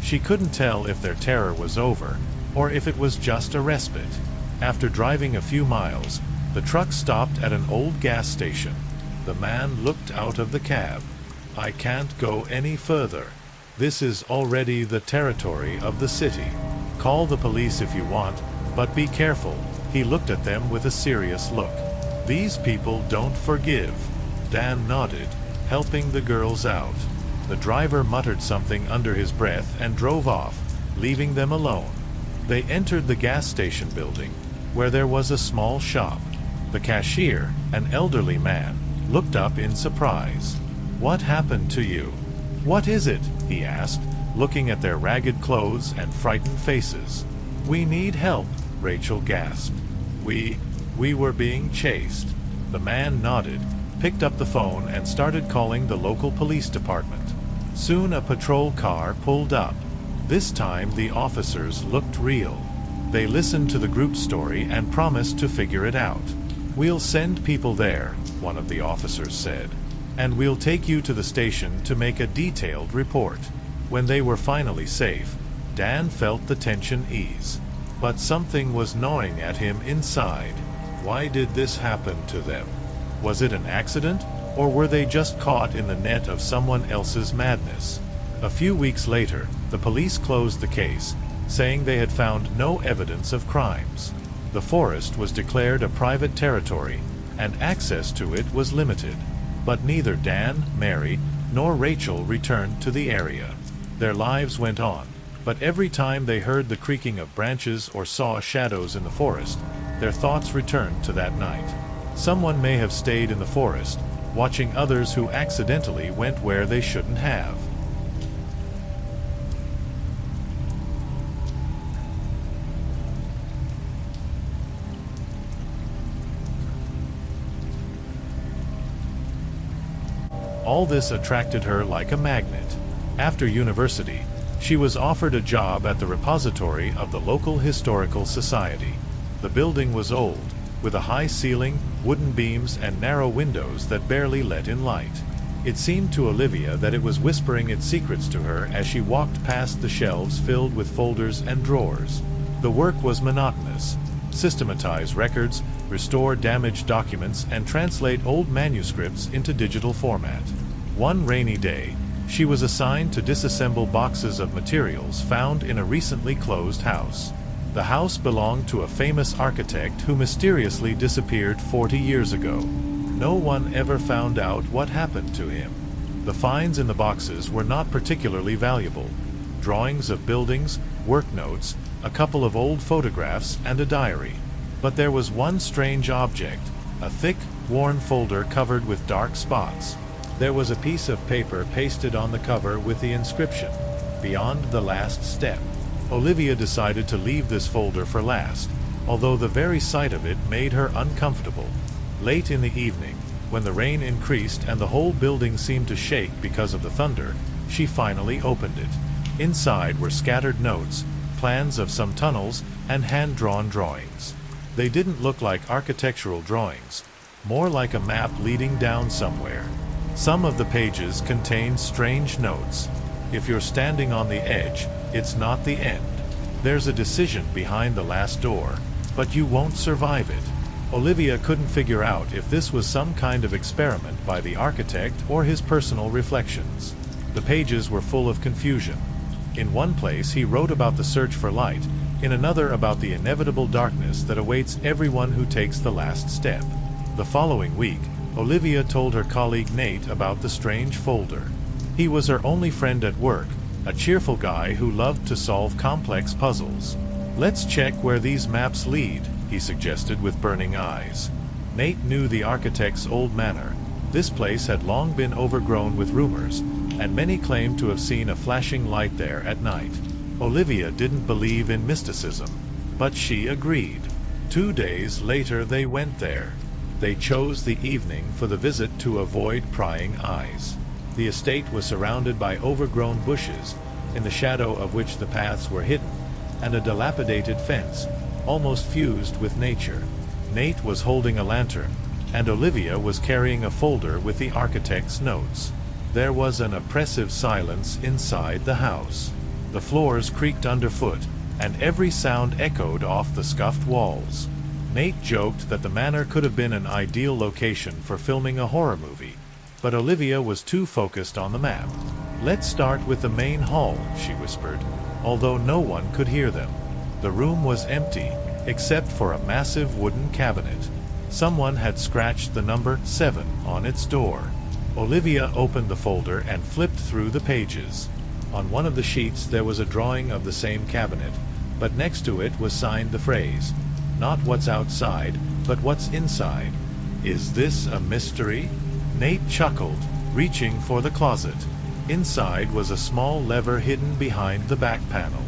She couldn't tell if their terror was over, or if it was just a respite. After driving a few miles, the truck stopped at an old gas station. The man looked out of the cab. "I can't go any further. This is already the territory of the city. Call the police if you want, but be careful." He looked at them with a serious look. "These people don't forgive." Dan nodded, helping the girls out. The driver muttered something under his breath and drove off, leaving them alone. They entered the gas station building, where there was a small shop. The cashier, an elderly man, looked up in surprise. "What happened to you? What is it?" he asked, looking at their ragged clothes and frightened faces. "We need help," Rachel gasped. We were being chased." The man nodded, picked up the phone and started calling the local police department. Soon a patrol car pulled up. This time the officers looked real. They listened to the group's story and promised to figure it out. "We'll send people there," one of the officers said, "and we'll take you to the station to make a detailed report." When they were finally safe, Dan felt the tension ease. But something was gnawing at him inside. Why did this happen to them? Was it an accident, or were they just caught in the net of someone else's madness? A few weeks later, the police closed the case, saying they had found no evidence of crimes. The forest was declared a private territory, and access to it was limited. But neither Dan, Mary, nor Rachel returned to the area. Their lives went on, but every time they heard the creaking of branches or saw shadows in the forest, their thoughts returned to that night. Someone may have stayed in the forest, watching others who accidentally went where they shouldn't have. All this attracted her like a magnet. After university, she was offered a job at the repository of the local historical society. The building was old, with a high ceiling, wooden beams, and narrow windows that barely let in light. It seemed to Olivia that it was whispering its secrets to her as she walked past the shelves filled with folders and drawers. The work was monotonous. Systematize records, restore damaged documents, and translate old manuscripts into digital format. One rainy day, she was assigned to disassemble boxes of materials found in a recently closed house. The house belonged to a famous architect who mysteriously disappeared 40 years ago. No one ever found out what happened to him. The finds in the boxes were not particularly valuable. Drawings of buildings, work notes, a couple of old photographs, and a diary. But there was one strange object, a thick, worn folder covered with dark spots. There was a piece of paper pasted on the cover with the inscription, "Beyond the last step." Olivia decided to leave this folder for last, although the very sight of it made her uncomfortable. Late in the evening, when the rain increased and the whole building seemed to shake because of the thunder, she finally opened it. Inside were scattered notes, plans of some tunnels, and hand-drawn drawings. They didn't look like architectural drawings, more like a map leading down somewhere. Some of the pages contained strange notes. If you're standing on the edge, it's not the end. There's a decision behind the last door, but you won't survive it. Olivia couldn't figure out if this was some kind of experiment by the architect or his personal reflections. The pages were full of confusion. In one place he wrote about the search for light, in another about the inevitable darkness that awaits everyone who takes the last step. The following week, Olivia told her colleague Nate about the strange folder. He was her only friend at work, a cheerful guy who loved to solve complex puzzles. "Let's check where these maps lead," he suggested with burning eyes. Nate knew the architect's old manor. This place had long been overgrown with rumors, and many claimed to have seen a flashing light there at night. Olivia didn't believe in mysticism, but she agreed. 2 days later they went there. They chose the evening for the visit to avoid prying eyes. The estate was surrounded by overgrown bushes, in the shadow of which the paths were hidden, and a dilapidated fence, almost fused with nature. Nate was holding a lantern, and Olivia was carrying a folder with the architect's notes. There was an oppressive silence inside the house. The floors creaked underfoot, and every sound echoed off the scuffed walls. Nate joked that the manor could have been an ideal location for filming a horror movie, but Olivia was too focused on the map. "Let's start with the main hall," she whispered, although no one could hear them. The room was empty, except for a massive wooden cabinet. Someone had scratched the number 7 on its door. Olivia opened the folder and flipped through the pages. On one of the sheets there was a drawing of the same cabinet, but next to it was signed the phrase, "Not what's outside, but what's inside." "Is this a mystery?" Nate chuckled, reaching for the closet. Inside was a small lever hidden behind the back panel.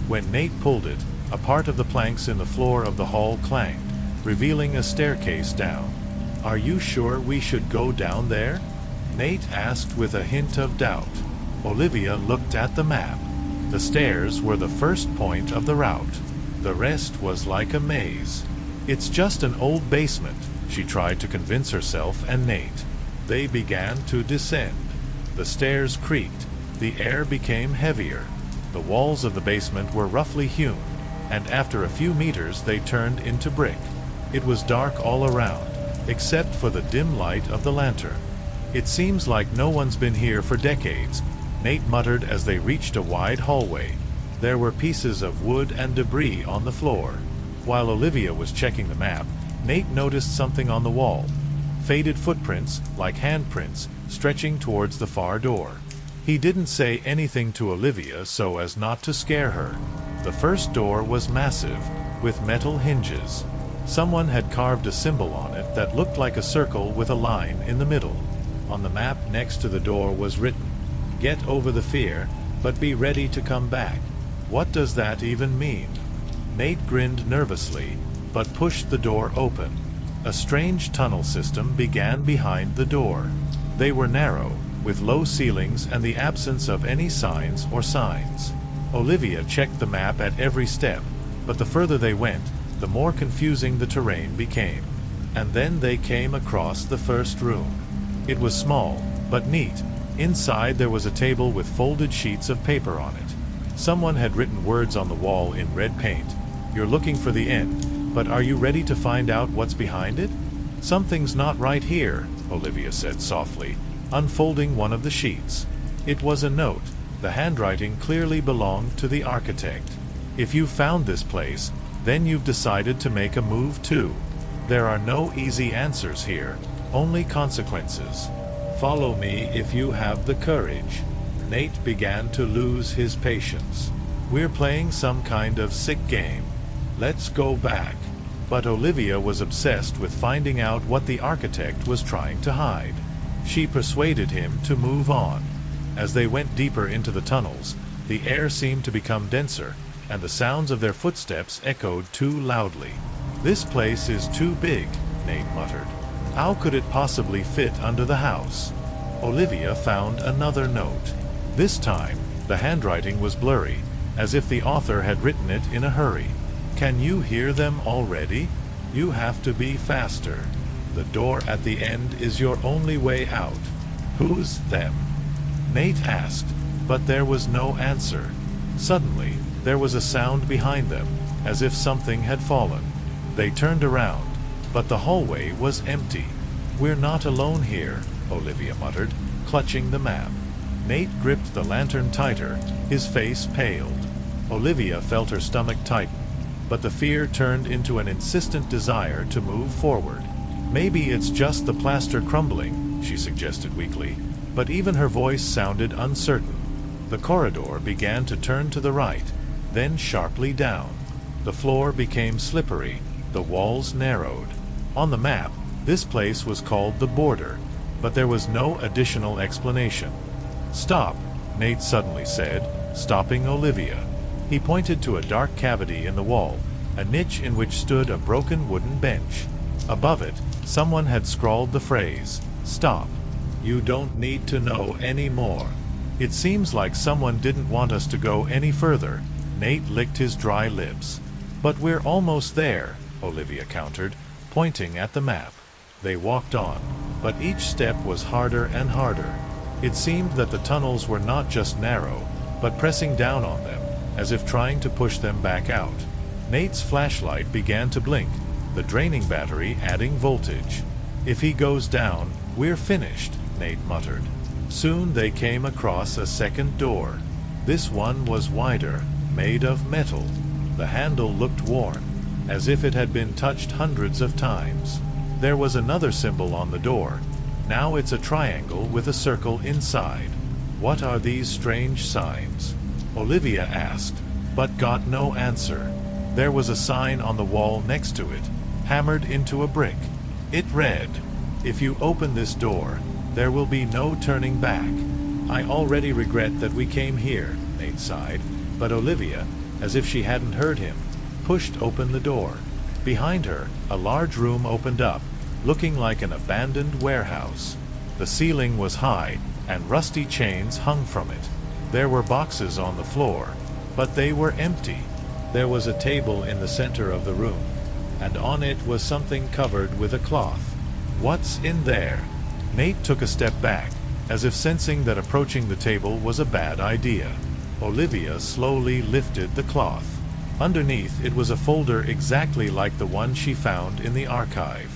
When Nate pulled it, a part of the planks in the floor of the hall clanged, revealing a staircase down. "Are you sure we should go down there?" Nate asked with a hint of doubt. Olivia looked at the map. The stairs were the first point of the route. The rest was like a maze. "It's just an old basement," she tried to convince herself and Nate. They began to descend. The stairs creaked. The air became heavier. The walls of the basement were roughly hewn, and after a few meters they turned into brick. It was dark all around, except for the dim light of the lantern. "It seems like no one's been here for decades," Nate muttered as they reached a wide hallway. There were pieces of wood and debris on the floor. While Olivia was checking the map, Nate noticed something on the wall. Faded footprints, like handprints, stretching towards the far door. He didn't say anything to Olivia so as not to scare her. The first door was massive, with metal hinges. Someone had carved a symbol on it that looked like a circle with a line in the middle. On the map next to the door was written, "Get over the fear, but be ready to come back." What does that even mean? Nate grinned nervously, but pushed the door open. A strange tunnel system began behind the door. They were narrow, with low ceilings and the absence of any signs or signs. Olivia checked the map at every step, but the further they went, the more confusing the terrain became. And then they came across the first room. It was small, but neat. Inside there was a table with folded sheets of paper on it. Someone had written words on the wall in red paint. "You're looking for the end, but are you ready to find out what's behind it?" "Something's not right here," Olivia said softly, unfolding one of the sheets. It was a note. The handwriting clearly belonged to the architect. "If you found this place, then you've decided to make a move too. There are no easy answers here, only consequences. Follow me if you have the courage." Nate began to lose his patience. "We're playing some kind of sick game. Let's go back." But Olivia was obsessed with finding out what the architect was trying to hide. She persuaded him to move on. As they went deeper into the tunnels, the air seemed to become denser, and the sounds of their footsteps echoed too loudly. "This place is too big," Nate muttered. "How could it possibly fit under the house?" Olivia found another note. This time, the handwriting was blurry, as if the author had written it in a hurry. "Can you hear them already? You have to be faster. The door at the end is your only way out." "Who's them?" Nate asked, but there was no answer. Suddenly, there was a sound behind them, as if something had fallen. They turned around, but the hallway was empty. "We're not alone here," Olivia muttered, clutching the map. Nate gripped the lantern tighter, his face paled. Olivia felt her stomach tighten, but the fear turned into an insistent desire to move forward. "Maybe it's just the plaster crumbling," she suggested weakly, but even her voice sounded uncertain. The corridor began to turn to the right, then sharply down. The floor became slippery, the walls narrowed. On the map, this place was called the border, but there was no additional explanation. "Stop," Nate suddenly said, stopping Olivia. He pointed to a dark cavity in the wall, a niche in which stood a broken wooden bench. Above it, someone had scrawled the phrase, "Stop. You don't need to know any more." "It seems like someone didn't want us to go any further." Nate licked his dry lips. "But we're almost there," Olivia countered, pointing at the map. They walked on, but each step was harder and harder. It seemed that the tunnels were not just narrow, but pressing down on them, as if trying to push them back out. Nate's flashlight began to blink, the draining battery adding voltage. "If he goes down, we're finished," Nate muttered. Soon they came across a second door. This one was wider, made of metal. The handle looked worn, as if it had been touched hundreds of times. There was another symbol on the door. Now it's a triangle with a circle inside. "What are these strange signs?" Olivia asked, but got no answer. There was a sign on the wall next to it, hammered into a brick. It read, "If you open this door, there will be no turning back." "I already regret that we came here," Nate sighed, but Olivia, as if she hadn't heard him, pushed open the door. Behind her, a large room opened up, looking like an abandoned warehouse. The ceiling was high, and rusty chains hung from it. There were boxes on the floor, but they were empty. There was a table in the center of the room, and on it was something covered with a cloth. "What's in there?" Nate took a step back, as if sensing that approaching the table was a bad idea. Olivia slowly lifted the cloth. Underneath it was a folder exactly like the one she found in the archive.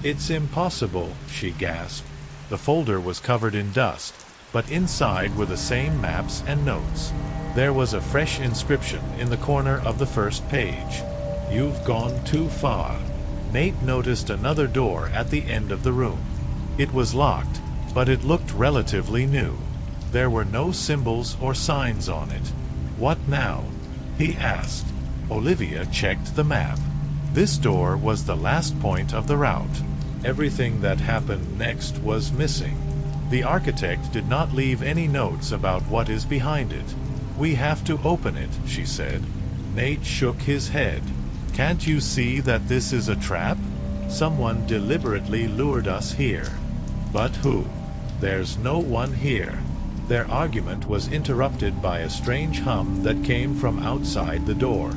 "It's impossible," she gasped. The folder was covered in dust, but inside were the same maps and notes. There was a fresh inscription in the corner of the first page. "You've gone too far." Nate noticed another door at the end of the room. It was locked, but it looked relatively new. There were no symbols or signs on it. "What now?" he asked. Olivia checked the map. This door was the last point of the route. Everything that happened next was missing. The architect did not leave any notes about what is behind it. "We have to open it," she said. Nate shook his head. "Can't you see that this is a trap? Someone deliberately lured us here." "But who?" "There's no one here." Their argument was interrupted by a strange hum that came from outside the door.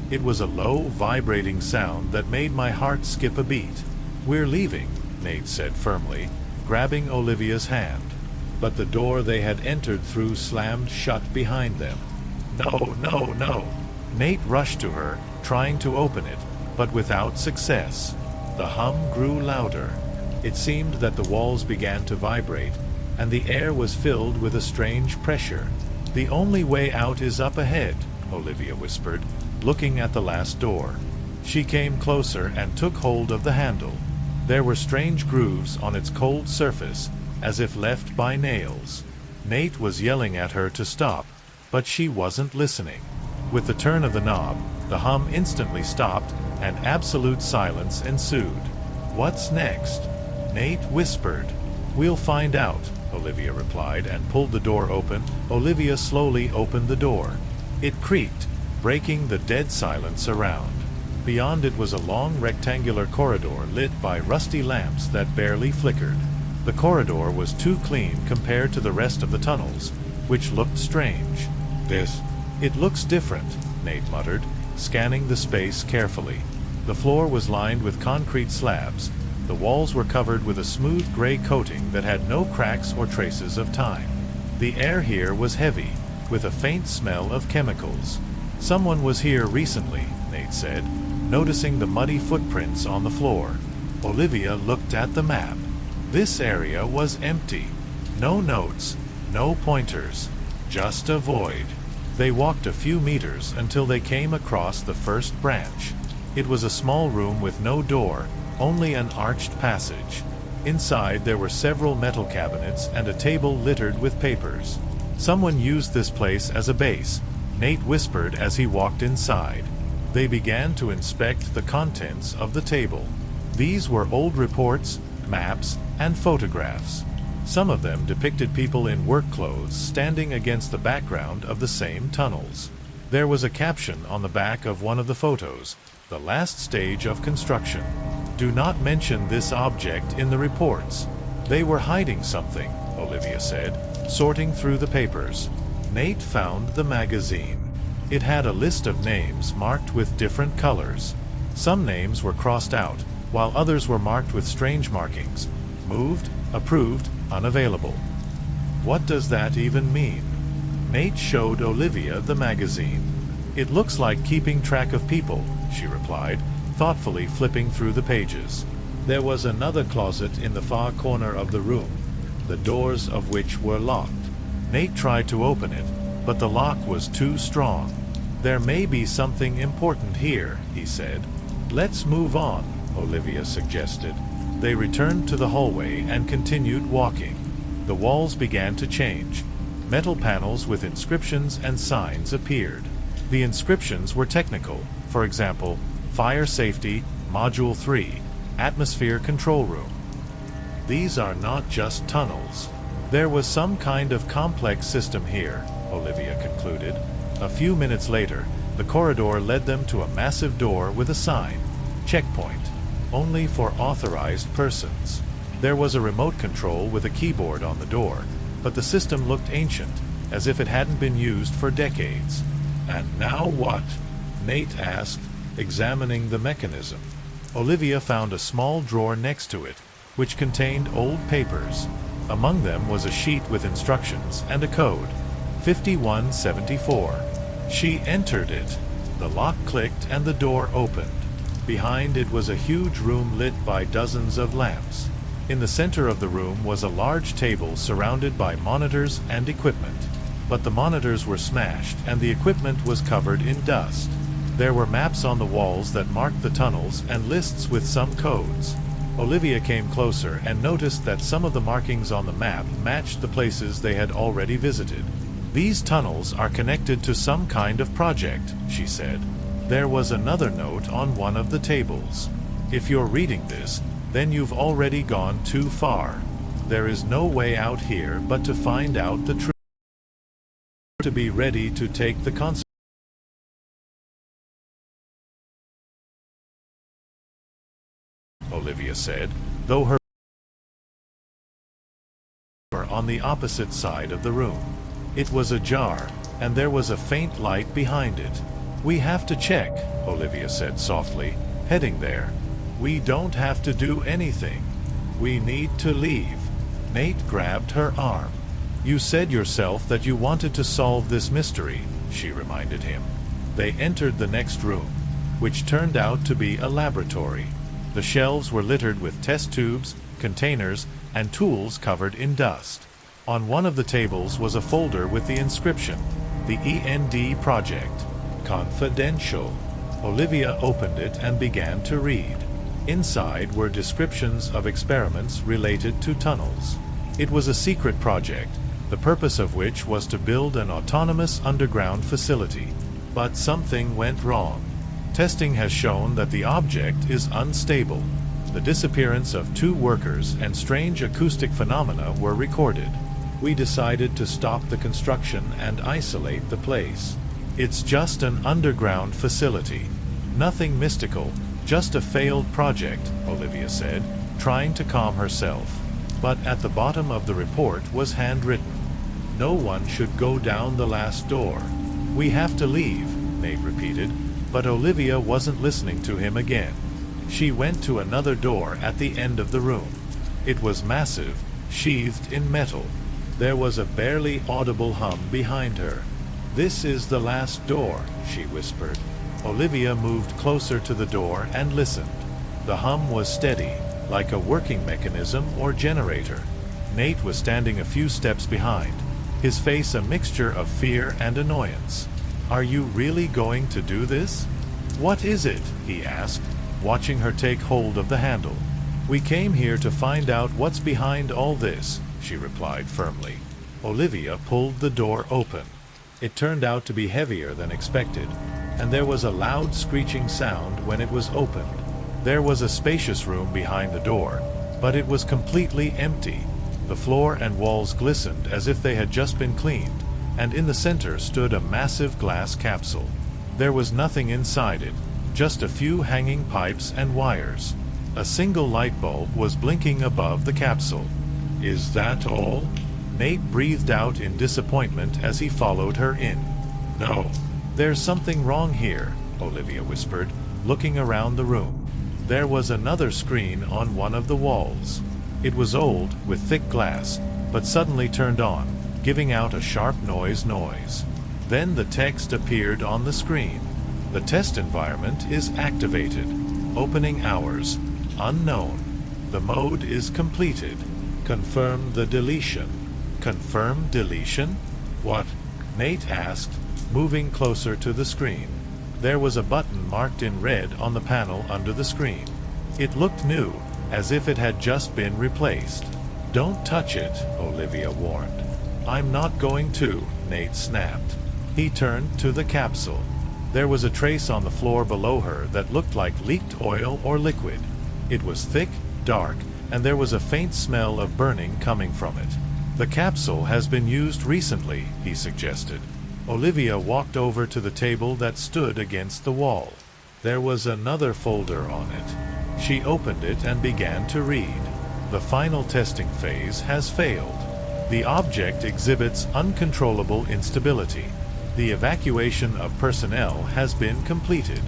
It was a low, vibrating sound that made my heart skip a beat. "We're leaving," Nate said firmly, grabbing Olivia's hand. but the door they had entered through slammed shut behind them. "No, no, no!" Nate rushed to her, trying to open it, but without success. The hum grew louder. It seemed that the walls began to vibrate, and the air was filled with a strange pressure. "The only way out is up ahead," Olivia whispered, looking at the last door. She came closer and took hold of the handle. There were strange grooves on its cold surface, as if left by nails. Nate was yelling at her to stop, but she wasn't listening. With the turn of the knob, the hum instantly stopped, and absolute silence ensued. "What's next?" Nate whispered. "We'll find out," Olivia replied, and pulled the door open. Olivia slowly opened the door. It creaked, breaking the dead silence around. Beyond it was a long rectangular corridor lit by rusty lamps that barely flickered. The corridor was too clean compared to the rest of the tunnels, which looked strange. It looks different," Nate muttered, scanning the space carefully. The floor was lined with concrete slabs. The walls were covered with a smooth gray coating that had no cracks or traces of time. The air here was heavy, with a faint smell of chemicals. "Someone was here recently," Nate said, noticing the muddy footprints on the floor. Olivia looked at the map. This area was empty. No notes, no pointers, just a void. They walked a few meters until they came across the first branch. It was a small room with no door, only an arched passage. Inside there were several metal cabinets and a table littered with papers. "Someone used this place as a base," Nate whispered as he walked inside. They began to inspect the contents of the table. These were old reports, maps, and photographs. Some of them depicted people in work clothes standing against the background of the same tunnels. There was a caption on the back of one of the photos: "The last stage of construction. Do not mention this object in the reports." "They were hiding something," Olivia said, sorting through the papers. Nate found the magazine. It had a list of names marked with different colors. Some names were crossed out, while others were marked with strange markings: moved, approved, unavailable. "What does that even mean?" Nate showed Olivia the magazine. "It looks like keeping track of people," she replied, thoughtfully flipping through the pages. There was another closet in the far corner of the room, the doors of which were locked. Nate tried to open it, but the lock was too strong. "There may be something important here," he said. "Let's move on," Olivia suggested. They returned to the hallway and continued walking. The walls began to change. Metal panels with inscriptions and signs appeared. The inscriptions were technical. For example, "Fire Safety, Module 3, Atmosphere Control Room." These are not just tunnels. There was some kind of complex system here, Olivia concluded. A few minutes later, the corridor led them to a massive door with a sign: "Checkpoint. Only for authorized persons." There was a remote control with a keyboard on the door, but the system looked ancient, as if it hadn't been used for decades. "And now what?" Nate asked, examining the mechanism. Olivia found a small drawer next to it, which contained old papers. Among them was a sheet with instructions and a code: 5174. She entered it. The lock clicked and the door opened. Behind it was a huge room lit by dozens of lamps. In the center of the room was a large table surrounded by monitors and equipment. But the monitors were smashed and the equipment was covered in dust. There were maps on the walls that marked the tunnels and lists with some codes. Olivia came closer and noticed that some of the markings on the map matched the places they had already visited. "These tunnels are connected to some kind of project," she said. There was another note on one of the tables: "If you're reading this, then you've already gone too far. There is no way out here but to find out the truth. To be ready to take the consequences." Olivia said, though her were on the opposite side of the room. It was ajar, and there was a faint light behind it. "We have to check," Olivia said softly, heading there. "We don't have to do anything. We need to leave." Nate grabbed her arm. You said yourself that you wanted to solve this mystery, she reminded him. They entered the next room, which turned out to be a laboratory. The shelves were littered with test tubes, containers, and tools covered in dust. On one of the tables was a folder with the inscription, "The END Project. Confidential." Olivia opened it and began to read. Inside were descriptions of experiments related to tunnels. It was a secret project, the purpose of which was to build an autonomous underground facility. But something went wrong. Testing has shown that the object is unstable. The disappearance of 2 workers and strange acoustic phenomena were recorded. We decided to stop the construction and isolate the place. It's just an underground facility. Nothing mystical, just a failed project, Olivia said, trying to calm herself. But at the bottom of the report was handwritten. No one should go down the last door. We have to leave, Nate repeated, but Olivia wasn't listening to him again. She went to another door at the end of the room. It was massive, sheathed in metal. There was a barely audible hum behind her. "This is the last door," she whispered. Olivia moved closer to the door and listened. The hum was steady, like a working mechanism or generator. Nate was standing a few steps behind, his face a mixture of fear and annoyance. "Are you really going to do this?" "What is it?" he asked, watching her take hold of the handle. "We came here to find out what's behind all this," she replied firmly. Olivia pulled the door open. It turned out to be heavier than expected, and there was a loud screeching sound when it was opened. There was a spacious room behind the door, but it was completely empty. The floor and walls glistened as if they had just been cleaned, and in the center stood a massive glass capsule. There was nothing inside it, just a few hanging pipes and wires. A single light bulb was blinking above the capsule. "Is that all?" Nate breathed out in disappointment as he followed her in. "No." "There's something wrong here," Olivia whispered, looking around the room. There was another screen on one of the walls. It was old, with thick glass, but suddenly turned on, giving out a sharp noise. Then the text appeared on the screen. "The test environment is activated. Opening hours. Unknown. The mode is completed. Confirm the deletion." "Confirm deletion? What?" Nate asked, moving closer to the screen. There was a button marked in red on the panel under the screen. It looked new, as if it had just been replaced. "Don't touch it," Olivia warned. "I'm not going to," Nate snapped. He turned to the capsule. There was a trace on the floor below her that looked like leaked oil or liquid. It was thick, dark, and there was a faint smell of burning coming from it. "The capsule has been used recently," he suggested. Olivia walked over to the table that stood against the wall. There was another folder on it. She opened it and began to read. "The final testing phase has failed. The object exhibits uncontrollable instability. The evacuation of personnel has been completed.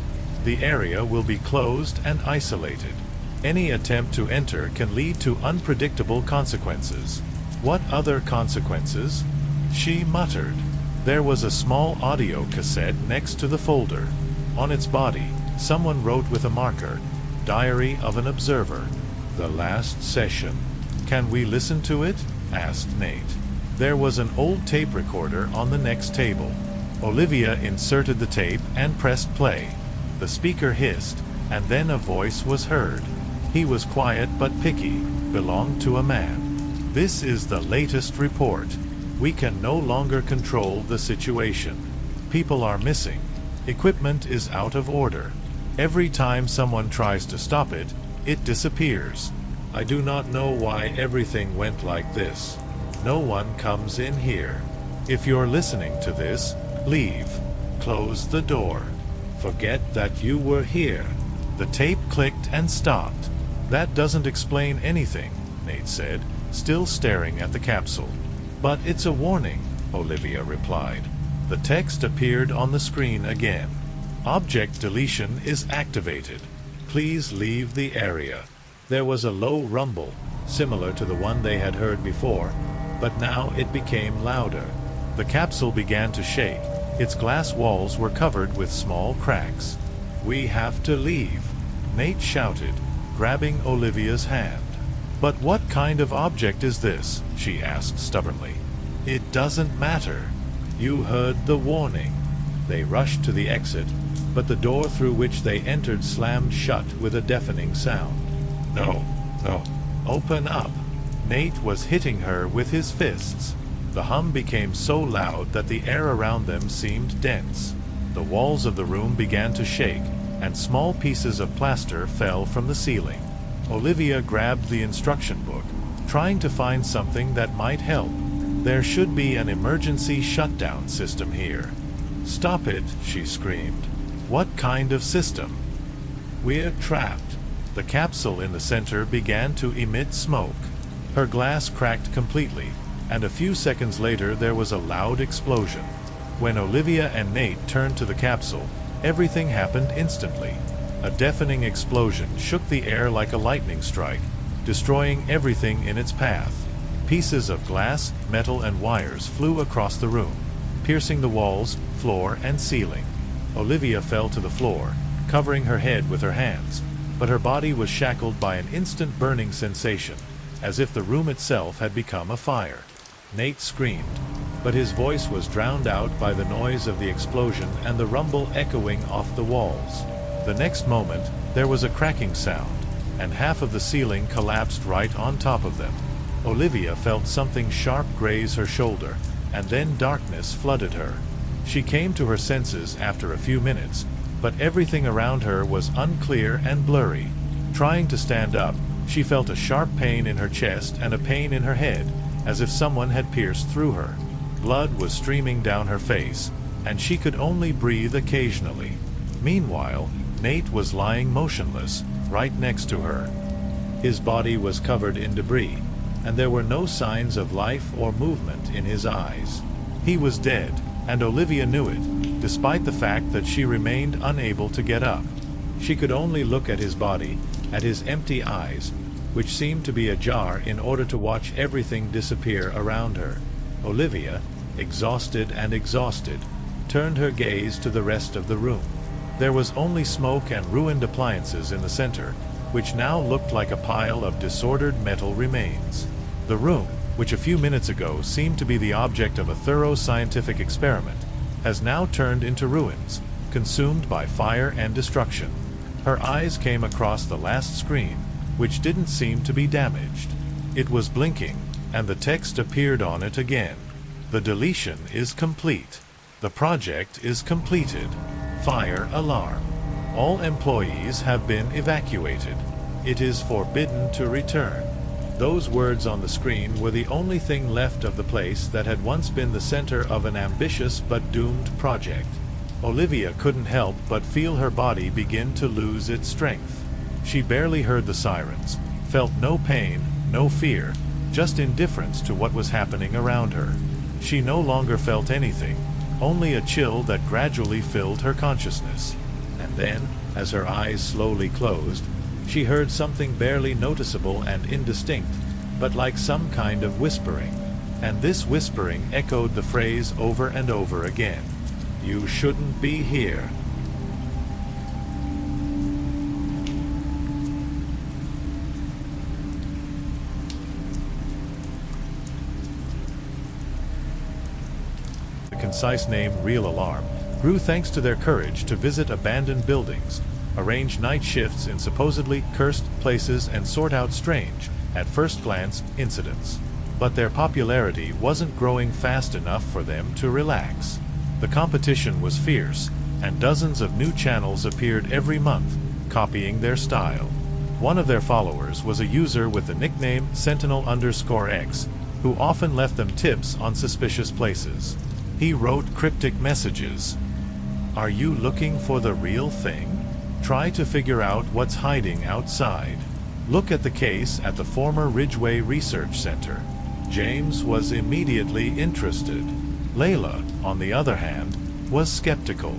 The area will be closed and isolated. Any attempt to enter can lead to unpredictable consequences." "What other consequences?" she muttered. There was a small audio cassette next to the folder. On its body, someone wrote with a marker, "Diary of an Observer. The last session." "Can we listen to it?" asked Nate. There was an old tape recorder on the next table. Olivia inserted the tape and pressed play. The speaker hissed, and then a voice was heard. He was quiet but picky, belonged to a man. "This is the latest report. We can no longer control the situation. People are missing. Equipment is out of order. Every time someone tries to stop it, it disappears. I do not know why everything went like this. No one comes in here. If you're listening to this, leave. Close the door. Forget that you were here." The tape clicked and stopped. "That doesn't explain anything," Nate said, still staring at the capsule. "But it's a warning," Olivia replied. The text appeared on the screen again. "Object deletion is activated. Please leave the area." There was a low rumble, similar to the one they had heard before, but now it became louder. The capsule began to shake. Its glass walls were covered with small cracks. "We have to leave," Nate shouted, grabbing Olivia's hand. "But what kind of object is this?" she asked stubbornly. "It doesn't matter. You heard the warning." They rushed to the exit, but the door through which they entered slammed shut with a deafening sound. "No, no, open up." Nate was hitting her with his fists. The hum became so loud that the air around them seemed dense. The walls of the room began to shake, and small pieces of plaster fell from the ceiling. Olivia grabbed the instruction book, trying to find something that might help. There should be an emergency shutdown system here. "Stop it," she screamed. "What kind of system?" "We're trapped." The capsule in the center began to emit smoke. Her glass cracked completely, and a few seconds later there was a loud explosion. When Olivia and Nate turned to the capsule, everything happened instantly. A deafening explosion shook the air like a lightning strike, destroying everything in its path. Pieces of glass, metal, and wires flew across the room, piercing the walls, floor, and ceiling. Olivia fell to the floor, covering her head with her hands, but her body was shackled by an instant burning sensation, as if the room itself had become a fire. Nate screamed, but his voice was drowned out by the noise of the explosion and the rumble echoing off the walls. The next moment, there was a cracking sound, and half of the ceiling collapsed right on top of them. Olivia felt something sharp graze her shoulder, and then darkness flooded her. She came to her senses after a few minutes, but everything around her was unclear and blurry. Trying to stand up, she felt a sharp pain in her chest and a pain in her head, as if someone had pierced through her. Blood was streaming down her face, and she could only breathe occasionally. Meanwhile, Nate was lying motionless, right next to her. His body was covered in debris, and there were no signs of life or movement in his eyes. He was dead, and Olivia knew it, despite the fact that she remained unable to get up. She could only look at his body, at his empty eyes, which seemed to be ajar in order to watch everything disappear around her. Olivia, exhausted and exhausted, turned her gaze to the rest of the room. There was only smoke and ruined appliances in the center, which now looked like a pile of disordered metal remains. The room, which a few minutes ago seemed to be the object of a thorough scientific experiment, has now turned into ruins, consumed by fire and destruction. Her eyes came across the last screen, which didn't seem to be damaged. It was blinking, and the text appeared on it again. "The deletion is complete. The project is completed. Fire alarm. All employees have been evacuated. It is forbidden to return." Those words on the screen were the only thing left of the place that had once been the center of an ambitious but doomed project. Olivia couldn't help but feel her body begin to lose its strength. She barely heard the sirens, felt no pain, no fear, just indifference to what was happening around her. She no longer felt anything, only a chill that gradually filled her consciousness. And then, as her eyes slowly closed, she heard something barely noticeable and indistinct, but like some kind of whispering. And this whispering echoed the phrase over and over again. "You shouldn't be here." The concise name Real Alarm grew thanks to their courage to visit abandoned buildings, arrange night shifts in supposedly cursed places, and sort out strange, at first glance, incidents. But their popularity wasn't growing fast enough for them to relax. The competition was fierce, and dozens of new channels appeared every month, copying their style. One of their followers was a user with the nickname Sentinel_X, who often left them tips on suspicious places. He wrote cryptic messages. "Are you looking for the real thing? Try to figure out what's hiding outside. Look at the case at the former Ridgeway Research Center." James was immediately interested. Layla, on the other hand, was skeptical.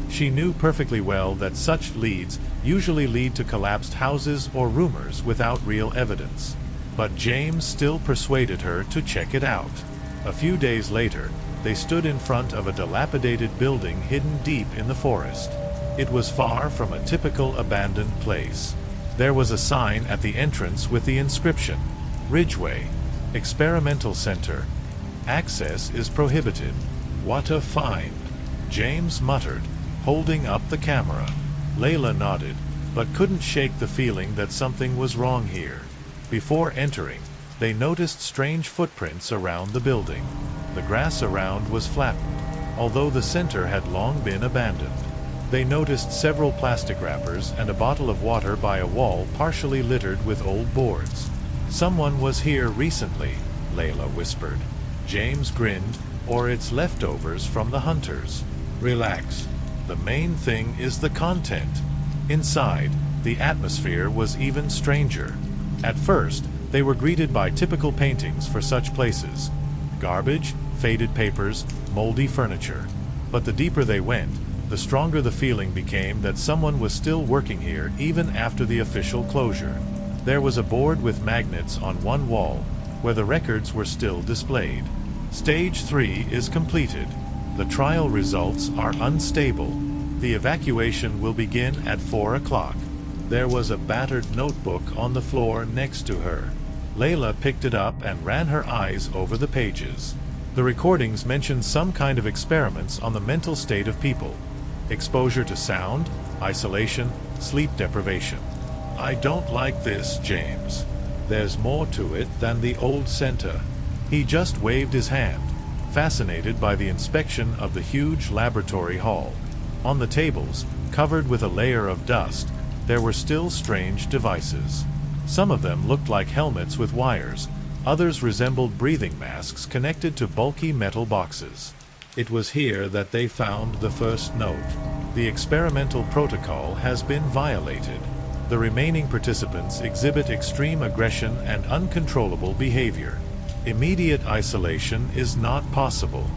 She knew perfectly well that such leads usually lead to collapsed houses or rumors without real evidence. but James still persuaded her to check it out. A few days later, they stood in front of a dilapidated building hidden deep in the forest. It was far from a typical abandoned place. There was a sign at the entrance with the inscription, "Ridgeway, Experimental Center. Access is prohibited." "What a find," James muttered, holding up the camera. Layla nodded, but couldn't shake the feeling that something was wrong here. Before entering, they noticed strange footprints around the building. The grass around was flattened, although the center had long been abandoned. They noticed several plastic wrappers and a bottle of water by a wall partially littered with old boards. "Someone was here recently," Layla whispered. James grinned. "Or it's leftovers from the hunters." "Relax. The main thing is the content." Inside, the atmosphere was even stranger. At first, they were greeted by typical paintings for such places. Garbage, faded papers, moldy furniture. But the deeper they went, the stronger the feeling became that someone was still working here even after the official closure. There was a board with magnets on one wall, where the records were still displayed. "Stage 3 is completed. The trial results are unstable. The evacuation will begin at 4 o'clock. There was a battered notebook on the floor next to her. Layla picked it up and ran her eyes over the pages. The recordings mentioned some kind of experiments on the mental state of people. Exposure to sound, isolation, sleep deprivation. "I don't like this, James. There's more to it than the old center." He just waved his hand, fascinated by the inspection of the huge laboratory hall. On the tables, covered with a layer of dust, there were still strange devices. Some of them looked like helmets with wires, others resembled breathing masks connected to bulky metal boxes. It was here that they found the first note. "The experimental protocol has been violated. The remaining participants exhibit extreme aggression and uncontrollable behavior. Immediate isolation is not possible.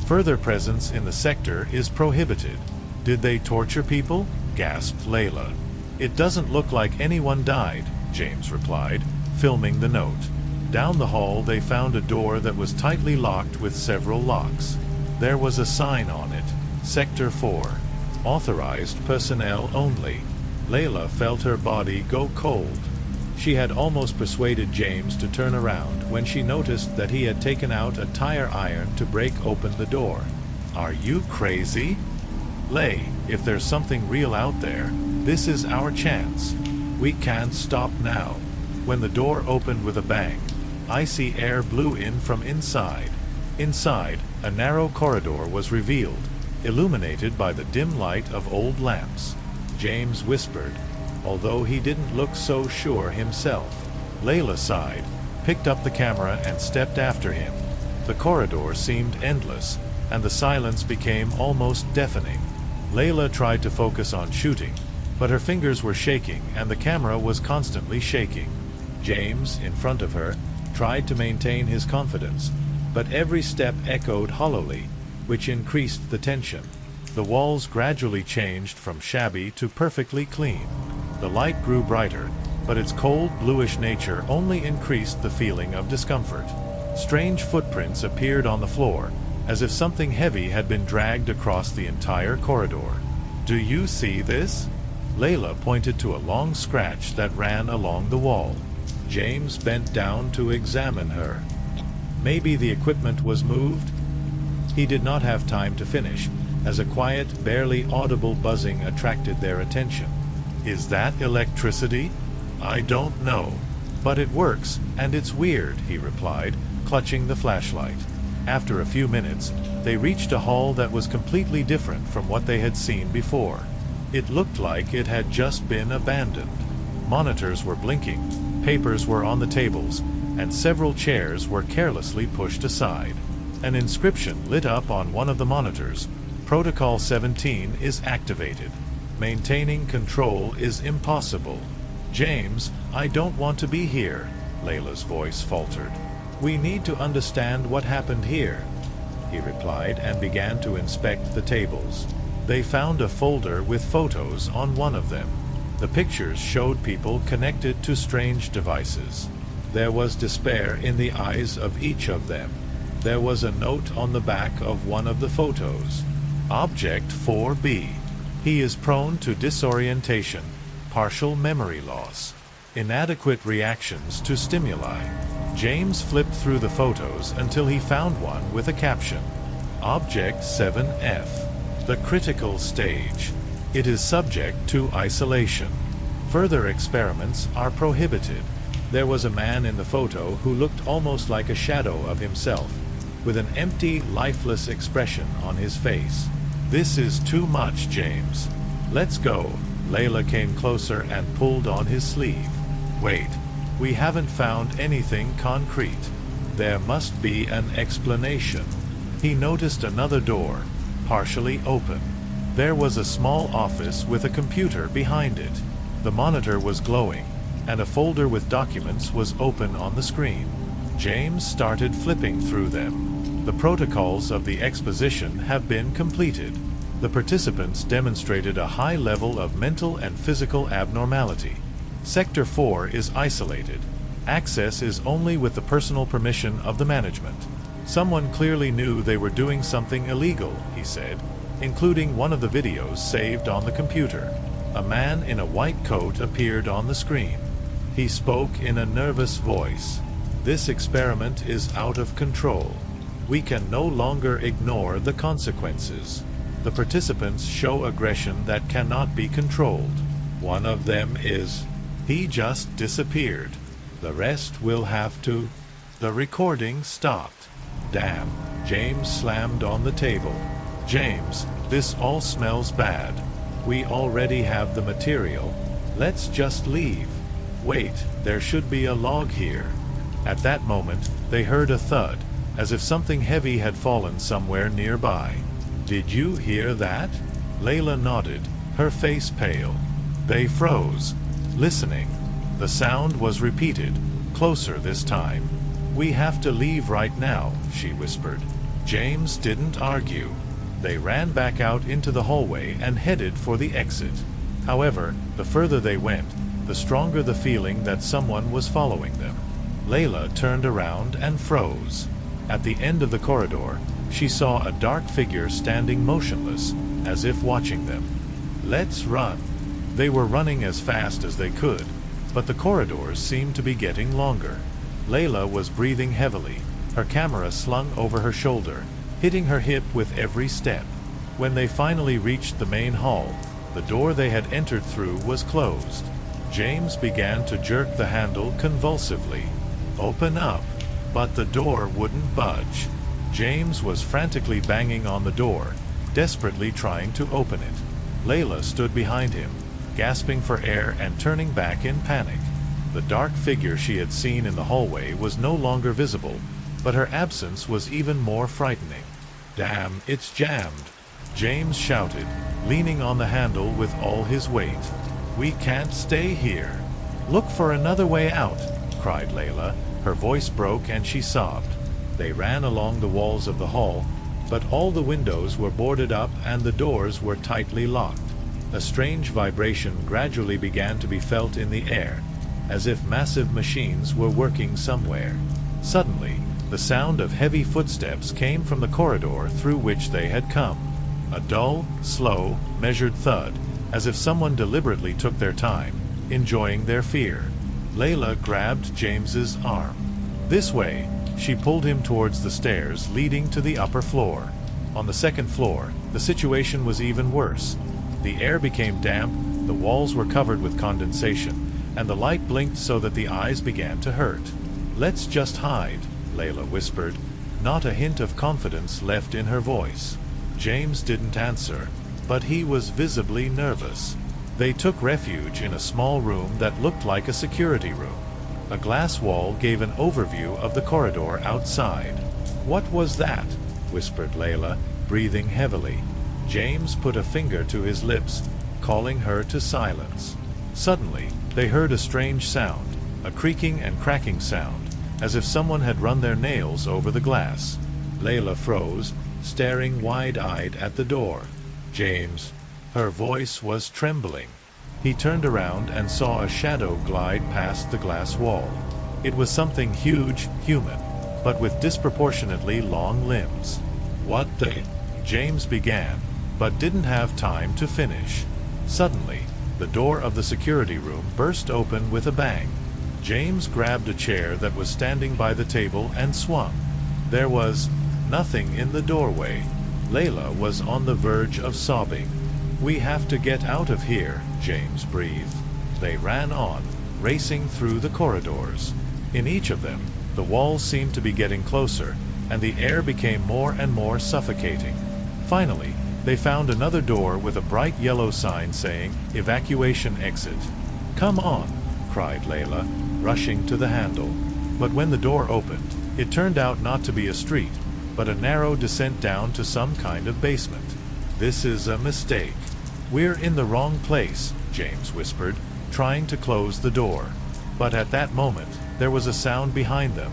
Further presence in the sector is prohibited." "Did they torture people?" gasped Layla. "It doesn't look like anyone died," James replied, filming the note. Down the hall they found a door that was tightly locked with several locks. There was a sign on it, "Sector 4. Authorized personnel only." Layla felt her body go cold. She had almost persuaded James to turn around when she noticed that he had taken out a tire iron to break open the door. "Are you crazy?" "Lay, if there's something real out there, this is our chance. We can't stop now." When the door opened with a bang, icy air blew in from inside. Inside, a narrow corridor was revealed, illuminated by the dim light of old lamps. James whispered, although he didn't look so sure himself. Layla sighed, picked up the camera and stepped after him. The corridor seemed endless, and the silence became almost deafening. Layla tried to focus on shooting, but her fingers were shaking and the camera was constantly shaking. James, in front of her, tried to maintain his confidence, but every step echoed hollowly, which increased the tension. The walls gradually changed from shabby to perfectly clean. The light grew brighter, but its cold bluish nature only increased the feeling of discomfort. Strange footprints appeared on the floor, as if something heavy had been dragged across the entire corridor. "Do you see this?" Layla pointed to a long scratch that ran along the wall. James bent down to examine her. Maybe the equipment was moved? He did not have time to finish, as a quiet, barely audible buzzing attracted their attention. "Is that electricity?" "I don't know. But it works, and it's weird," he replied, clutching the flashlight. After a few minutes, they reached a hall that was completely different from what they had seen before. It looked like it had just been abandoned. Monitors were blinking, papers were on the tables, and several chairs were carelessly pushed aside. An inscription lit up on one of the monitors. "Protocol 17 is activated. Maintaining control is impossible." "James, I don't want to be here," Layla's voice faltered. "We need to understand what happened here," he replied and began to inspect the tables. They found a folder with photos on one of them. The pictures showed people connected to strange devices. There was despair in the eyes of each of them. There was a note on the back of one of the photos. Object 4B. He is prone to disorientation, partial memory loss, inadequate reactions to stimuli. James flipped through the photos until he found one with a caption. Object 7F. The critical stage. It is subject to isolation. Further experiments are prohibited. There was a man in the photo who looked almost like a shadow of himself, with an empty, lifeless expression on his face. This is too much, James. Let's go. Layla came closer and pulled on his sleeve. Wait, we haven't found anything concrete. There must be an explanation. He noticed another door, partially open. There was a small office with a computer behind it. The monitor was glowing, and a folder with documents was open on the screen. James started flipping through them. The protocols of the exposition have been completed. The participants demonstrated a high level of mental and physical abnormality. Sector 4 is isolated. Access is only with the personal permission of the management. Someone clearly knew they were doing something illegal, he said, including one of the videos saved on the computer. A man in a white coat appeared on the screen. He spoke in a nervous voice. This experiment is out of control. We can no longer ignore the consequences. The participants show aggression that cannot be controlled. One of them is, he just disappeared. The rest will have to. The recording stopped. Damn, James slammed on the table. James, this all smells bad. We already have the material. Let's just leave. Wait, there should be a log here. At that moment, they heard a thud, as if something heavy had fallen somewhere nearby. Did you hear that? Layla nodded, her face pale. They froze, listening. The sound was repeated, closer this time. We have to leave right now, she whispered. James didn't argue. They ran back out into the hallway and headed for the exit. However, the further they went, the stronger the feeling that someone was following them. Layla turned around and froze. At the end of the corridor, she saw a dark figure standing motionless, as if watching them. Let's run. They were running as fast as they could, but the corridors seemed to be getting longer. Layla was breathing heavily, her camera slung over her shoulder, hitting her hip with every step. When they finally reached the main hall, the door they had entered through was closed. James began to jerk the handle convulsively. Open up. But the door wouldn't budge. James was frantically banging on the door, desperately trying to open it. Layla stood behind him, gasping for air and turning back in panic. The dark figure she had seen in the hallway was no longer visible, but her absence was even more frightening. Damn, it's jammed, James shouted, leaning on the handle with all his weight. We can't stay here. Look for another way out, cried Layla. Her voice broke and she sobbed. They ran along the walls of the hall, but all the windows were boarded up and the doors were tightly locked. A strange vibration gradually began to be felt in the air, as if massive machines were working somewhere. Suddenly, the sound of heavy footsteps came from the corridor through which they had come. A dull, slow, measured thud, as if someone deliberately took their time, enjoying their fear. Layla grabbed James's arm. This way, she pulled him towards the stairs leading to the upper floor. On the second floor, the situation was even worse. The air became damp, the walls were covered with condensation, and the light blinked so that the eyes began to hurt. Let's just hide, Layla whispered, not a hint of confidence left in her voice. James didn't answer, but he was visibly nervous. They took refuge in a small room that looked like a security room. A glass wall gave an overview of the corridor outside. What was that? Whispered Layla, breathing heavily. James put a finger to his lips, calling her to silence. Suddenly, they heard a strange sound, a creaking and cracking sound, as if someone had run their nails over the glass. Layla froze, staring wide-eyed at the door. James. Her voice was trembling. He turned around and saw a shadow glide past the glass wall. It was something huge, human, but with disproportionately long limbs. "What the—" James began, but didn't have time to finish. Suddenly, the door of the security room burst open with a bang. James grabbed a chair that was standing by the table and swung. There was nothing in the doorway. Layla was on the verge of sobbing. "We have to get out of here," James breathed. They ran on, racing through the corridors. In each of them, the walls seemed to be getting closer, and the air became more and more suffocating. Finally, they found another door with a bright yellow sign saying, "Evacuation exit." "Come on," cried Layla, rushing to the handle. But when the door opened, it turned out not to be a street, but a narrow descent down to some kind of basement. "This is a mistake. We're in the wrong place," James whispered, trying to close the door. But at that moment, there was a sound behind them.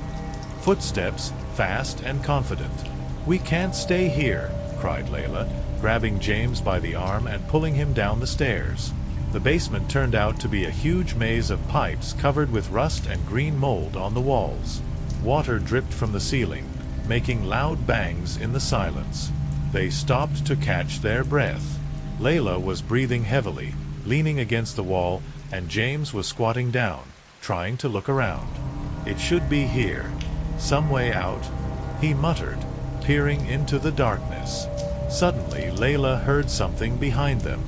Footsteps, fast and confident. "We can't stay here," cried Layla, grabbing James by the arm and pulling him down the stairs. The basement turned out to be a huge maze of pipes covered with rust and green mold on the walls. Water dripped from the ceiling, making loud bangs in the silence. They stopped to catch their breath. Layla was breathing heavily, leaning against the wall, and James was squatting down, trying to look around. "It should be here. Some way out," he muttered, peering into the darkness. Suddenly, Layla heard something behind them.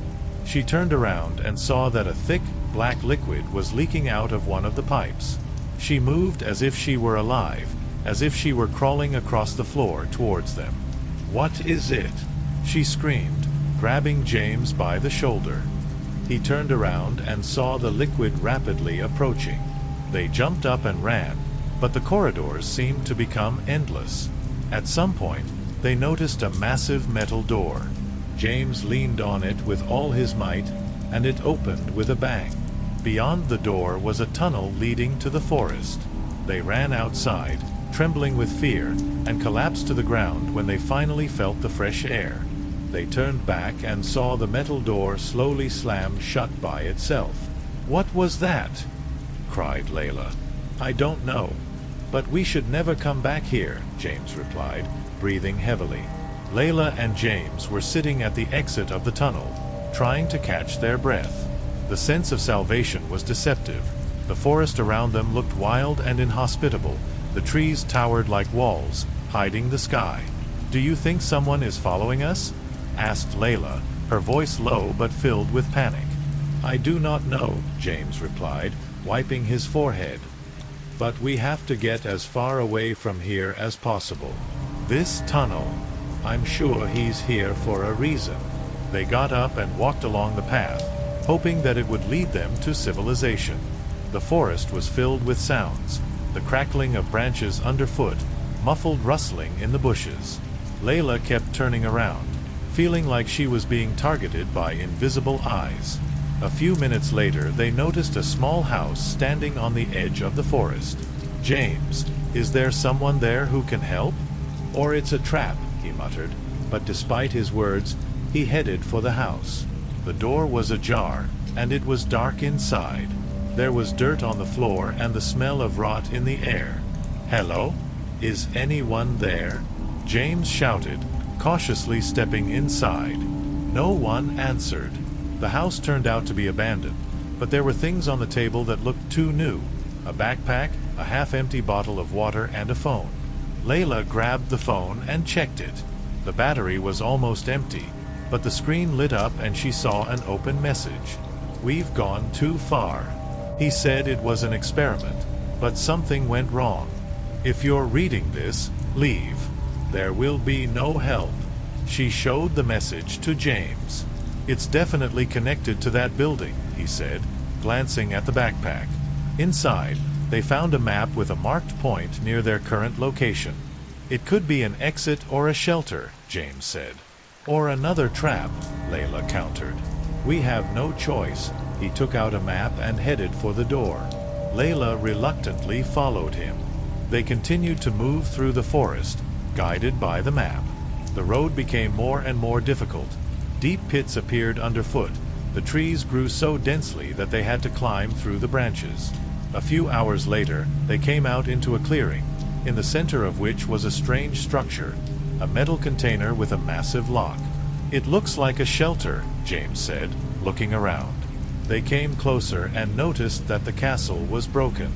She turned around and saw that a thick, black liquid was leaking out of one of the pipes. She moved as if she were alive, as if she were crawling across the floor towards them. "What is it?" she screamed, grabbing James by the shoulder. He turned around and saw the liquid rapidly approaching. They jumped up and ran, but the corridors seemed to become endless. At some point, they noticed a massive metal door. James leaned on it with all his might, and it opened with a bang. Beyond the door was a tunnel leading to the forest. They ran outside, trembling with fear, and collapsed to the ground when they finally felt the fresh air. They turned back and saw the metal door slowly slam shut by itself. "What was that?" cried Layla. "I don't know. But we should never come back here," James replied, breathing heavily. Layla and James were sitting at the exit of the tunnel, trying to catch their breath. The sense of salvation was deceptive. The forest around them looked wild and inhospitable. The trees towered like walls, hiding the sky. "Do you think someone is following us?" asked Layla, her voice low but filled with panic. "I do not know," James replied, wiping his forehead. "But we have to get as far away from here as possible. This tunnel, I'm sure he's here for a reason." They got up and walked along the path, hoping that it would lead them to civilization. The forest was filled with sounds, the crackling of branches underfoot, muffled rustling in the bushes. Layla kept turning around, feeling like she was being targeted by invisible eyes. A few minutes later, they noticed a small house standing on the edge of the forest. "James, is there someone there who can help? Or it's a trap," he muttered, but despite his words, he headed for the house. The door was ajar, and it was dark inside. There was dirt on the floor and the smell of rot in the air. "Hello? Is anyone there?" James shouted, cautiously stepping inside. No one answered. The house turned out to be abandoned, but there were things on the table that looked too new. A backpack, a half-empty bottle of water, and a phone. Layla grabbed the phone and checked it. The battery was almost empty, but the screen lit up and she saw an open message. "We've gone too far." He said it was an experiment, but something went wrong. "If you're reading this, leave. There will be no help." She showed the message to James. "It's definitely connected to that building," he said, glancing at the backpack. Inside, they found a map with a marked point near their current location. "It could be an exit or a shelter," James said. "Or another trap," Layla countered. "We have no choice." He took out a map and headed for the door. Layla reluctantly followed him. They continued to move through the forest, guided by the map. The road became more and more difficult. Deep pits appeared underfoot. The trees grew so densely that they had to climb through the branches. A few hours later, they came out into a clearing, in the center of which was a strange structure, a metal container with a massive lock. "It looks like a shelter," James said, looking around. They came closer and noticed that the castle was broken.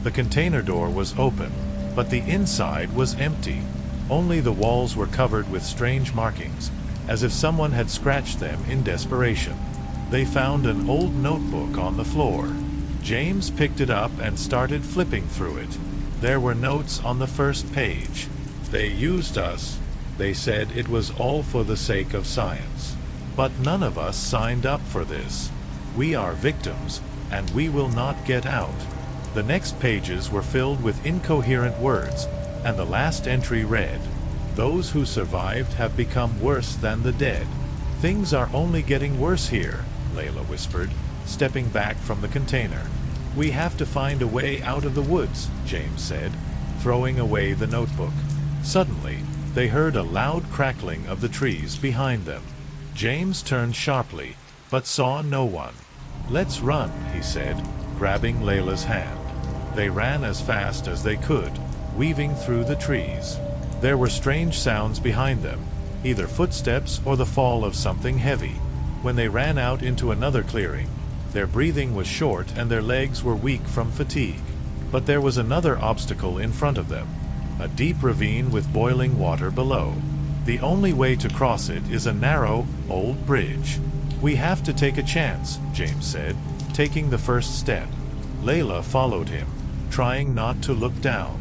The container door was open, but the inside was empty. Only the walls were covered with strange markings, as if someone had scratched them in desperation. They found an old notebook on the floor. James picked it up and started flipping through it. There were notes on the first page. "They used us. They said it was all for the sake of science. But none of us signed up for this. We are victims, and we will not get out." The next pages were filled with incoherent words, and the last entry read, "Those who survived have become worse than the dead." "Things are only getting worse here," Layla whispered, stepping back from the container. "We have to find a way out of the woods," James said, throwing away the notebook. Suddenly, they heard a loud crackling of the trees behind them. James turned sharply, but saw no one. "Let's run," he said, grabbing Layla's hand. They ran as fast as they could, weaving through the trees. There were strange sounds behind them, either footsteps or the fall of something heavy. When they ran out into another clearing, their breathing was short and their legs were weak from fatigue. But there was another obstacle in front of them, a deep ravine with boiling water below. The only way to cross it is a narrow, old bridge. "We have to take a chance," James said, taking the first step. Layla followed him, trying not to look down.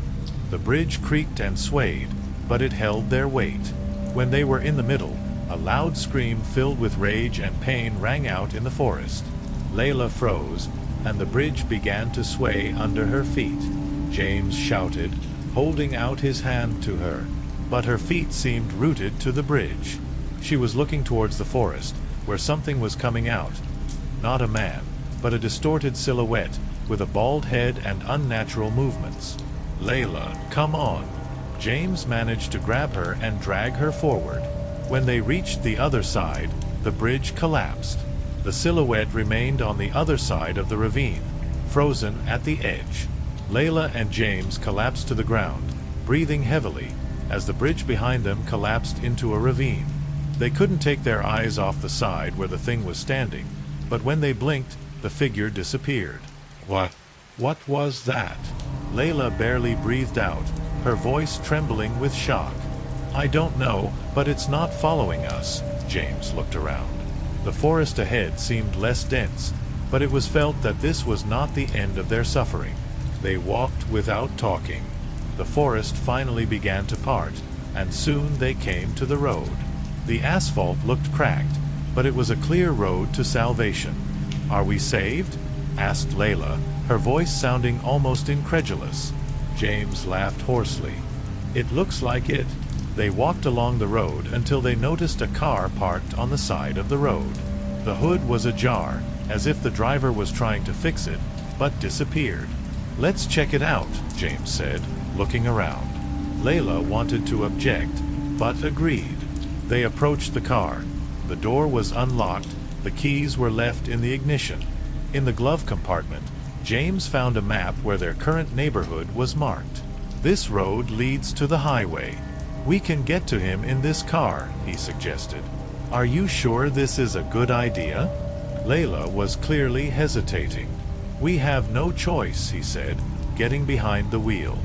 The bridge creaked and swayed, but it held their weight. When they were in the middle, a loud scream filled with rage and pain rang out in the forest. Layla froze, and the bridge began to sway under her feet. James shouted, holding out his hand to her, but her feet seemed rooted to the bridge. She was looking towards the forest, where something was coming out. Not a man, but a distorted silhouette, with a bald head and unnatural movements. "Layla, come on!" James managed to grab her and drag her forward. When they reached the other side, the bridge collapsed. The silhouette remained on the other side of the ravine, frozen at the edge. Layla and James collapsed to the ground, breathing heavily, as the bridge behind them collapsed into a ravine. They couldn't take their eyes off the side where the thing was standing, but when they blinked, the figure disappeared. What was that?" Layla barely breathed out, her voice trembling with shock. "I don't know, but it's not following us." James looked around. The forest ahead seemed less dense, but it was felt that this was not the end of their suffering. They walked without talking. The forest finally began to part, and soon they came to the road. The asphalt looked cracked, but it was a clear road to salvation. "Are we saved?" asked Layla, her voice sounding almost incredulous. James laughed hoarsely. "It looks like it." They walked along the road until they noticed a car parked on the side of the road. The hood was ajar, as if the driver was trying to fix it, but disappeared. "Let's check it out," James said, looking around. Layla wanted to object, but agreed. They approached the car. The door was unlocked, the keys were left in the ignition. In the glove compartment, James found a map where their current neighborhood was marked. "This road leads to the highway. We can get to him in this car," he suggested. "Are you sure this is a good idea?" Layla was clearly hesitating. "We have no choice," he said, getting behind the wheel.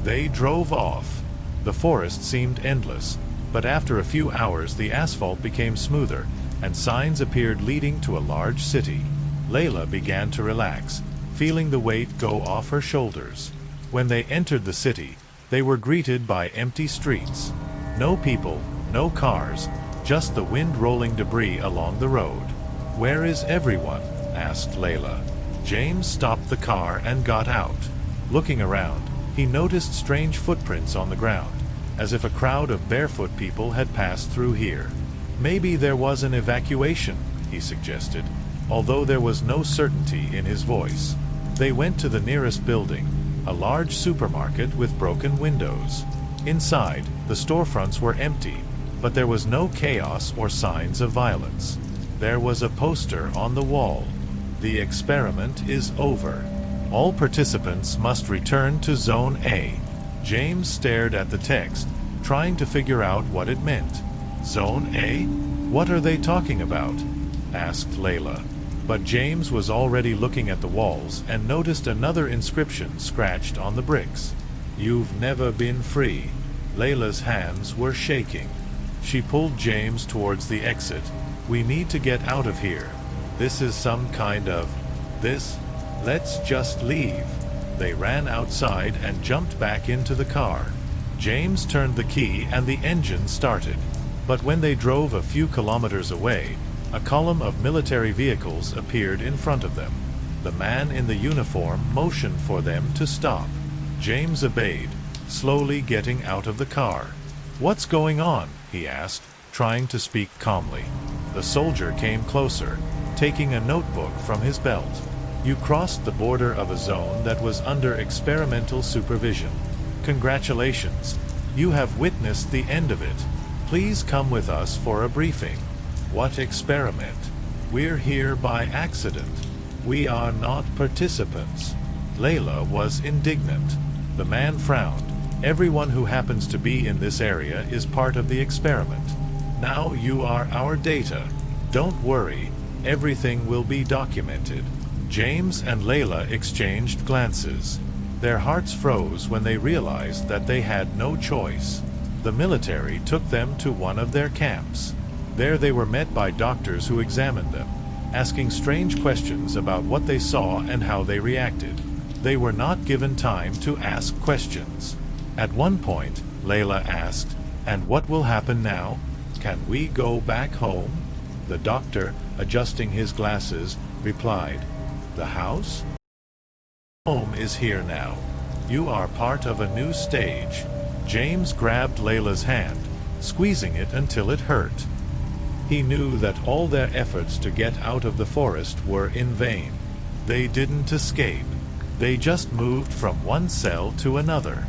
They drove off. The forest seemed endless, but after a few hours the asphalt became smoother, and signs appeared leading to a large city. Layla began to relax, feeling the weight go off her shoulders. When they entered the city, they were greeted by empty streets. No people, no cars, just the wind-rolling debris along the road. "Where is everyone?" asked Layla. James stopped the car and got out. Looking around, he noticed strange footprints on the ground, as if a crowd of barefoot people had passed through here. "Maybe there was an evacuation," he suggested, although there was no certainty in his voice. They went to the nearest building, a large supermarket with broken windows. Inside, the storefronts were empty, but there was no chaos or signs of violence. There was a poster on the wall. "The experiment is over. All participants must return to Zone A. James stared at the text, trying to figure out what it meant. Zone A? What are they talking about? Asked Layla. But James was already looking at the walls and noticed another inscription scratched on the bricks. You've never been free. Layla's hands were shaking. She pulled James towards the exit. We need to get out of here. This is some kind of... Let's just leave. They ran outside and jumped back into the car. James turned the key and the engine started. But when they drove a few kilometers away, a column of military vehicles appeared in front of them. The man in the uniform motioned for them to stop. James obeyed, slowly getting out of the car. What's going on? He asked, trying to speak calmly. The soldier came closer, taking a notebook from his belt. You crossed the border of a zone that was under experimental supervision. Congratulations. You have witnessed the end of it. Please come with us for a briefing. What experiment? We're here by accident. We are not participants. Layla was indignant. The man frowned. Everyone who happens to be in this area is part of the experiment. Now you are our data. Don't worry, everything will be documented. James and Layla exchanged glances. Their hearts froze when they realized that they had no choice. The military took them to one of their camps. There they were met by doctors who examined them, asking strange questions about what they saw and how they reacted. They were not given time to ask questions. At one point, Layla asked, "And what will happen now? Can we go back home?" The doctor, adjusting his glasses, replied, "The house? Home is here now. You are part of a new stage." James grabbed Layla's hand, squeezing it until it hurt. He knew that all their efforts to get out of the forest were in vain. They didn't escape. They just moved from one cell to another.